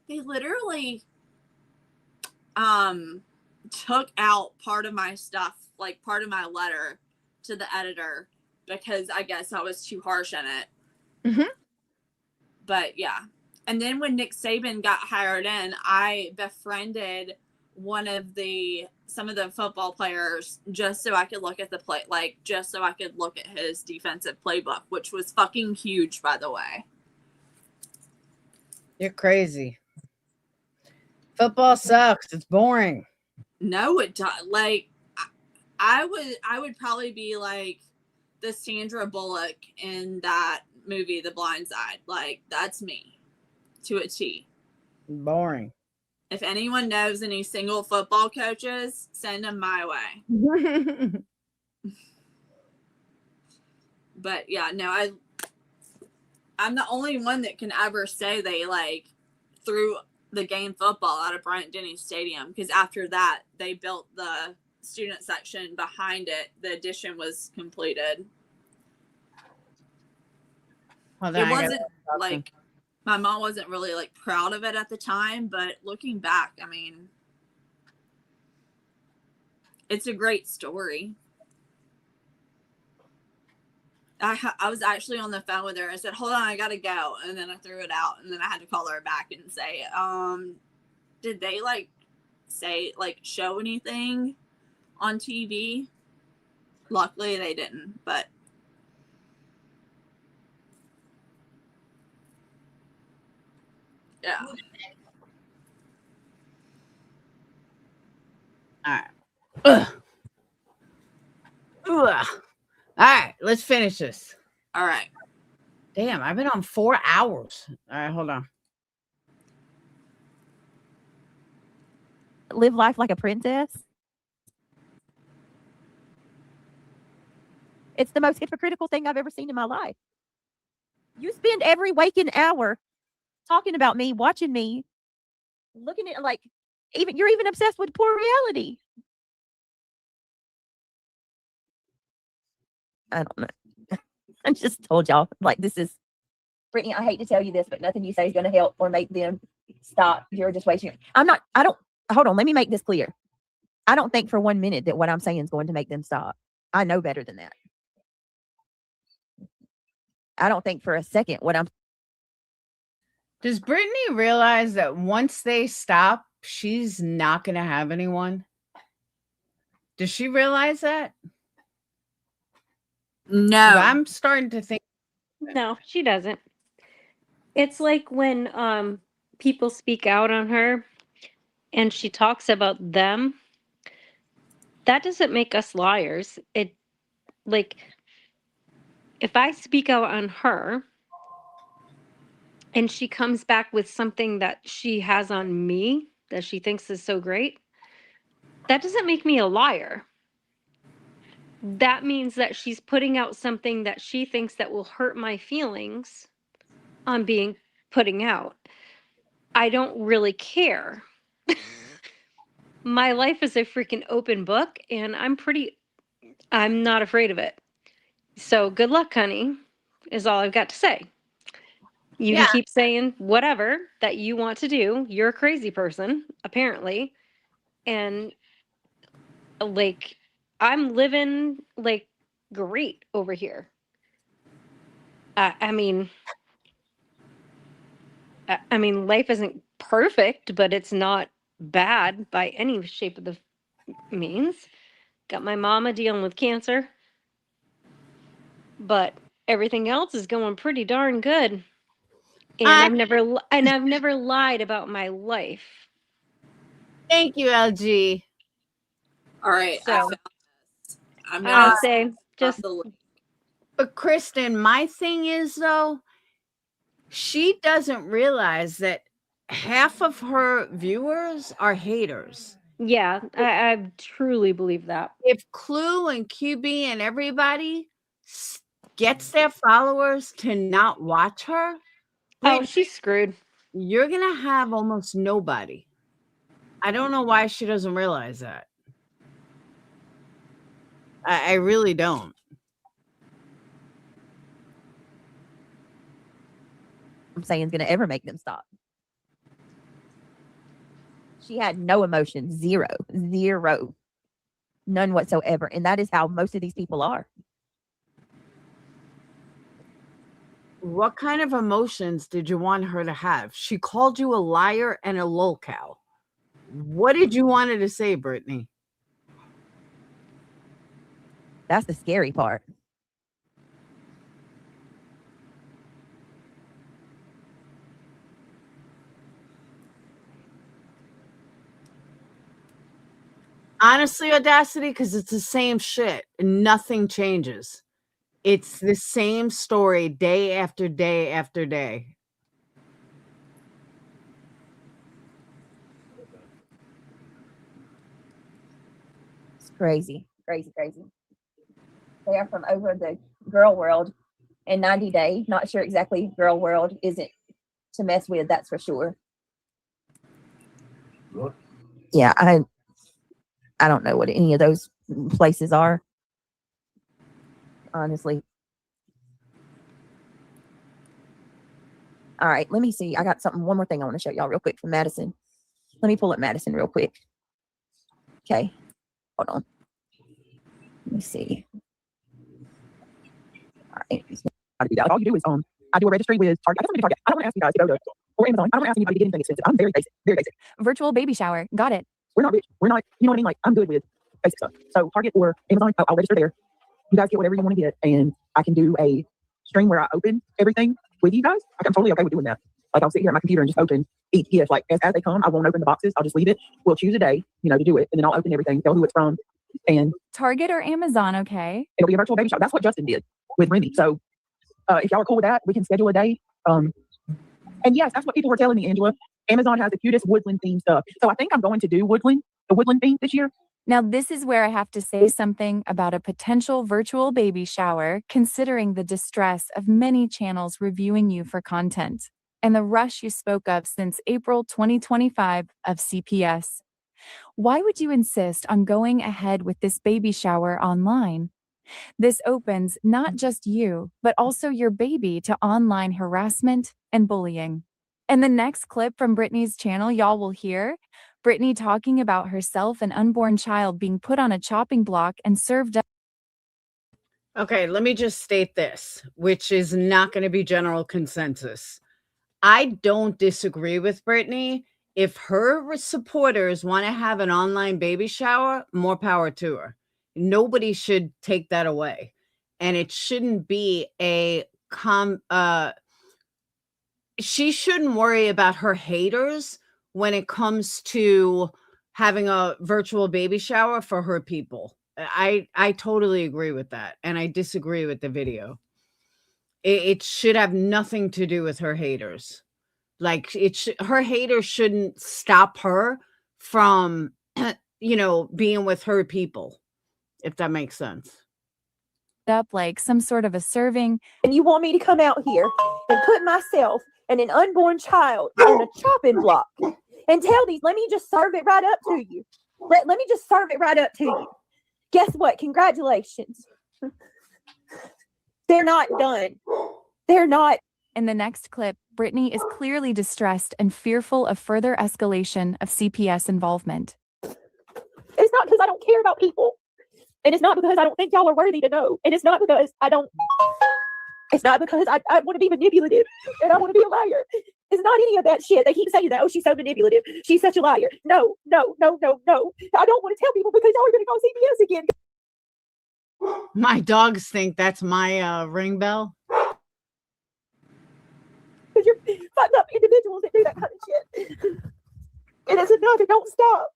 they literally took out part of my stuff, like part of my letter to the editor, because I guess I was too harsh in it. Mm-hmm. But yeah. And then when Nick Saban got hired in, I befriended some of the football players just so I could look at the play, like just so I could look at his defensive playbook, which was fucking huge, by the way. You're crazy. Football sucks. It's boring. No, it does. Like, I would probably be like the Sandra Bullock in that movie, The Blind Side. Like, that's me to a T. Boring. If anyone knows any single football coaches, send them my way. But yeah, no, I'm the only one that can ever say they like threw the game football out of Bryant-Denny Stadium, because after that they built the student section behind it. The addition was completed. Well, it wasn't like my mom wasn't really like proud of it at the time, but looking back, I mean, it's a great story. I was actually on the phone with her. I said, hold on, I gotta go. And then I threw it out, and then I had to call her back and say, did they like say like show anything on TV? Luckily they didn't, but yeah. All right. Ugh. Ugh. All right, let's finish this. All right. Damn, I've been on 4 hours. All right, hold on. Live life like a princess. It's the most hypocritical thing I've ever seen in my life. You spend every waking hour talking about me, watching me, looking at like, you're even obsessed with poor reality. I don't know. I just told y'all, like, this is, Brittney, I hate to tell you this, but nothing you say is going to help or make them stop. You're just wasting. Hold on. Let me make this clear. I don't think for 1 minute that what I'm saying is going to make them stop. I know better than that. I don't think for a second Does Brittney realize that once they stop, she's not going to have anyone? Does she realize that? No. I'm starting to think. No, she doesn't. It's like when people speak out on her and she talks about them. That doesn't make us liars. It, like, if I speak out on her and she comes back with something that she has on me that she thinks is so great, that doesn't make me a liar. That means that she's putting out something that she thinks that will hurt my feelings on putting out. I don't really care. My life is a freaking open book, and I'm not afraid of it. So good luck, honey, is all I've got to say. You can keep saying whatever that you want to do. You're a crazy person, apparently. And like, I'm living like great over here. I mean, life isn't perfect, but it's not bad by any shape of the means. Got my mama dealing with cancer, but everything else is going pretty darn good. And I've never lied about my life. Thank you, LG. All right. So I'm I not would say just But Kristen, my thing is though, she doesn't realize that half of her viewers are haters. yeah, I truly believe that. If Clue and QB and everybody gets their followers to not watch her, Oh, she's screwed. You're gonna have almost nobody. I don't know why she doesn't realize that. I really don't. I'm saying is going to ever make them stop. She had no emotion, zero, none whatsoever. And that is how most of these people are. What kind of emotions did you want her to have? She called you a liar and a lolcow. What did you want her to say, Brittney? That's the scary part. Honestly, Audacity, because it's the same shit and nothing changes. It's the same story day after day after day. It's crazy. They are from over the girl world in 90 days. Not sure exactly. Girl world isn't to mess with, that's for sure. Yeah, I don't know what any of those places are. Honestly. All right, let me see. I got one more thing I want to show y'all real quick from Madison. Let me pull up Madison real quick. Okay, hold on. Let me see. All right. How to do that. All you do is I do a registry with Target. I don't want to ask you guys to go to or Amazon. I don't want to ask anybody to get anything expensive. I'm very basic, very basic. Virtual baby shower. Got it. We're not rich. We're not, you know what I mean? Like, I'm good with basic stuff. So Target or Amazon, I'll register there. You guys get whatever you want to get, and I can do a stream where I open everything with you guys. Like, I'm totally okay with doing that. Like, I'll sit here at my computer and just open each gift. Like, as they come, I won't open the boxes. I'll just leave it. We'll choose a day, to do it, and then I'll open everything, tell who it's from, and Target or Amazon, okay? it'll be a virtual baby shower. That's what Justin did with Remy. So, if y'all are cool with that, we can schedule a day. And yes, that's what people were telling me, Angela. Amazon has the cutest woodland themed stuff. So I think I'm going to do the woodland theme this year. Now, this is where I have to say something about a potential virtual baby shower, considering the distress of many channels reviewing you for content and the rush you spoke of since April 2025 of CPS. Why would you insist on going ahead with this baby shower online? This opens not just you, but also your baby to online harassment and bullying. In the next clip from Brittney's channel, y'all will hear Brittney talking about herself and unborn child being put on a chopping block and served up. Okay, let me just state this, which is not going to be general consensus. I don't disagree with Brittney. If her supporters want to have an online baby shower, more power to her. Nobody should take that away. And it shouldn't be she shouldn't worry about her haters when it comes to having a virtual baby shower for her people. I totally agree with that. And I disagree with the video. It should have nothing to do with her haters. Like, her haters shouldn't stop her from, being with her people, if that makes sense. Up like some sort of a serving. And you want me to come out here and put myself and an unborn child on a chopping block and tell these, let me just serve it right up to you. Let me just serve it right up to you. Guess what? Congratulations. They're not done. They're not. In the next clip, Brittney is clearly distressed and fearful of further escalation of CPS involvement. It's not because I don't care about people. And it's not because I don't think y'all are worthy to know. And it's not because it's not because I want to be manipulative and I want to be a liar. It's not any of that shit. They keep saying that. Oh, she's so manipulative. She's such a liar. No, no, no, no, no. I don't want to tell people because y'all are going to go CPS again. My dogs think that's my ring bell. Because you're fucked up individuals that do that kind of shit. And it's enough. It don't stop.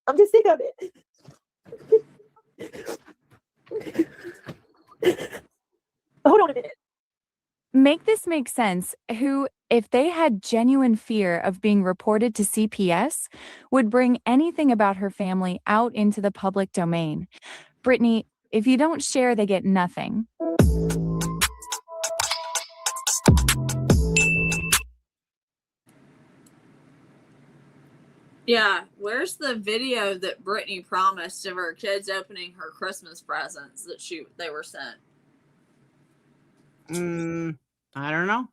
I'm just sick of it. Hold on a minute. Make this make sense. Who, if they had genuine fear of being reported to CPS, would bring anything about her family out into the public domain. Brittney, if you don't share, they get nothing. Yeah, where's the video that Brittney promised of her kids opening her Christmas presents that they were sent? I don't know.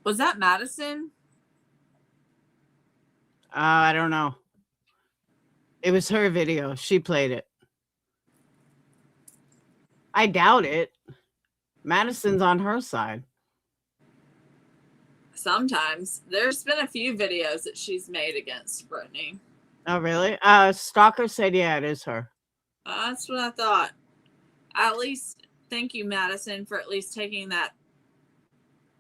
Was that Madison? I don't know. It was her video. She played it. I doubt it. Madison's on her side. Sometimes. There's been a few videos that she's made against Brittney. Oh, really? Stalker said, yeah, it is her. That's what I thought. At least, thank you, Madison, for at least taking that,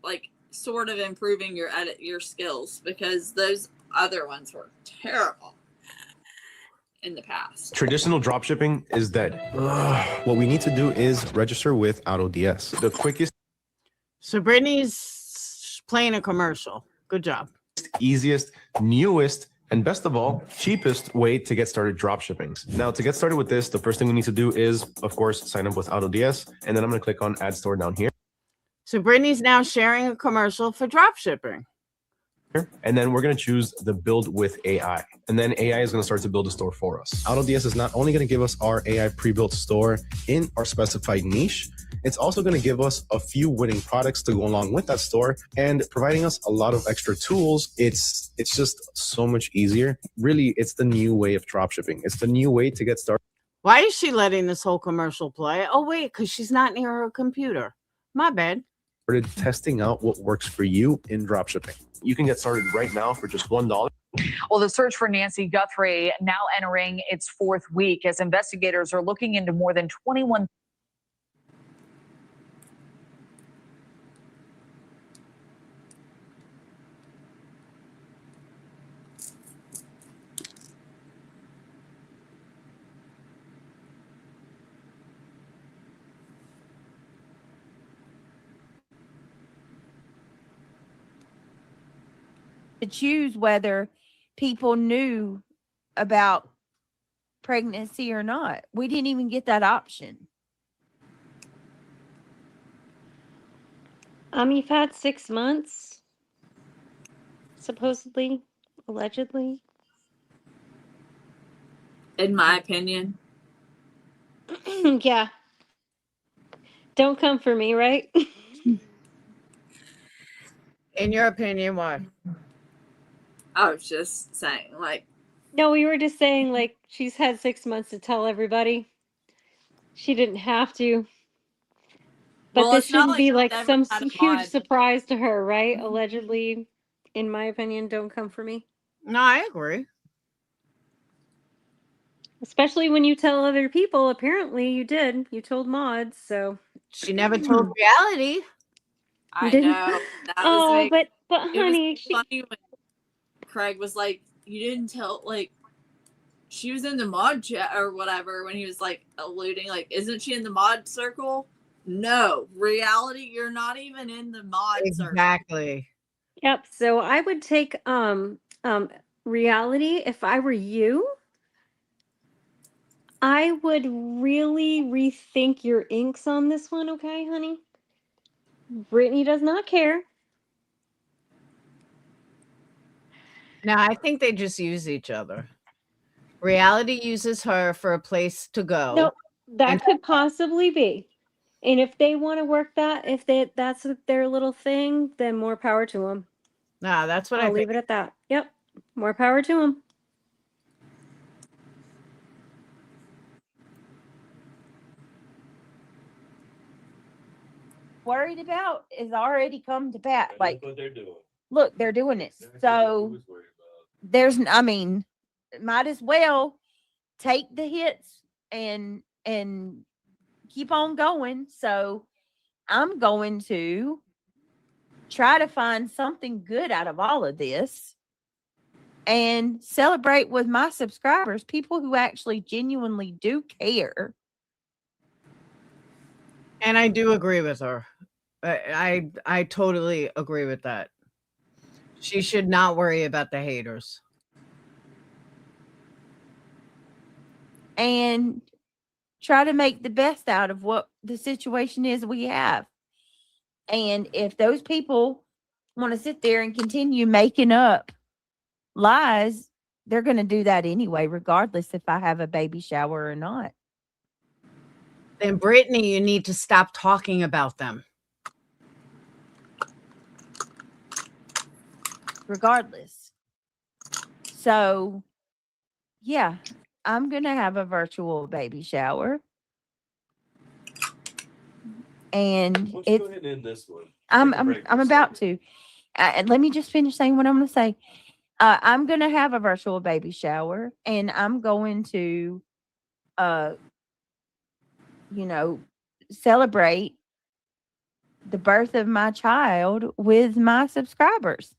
like, sort of improving your skills, because those other ones were terrible in the past. Traditional dropshipping is dead. What we need to do is register with AutoDS. The quickest, So Brittney's playing a commercial. Good job. easiest, newest, and best of all, cheapest way to get started dropshipping. Now, to get started with this, the first thing we need to do is, of course, sign up with AutoDS. And then I'm going to click on Add Store down here. So Brittney's now sharing a commercial for dropshipping. And then we're going to choose the build with AI. And then AI is going to start to build a store for us. AutoDS is not only going to give us our AI pre-built store in our specified niche, it's also going to give us a few winning products to go along with that store and providing us a lot of extra tools. It's just so much easier. Really, it's the new way of dropshipping. It's the new way to get started. Why is she letting this whole commercial play? Oh, wait, because she's not near her computer. My bad. Testing out what works for you in dropshipping. You can get started right now for just $1. Well, the search for Nancy Guthrie now entering its fourth week as investigators are looking into more than 21. To choose whether people knew about pregnancy or not. We didn't even get that option. You've had 6 months, supposedly, allegedly. In my opinion. Yeah. Don't come for me, right? In your opinion, why? I was just saying, like. No, we were just saying, like, she's had 6 months to tell everybody. She didn't have to. But Well, this it's not shouldn't like be she's like never some had a huge mod. surprise to her, right? Allegedly, in my opinion, don't come for me. No, I agree. Especially when you tell other people. Apparently, you did. You told mods, so. She never told reality. I Didn't- know. That was Oh, like, but it was honey, funny when Craig was like, you didn't tell, like, she was in the mod chat or whatever when he was like alluding, like, isn't she in the mod circle? No, reality, you're not even in the mod circle. Exactly. Yep. So I would take reality if I were you. I would really rethink your inks on this one, okay, honey? Brittney does not care. No, I think they just use each other. Reality uses her for a place to go. No, that And- could possibly be. And if they want to work that, if that's their little thing, then more power to them. No, that's what I I'll think. leave it at that. Yep. More power to them. worried about is already come to pass. That's Like, what they're doing. look, they're doing it. Exactly what So we was worried about. there's, I mean, might as well take the hits and keep on going. So I'm going to try to find something good out of all of this and celebrate with my subscribers, people who actually genuinely do care. And I do agree with her. I totally agree with that. She should not worry about the haters. And try to make the best out of what the situation is we have. And if those people want to sit there and continue making up lies, they're going to do that anyway, regardless if I have a baby shower or not. Then Brittney, you need to stop talking about them. Regardless. So, yeah, I'm going to have a virtual baby shower. And Let's go it's, ahead and end this one. I'm about to. And let me just finish saying what I'm going to say. I'm going to have a virtual baby shower, and I'm going to, celebrate the birth of my child with my subscribers.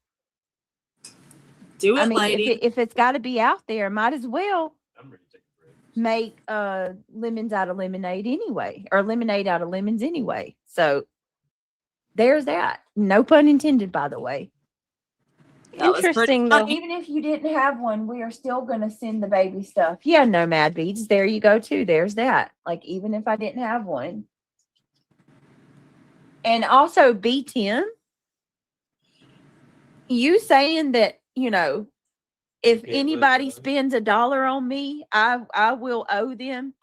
Do it, I mean, lady. if it's got to be out there, might as well make lemons out of lemonade anyway, or lemonade out of lemons anyway. So there's that. No pun intended, by the way. Interesting, But though. even if you didn't have one, we are still going to send the baby stuff. Yeah, no mad beads. There you go, too. There's that. Like, even if I didn't have one. And also, B10, you saying that, if anybody spends $1 on me, I will owe them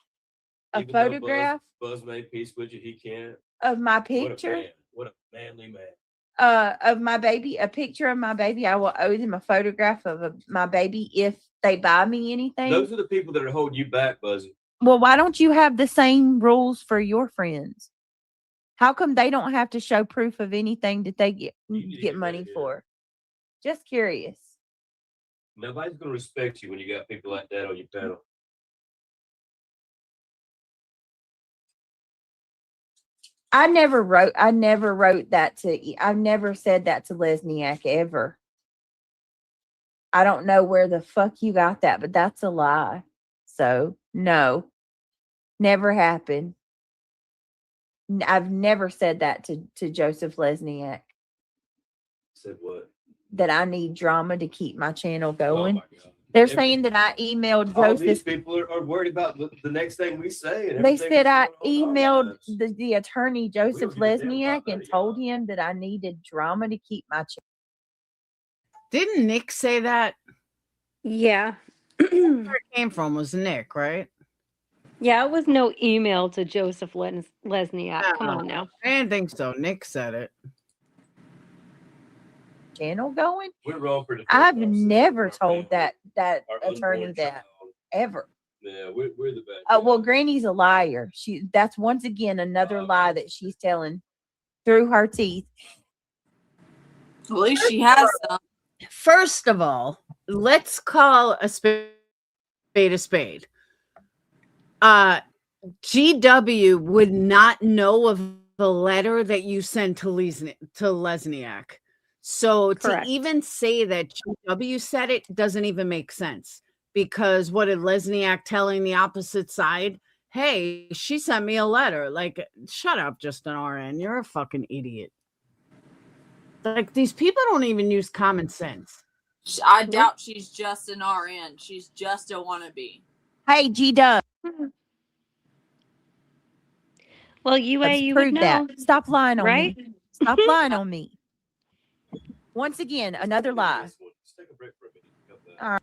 a Even though photograph Buzz made peace with you, he can't. of my picture. What a manly man. Of my baby, a picture of my baby. I will owe them a photograph of my baby if they buy me anything. Those are the people that are holding you back, Buzzy. Well, why don't you have the same rules for your friends? How come they don't have to show proof of anything that they get money for? Just curious. Nobody's going to respect you when you got people like that on your panel. I never wrote that I've never said that to Lesniak ever. I don't know where the fuck you got that, but that's a lie. So no, never happened. I've never said that to Joseph Lesniak. Said what? That I need drama to keep my channel Oh going. my God. They're saying that I emailed All these Joseph. people are worried about the next thing we say. And They everything said I that's going on in our emailed lives. the attorney Joseph give a damn Lesniak about and told him that I needed drama to keep my channel. Didn't Nick say that? Yeah. Where it came from was Nick, right? Yeah, it was no email to Joseph Lesniak. Come on now. I didn't think so. Nick said it. Channel going? We're wrong for I've never told that Our attorney unborn that ever. Yeah, we're the bad. Well, Granny's a liar. That's once again another lie that she's telling through her teeth. At least she has some. First of all, let's call a spade a spade. GW would not know of the letter that you sent to Lesniak. So Correct. to even say that GW said it doesn't even make sense, because what did Lesniak telling the opposite side? Hey, she sent me a letter. Like, shut up, Justin RN. You're a fucking idiot. Like, these people don't even use common sense. I doubt she's just an RN. She's just a wannabe. Hey, G-Dub. Well, UA, Let's you would prove know. that. Stop lying on right? me. Stop lying on me. Once again, another lie. All right.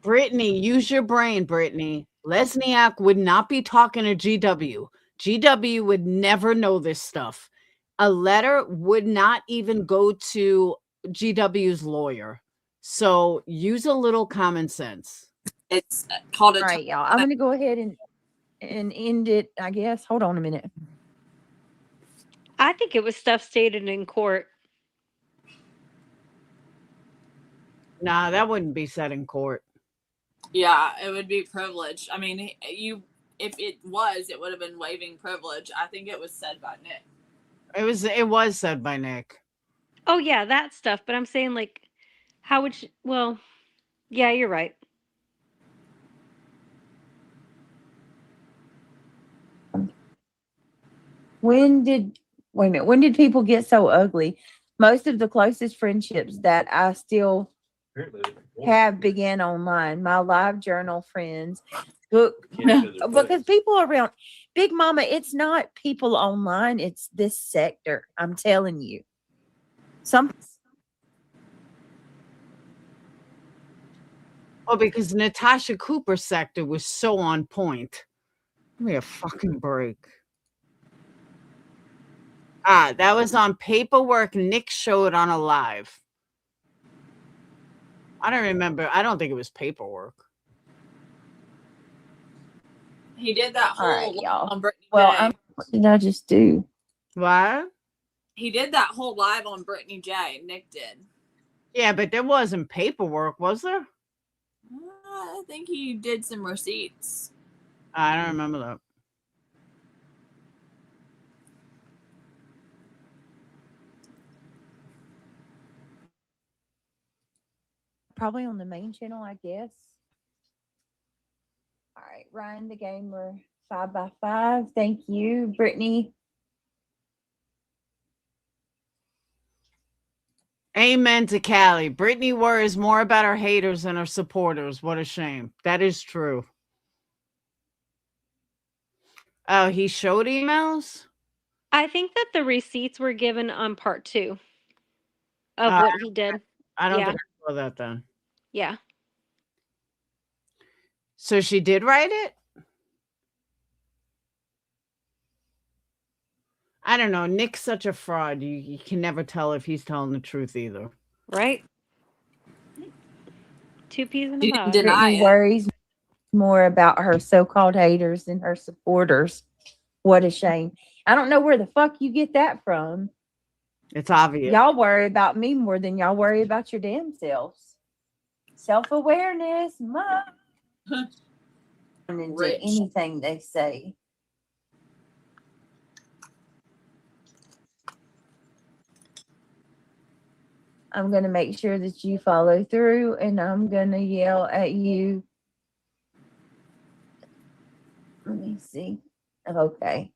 Brittney, use your brain, Brittney. Lesniak would not be talking to GW. GW would never know this stuff. A letter would not even go to GW's lawyer. So use a little common sense. It's called a. All right, y'all. I'm going to go ahead and end it, I guess. Hold on a minute. I think it was stuff stated in court. Nah, that wouldn't be said in court. Yeah, it would be privilege. I mean, if it would have been waiving privilege. I think it was said by Nick. It was said by Nick. Oh yeah, that stuff. But I'm saying like, how would you? Well, yeah, you're right. When did people get so ugly? Most of the closest friendships that I still have began online. My live journal friends, book, because people around Big Mama, it's not people online, it's this sector. I'm telling you. Oh, because Natasha Cooper's sector was so on point. Give me a fucking break. That was on Paperwork. Nick showed on a live. I don't remember. I don't think it was Paperwork. He did that whole All right, live y'all. on Brittney Well, J. what did I just do? What? He did that whole live on Brittney J. Nick did. Yeah, but there wasn't Paperwork, was there? I think he did some receipts. I don't remember that. Probably on the main channel, I guess. All right, Ryan the Gamer, 5x5. Thank you, Brittney. Amen to Callie. Brittney worries more about her haters than her supporters. What a shame. That is true. Oh, he showed emails? I think that the receipts were given on part 2 of what he did. I don't Yeah. think I saw that then. Yeah. So she did write it? I don't know. Nick's such a fraud. You can never tell if he's telling the truth either. Right? 2 peas in a pod. Brittney worries more about her so-called haters than her supporters. What a shame. I don't know where the fuck you get that from. It's obvious. Y'all worry about me more than y'all worry about your damn selves. Self-awareness, mom. Into anything they say. I'm going to make sure that you follow through, and I'm going to yell at you. Let me see. Okay.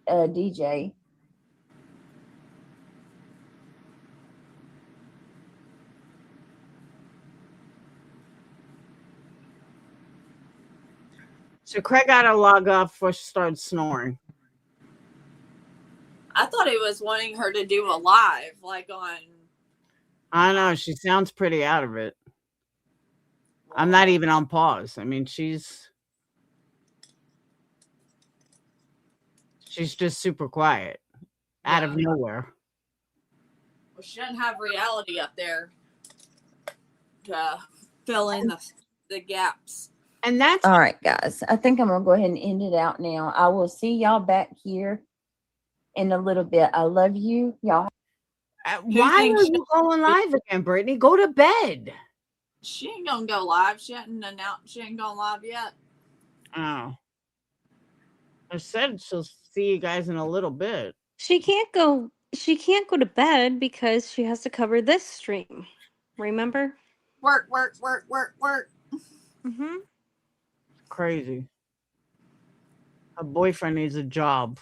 DJ. So Craig got to log off before she started snoring. I thought he was wanting her to do a live, like on. I know. She sounds pretty out of it. I'm not even on pause. I mean, she's just super quiet, out of nowhere. Well, she doesn't have reality up there to fill in the gaps. And that's all right, guys. I think I'm going to go ahead and end it out now. I will see y'all back here in a little bit. I love you. Y'all. Why are you going live again, Brittney? Go to bed. She ain't going to go live. She hasn't announced she ain't going live yet. Oh. I said she'll see you guys in a little bit. She can't go to bed because she has to cover this stream. Remember? Work. Mm-hmm. Crazy. Her boyfriend needs a job.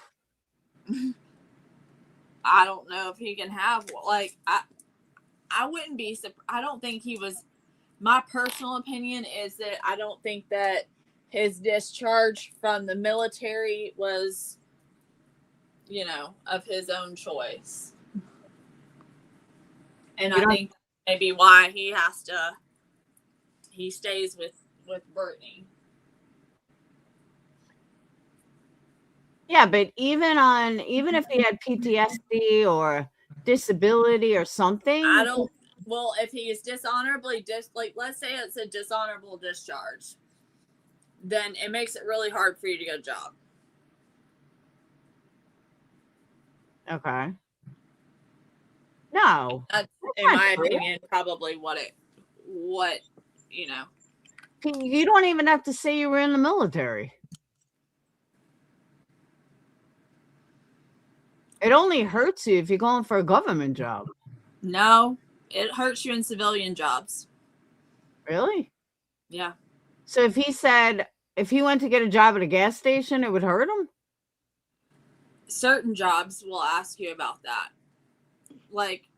I don't know if he can have, like, I wouldn't be, I don't think he was, my personal opinion is that I don't think that his discharge from the military was, of his own choice. And I think maybe why he stays with Brittney. Yeah, but even if he had PTSD or disability or something, Well, if he is dishonorably let's say it's a dishonorable discharge, then it makes it really hard for you to get a job. Okay. No. That's in not my true. opinion, probably what you know. You don't even have to say you were in the military. It only hurts you if you're going for a government job. No, it hurts you in civilian jobs. Really? Yeah. So if he went to get a job at a gas station, it would hurt him? Certain jobs will ask you about that. Like,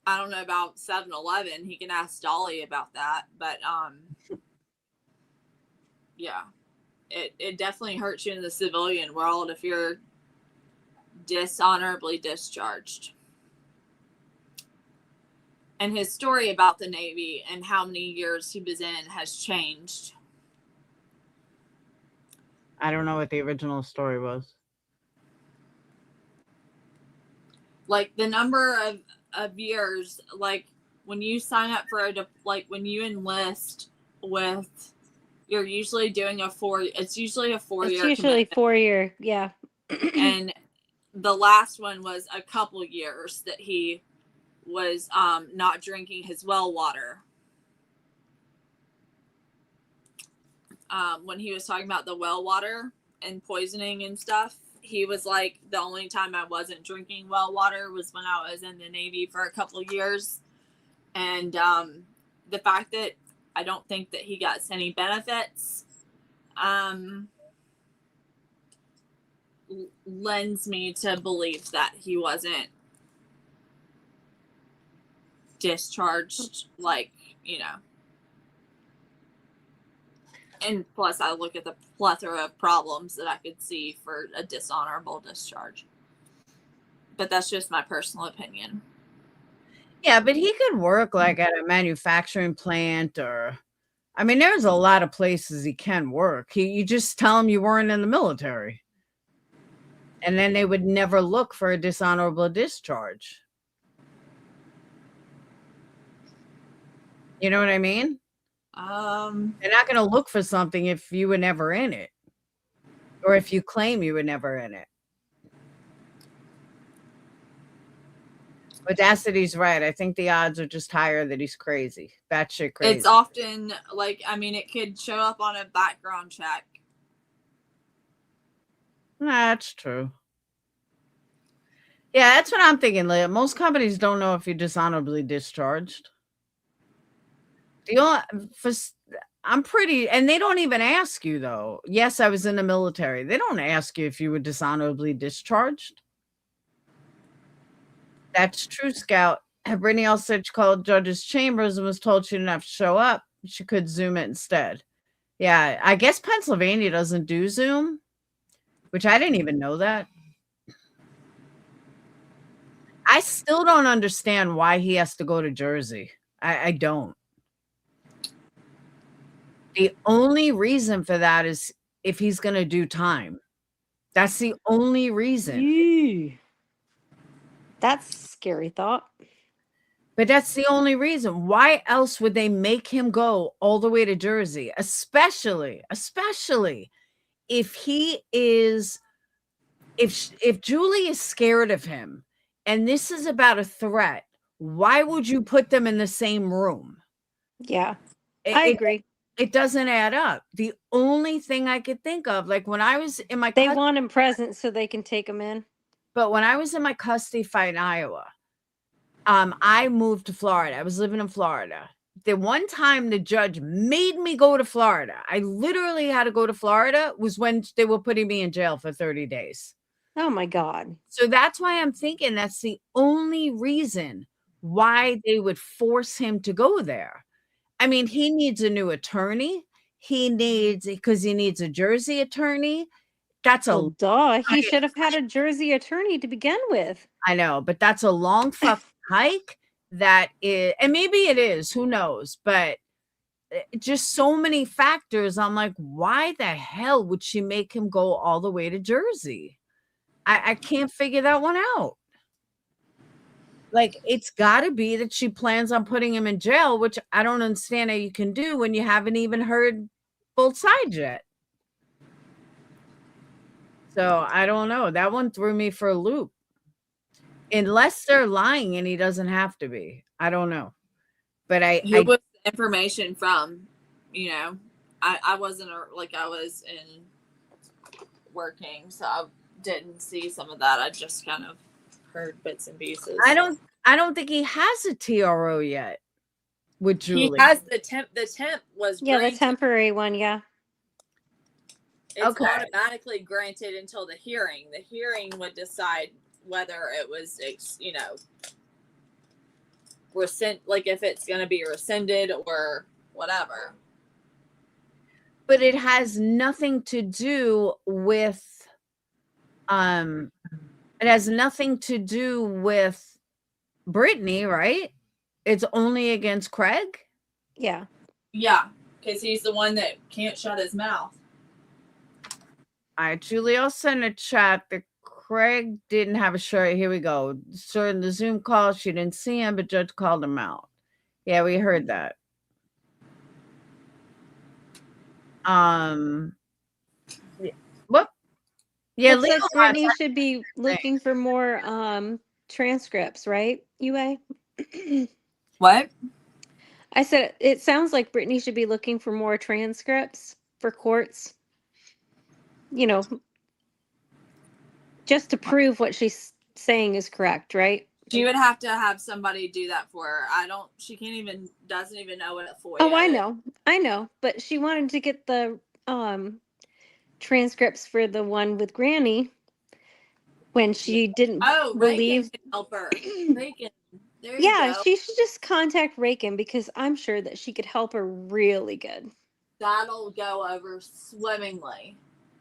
I don't know about 7-Eleven. He can ask Dolly about that. But, yeah. It definitely hurts you in the civilian world if you're dishonorably discharged. And his story about the Navy and how many years he was in has changed. I don't know what the original story was. Like the number of years, like when you sign up for when you enlist with, you're usually doing it's usually a 4-year. It's usually 4-year, yeah. And the last one was a couple years that he was not drinking his well water. When he was talking about the well water and poisoning and stuff, he was like, the only time I wasn't drinking well water was when I was in the Navy for a couple of years. And the fact that I don't think that he got any benefits lends me to believe that he wasn't discharged, and plus I look at the plethora of problems that I could see for a dishonorable discharge, but that's just my personal opinion. Yeah, but he could work like at a manufacturing plant, or I mean, there's a lot of places he can work. You just tell him you weren't in the military, and then they would never look for a dishonorable discharge. You know what I mean? They're not going to look for something if you were never in it, or if you claim you were never in it. Audacity's right. I think the odds are just higher that he's crazy. Batshit crazy. It's often it could show up on a background check. That's true. Yeah, that's what I'm thinking, Leah. Most companies don't know if you're dishonorably discharged. And they don't even ask you, though. Yes, I was in the military. They don't ask you if you were dishonorably discharged. That's true, Scout. Brittney also said she called Judge's Chambers and was told she didn't have to show up. She could Zoom it instead. Yeah, I guess Pennsylvania doesn't do Zoom, which I didn't even know that. I still don't understand why he has to go to Jersey. I don't. The only reason for that is if he's going to do time. That's the only reason. Yee. That's a scary thought. But that's the only reason. Why else would they make him go all the way to Jersey? Especially if he is, if Julie is scared of him and this is about a threat, why would you put them in the same room? Yeah, I agree. It doesn't add up. The only thing I could think of, like when I was in my They want him present so they can take him in. But when I was in my custody fight in Iowa, I moved to Florida. I was living in Florida. The one time the judge made me go to Florida, I literally had to go to Florida, was when they were putting me in jail for 30 days. Oh my God. So that's why I'm thinking that's the only reason why they would force him to go there. I mean, he needs a new attorney. Because he needs a Jersey attorney. That's well, duh. He should have had a Jersey attorney to begin with. I know, but that's a long fucking hike. That is, and maybe it is, who knows? But just so many factors. I'm like, why the hell would she make him go all the way to Jersey? I can't figure that one out. Like, it's got to be that she plans on putting him in jail, which I don't understand how you can do when you haven't even heard both sides yet. So I don't know. That one threw me for a loop. Unless they're lying and he doesn't have to be. I don't know. But Who was the information from? You know, I wasn't like I was in working, so I didn't see some of that. I just kind of heard bits and pieces. I don't think he has a TRO yet with Julie. He has the temp. The temp was Yeah, the granted. temporary one. Yeah. It's Okay. automatically granted until the hearing. The hearing would decide whether it was, you know, like if it's going to be rescinded or whatever. But it has nothing to do with it has nothing to do with Brittney, right? It's only against Craig? Yeah. Yeah, because he's the one that can't shut his mouth. All right, Julie, I'll send a chat that Craig didn't have a shirt. Here we go. So in the Zoom call, she didn't see him, but Judge called him out. Yeah, we heard that. What? Yeah, Looks like Brittney should be looking for more transcripts, right? UA. What? I said it sounds like Brittney should be looking for more transcripts for courts. You know, just to prove what she's saying is correct, right? She would have to have somebody do that for her. Doesn't even know what a FOIA Oh, is. I know, but she wanted to get the transcripts for the one with Granny when she didn't believe. Reagan can help her. Reagan. There you Yeah, go. she should just contact Reagan because I'm sure that she could help her really good. That'll go over swimmingly.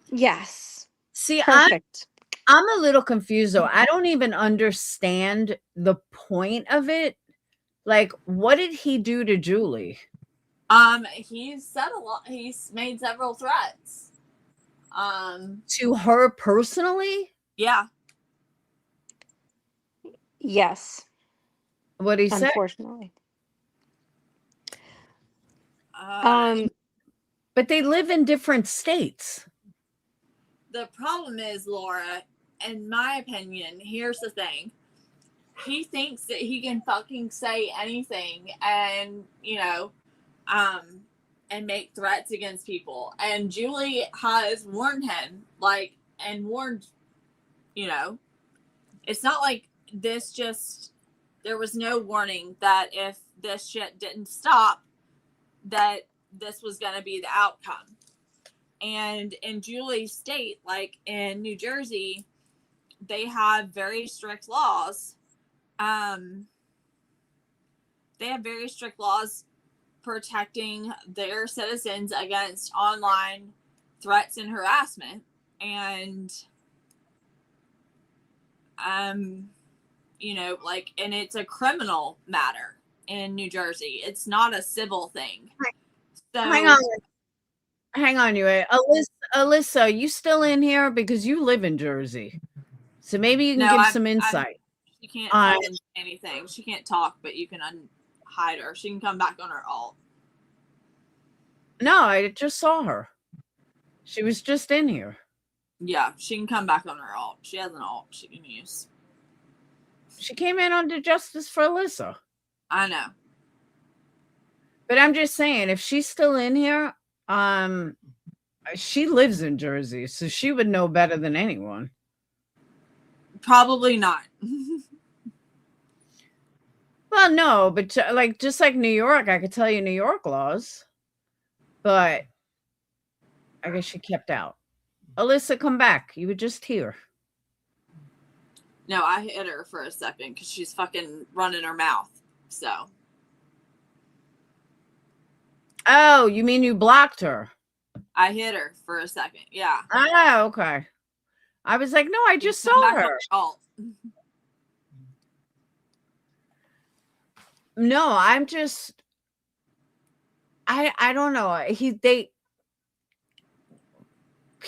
Yes. See, perfect. I'm a little confused though. I don't even understand the point of it. Like, what did he do to Julie? He's said a lot. He's made several threats. To her personally? Yeah. Yes. What he said? Unfortunately. But they live in different states. The problem is, Laura, in my opinion, here's the thing. He thinks that he can fucking say anything and, you know, and make threats against people. And Julie has warned him, and warned, you know, it's not like there was no warning that if this shit didn't stop, that this was going to be the outcome. And in Julie's state, like in New Jersey, they have very strict laws. They have very strict laws protecting their citizens against online threats and harassment. And, you know, like, and it's a criminal matter in New Jersey. It's not a civil thing. So, Hang on, you. Alyssa, you still in here because you live in Jersey, so maybe you can give some insight. She can't fucking say anything. She can't talk, but you can hide her. She can come back on her alt. No, I just saw her. She was just in here. Yeah, she can come back on her alt. She has an alt she can use. She came in under Justice for Alyssa. I know. But I'm just saying, if she's still in here, she lives in Jersey, so she would know better than anyone. Probably not. Well, no, but just like New York, I could tell you New York laws, but I guess she kept out. Alyssa, come back. You were just here. No, I hit her for a second because she's fucking running her mouth. So. Oh, you mean you blocked her? I hit her for a second. Yeah. Oh, okay. I was like, no, I just saw her. No, I'm just, I don't know. He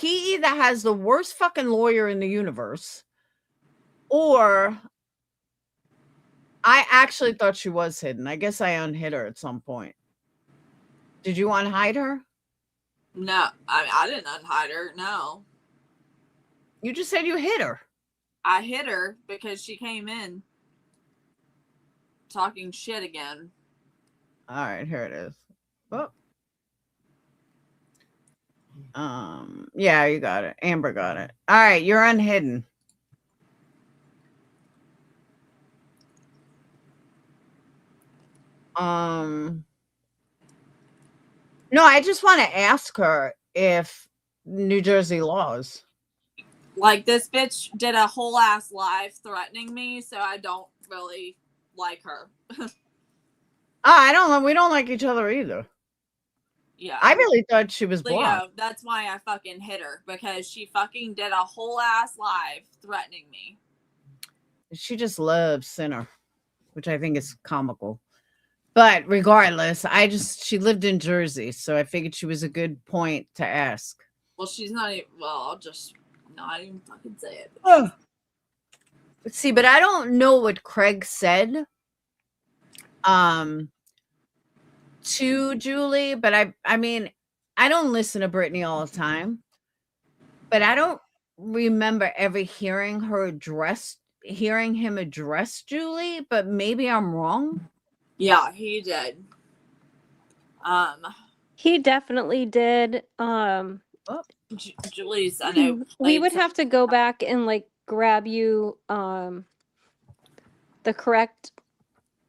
either has the worst fucking lawyer in the universe, or I actually thought she was hidden. I guess I unhid her at some point. Did you unhide her? No, I didn't unhide her. No, You just said you hid her. I hid her because she came in talking shit again. All right, here it is. Oh. Yeah, you got it. Amber got it. All right, you're unhidden. No, I just want to ask her if New Jersey laws. Like, this bitch did a whole ass live threatening me, so I don't really like her. I don't know. We don't like each other either. Yeah. I really thought she was Leo, blocked. that's why I fucking hit her, because she fucking did a whole ass live threatening me. She just loves Sinner, which I think is comical. But regardless, she lived in Jersey, so I figured she was a good point to ask. Well, she's not even, well, I'll just not even fucking say it. Ugh. See, but I don't know what Craig said to Julie, but I mean, I don't listen to Brittney all the time, but I don't remember ever hearing him address Julie, but maybe I'm wrong. Yeah, he did. He definitely did. Julie's, I know. We would have to go back and like grab you the correct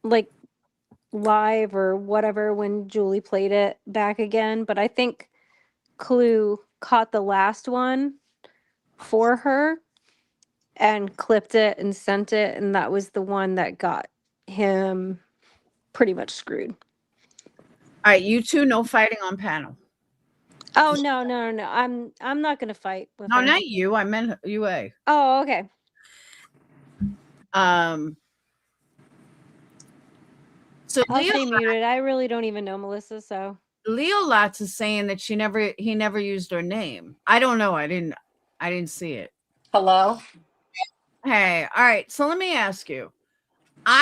like live or whatever when Julie played it back again, but I think Clue caught the last one for her and clipped it and sent it, and that was the one that got him pretty much screwed. All right, you two, no fighting on panel. Oh no. I'm not gonna fight with No, her. not you. I meant UA. Oh, okay. So I'll Leo stay muted. I really don't even know Melissa, so Leo Lots is saying that he never used her name. I don't know. I didn't see it. Hello? Hey, all right. So let me ask you.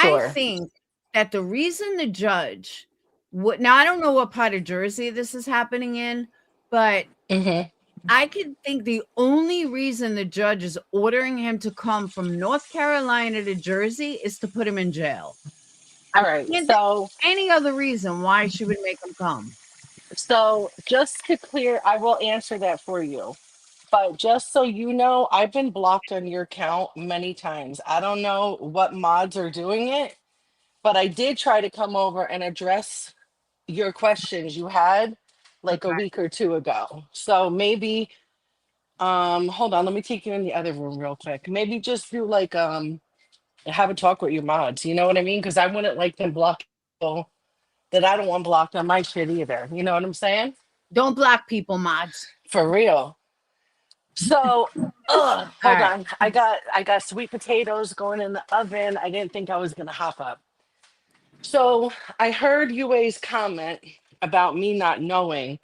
Sure. I think that the reason the judge would now I don't know what part of Jersey this is happening in, but I could think the only reason the judge is ordering him to come from North Carolina to Jersey is to put him in jail. All right. So any other reason why she would make him come? So just to clear, I will answer that for you. But just so you know, I've been blocked on your account many times. I don't know what mods are doing it, but I did try to come over and address your questions you had like a week or two ago. So maybe hold on, let me take you in the other room real quick. Maybe just do like have a talk with your mods. You know what I mean? Because I wouldn't like them block people that I don't want blocked on my shit either. You know what I'm saying? Don't block people, mods. For real. So hold right. on. I got sweet potatoes going in the oven. I didn't think I was gonna hop up. So I heard UA's comment about me not knowing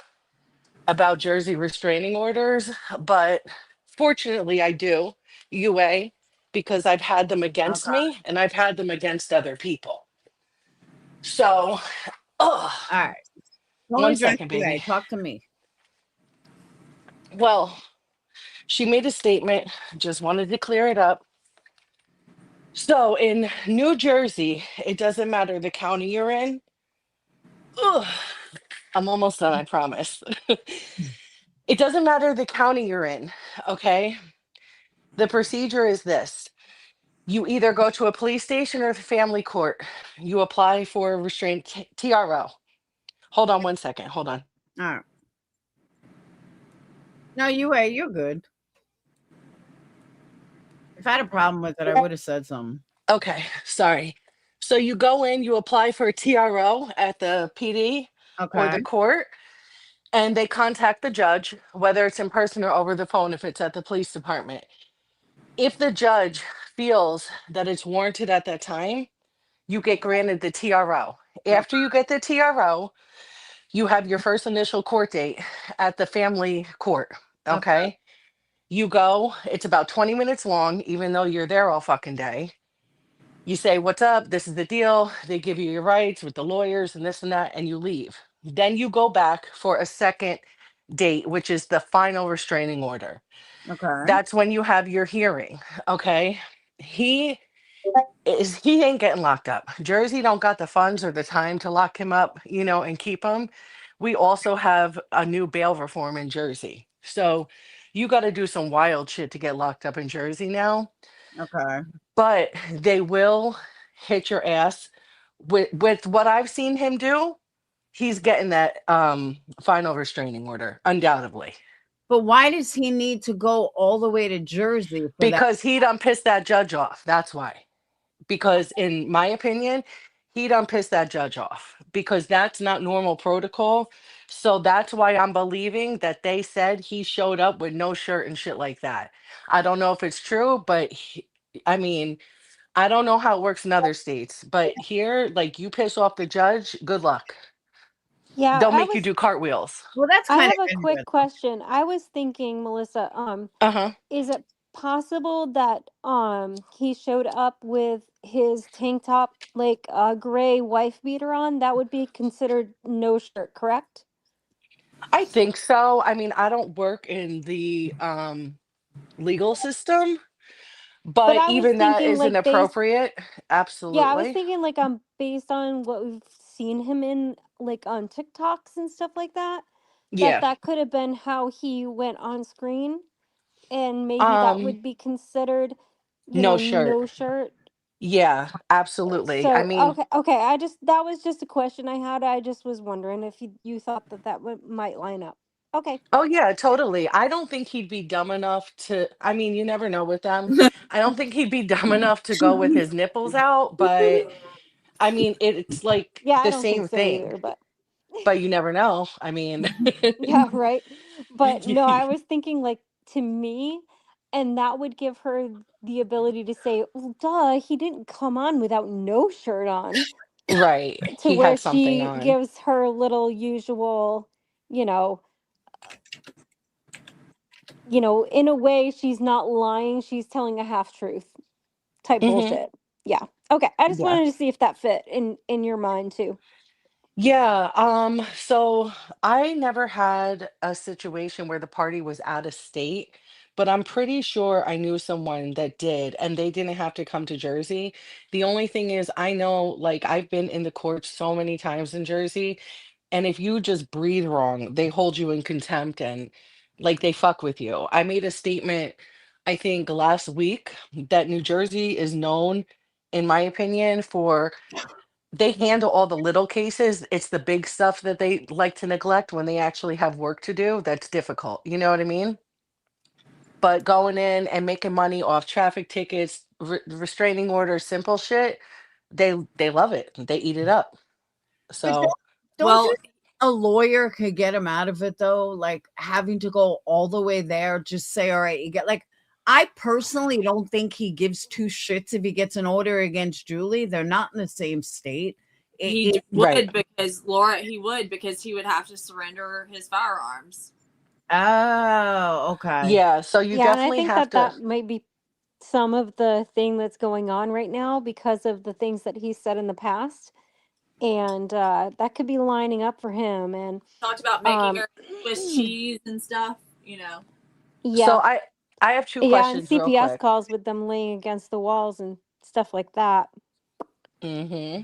about Jersey restraining orders, but fortunately I do, UA, because I've had them against me and I've had them against other people. So all right. One second, baby. Talk to me. Well, she made a statement, just wanted to clear it up. So in New Jersey, it doesn't matter the county you're in. Ugh, I'm almost done, I promise. It doesn't matter the county you're in, okay? The procedure is this. You either go to a police station or the family court. You apply for a restraint TRO. Hold on one second. Hold on. All right. No, you're good. If I had a problem with it, I would have said something. Okay, sorry. So you go in, you apply for a TRO at the PD or the court, and they contact the judge, whether it's in person or over the phone if it's at the police department. If the judge feels that it's warranted at that time, you get granted the TRO. After you get the TRO, you have your first initial court date at the family court, okay? You go, it's about 20 minutes long, even though you're there all fucking day. You say, "What's up? This is the deal." They give you your rights with the lawyers and this and that, and you leave. Then you go back for a second date, which is the final restraining order. Okay. That's when you have your hearing. Okay. He ain't getting locked up. Jersey don't got the funds or the time to lock him up, and keep him. We also have a new bail reform in Jersey. So you got to do some wild shit to get locked up in Jersey now. Okay. But they will hit your ass with what I've seen him do. He's getting that final restraining order, undoubtedly. But why does he need to go all the way to Jersey for that? Because he done pissed that judge off. That's why. Because in my opinion, he done pissed that judge off because that's not normal protocol. So that's why I'm believing that they said he showed up with no shirt and shit like that. I don't know if it's true, but I mean, I don't know how it works in other states, but here, like, you piss off the judge, good luck. Yeah, They'll make you do cartwheels. Well, that's I kind have of a quick question. I was thinking, Melissa, Uh-huh. is it possible that he showed up with his tank top, like a gray wife beater on? That would be considered no shirt, correct? I think so. I mean, I don't work in the legal system, But but I was even that thinking, isn't like, based, appropriate. yeah, I was Absolutely. thinking, like, based on what we've seen him in, like, on TikToks and stuff like that, that Yeah. that could have been how he went on screen, and maybe that Um, would be considered, no shirt. no shirt. Yeah, absolutely. I So mean, okay, that was just a question I had. I just was wondering if you thought that might line up. Okay. oh yeah, totally. I don't think he'd be dumb enough to, I mean, you never know with them. I don't think he'd be dumb enough to go with his nipples out, but I mean, it's like Yeah, I the don't think same so thing, either, but but you never know. I mean, yeah, right. But no, I was thinking, like, to me, and that would give her the ability to say, well, duh, he didn't come on without no shirt on, right. to He where had something she on. gives her little usual, you know, in a way she's not lying, she's telling a half truth type Hmm. bullshit. Yeah. Okay. I just Yeah. wanted to see if that fit in your mind too. Yeah, so I never had a situation where the party was out of state, but I'm pretty sure I knew someone that did, and they didn't have to come to Jersey. The only thing is, I know, like, I've been in the courts so many times in Jersey, and if you just breathe wrong, they hold you in contempt and like they fuck with you. I made a statement, I think last week, that New Jersey is known, in my opinion, for they handle all the little cases. It's the big stuff that they like to neglect when they actually have work to do. That's difficult. You know what I mean? But going in and making money off traffic tickets, restraining orders, simple shit, they love it. They eat it up. But So, don't you think a lawyer could get him out of it though? Like having to go all the way there, just say, all right, you get like I personally don't think he gives two shits if he gets an order against Julie. They're not in the same state. He right. would because Laura, he would because he would have to surrender his firearms. Oh, okay. Yeah. So you Yeah, and I definitely think have that to. that might be some of the thing that's going on right now because of the things that he said in the past, and that could be lining up for him. And Talked about making her Swiss cheese and stuff, you know. So yeah, I have two yeah, and questions real CPS quick. calls with them laying against the walls and stuff like that. Mm-hmm.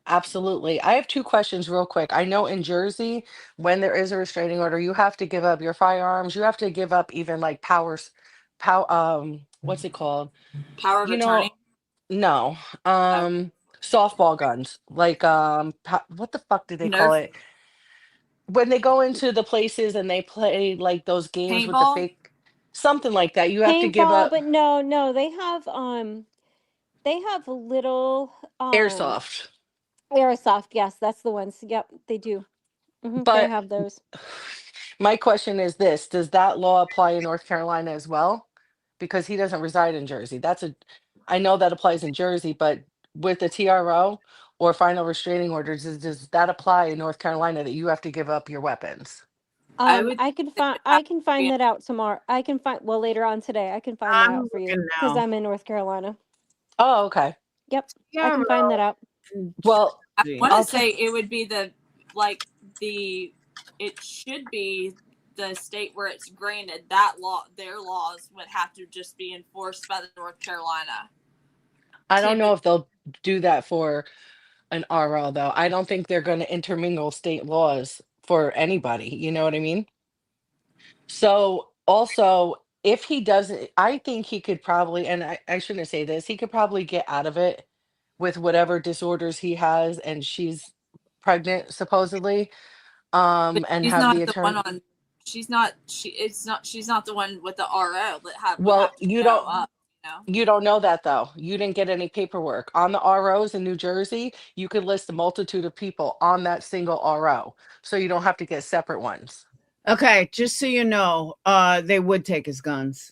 Absolutely. I have two questions real quick. I know in Jersey, when there is a restraining order, you have to give up your firearms. You have to give up even like what's it called? Power of You know, attorney. no. Softball guns. Like what the fuck do they call Nerf it? When they go into the places and they play like those games with the paintball. fake something like that. You have to give Paintball, up but no, they have a little airsoft. airsoft. Yes, that's the ones. Yep, they do. They But have those. my question is this, does that law apply in North Carolina as well? Because he doesn't reside in Jersey. I know that applies in Jersey, but with the TRO or final restraining orders, does that apply in North Carolina that you have to give up your weapons? I would I can find that out tomorrow. I can find, well, later on today. I can find that I'm out for you looking because now. I'm in North Carolina. Oh, okay. Yep, I can find that out. Well, I want I'll to say it would be it should be the state where it's granted. That law, their laws would have to just be enforced by the North Carolina. I don't know if they'll do that for an RL though. I don't think they're going to intermingle state laws for anybody. You know what I mean? So also, if he doesn't, I think he could probably, and I shouldn't say this, he could probably get out of it with whatever disorders he has, and she's pregnant supposedly. But And she's have the not the one attorney. on. She's not. She's not the one with the RO that would have Well, to show up. You know. you don't know that though. You didn't get any paperwork on the ROs in New Jersey. You could list a multitude of people on that single RO, so you don't have to get separate ones. Okay, just so you know, they would take his guns.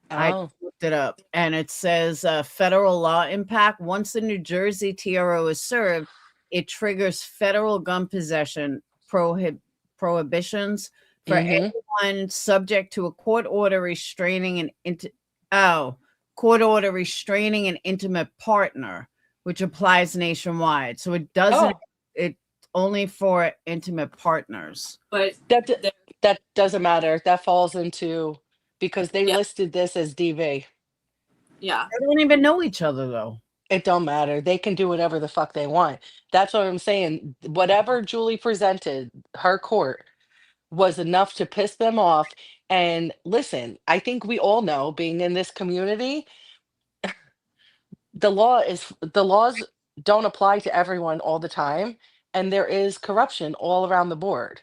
I Oh. looked it up, and it says federal law impact. Once the New Jersey TRO is served, it triggers federal gun possession prohibitions for anyone subject to a court order restraining an intimate partner, which applies nationwide. So it doesn't. It only for intimate partners. But that doesn't matter. That falls into, because they listed this as DV. Yeah. They don't even know each other though. It don't matter. They can do whatever the fuck they want. That's what I'm saying. Whatever Julie presented, her court, was enough to piss them off. And listen, I think we all know, being in this community, the laws don't apply to everyone all the time, and there is corruption all around the board.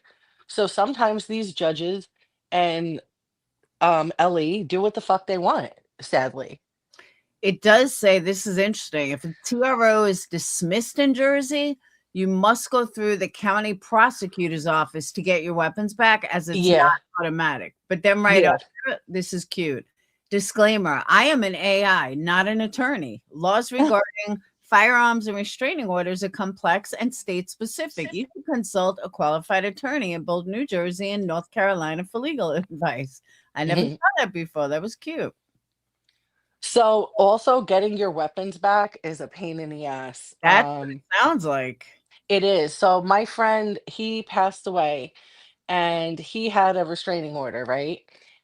So sometimes these judges and Ellie do what the fuck they want, sadly. It does say, this is interesting, if a TRO is dismissed in Jersey, you must go through the county prosecutor's office to get your weapons back, as it's not automatic. But then up, this is cute. Disclaimer, I am an AI, not an attorney. Laws regarding firearms and restraining orders are complex and state specific. You can consult a qualified attorney in both New Jersey and North Carolina for legal advice. I never saw that before. That was cute. So also getting your weapons back is a pain in the ass. That's what it sounds like. It is. So my friend, he passed away and he had a restraining order, right?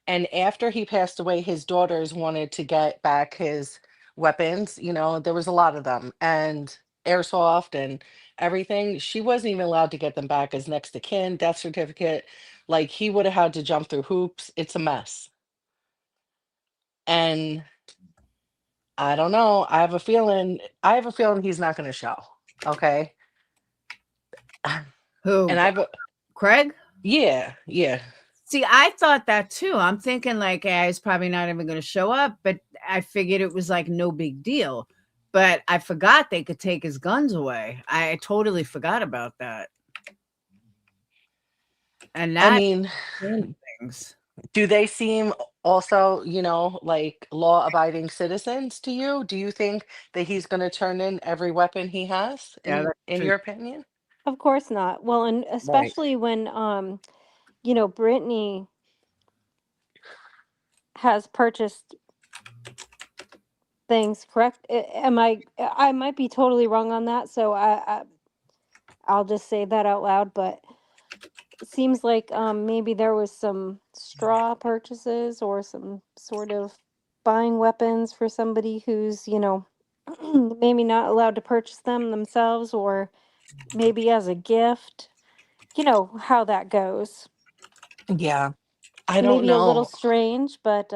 And after he passed away, his daughters wanted to get back his weapons. You know, there was a lot of them, and airsoft and everything. She wasn't even allowed to get them back as next to kin, death certificate. Like, he would have had to jump through hoops. It's a mess. And I don't know. I have a feeling he's not going to show. Okay. Who? And Craig? Yeah. See, I thought that too. I'm thinking like, he's probably not even going to show up, but I figured it was like no big deal. But I forgot they could take his guns away. I totally forgot about that. And that, I mean, things. Do they seem also, like law-abiding citizens to you? Do you think that he's going to turn in every weapon he has, in your opinion? Of course not. Well, and especially when Brittney has purchased things, correct? I might be totally wrong on that, so I'll just say that out loud, but it seems like maybe there was some straw purchases or some sort of buying weapons for somebody who's, maybe not allowed to purchase them themselves, or maybe as a gift. You know how that goes. Yeah. I Maybe don't a little know. strange, but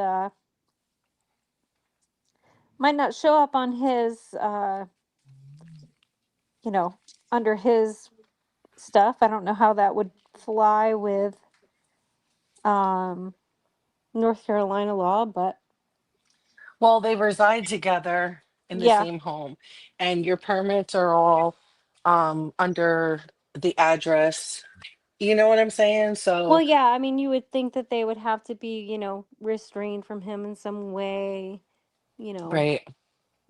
might not show up on his, under his stuff. I don't know how that would fly with North Carolina law, but Well, they reside together in the yeah. same home, and your permits are all under the address. You know what I'm saying? Well, So, yeah, I mean, you would think that they would have to be, restrained from him in some way, right.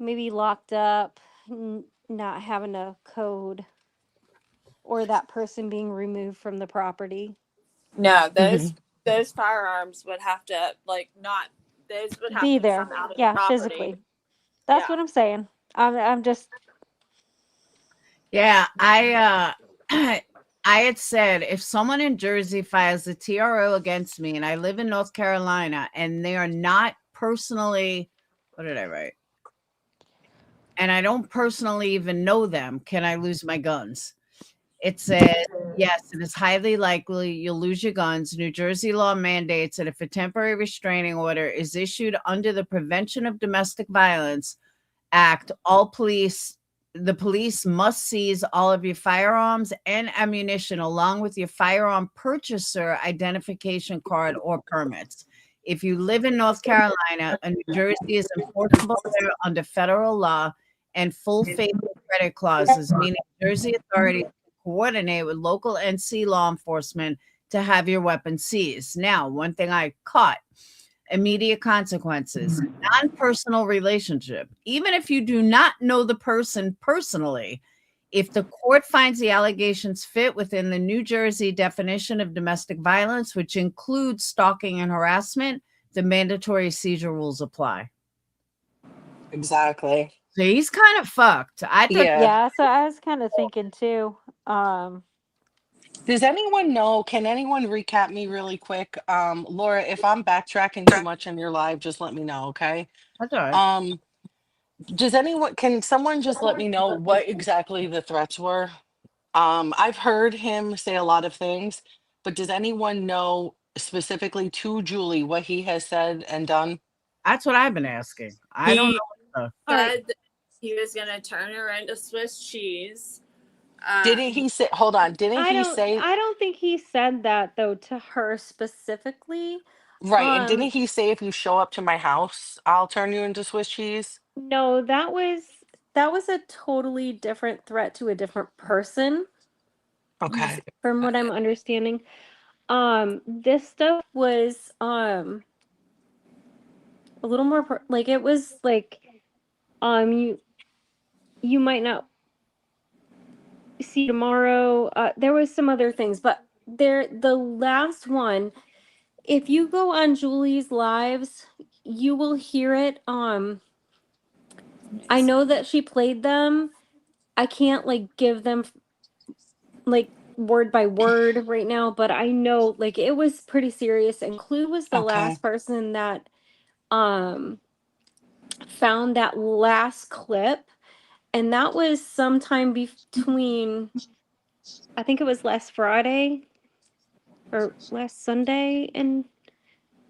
maybe locked up, not having a code, or that person being removed from the property. No, those firearms would have to those would have Be to be there. some out of the Yeah, property. physically. That's what I'm saying. I'm just Yeah, I had said if someone in Jersey files a TRO against me and I live in North Carolina and they are not personally, what did I write? And I don't personally even know them, can I lose my guns? It said, yes, it is highly likely you'll lose your guns. New Jersey law mandates that if a temporary restraining order is issued under the Prevention of Domestic Violence Act, the police must seize all of your firearms and ammunition along with your firearm purchaser identification card or permits. If you live in North Carolina, a New Jersey is enforceable there under federal law and full faith and credit clauses, meaning Jersey authorities coordinate with local NC law enforcement to have your weapon seized. Now, one thing I caught, immediate consequences, non-personal relationship. Even if you do not know the person personally, if the court finds the allegations fit within the New Jersey definition of domestic violence, which includes stalking and harassment, the mandatory seizure rules apply. Exactly. So he's kind of fucked. I thought, yeah. So I was kind of thinking too. Does anyone know? Can anyone recap me really quick? Laura, if I'm backtracking too much in your live, just let me know, okay? That's all right. Can someone just let me know what exactly the threats were? I've heard him say a lot of things, but does anyone know specifically to Julie what he has said and done? That's what I've been asking. I don't know. Said that he was going to turn her into Swiss cheese. Didn't he say, hold on, didn't he say, I don't think he said that though to her specifically. right, and didn't he say if you show up to my house, I'll turn you into Swiss cheese? No, that was a totally different threat to a different person. Okay. From what I'm understanding. This stuff was a little more like it was like you might not see tomorrow. There was some other things, but the last one, if you go on Julie's lives, you will hear it. I know that she played them. I can't like give them like word by word right now, but I know like it was pretty serious. And Clue was the last person that found that last clip, and that was sometime between, I think it was last Friday or last Sunday, and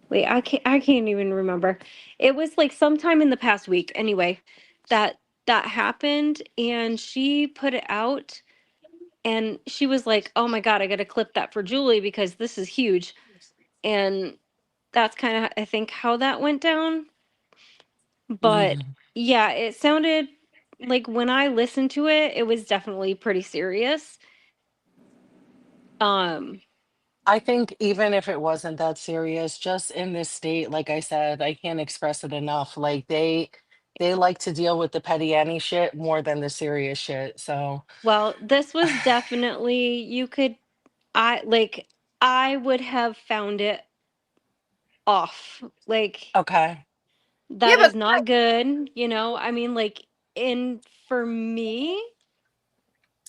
wait, I can't even remember. It was like sometime in the past week anyway that happened, and she put it out, and she was like, oh my god, I gotta clip that for Julie because this is huge. And that's kind of I think how that went down. But yeah, it sounded like when I listened to it, it was definitely pretty serious. I think even if it wasn't that serious, just in this state, like I said, I can't express it enough. Like they like to deal with the petty Annie shit more than the serious shit. So Well, this was definitely I would have found it off. Like okay. that is not good, I mean, like, and for me,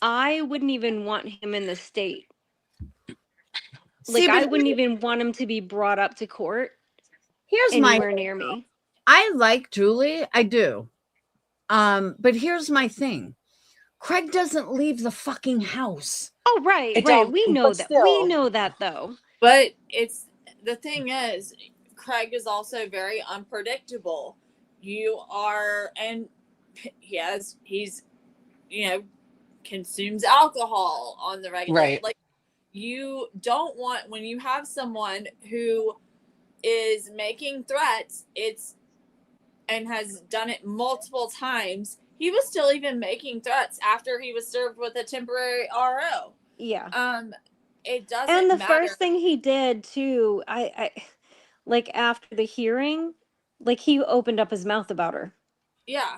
I wouldn't even want him in the state. Like, I wouldn't even want him to be brought up to court. Here's anywhere near me. I like Julie, I do. But here's my thing. Craig doesn't leave the fucking house. Oh, right. We know that. We know that though. But it's the thing is, Craig is also very unpredictable. And he's consumes alcohol on the regular. Right. Like, you don't want, when you have someone who is making threats, and has done it multiple times. He was still even making threats after he was served with a temporary RO. Yeah. It doesn't And the matter. first thing he did too, I like after the hearing, like he opened up his mouth about her. Yeah.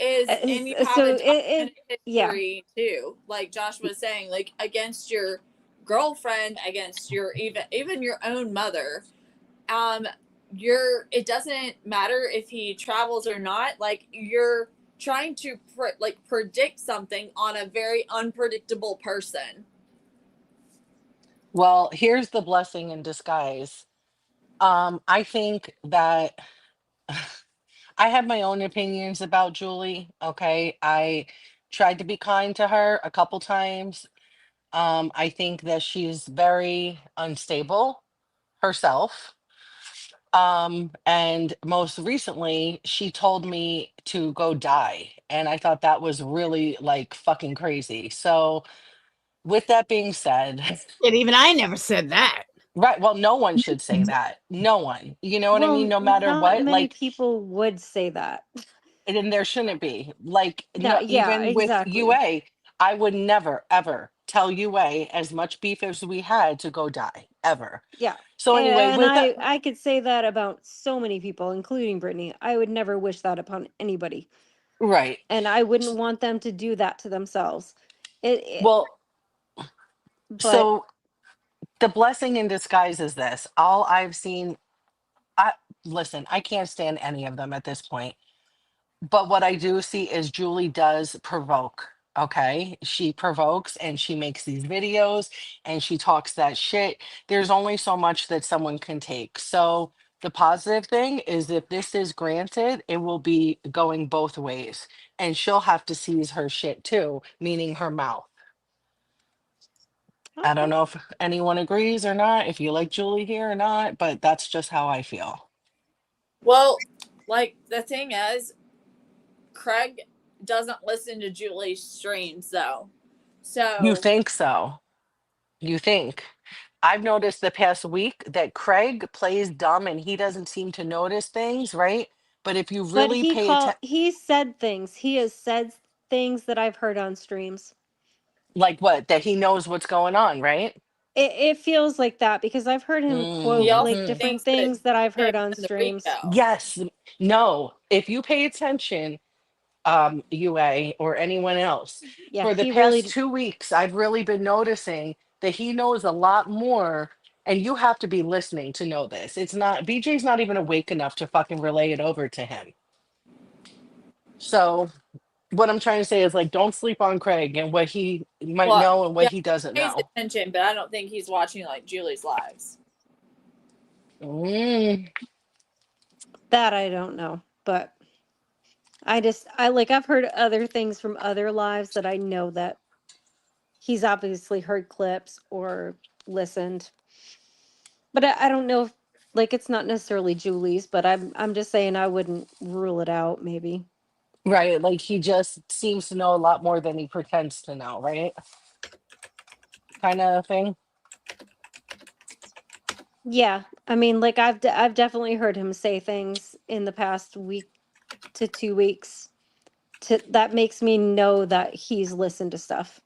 And you have so a documented yeah. history too, like Josh was saying, like against your girlfriend, against your even your own mother. It doesn't matter if he travels or not. Like, you're trying to predict something on a very unpredictable person. Well, here's the blessing in disguise. I think that I have my own opinions about Julie. Okay. I tried to be kind to her a couple times. I think that she's very unstable herself. And most recently, she told me to go die. And I thought that was really like fucking crazy. So, with that being said, And even I never said that. right. Well, no one should say that. No one. You know what I mean? Well, No matter not what. many Like, people would say that. and then there shouldn't be. Like, no, Yeah, even with exactly. UA, I would never, ever tell UA as much beef as we had to go die, ever. Yeah. So, anyway, And with that, I could say that about so many people, including Brittany. I would never wish that upon anybody. right. And I wouldn't want them to do that to themselves. Well, But so the blessing in disguise is this. All I've seen, I listen, I can't stand any of them at this point. But what I do see is Julie does provoke. Okay. She provokes and she makes these videos and she talks that shit. There's only so much that someone can take. So the positive thing is if this is granted, it will be going both ways. And she'll have to seize her shit too, meaning her mouth. I don't know if anyone agrees or not, if you like Julie here or not, but that's just how I feel. Well, like the thing is, Craig doesn't listen to Julie's streams though. So You think so? You think? I've noticed the past week that Craig plays dumb and he doesn't seem to notice things, right? But if you really pay attention, he said things. He has said things that I've heard on streams. like what, that he knows what's going on, right? It feels like that because I've heard him quote he also like Mhm. different thinks that things that I've heard Nick on in the streams. Rico. Yes. No. If you pay attention, UA or anyone else, Yeah, for the he really past 2 weeks, I've really been noticing that he knows a lot more. And you have to be listening to know this. It's not, BJ's not even awake enough to fucking relay it over to him. So what I'm trying to say is like, don't sleep on Craig and what he might know and what yeah, he doesn't he pays know. attention, but I don't think he's watching like Julie's lives. that I don't know, but I've heard other things from other lives that I know that he's obviously heard clips or listened. But I don't know if like it's not necessarily Julie's, but I'm just saying I wouldn't rule it out maybe. Right. Like he just seems to know a lot more than he pretends to know, right? Kind of thing. Yeah, I mean, like I've definitely heard him say things in the past week to 2 weeks that makes me know that he's listened to stuff.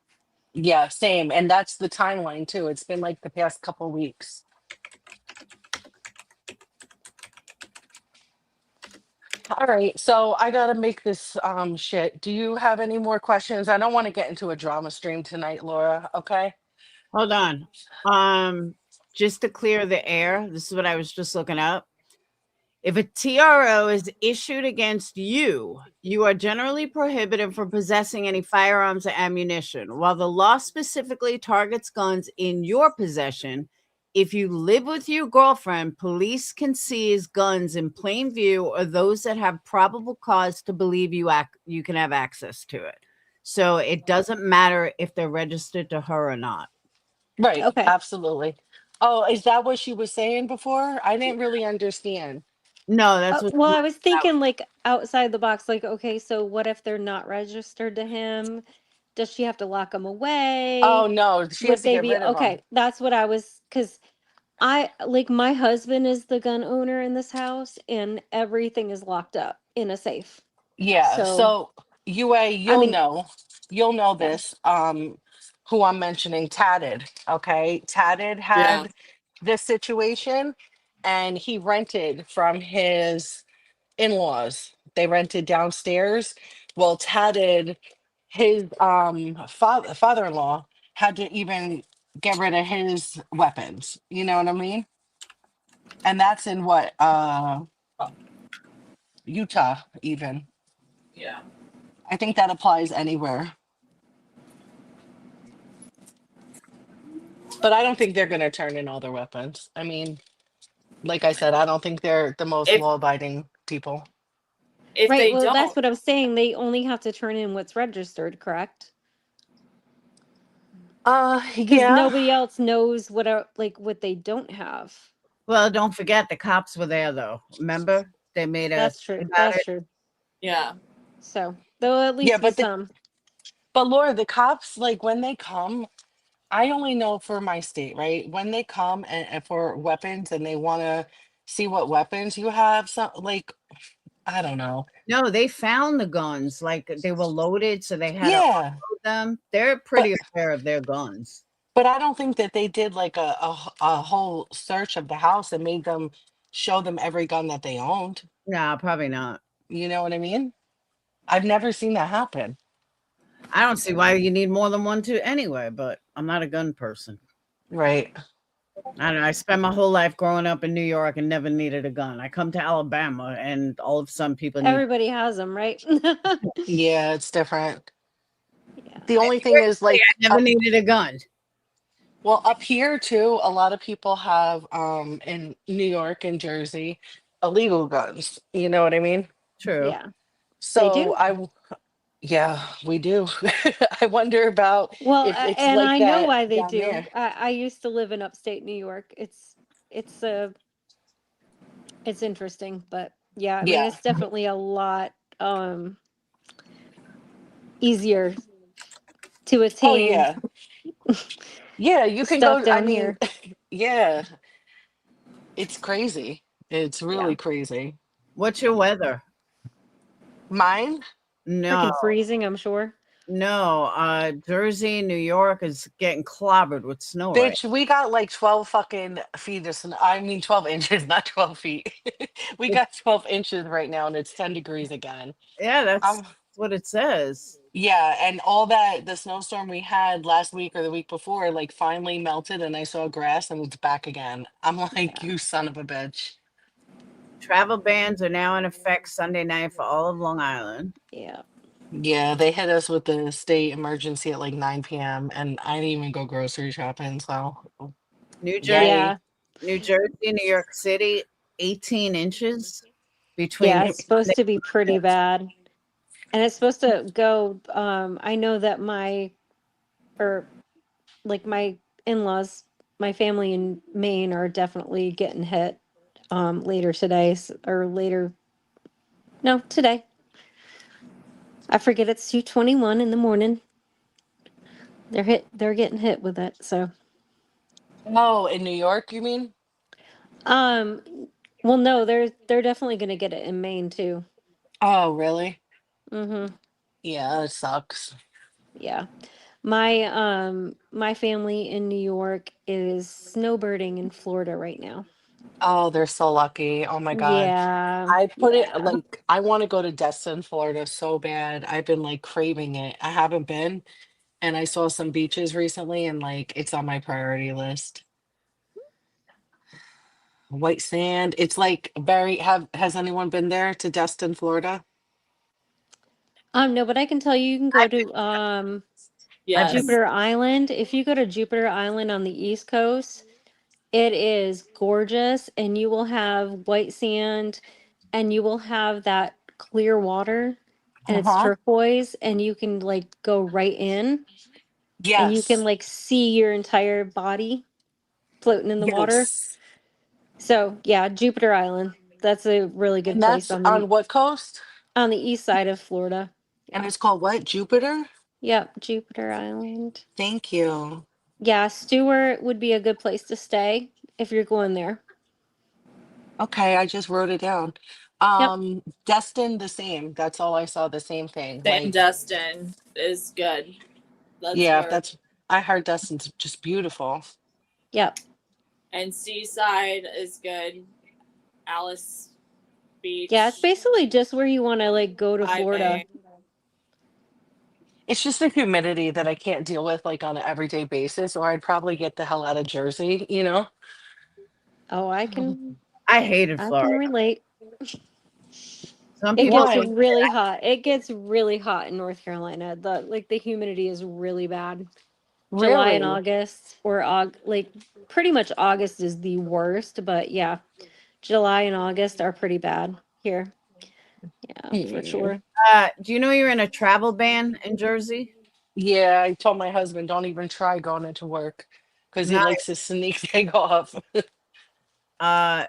Yeah, same. And that's the timeline too. It's been like the past couple weeks. All right. So I gotta make this shit. Do you have any more questions? I don't want to get into a drama stream tonight, Laura. Okay. Hold on. Just to clear the air, this is what I was just looking up. If a TRO is issued against you, you are generally prohibited from possessing any firearms or ammunition. While the law specifically targets guns in your possession, if you live with your girlfriend, police can seize guns in plain view or those that have probable cause to believe you can have access to it. So it doesn't matter if they're registered to her or not. Right. Okay. Absolutely. Oh, is that what she was saying before? I didn't really understand. No, that's what. Well, I was thinking like outside the box, like, okay, so what if they're not registered to him? Does she have to lock them away? Oh no, she has Would to they get be rid of them. okay? That's what I was because I like my husband is the gun owner in this house and everything is locked up in a safe. Yeah. So So UA, you'll mean, know yeah. this. Who I'm mentioning, Tatted. Okay. Tatted Yeah. had this situation and he rented from his in-laws. They rented downstairs. Well, Tatted, his father-in-law had to even get rid of his weapons. You know what I mean? And that's in what? Utah, even. Yeah. I think that applies anywhere. But I don't think they're going to turn in all their weapons. I mean, like I said, I don't think they're the most If law-abiding people. if Right. they Well, that's don't, what I'm saying. They only have to turn in what's registered, correct? Because Yeah. nobody else knows what are like what they don't have. Well, don't forget the cops were there though. Remember? They made a That's true. thing about That's it. true. yeah. So there'll at least Yeah, be but some. but Laura, the cops, like when they come, I only know for my state, right? When they come and for weapons and they want to see what weapons you have, so like I don't know. No, they found the guns. Like they were loaded, so they had to Yeah, unload them. They're pretty aware of their guns. but I don't think that they did like a whole search of the house and made them show them every gun that they owned. No, probably not. You know what I mean? I've never seen that happen. I don't see why you need more than one to anyway, but I'm not a gun person. Right. I don't know. I spent my whole life growing up in New York and never needed a gun. I come to Alabama and all of some people need. Everybody has them, right? Yeah, it's different. Yeah. The only thing is like I never needed a gun. well, up here too, a lot of people have in New York and Jersey illegal guns. You know what I mean? True. Yeah. They So do. yeah, we do. I wonder about Well, if it's and like I know that why they down do. there. I used to live in upstate New York. It's interesting, but yeah, I mean Yeah. it's definitely a lot easier to Oh attain yeah. Yeah, you can stuff go. I down mean, here. yeah, it's crazy. It's Yeah. really crazy. What's your weather? Mine? No, Freaking freezing, I'm sure. no. Jersey, New York is getting clobbered with snow right. Bitch, we got like 12 fucking feet of snow. I mean 12 inches, not 12 feet. We got 12 inches right now and it's 10 degrees again. Yeah, that's Um, what it says. yeah, and all that the snowstorm we had last week or the week before like finally melted and I saw grass and it's back again. I'm like, you son of a bitch. Travel bans are now in effect Sunday night for all of Long Island. Yeah. Yeah, they hit us with the state emergency at like 9 p.m. and I didn't even go grocery shopping, so New Jersey, yay. New Jersey, New York City, 18 inches between. Yeah, it's supposed to be pretty bad. And it's supposed to go I know that my in-laws, my family in Maine are definitely getting hit later today or later. No, today. I forget it's 2:21 in the morning. They're getting hit with it. So Oh, in New York, you mean? um well no, they're definitely gonna get it in Maine too. Oh, really? Mm-hmm. Yeah, it sucks. Yeah. My family in New York is snowbirding in Florida right now. Oh, they're so lucky. Oh my God. Yeah. I put it Yeah. like I want to go to Destin, Florida so bad. I've been like craving it. I haven't been, and I saw some beaches recently and like it's on my priority list. White sand. It's like very has anyone been there to Destin, Florida? No, but I can tell you, you can go to Yes. Jupiter Island. If you go to Jupiter Island on the East Coast, it is gorgeous, and you will have white sand, and you will have that clear water, and it's Uh-huh. turquoise, and you can like go right in, and you can Yes. like see your entire body floating in the water. Yes. So yeah, Jupiter Island. That's a really good And place that's on what coast? on the east side of Florida. And Yeah. it's called what? Jupiter? Yep, Jupiter Island. Thank you. Yeah, Stewart would be a good place to stay if you're going there. Okay, I just wrote it down. Yep. Destin the same. That's all I saw, the same thing. Sam Like, Dustin is good. That's yeah, where. that's I heard Destin's just beautiful. Yep. And Seaside is good. Alice Beach. Yeah, it's basically just where you want to like go to I Florida. Bay. It's just the humidity that I can't deal with like on an everyday basis, or I'd probably get the hell out of Jersey, you know? Oh, I hated I Florida. can relate. Some It people gets think really hot. It gets really hot in North Carolina. The humidity is really bad. July and Really? August, or pretty much August is the worst, but yeah, July and August are pretty bad here. Yeah, for sure. do you know you're in a travel ban in Jersey? Yeah, I told my husband don't even try going into work because he Not likes to sneak take off.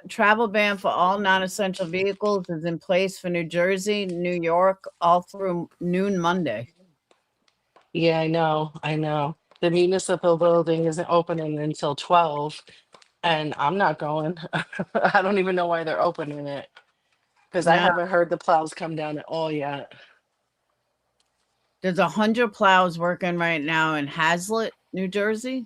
travel ban for all non-essential vehicles is in place for New Jersey, New York, all through noon Monday. Yeah, I know. I know. The municipal building isn't opening until 12, and I'm not going. I don't even know why they're opening it because I Now, haven't heard the plows come down at all yet. there's 100 plows working right now in Hazlet, New Jersey.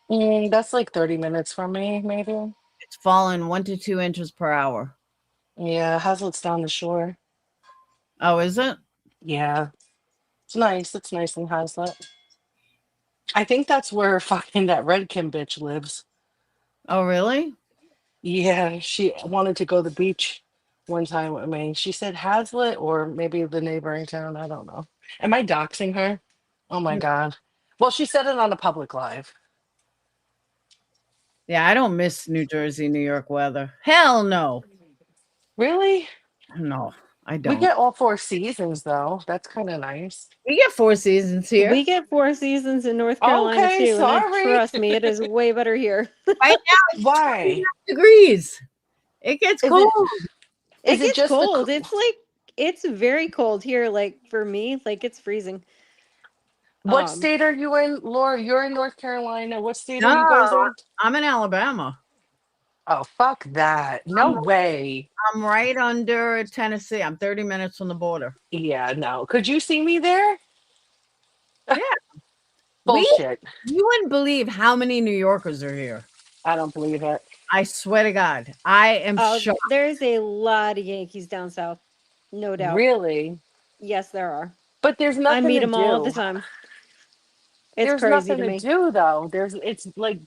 That's like 30 minutes from me, maybe. It's falling 1 to 2 inches per hour. Yeah, Hazlitt's down the shore. Oh, is it? Yeah, it's nice. It's nice in Hazlitt. I think that's where fucking that Redkin bitch lives. Oh, really? Yeah, she wanted to go to the beach one time with me. She said Hazlitt or maybe the neighboring town. I don't know. Am I doxing her? Oh my God. Well, she said it on a public live. Yeah, I don't miss New Jersey, New York weather. Hell no. Really? No, I We don't. get all 4 seasons though. That's kind of nice. We get 4 seasons here. We get 4 seasons in North Carolina Okay, too, and sorry. trust me, it is way better here. Right now, it's Why? 29 degrees. It gets Is cold. It Is it gets just the cold. It's very cold here. Like for me, like it's freezing. What state are you in, Laura? You're in North Carolina. What state are No, you guys in? I'm in Alabama. Oh, fuck that. No way. I'm right under Tennessee. I'm 30 minutes from the border. Yeah, no. Could you see me there? Yeah. Bullshit. You wouldn't believe how many New Yorkers are here. I don't believe it. I swear to God. I am shocked. There's a lot of Yankees down south. No doubt. Really? Yes, there are. But there's I nothing meet to them all the do. time. It's There's crazy nothing to to me. do though. It's like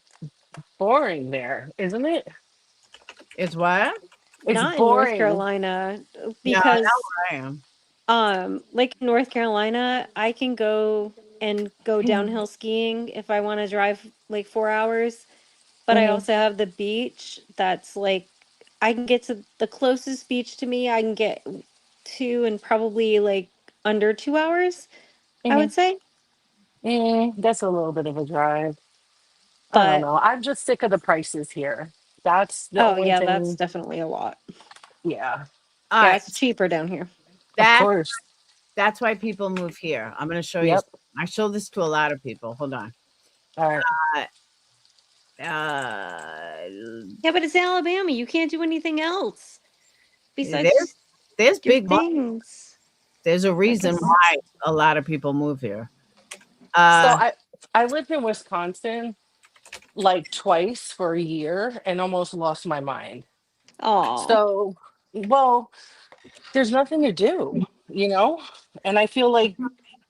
boring there, isn't it? It's what? It's Not in North boring. Carolina Yeah, because that's where I am. like in North Carolina, I can go downhill skiing if I want to drive like 4 hours, but I Mhm. also have the beach that's like I can get to the closest beach to me. I can get to in probably like under 2 hours, I would say. That's a little bit of a drive. I don't But know. I'm just sick of the prices here. That's the oh only yeah, that's thing. definitely a lot. Yeah, All Yeah, right. it's cheaper down here. of course. That's why people move here. I'm going to show you. Yep. I show this to a lot of people. Hold on. All right. Yeah, but it's Alabama. You can't do anything else besides There's do big money. things. There's a reason guess- why a lot of people move here. So I lived in Wisconsin like twice for a year and almost lost my mind. Oh, So, well, there's nothing to do, you know? And I feel like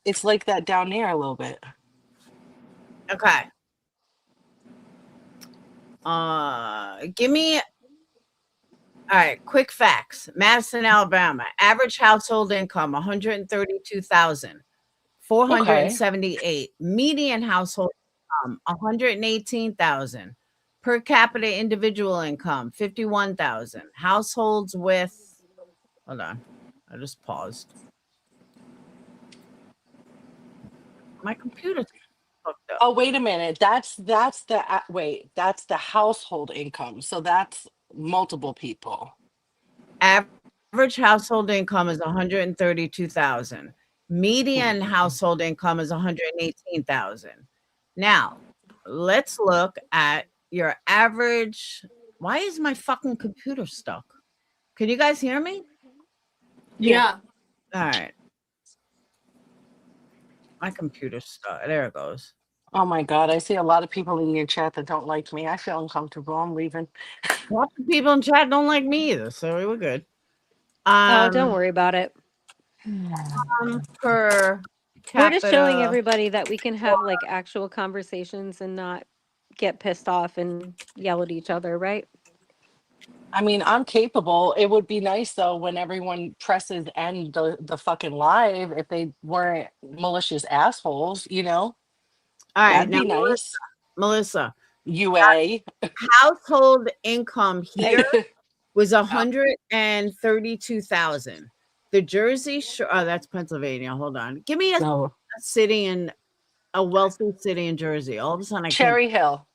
it's like that down there a little bit. Okay. Give me. All right, quick facts. Madison, Alabama. Average household income 132,478. Median household income 118,000. Per capita individual income 51,000. Households with hold on. I just paused. My computer's fucked up. Oh, wait a minute. That's that's the household income. So that's multiple people. Average household income is 132,000. Median household income is 118,000. Now, let's look at your average. Why is my fucking computer stuck? Can you guys hear me? Yeah. All right. My computer's stuck. There it goes. Oh my God. I see a lot of people in your chat that don't like me. I feel uncomfortable. I'm leaving. Lots of people in chat don't like me either, so we're good. oh, don't worry about it. Per We're just showing capita- everybody that we can have like actual conversations and not get pissed off and yell at each other, right? I mean, I'm capable. It would be nice though when everyone presses end the fucking live if they weren't malicious assholes, you know? All right, That'd now be nice. Melissa, UA. household income here Hey. was 132,000. The Jersey Shore, oh, that's Pennsylvania. Hold on. Give me a No. city in a wealthy city in Jersey. All of a sudden I can't. Cherry Hill,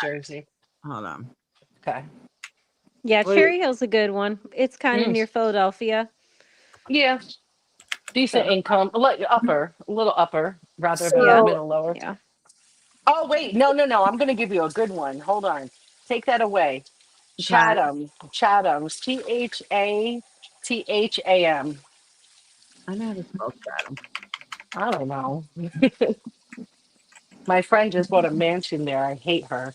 Jersey. Hold on. Okay. Yeah, What Cherry Hill's a good one. It's kind of near Philadelphia. Yeah. Decent income. A little upper rather than Yeah. middle lower. Yeah. Oh wait, no. I'm gonna give you a good one. Hold on. Take that away. Okay. Chatham's Chatham. I know how to spell Chatham. I don't know. My friend just bought a mansion there. I hate her.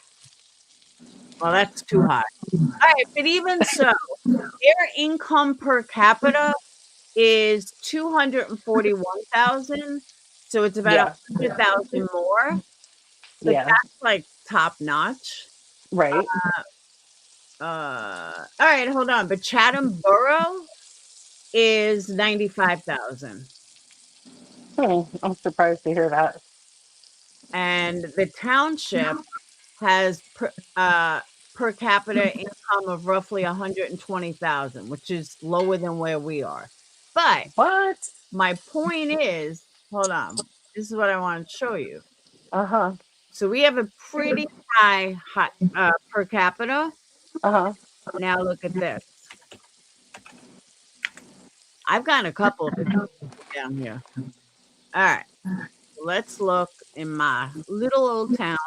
Well, that's too high. All right, but even so, their income per capita is 241,000. So it's about Yeah. 100,000 more. So Yeah. that's like top notch. Right. All right, hold on. But Chatham Borough is 95,000. I'm surprised to hear that. And the township has per capita income of roughly 120,000, which is lower than where we are. But what? My point is, hold on. This is what I want to show you. Uh-huh. So we have a pretty high per capita. Uh-huh. Now look at this. I've got a couple of it down here. All right. Let's look in my little old town.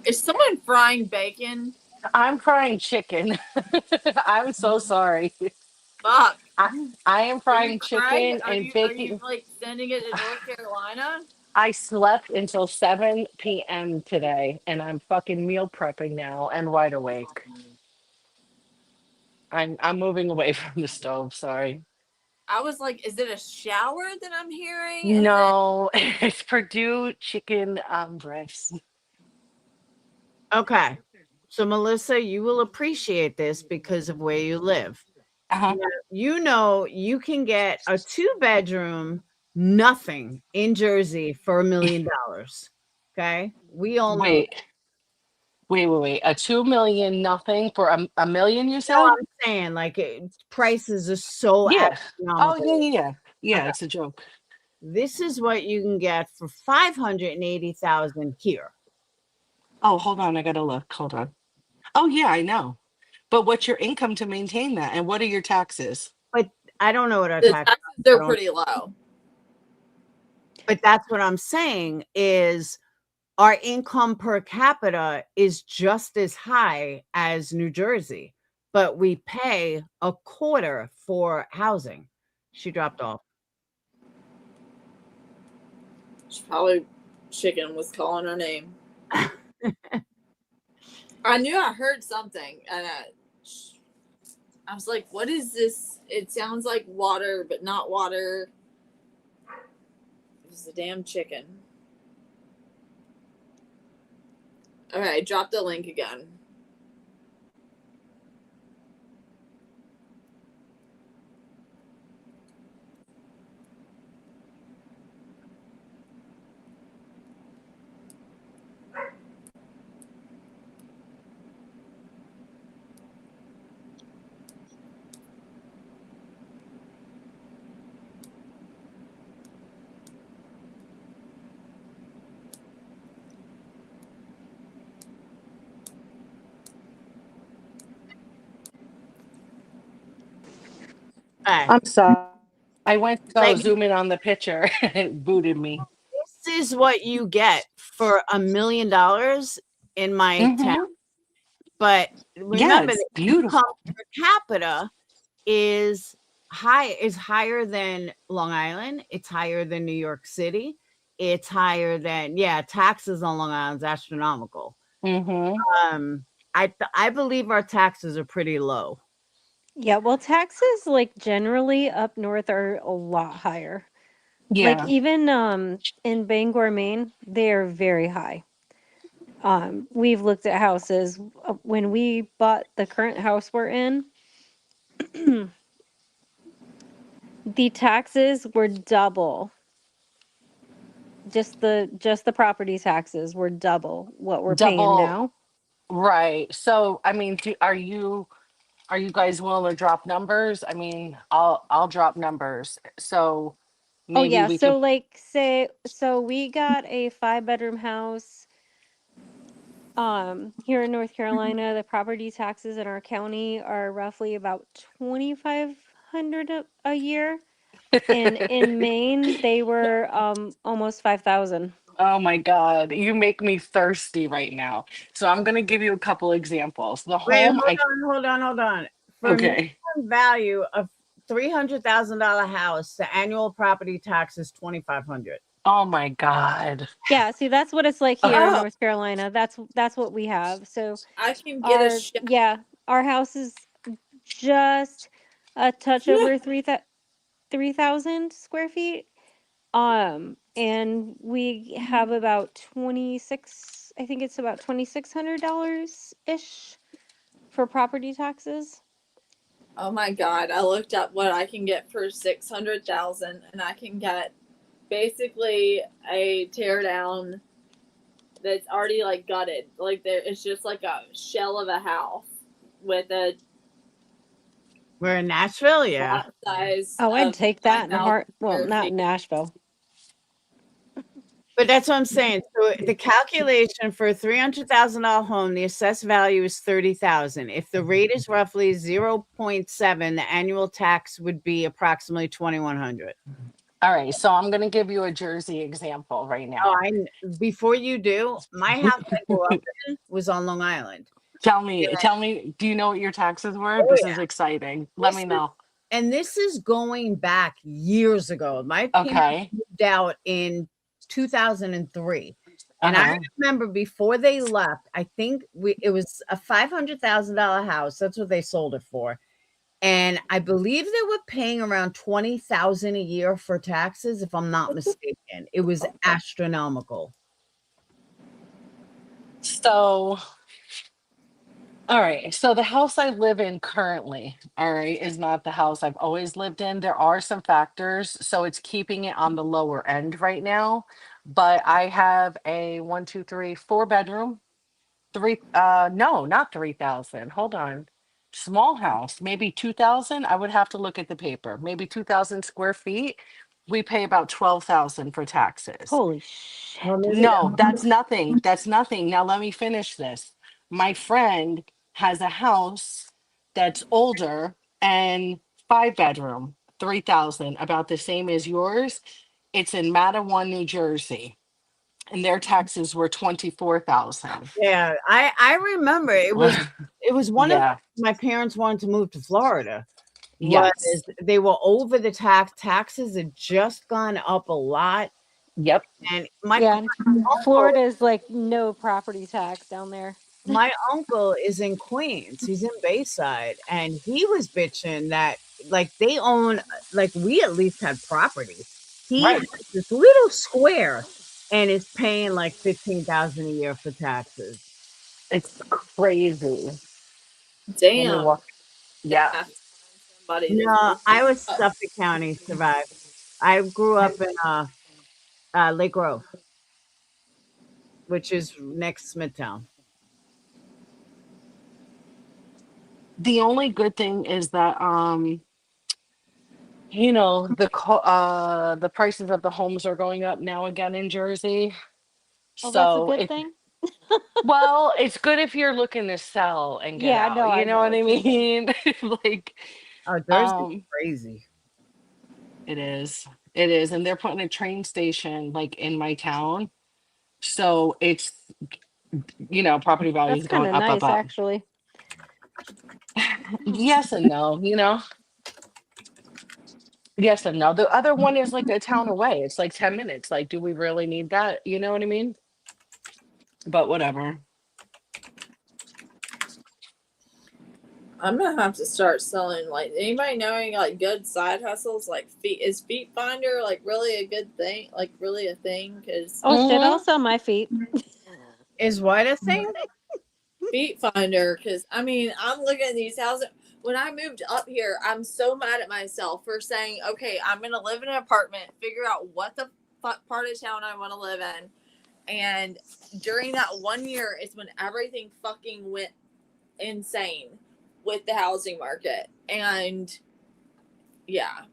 Is someone frying bacon? I'm frying chicken. I'm so sorry. Fuck. I am frying Craig, chicken are and you baking. like sending it to North Carolina? I slept until 7 p.m. today and I'm fucking meal prepping now and wide awake. I'm moving away from the stove, sorry. I was like, is it a shower that I'm hearing? No, it's Purdue chicken breast. Okay. So Melissa, you will appreciate this because of where you live. Uh-huh. Now, you know you can get a 2-bedroom nothing in Jersey for $1 million. Okay. We all know. Wait. A 2 million nothing for a million, you No, said? I'm saying like prices are so Yeah. Oh, astronomical. yeah. Okay. It's a joke. This is what you can get for 580,000 here. Oh, hold on. I gotta look. Hold on. Oh, yeah, I know. But what's your income to maintain that? And what are your taxes? But I don't know what our The taxes taxes are pretty low. But that's what I'm saying is our income per capita is just as high as New Jersey, but we pay a quarter for housing. She dropped off. She probably chicken was calling her name. I knew I heard something, and I was like, "What is this?" It sounds like water, but not water. It was a damn chicken. All right, drop the link again. I'm sorry. I went to go Like, zoom in on the picture and it booted me. this is what you get for $1 million in my town. But remember, it's the income per capita is higher than Long Island. It's higher than New York City. It's higher than taxes on Long Island is astronomical. I believe our taxes are pretty low. Yeah, well, taxes like generally up north are a lot higher. Like Yeah. even in Bangor, Maine, they are very high. we've looked at houses. When we bought the current house we're in, the taxes were double. Just the property taxes were double what we're paying Double, now. right? So, I mean, are you guys willing to drop numbers? I mean, I'll drop numbers. So Oh maybe yeah, we could. so like say so we got a 5-bedroom house here in North Carolina. The property taxes in our county are roughly about 2,500 a year. And in Maine they were almost 5,000. Oh my God, you make me thirsty right now. So I'm gonna give you a couple examples. The Wait, home I hold on. For minimum okay. value of $300,000 house, the annual property tax is $2,500. Oh my God. Yeah, see that's what it's like here in Oh, North Carolina. That's what we have. So I can get a shot. our house is just a touch over 3,000 square feet. And we have about 26, I think it's about $2,600 ish for property taxes. Oh my God! I looked up what I can get for 600,000, and I can get basically a tear down that's already like gutted. Like there, it's just like a shell of a house with a We're in Nashville, yeah. lot size Oh, I'd of take that in a 5,000 heart. Well, square not feet. in Nashville. But that's what I'm saying. So the calculation for a $300,000 home, the assessed value is $30,000. If the rate is roughly 0.7, the annual tax would be approximately $2,100. All right, so I'm gonna give you a Jersey example right Oh, now. before you do, my house I grew up in was on Long Island. Tell me, do you know what your taxes were? Oh This yeah. is exciting. Let me know. This is going back years ago. My parents Okay. moved out in 2003. And I Uh-huh. remember before they left, I think it was a $500,000 house. That's what they sold it for. And I believe they were paying around $20,000 a year for taxes, if I'm not mistaken. It was astronomical. So, all right. So the house I live in currently, all right, is not the house I've always lived in. There are some factors, so it's keeping it on the lower end right now. But I have a 4 bedroom, no, not 3,000. Hold on. Small house, maybe 2,000. I would have to look at the paper. Maybe 2,000 square feet. We pay about 12,000 for taxes. Holy shit. No, that's nothing. That's nothing. Now let me finish this. My friend has a house that's older and 5 bedroom, 3,000, about the same as yours. It's in Mattawa, New Jersey, and their taxes were 24,000. Yeah, I remember it was one of Yeah. my parents wanted to move to Florida. Was Yes. they were over the taxes had just gone up a lot. Yep. And my uncle, Florida is like no property tax down there. my uncle is in Queens. He's in Bayside, and he was bitching that like they own like we at least had property. He Right. has this little square and is paying like $15,000 a year for taxes. It's crazy. Damn. Yeah. Somebody to No, move I was up. Suffolk County survived. I grew up in Lake Grove, which is next to Smithtown. The only good thing is that the prices of the homes are going up now again in Jersey. Oh, that's a So good thing. well, it's good if you're looking to sell and get Yeah, out. no, You I know know. what I It's just mean? Like, Oh, Jersey's crazy. it is. It is. And they're putting a train station like in my town. So it's property value that's is kind going of up, up, nice, up. actually. Yes and no, Yes and no. The other one is like a town away. It's like 10 minutes. Like, do we really need that? You know what I mean? But whatever. I'm gonna have to start selling. Like, anybody knowing like good side hustles? Like, Feet Finder like really a good thing? Like, really a thing? Because Oh shit! I'll sell my feet. Is what a thing? Feet finder, because I mean, I'm looking at these houses. When I moved up here, I'm so mad at myself for saying, okay, I'm gonna live in an apartment, figure out what the fuck part of town I want to live in, and during that 1 year is when everything fucking went insane with the housing market. And yeah,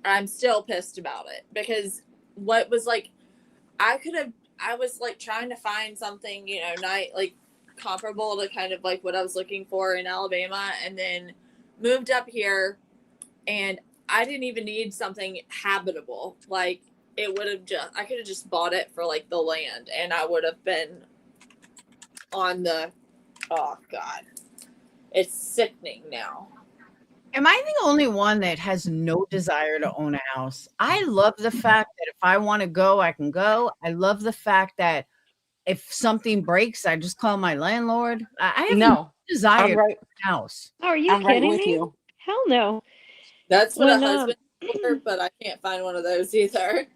I'm still pissed about it because what was like, I was like trying to find something, you know, like comparable to kind of like what I was looking for in Alabama, and then moved up here, and I didn't even need something habitable. Like it would have I could have just bought it for like the land, and I would have been on the, oh God, it's sickening now. Am I the only one that has no desire to own a house? I love the fact that if I want to go, I can go. I love the fact that if something breaks, I just call my landlord. I have no No, desire I'm to right. own a house. Oh, are you I'm right kidding with me? you. Hell no. That's what When a husband told her, but I can't find one of those either.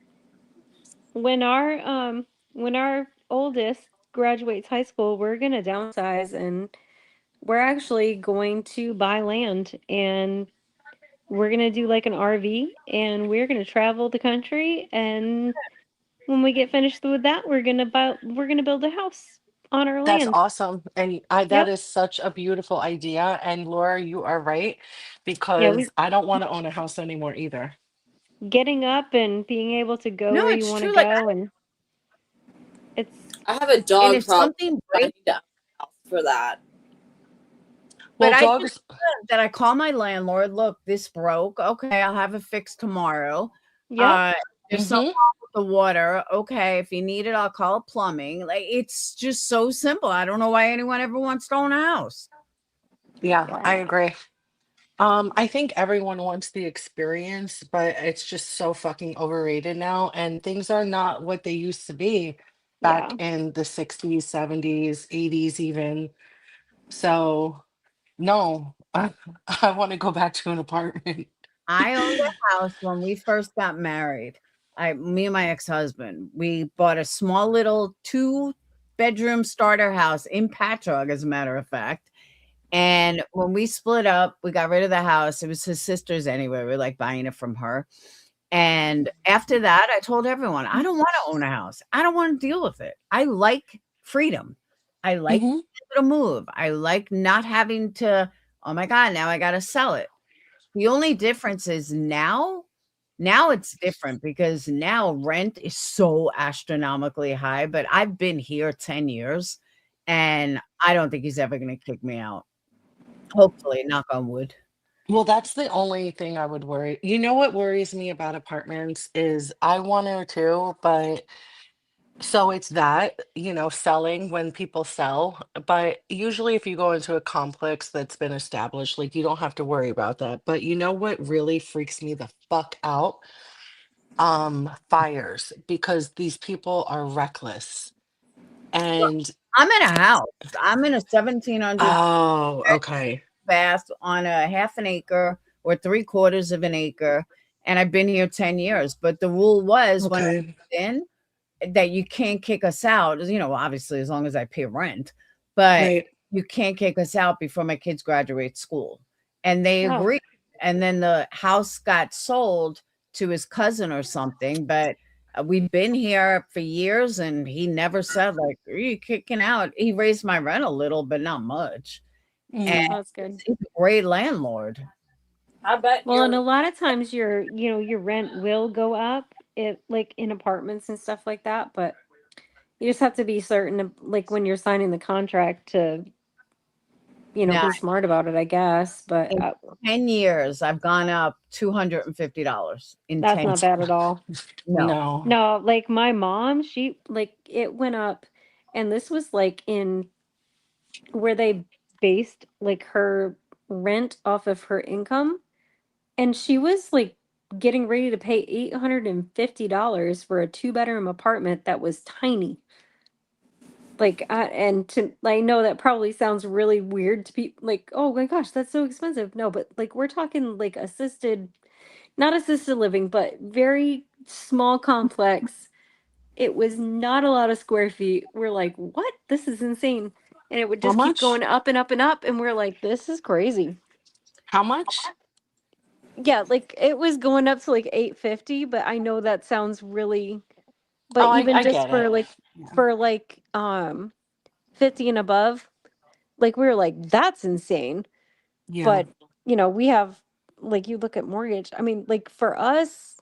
when our oldest graduates high school, we're gonna downsize, and we're actually going to buy land, and we're gonna do like an RV, and we're gonna travel the country, and when we get finished with that, we're gonna build a house on our That's land. awesome. And that Yep. is such a beautiful idea. And Laura, you are right, Yeah, because I don't want to own a house anymore either. getting up and being able to go No, where you it's want to true. Like, go, and it's I have a and dog if problem. something I breaks, need to own a house for that. but Well, I just dogs, love that I call my landlord. Look, this broke. Okay, I'll have it fixed tomorrow. yep. There's something wrong with the water. Okay, if you need it, I'll call plumbing. Like it's just so simple. I don't know why anyone ever wants to own a house. yeah, I Yeah. agree. I think everyone wants the experience, but it's just so fucking overrated now, and things are not what they used to be back Yeah. in the 60s, 70s, 80s even. So, no, I want to go back to an apartment. I owned a house when we first got married. Me and my ex-husband, we bought a small little 2-bedroom starter house in Patchogue, as a matter of fact. And when we split up, we got rid of the house. It was his sister's anyway. We were like buying it from her. And after that, I told everyone, I don't want to own a house. I don't want to deal with it. I like freedom. I like Mhm. to move. I like not having to, oh my God, now I got to sell it. The only difference is now it's different because now rent is so astronomically high, but I've been here 10 years and I don't think he's ever going to kick me out. Hopefully, knock on wood. Well, that's the only thing I would worry. You know what worries me about apartments is I want to too, but so it's that, selling when people sell. But usually, if you go into a complex that's been established, like you don't have to worry about that. But you know what really freaks me the fuck out? Fires, because these people are reckless. And I'm in a house. I'm in a 1,700 oh, okay. bath on a half an acre or 3/4 of an acre, and I've been here 10 years. But the rule was when I Okay. moved in that you can't kick us out, obviously as long as I pay rent, but Right. you can't kick us out before my kids graduate school. And they Oh. agreed. And then the house got sold to his cousin or something, but we've been here for years and he never said like, "Are you kicking out?" He raised my rent a little, but not much. And Mm. That's good. he's a great landlord. I bet Well, and a you're lot of times your rent will go up like in apartments and stuff like that, but you just have to be certain of, like when you're signing the contract to, Now, be smart about it, I guess. But in 10 years, I've gone up $250 in that's 10 not bad at all. No. No. No, like my mom, she like it went up, and this was like in where they based like her rent off of her income, and she was like getting ready to pay $850 for a 2-bedroom apartment that was tiny. Like, I know that probably sounds really weird to people. Like, oh my gosh, that's so expensive. No, but like we're talking like not assisted living, but very small complex. It was not a lot of square feet. We're like, what? This is insane. And it would How just keep much? going up and up and up. And we're like, this is crazy. How much? Yeah, like it was going up to like 850, but I know that sounds really, but Oh, even I just get for it. like Yeah. for like 50 and above, like we were like, that's insane. Yeah. But you know, we have, like, you look at mortgage. I mean, like for us,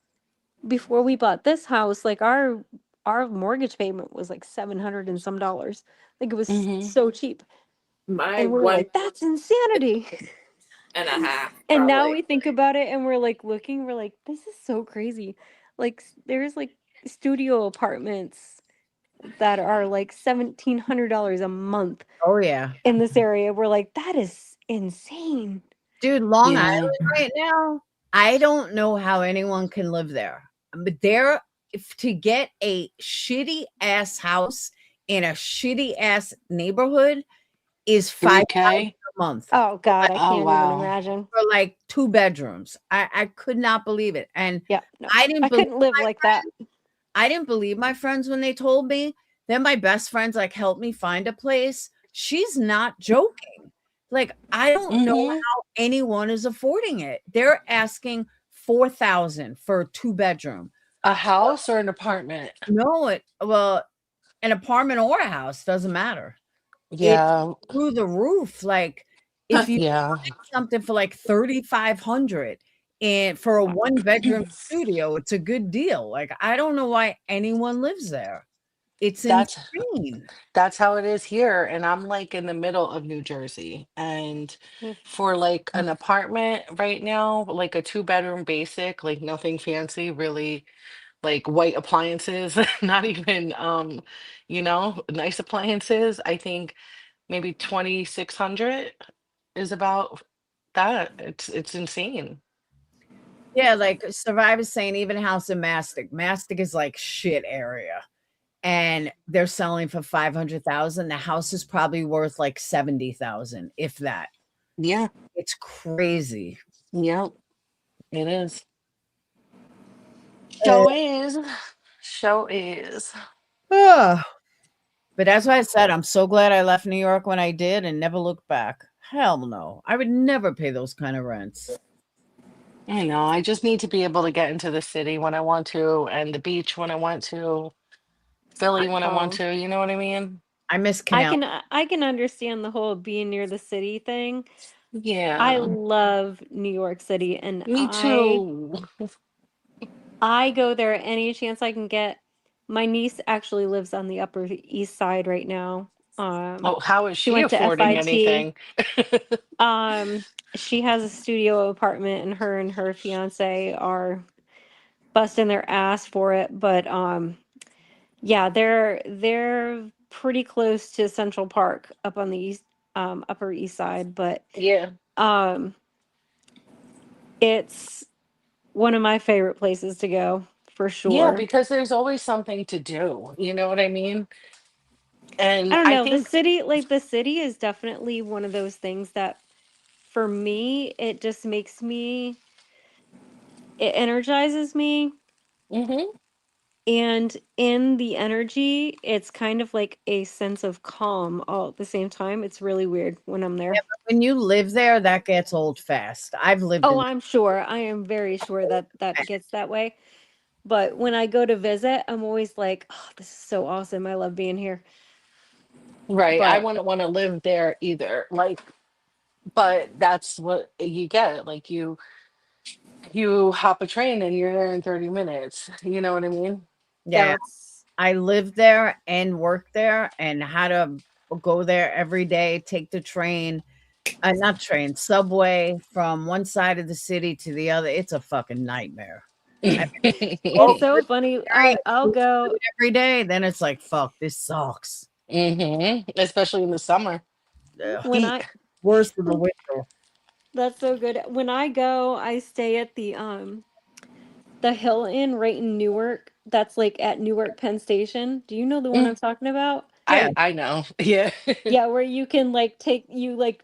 before we bought this house, like our mortgage payment was like 700 and some dollars. Like it was Mm-hmm. so cheap. My And we're one like, that's insanity. and a half. And now Probably. we think about it and we're like looking, we're like, this is so crazy. Like there's like studio apartments that are like $1,700 a month Oh yeah. in this area. We're like, that is insane. Dude, Long Yeah. Island right now, I don't know how anyone can live there. But there, if to get a shitty ass house in a shitty ass neighborhood is 5,000 3K. a month Oh God, I Oh can't even wow. imagine. for like 2 bedrooms. I could not believe it. And Yeah, no, I didn't I believe couldn't live my like that. I didn't believe my friends when they told me. Then my best friends like helped me find a place. She's not joking. Like I don't know Mm-hmm. how anyone is affording it. They're asking 4,000 for a 2 bedroom. A house or an apartment? No, well, an apartment or a house doesn't matter. It's Yeah. through the roof. Like if you Yeah. find something for like 3,500 and for a 1 bedroom studio, it's a good deal. Like I don't know why anyone lives there. It's That's insane. that's how it is here. And I'm like in the middle of New Jersey. And Mm. for like an apartment right now, like a 2 bedroom basic, like nothing fancy, really like white appliances, not even nice appliances. I think maybe 2,600 is about that. It's insane. Yeah, like Survivor's saying, even a house in Mastic. Mastic is like shit area. And they're selling for 500,000. The house is probably worth like 70,000, if that. Yeah. It's crazy. Yep. It is. Uh, Show is. Show is. But that's why I said I'm so glad I left New York when I did and never looked back. Hell no. I would never pay those kind of rents. I know. I just need to be able to get into the city when I want to, and the beach when I want to, Philly when I want Oh, to. You know what I mean? I miss I Canal. can understand the whole being near the city thing. I Yeah. love New York City, and Me too. I go there any chance I can get. My niece actually lives on the Upper East Side right now. Oh, how is She she went to affording FIT. anything? She has a studio apartment, and her fiance are busting their ass for it. But yeah, they're pretty close to Central Park up on the east, Upper East Side. But Yeah. it's one of my favorite places to go for Yeah, sure. because there's always something to do. You know what I mean? I And don't I know. think, The city is definitely one of those things that for me, it just makes me, it energizes me. hmm And in the energy, it's kind of like a sense of calm all at the same time. It's really weird when I'm Yeah, there. but when you live there, that gets old fast. I've lived Oh, in I'm sure. I am very sure that that gets that way. But when I go to visit, I'm always like, oh, this is so awesome. I love being here. right, I But wouldn't want to live there either. Like, but that's what you get. Like you hop a train and you're there in 30 minutes. You know what I mean? yeah, that's I lived there and worked there and had to go there every day, take the train, not train, subway from one side of the city to the other. It's a fucking nightmare. I mean, it's oh, so funny. I'll go. every day, then it's like, fuck, this sucks. Especially in the summer. Ugh. When Heat. I Worse than the winter. That's so good. When I go, I stay at the Hill Inn right in Newark. That's like at Newark Penn Station. Do you know the one Mm, I'm talking about? Yeah. I know. Yeah. Yeah, where you can like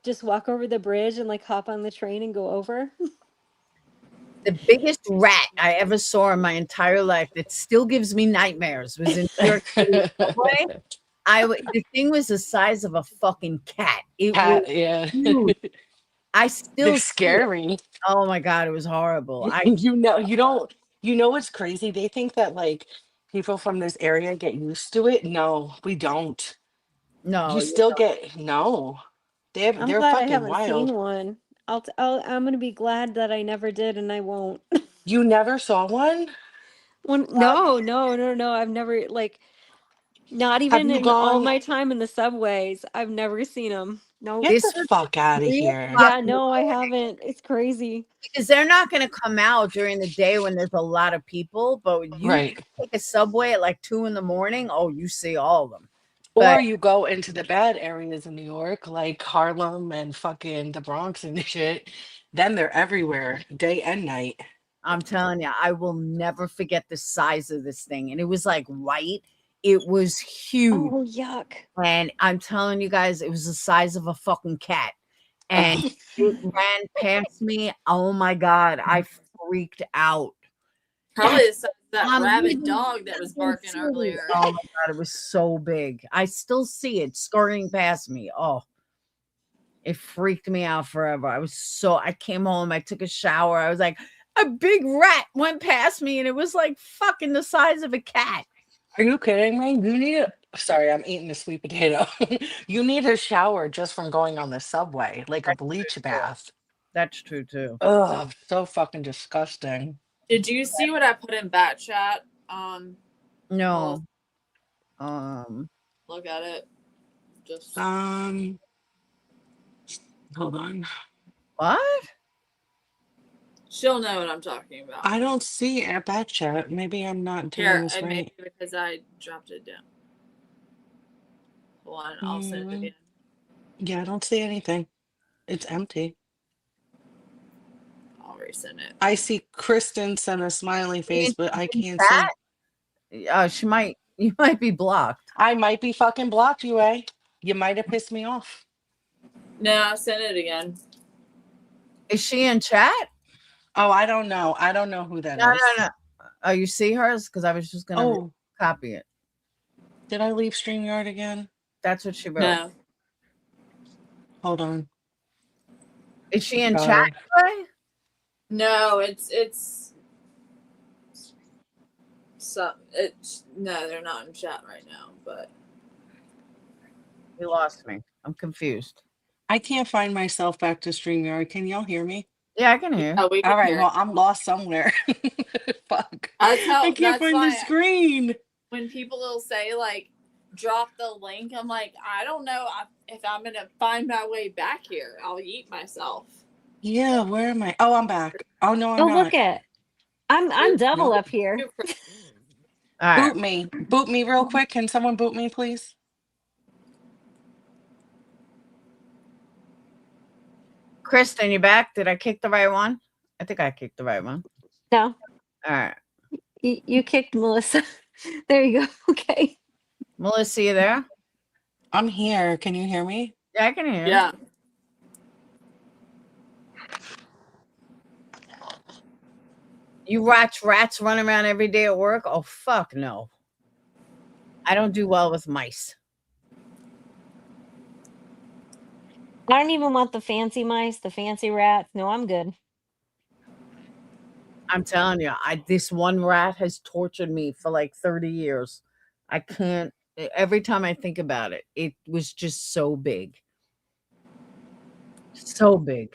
just walk over the bridge and like hop on the train and go over. The biggest rat I ever saw in my entire life that still gives me nightmares was in New York City subway. The thing was the size of a fucking cat. It was Cat, yeah. huge. I still They're see it. scary. Oh my god, it was horrible. You know what's crazy? They think that like people from this area get used to it. No, we don't. No, You you still don't. get no. I'm They're glad I fucking haven't seen wild. one. I'm gonna be glad that I never did, and I won't. You never saw one? No. I've never not Have even you in all gone? my time in the subways. I've never seen them. Nope. Get This the was fuck out of 3 here. o'clock Yeah, in the no, I morning haven't. It's crazy. because they're not going to come out during the day when there's a lot of people. But when you Right. take a subway at like 2 in the morning, oh, you see all of them. Or But you go into the bad areas in New York, like Harlem and fucking the Bronx and shit. Then they're everywhere, day and night. I'm telling you, I will never forget the size of this thing. And it was like white. It was huge. Oh, yuck. And I'm telling you guys, it was the size of a fucking cat. And Ugh. it ran past me. Oh my God. I freaked out. Probably the size of that I'm rabid leaving dog that was barking city. earlier. Oh my God. It was so big. I still see it scurrying past me. Oh, it freaked me out forever. I came home. I took a shower. I was like, a big rat went past me and it was like fucking the size of a cat. Are you kidding me? You need sorry, I'm eating a sweet potato. You need a shower just from going on the subway, like a bleach bath. That's true too. Ugh, so fucking disgusting. Did you see what I put in bat chat? No. Look at it. Just Hold on. What? she'll know what I'm talking about. I don't see a bad chat. Maybe I'm not doing Here, this and right. maybe because I dropped it down. Hold on, I'll send it again. Yeah, I don't see anything. It's empty. I'll resend it. I see Kristen send a smiley face, but I can't see. You might be blocked. I might be fucking blocked, UA. You might have pissed me off. No, I sent it again. Is she in chat? Oh, I don't know. I don't know who that is. No. Oh, you see hers? Because I was just gonna copy it. Did I leave StreamYard again? That's what she wrote. No. Hold on. Is she in Got chat? her. No, it's no, they're not in chat right now, but You lost me. I'm confused. I can't find myself back to StreamYard. Can y'all hear me? Yeah, I can hear. Oh, we can All right, hear well, it. I'm lost somewhere. Fuck. I can't that's find the why screen. when people will say like drop the link, I'm like, I don't know if I'm gonna find my way back here. I'll eat myself. Yeah, where am I? Oh, I'm back. Oh no, I'm Oh, not. look at. I'm double up here. All right. Boot me. Boot me real quick. Can someone boot me, please? Kristen, you back? Did I kick the right one? I think I kicked the right one. No, All right. you kicked Melissa. There you go. Okay. Melissa, you there? I'm here. Can you hear me? Yeah, I can hear. Yeah. You watch rats run around every day at work? Oh, fuck no. I don't do well with mice. I don't even want the fancy mice, the fancy rats. No, I'm good. I'm telling you, this one rat has tortured me for like 30 years. I can't, every time I think about it, it was just so big. So big.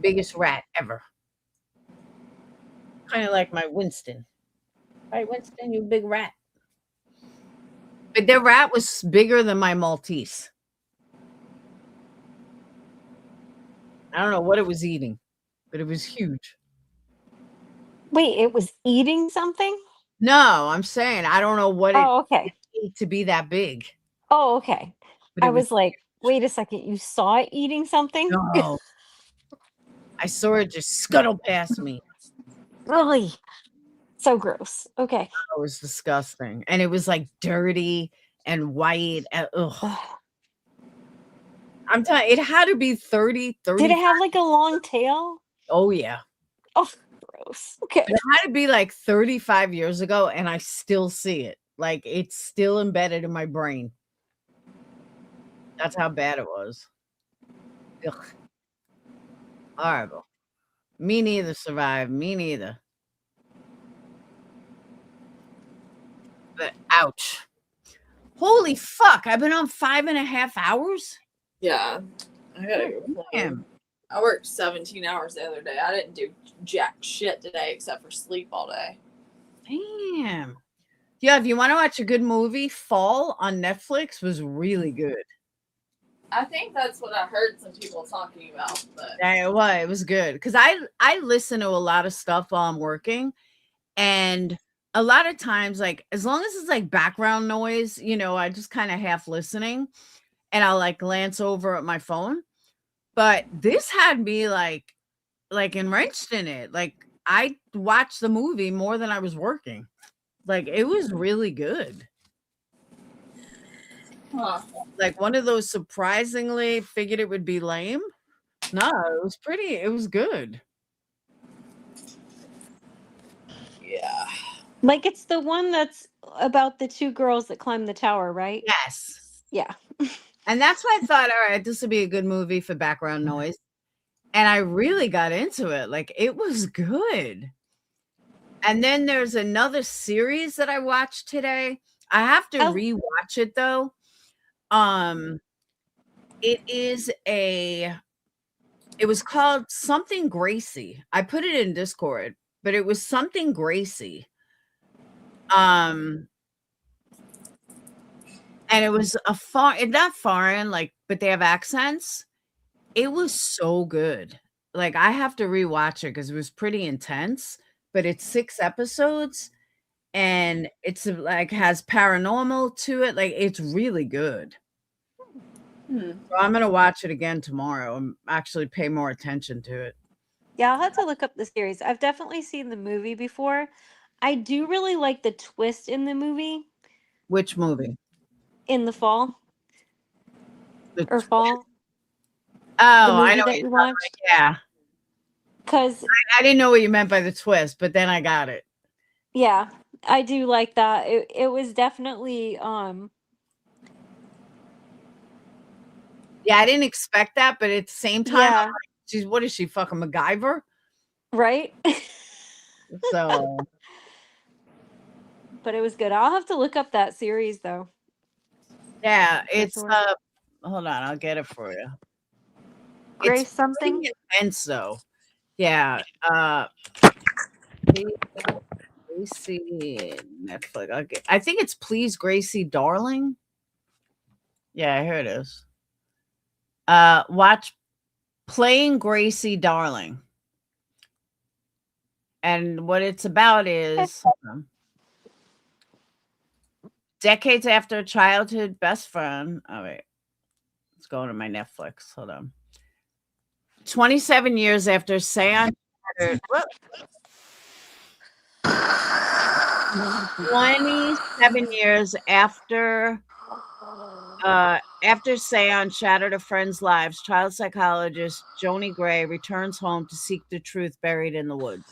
Biggest rat ever. Kind of like my Winston. Right, Winston, you big rat. But their rat was bigger than my Maltese. I don't know what it was eating, but it was huge. Wait, it was eating something? No, I'm saying I don't know what okay. it ate to be that big. Oh, okay. But it I was like, wait a second, you saw it eating something? No. I saw it just scuttle past me. Really? So gross. Okay. It was disgusting. And it was like dirty and white. And, ugh. I'm telling you, it had to be 30. Did it have like a long tail? Oh yeah. Oh, gross. Okay. It had to be like 35 years ago, and I still see it. Like it's still embedded in my brain. That's how bad it was. Ugh. Horrible. Me neither survived. Me neither. But ouch. Holy fuck. I've been on 5.5 hours. Yeah. I gotta go. Damn. I worked 17 hours the other day. I didn't do jack shit today except for sleep all day. Damn. Yeah, if you want to watch a good movie, Fall on Netflix was really good. I think that's what I heard some people talking about. But Yeah, it was good. Because I listen to a lot of stuff while I'm working. And a lot of times, like, as long as it's like background noise, I just kind of half listening and I'll like glance over at my phone. But this had me like enriched in it. Like I watched the movie more than I was working. Like it was really good. huh. Like one of those surprisingly figured it would be lame. No, it was good. Yeah. Like it's the one that's about the two girls that climb the tower, right? Yes. Yeah. And that's why I thought, all right, this would be a good movie for background noise. And I really got into it. Like it was good. And then there's another series that I watched today. I have to rewatch it though. It was called something Gracie. I put it in Discord, but it was something Gracie. And it was not foreign, like, but they have accents. It was so good. Like I have to rewatch it because it was pretty intense, but it's 6 episodes and it's like has paranormal to it. Like it's really good. So I'm gonna watch it again tomorrow and actually pay more attention to it. Yeah, I'll have to look up the series. I've definitely seen the movie before. I do really like the twist in the movie. Which movie? In the fall. The fall. Oh, movie I know that what you you're talking watched? about. Yeah. Because I didn't know what you meant by the twist, but then I got it. yeah, I do like that. It was definitely Yeah, I didn't expect that, but at the same time, yeah. I'm like, what is she, fucking MacGyver? Right? So But it was good. I'll have to look up that series though. yeah, For it's sure. hold on, I'll get it for you. Grace It's something? pretty intense though. Yeah. Gracie Netflix. I think it's Please Gracie Darling. Yeah, here it is. Watch Playing Gracie Darling. And what it's about is decades after a childhood best friend. Oh, wait. Let's go to my Netflix. Hold on. 27 years after Sean shattered. 27 years after Seance shattered a friend's lives, child psychologist Joni Gray returns home to seek the truth buried in the woods.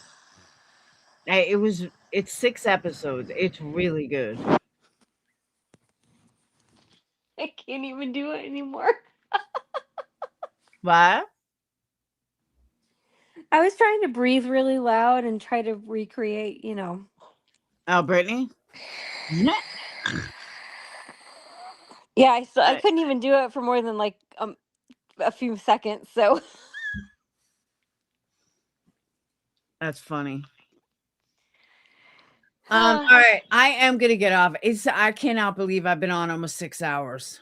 It's 6 episodes. It's really good. I can't even do it anymore. What? I was trying to breathe really loud and try to recreate, Oh, Brittney? Yeah, I couldn't even do it for more than like a few seconds. So That's funny. All right. I am gonna get off. I cannot believe I've been on almost 6 hours.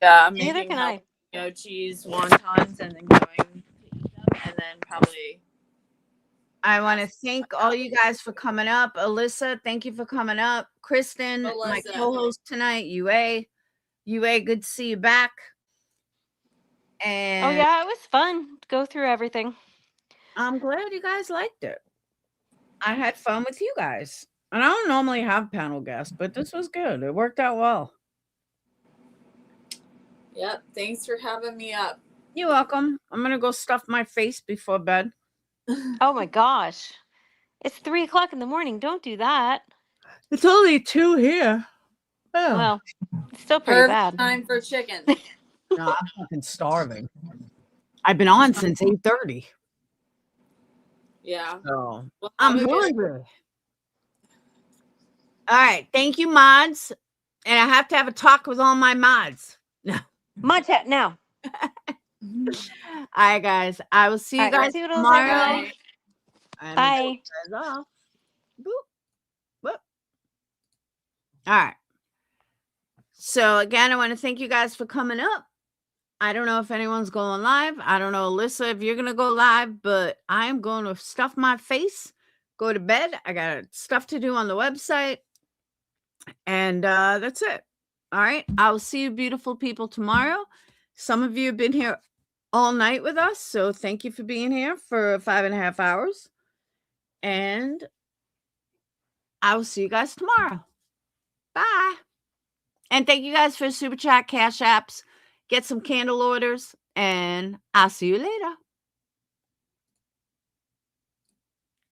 Yeah, I'm Neither making can I. cheese wontons and then going to eat them and then probably. I want to thank all you guys for coming up. Alyssa, thank you for coming up. Kristen, my Alyssa. co-host tonight, UA, good to see you back. And oh yeah, it was fun to go through everything. I'm glad you guys liked it. I had fun with you guys. And I don't normally have panel guests, but this was good. It worked out well. Yep. Thanks for having me up. You're welcome. I'm going to go stuff my face before bed. Oh my gosh. It's 3 o'clock in the morning. Don't do that. It's only 2 here. Oh. Well, it's still pretty Perfect bad. time for chicken. No, I'm fucking starving. I've been on since 8:30. Yeah. So Well, I'm have a good- hungry. All right. Thank you, mods. And I have to have a talk with all my mods. Mod chat now. All right, guys. I will see you All right, guys toodles, tomorrow. everyone. And Bye. you guys off. Boop. Boop. All right. So again, I want to thank you guys for coming up. I don't know if anyone's going live. I don't know, Alyssa, if you're gonna go live, but I am going to stuff my face, go to bed. I got stuff to do on the website. And that's it. All right. I'll see you beautiful people tomorrow. Some of you have been here all night with us. So thank you for being here for 5.5 hours. And I will see you guys tomorrow. Bye. And thank you guys for Super Chat, Cash Apps. Get some candle orders. And I'll see you later.